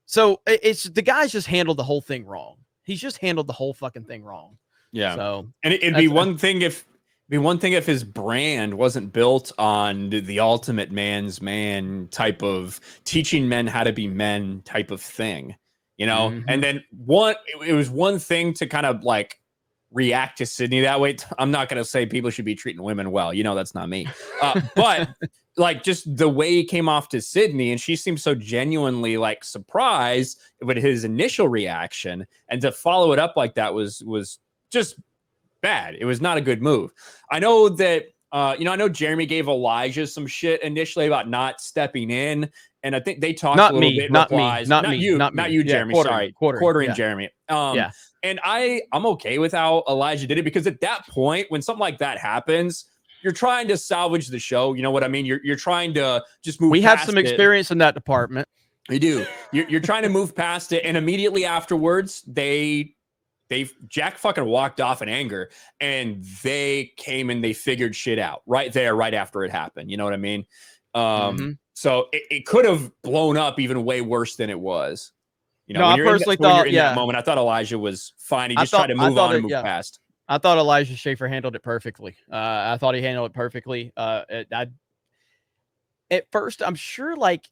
So it's the guy's just handled the whole thing wrong. He's just handled the whole fucking thing wrong. Yeah. So, and it'd be one thing if his brand wasn't built on the ultimate man's man type of teaching men how to be men type of thing, you know? Mm-hmm. And then it was one thing to kind of react to Sydney that way. I'm not going to say people should be treating women well. You know, that's not me. But just the way he came off to Sydney, and she seemed so genuinely surprised with his initial reaction, and to follow it up like that was just bad. It was not a good move. I know that, I know Jeremy gave Elijah some shit initially about not stepping in. And I think they talked a little bit. Not you, Jeremy. Sorry. Quartering Jeremy. Yeah. And I'm okay with how Elijah did it, because at that point, when something like that happens, you're trying to salvage the show. You know what I mean? You're trying to just move. We have some experience in that department. We do. You're trying to move past it, and immediately afterwards, Jack fucking walked off in anger, and they came and they figured shit out right after it happened. You know what I mean? So it could have blown up even way worse than it was. You know, No, when I you're in personally that, when you're thought, in yeah. that moment, I thought Elijah was fine. He I just tried to move on and move yeah. past. I thought Elijah Schaefer handled it perfectly. I thought he handled it perfectly. At first, I'm sure like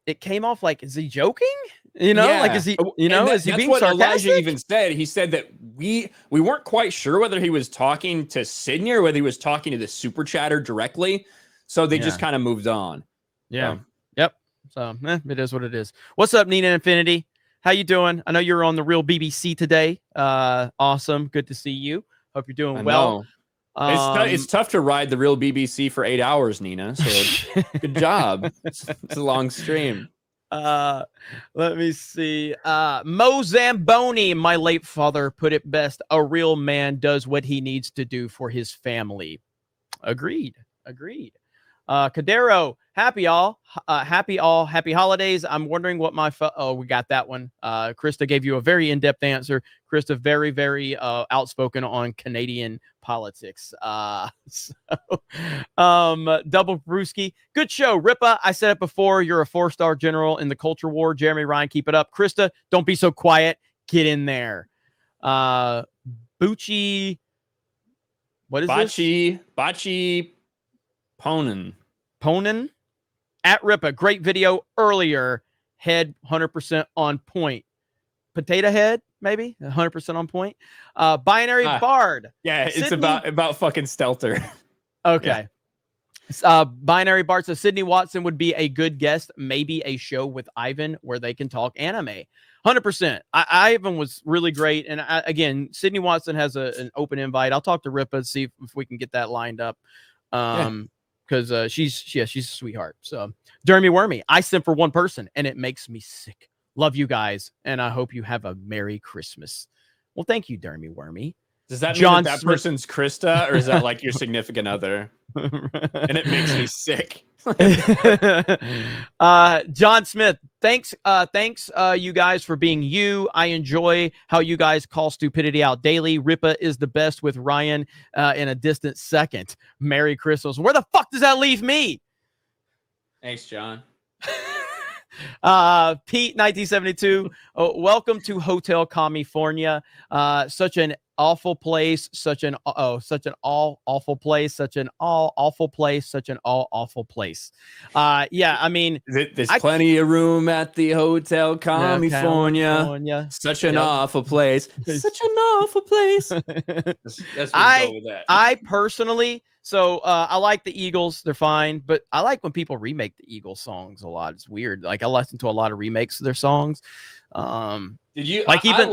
it came off like, is he joking? You know, like, is he, you know, is he that's being what sarcastic? Elijah even said. He said that we weren't quite sure whether he was talking to Sydney or whether he was talking to the super chatter directly. So they just kind of moved on. Yeah. So. Yep. So it is what it is. What's up, Nina Infinity? How you doing? I know you're on the Real BBC today. Awesome. Good to see you. Hope you're doing well. It's tough to ride the Real BBC for 8 hours, Nina. So good job. It's a long stream. Let me see. Mo Zamboni, my late father, put it best. A real man does what he needs to do for his family. Agreed. Cadero, happy holidays. I'm wondering what my we got that one. Krista gave you a very in-depth answer. Krista, very, very outspoken on Canadian politics. Double Brewski, good show. Ripa, I said it before, you're a 4-star general in the culture war. Jeremy Ryan, keep it up. Krista, don't be so quiet. Get in there. Bucci, what is this? Bachi Ponen at Ripa. Great video earlier. Head 100% on point. Potato head, maybe 100% on point. Binary Bard. Yeah, it's Sydney, about fucking Stelter. Okay. Yeah. Binary Bard says Sydney Watson would be a good guest. Maybe a show with Ivan where they can talk anime. 100%. Ivan was really great. And again, Sydney Watson has an open invite. I'll talk to Ripa and see if we can get that lined up. Because she's a sweetheart. So Jeremy Wormy, I sent for one person and it makes me sick. Love you guys, and I hope you have a Merry Christmas. Well, thank you, Jeremy Wormy. Does that mean that person's Krista, or is that like your significant other? And it makes me sick. John Smith, thanks you guys for being you. I enjoy how you guys call stupidity out daily. Ripa is the best with Ryan in a distant second. Merry Christmas. Where the fuck does that leave me? Thanks, John. Pete 1972, welcome to Hotel California. Such an awful place, such an all awful place, such an all awful place, such an all awful place. Yeah, I mean, there's plenty of room at the Hotel California. Such an awful place. Such an awful place. I personally, so I like the Eagles, they're fine, but I like when people remake the Eagles songs a lot. It's weird. Like I listen to a lot of remakes of their songs. Did you like I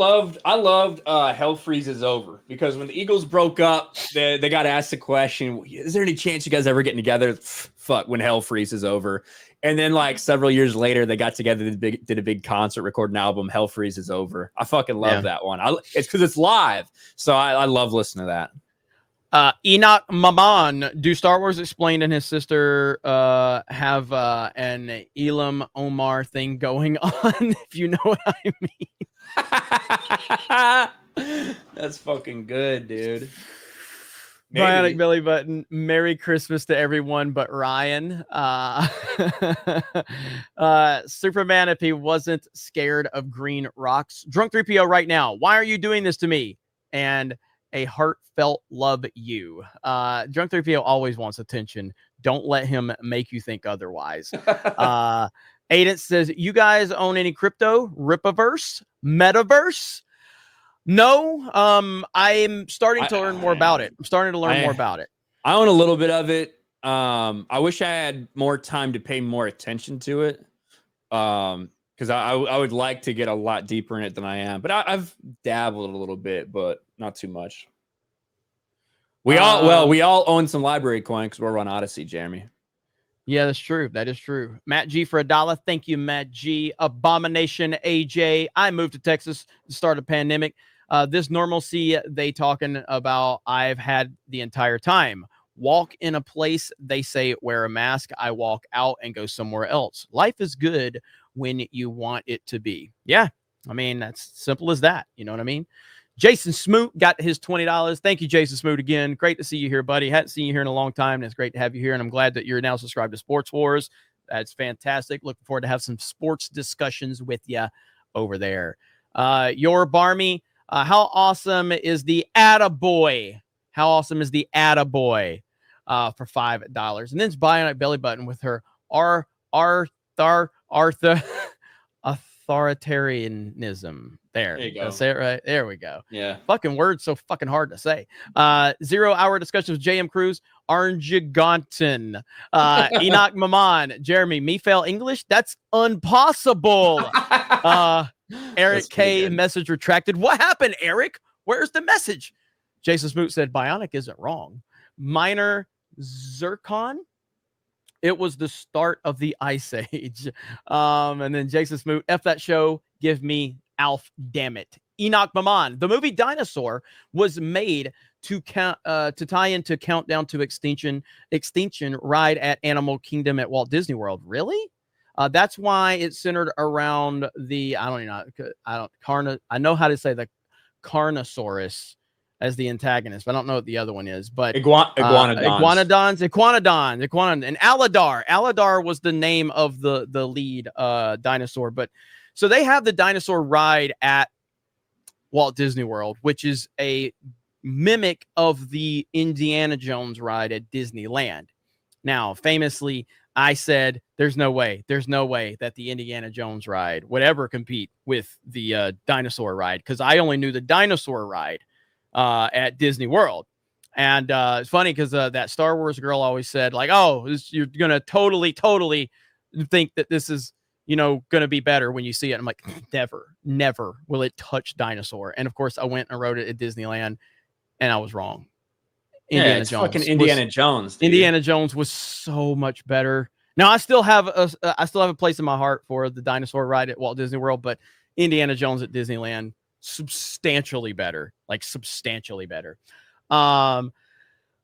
loved Hell Freezes Over, because when the Eagles broke up, they got asked the question, is there any chance you guys ever getting together? Fuck, when Hell Freezes Over. And then like several years later, they got together, did a big concert, recorded an album, Hell Freezes Over. I fucking love that one. It's because it's live. So I love listening to that. Enoch Maman, do Star Wars Explained and his sister have an Elam Omar thing going on, if you know what I mean? That's fucking good, dude. Bionic Belly Button, Merry Christmas to everyone but Ryan. Superman, if he wasn't scared of green rocks. Drunk 3PO right now, why are you doing this to me? And a heartfelt love you. Drunk 3PO always wants attention. Don't let him make you think otherwise. Aiden says, you guys own any crypto? Ripaverse? Metaverse? No. I'm starting to learn more about it. I'm starting to learn more about it. I own a little bit of it. I wish I had more time to pay more attention to it. Because I would like to get a lot deeper in it than I am. But I've dabbled a little bit, but not too much. We all own some library coin because we're on Odyssey, Jeremy. Yeah, that's true. That is true. Matt G for $1. Thank you, Matt G. Abomination AJ. I moved to Texas to start a pandemic. This normalcy they talking about, I've had the entire time. Walk in a place, they say wear a mask. I walk out and go somewhere else. Life is good when you want it to be. Yeah, I mean, that's simple as that. You know what I mean? Jason Smoot got his $20. Thank you, Jason Smoot, again. Great to see you here, buddy. Hadn't seen you here in a long time, and it's great to have you here, and I'm glad that you're now subscribed to Sports Wars. That's fantastic. Looking forward to have some sports discussions with you over there. Your Barmy, how awesome is the Attaboy? How awesome is the Attaboy? For $5. And then it's Bionic Belly Button with her authoritarianism. There you go. Say it right. There we go. Yeah. Fucking words so fucking hard to say. 0 hour discussion with JM Cruz, Arngiganten, Enoch Maman, Jeremy, me fail English? That's impossible. Eric K, message retracted. What happened, Eric? Where's the message? Jason Smoot said Bionic isn't wrong. Minor Zircon, it was the start of the Ice Age. And then Jason Smoot, F that show, give me Alf, damn it. Enoch Maman, the movie Dinosaur was made to tie into Countdown to Extinction ride at Animal Kingdom at Walt Disney World. Really? That's why it's centered around the, I know how to say the Carnosaurus as the antagonist, but I don't know what the other one is. But Iguanodons. And Aladar. Aladar was the name of the lead dinosaur. But so they have the dinosaur ride at Walt Disney World, which is a mimic of the Indiana Jones ride at Disneyland. Now, famously, I said there's no way that the Indiana Jones ride would ever compete with the dinosaur ride, because I only knew the dinosaur ride at Disney World. And it's funny because that Star Wars girl always said, like, oh, you're gonna totally think that this is, going to be better when you see it. I'm like, never will it touch dinosaur. And of course I went and rode it at Disneyland and I was wrong. Indiana Jones. Dude. Indiana Jones was so much better. Now I still have a place in my heart for the dinosaur ride at Walt Disney World, but Indiana Jones at Disneyland, substantially better.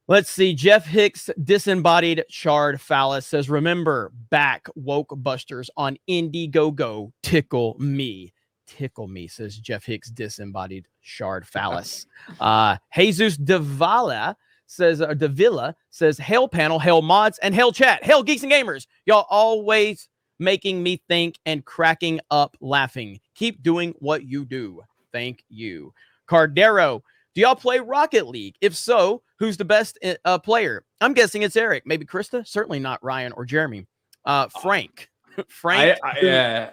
Let's see. Jeff Hicks, disembodied shard phallus, says, remember back woke busters on Indiegogo. Tickle me, says Jeff Hicks, disembodied shard phallus. Jesus Davila says, hail panel, hail mods, and hail chat, hail geeks and gamers. Y'all always making me think and cracking up laughing. Keep doing what you do. Thank you. Cardero, do y'all play Rocket League? If so, who's the best player? I'm guessing it's Eric. Maybe Krista. Certainly not Ryan or Jeremy. Frank. I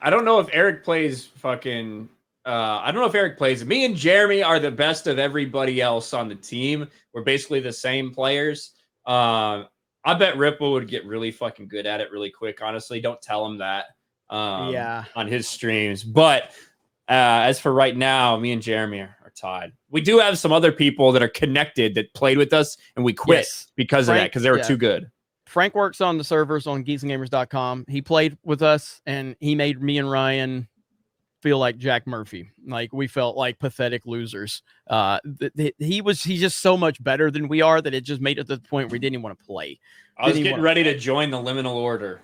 don't know if Eric plays fucking. I don't know if Eric plays. Me and Jeremy are the best of everybody else on the team. We're basically the same players. I bet Ripple would get really fucking good at it really quick. Honestly, don't tell him that. On his streams. But as for right now, me and Jeremy are tied. We do have some other people that are connected that played with us, and we quit because of that, because they were too good. Frank works on the servers on geeksandgamers.com. He played with us, and he made me and Ryan feel like Jack Murphy. Like, we felt like pathetic losers. He's just so much better than we are that it just made it to the point where we didn't even want to play. I was getting ready to join the liminal order.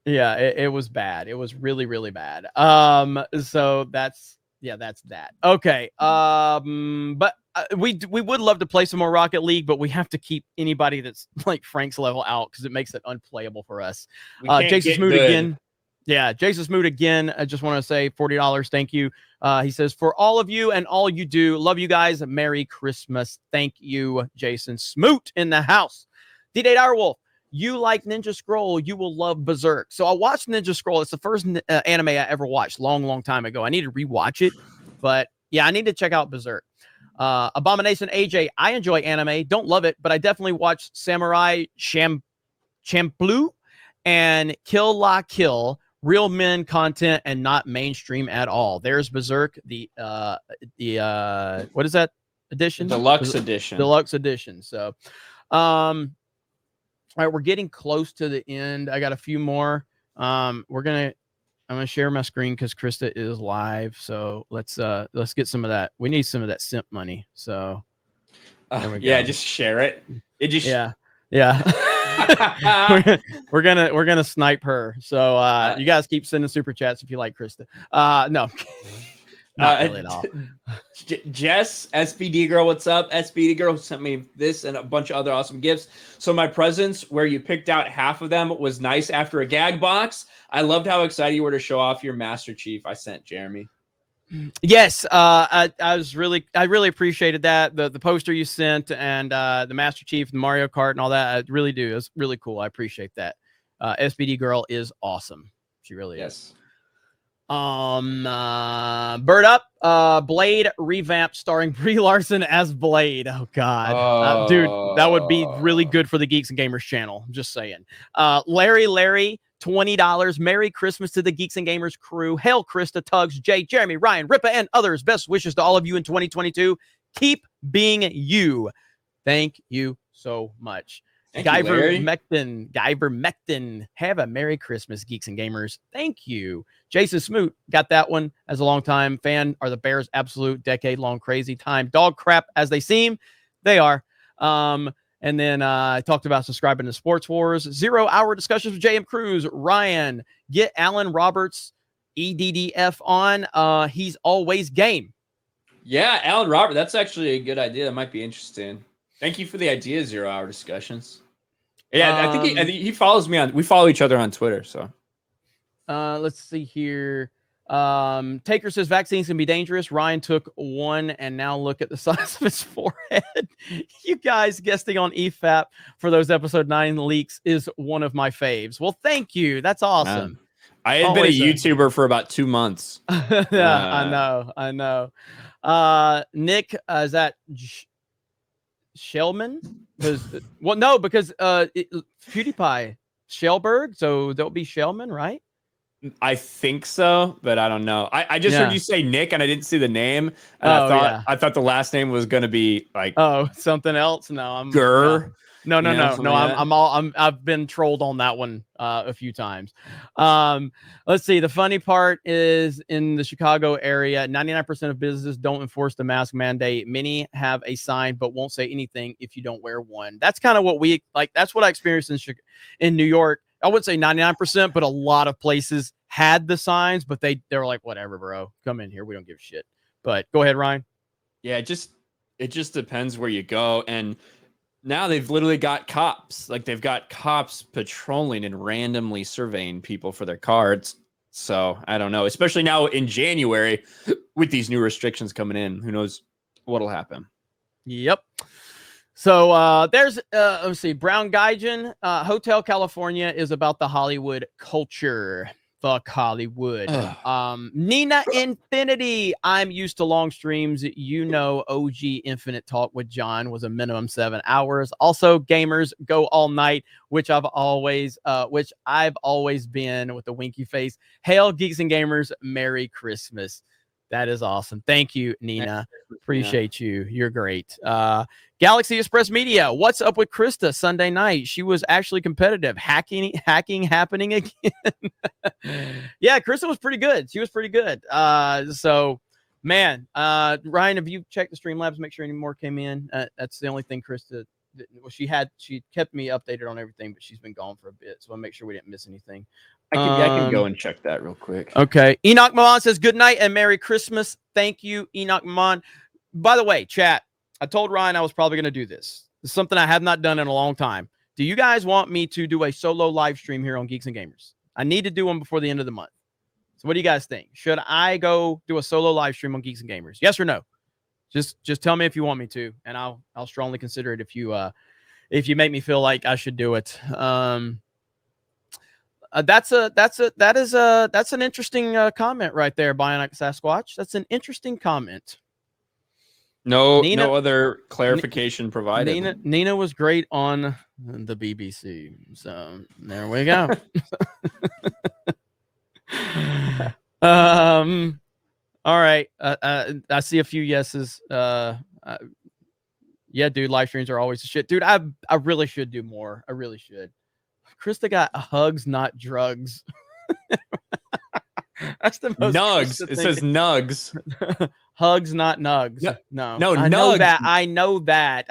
Yeah, it was bad. It was really, really bad. So that's that. Okay. But we would love to play some more Rocket League, but we have to keep anybody that's like Frank's level out because it makes it unplayable for us. Jason Smoot again. Yeah, Jason Smoot again. I just want to say $40. Thank you. He says, for all of you and all you do, love you guys. Merry Christmas. Thank you, Jason Smoot in the house. D-Date Direwolf. You like Ninja Scroll, you will love Berserk. So I watched Ninja Scroll. It's the first anime I ever watched long time ago. I need to rewatch it. But yeah, I need to check out Berserk. Abomination AJ, I enjoy anime. Don't love it, but I definitely watched Samurai Champloo and Kill La Kill. Real men content and not mainstream at all. There's Berserk, the what is that edition? Deluxe edition. Deluxe edition. So all right, we're getting close to the end. I got a few more. I'm gonna share my screen because Krista is live. So let's get some of that. We need some of that simp money. So yeah, just share it. we're gonna snipe her. So you guys keep sending super chats if you like Krista. No. Not really at all. Jess, SPD girl, what's up? SPD girl sent me this and a bunch of other awesome gifts. So my presents, where you picked out half of them, was nice after a gag box. I loved how excited you were to show off your Master Chief. I sent Jeremy. Yes, I really appreciated that. The poster you sent and the Master Chief, the Mario Kart, and all that. I really do. It's really cool. I appreciate that. SPD girl is awesome. She really is. Bird Up, Blade revamp starring Brie Larson as Blade. Oh God, dude, that would be really good for the Geeks and Gamers channel. Just saying. Larry, $20. Merry Christmas to the Geeks and Gamers crew. Hail Krista, Tugs, Jay, Jeremy, Ryan, Ripa, and others. Best wishes to all of you in 2022. Keep being you. Thank you so much. Guyver-Mectin, have a Merry Christmas, Geeks and Gamers. Thank you. Jason Smoot got that one as a longtime fan. Are the Bears absolute decade-long crazy time dog crap as they seem? They are. And then I talked about subscribing to Sports Wars. 0 Hour Discussions with JM Cruz. Ryan, get Alan Roberts EDDF on. He's always game. Yeah, Alan Robert. That's actually a good idea. That might be interesting. Thank you for the idea, 0 Hour Discussions. Yeah, I think he follows me we follow each other on Twitter. So let's see here. Taker says vaccines can be dangerous. Ryan took one and now look at the size of his forehead. You guys guesting on EFAP for those episode 9 leaks is one of my faves. Well, thank you. That's awesome. I had been a YouTuber for about 2 months. Yeah, I know. Nick, is that Shellman? Because PewDiePie Shellberg, so there'll be Shellman, right? I think so, but I don't know. I just heard you say Nick and I didn't see the name. And I thought the last name was gonna be like something else. No, I'm Gurr. No. I've been trolled on that one a few times. Let's see. The funny part is in the Chicago area, 99% of businesses don't enforce the mask mandate. Many have a sign but won't say anything if you don't wear one. That's kind of what we like. That's what I experienced in New York. I would say 99%, but a lot of places had the signs, but they're like, whatever, bro, come in here. We don't give a shit. But go ahead, Ryan. Yeah, it just depends where you go. And now they've literally got cops. Like they've got cops patrolling and randomly surveying people for their cards. So I don't know, especially now in January with these new restrictions coming in, who knows what'll happen. Yep. So there's let's see, Brown Gaijin, Hotel California is about the Hollywood culture. Fuck Hollywood. Nina Infinity, I'm used to long streams. OG Infinite Talk with John was a minimum 7 hours. Also, gamers go all night, which I've always been with a winky face. Hail Geeks and Gamers, Merry Christmas. That is awesome. Thank you, Nina. Appreciate you. You're great. Galaxy Express Media. What's up with Krista Sunday night? She was actually competitive. Hacking happening again. Yeah, Krista was pretty good. She was pretty good. So, man, Ryan, have you checked the Streamlabs? Make sure any more came in. That's the only thing Krista. Well, she kept me updated on everything, but she's been gone for a bit. So I'll make sure we didn't miss anything. I can go and check that real quick. Okay. Enoch Maman says good night and Merry Christmas. Thank you, Enoch Maman. By the way, chat, I told Ryan I was probably going to do this. It's something I have not done in a long time. Do you guys want me to do a solo live stream here on Geeks and Gamers? I need to do one before the end of the month. So what do you guys think? Should I go do a solo live stream on Geeks and Gamers? Yes or no? Just tell me if you want me to, and I'll strongly consider it if you make me feel like I should do it. That's an interesting comment right there, Bionic Sasquatch. That's an interesting comment. No other clarification provided. Nina was great on the BBC. So there we go. All right. I see a few yeses. Yeah, dude, live streams are always a shit. Dude, I really should do more. I really should. Krista got hugs, not drugs. That's the most nugs. It says nugs. Hugs, not nugs. No. I nugs. know that.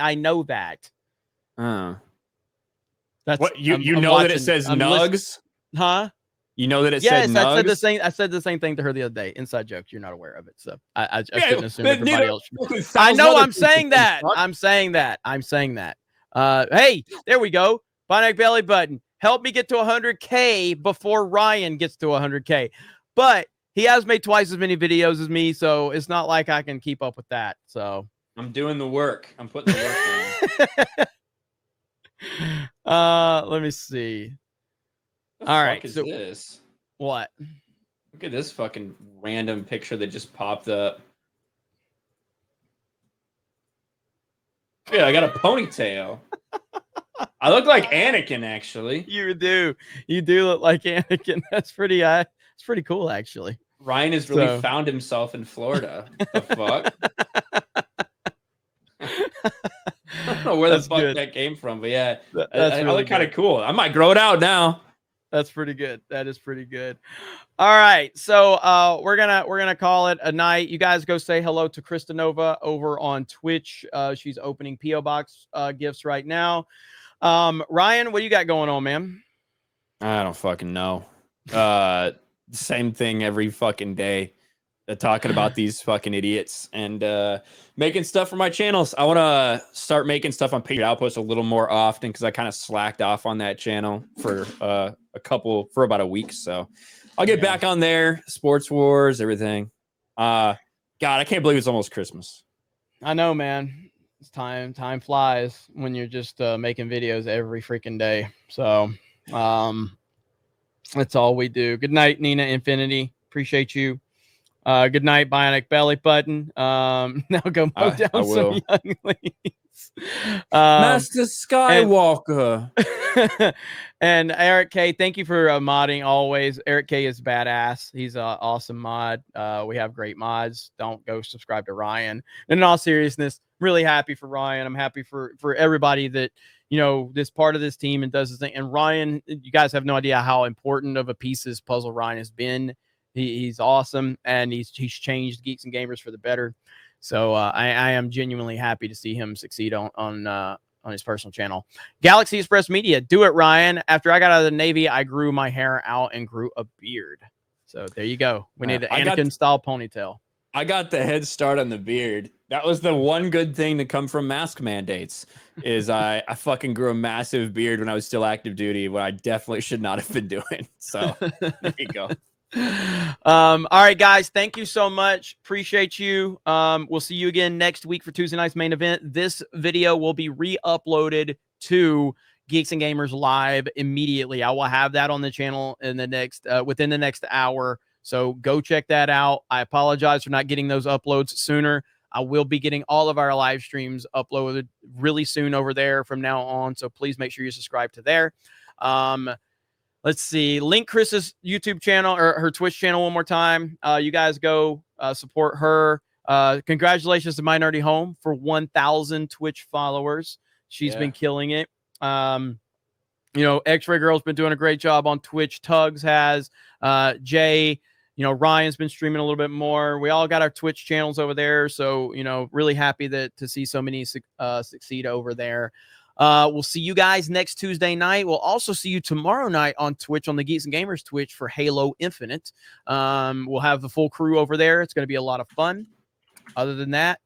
That's what you know watching, that it says nugs? Huh? You know that it yes, said nugs? I said the same thing to her the other day. Inside jokes. You're not aware of it, so I shouldn't assume everybody else. I know. I'm saying that. I'm saying that. Hey, there we go. Bionic belly button. Help me get to 100K before Ryan gets to 100K. But he has made twice as many videos as me, so it's not like I can keep up with that. So I'm doing the work. I'm putting the work in. Let me see. All right. So this? What? Look at this fucking random picture that just popped up. Yeah, I got a ponytail. I look like Anakin, actually. You do. You do look like Anakin. That's pretty. It's pretty cool, actually. Ryan has really found himself in Florida. The fuck? I don't know where the fuck that came from, but yeah, I look kind of cool. I might grow it out now. That's pretty good. That is pretty good. All right, so we're gonna call it a night. You guys go say hello to Krista Nova over on Twitch. She's opening PO Box gifts right now. Ryan, what do you got going on, man? I don't fucking know. Same thing every fucking day. Talking about these fucking idiots and making stuff for my channels. I want to start making stuff on Patreon Outpost a little more often because I kind of slacked off on that channel for about a week. So I'll get back on there. Sports Wars, everything. God, I can't believe it's almost Christmas. I know, man. It's time flies when you're just making videos every freaking day. So that's all we do. Good night, Nina Infinity. Appreciate you. Good night, Bionic Belly Button. Now go mow down some younglings. Master Skywalker. And Eric K, thank you for modding always. Eric K is badass. He's an awesome mod. We have great mods. Don't go subscribe to Ryan. And in all seriousness, really happy for Ryan. I'm happy for everybody that, you know, this part of this team and does this thing. And Ryan, you guys have no idea how important of a piece this puzzle Ryan has been. He's awesome, and he's changed Geeks and Gamers for the better. So I am genuinely happy to see him succeed on his personal channel. Galaxy Express Media, do it, Ryan. After I got out of the Navy, I grew my hair out and grew a beard. So there you go. We need an Anakin-style ponytail. I got the head start on the beard. That was the one good thing to come from mask mandates. Is I fucking grew a massive beard when I was still active duty, what I definitely should not have been doing. So there you go. All right, guys, thank you so much. Appreciate you. We'll see you again next week for Tuesday night's main event. This video will be re-uploaded to Geeks and Gamers Live immediately. I will have that on the channel in the next within the next hour, so go check that out. I apologize for not getting those uploads sooner. I will be getting all of our live streams uploaded really soon over there from now on, so please make sure you subscribe to there. Let's see. Link Chris's YouTube channel or her Twitch channel one more time. You guys go support her. Congratulations to Minority Home for 1,000 Twitch followers. She's been killing it. You know, X-Ray Girl's been doing a great job on Twitch. Tugs has. Jay, you know, Ryan's been streaming a little bit more. We all got our Twitch channels over there. So, you know, really happy to see so many succeed over there. We'll see you guys next Tuesday night. We'll also see you tomorrow night on Twitch, on the Geeks and Gamers Twitch for Halo Infinite. We'll have the full crew over there. It's going to be a lot of fun. Other than that,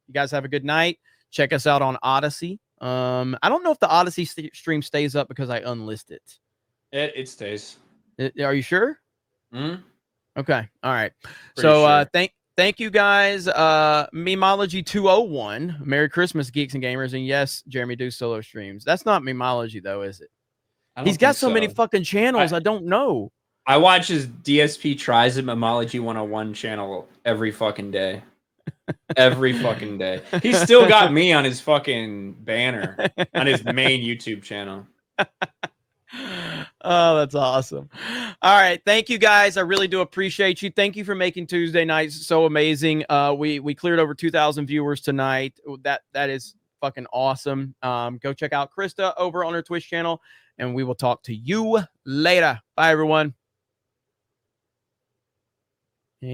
you guys have a good night. Check us out on Odyssey. I don't know if the Odyssey stream stays up because I unlist it. It stays. Are you sure? Mm-hmm. Okay. All right. Pretty so sure. Thank you guys. Memology 201. Merry Christmas, Geeks and Gamers. And yes, Jeremy do solo streams. That's not Memology though, is it? He's got so many fucking channels. I don't know. I watch his DSP Tries It Memology 101 channel every fucking day. Every fucking day. He's still got me on his fucking banner on his main YouTube channel. Oh, that's awesome. All right. Thank you guys. I really do appreciate you. Thank you for making Tuesday nights so amazing. We cleared over 2,000 viewers tonight. That is fucking awesome. Go check out Krista over on her Twitch channel, and we will talk to you later. Bye, everyone. And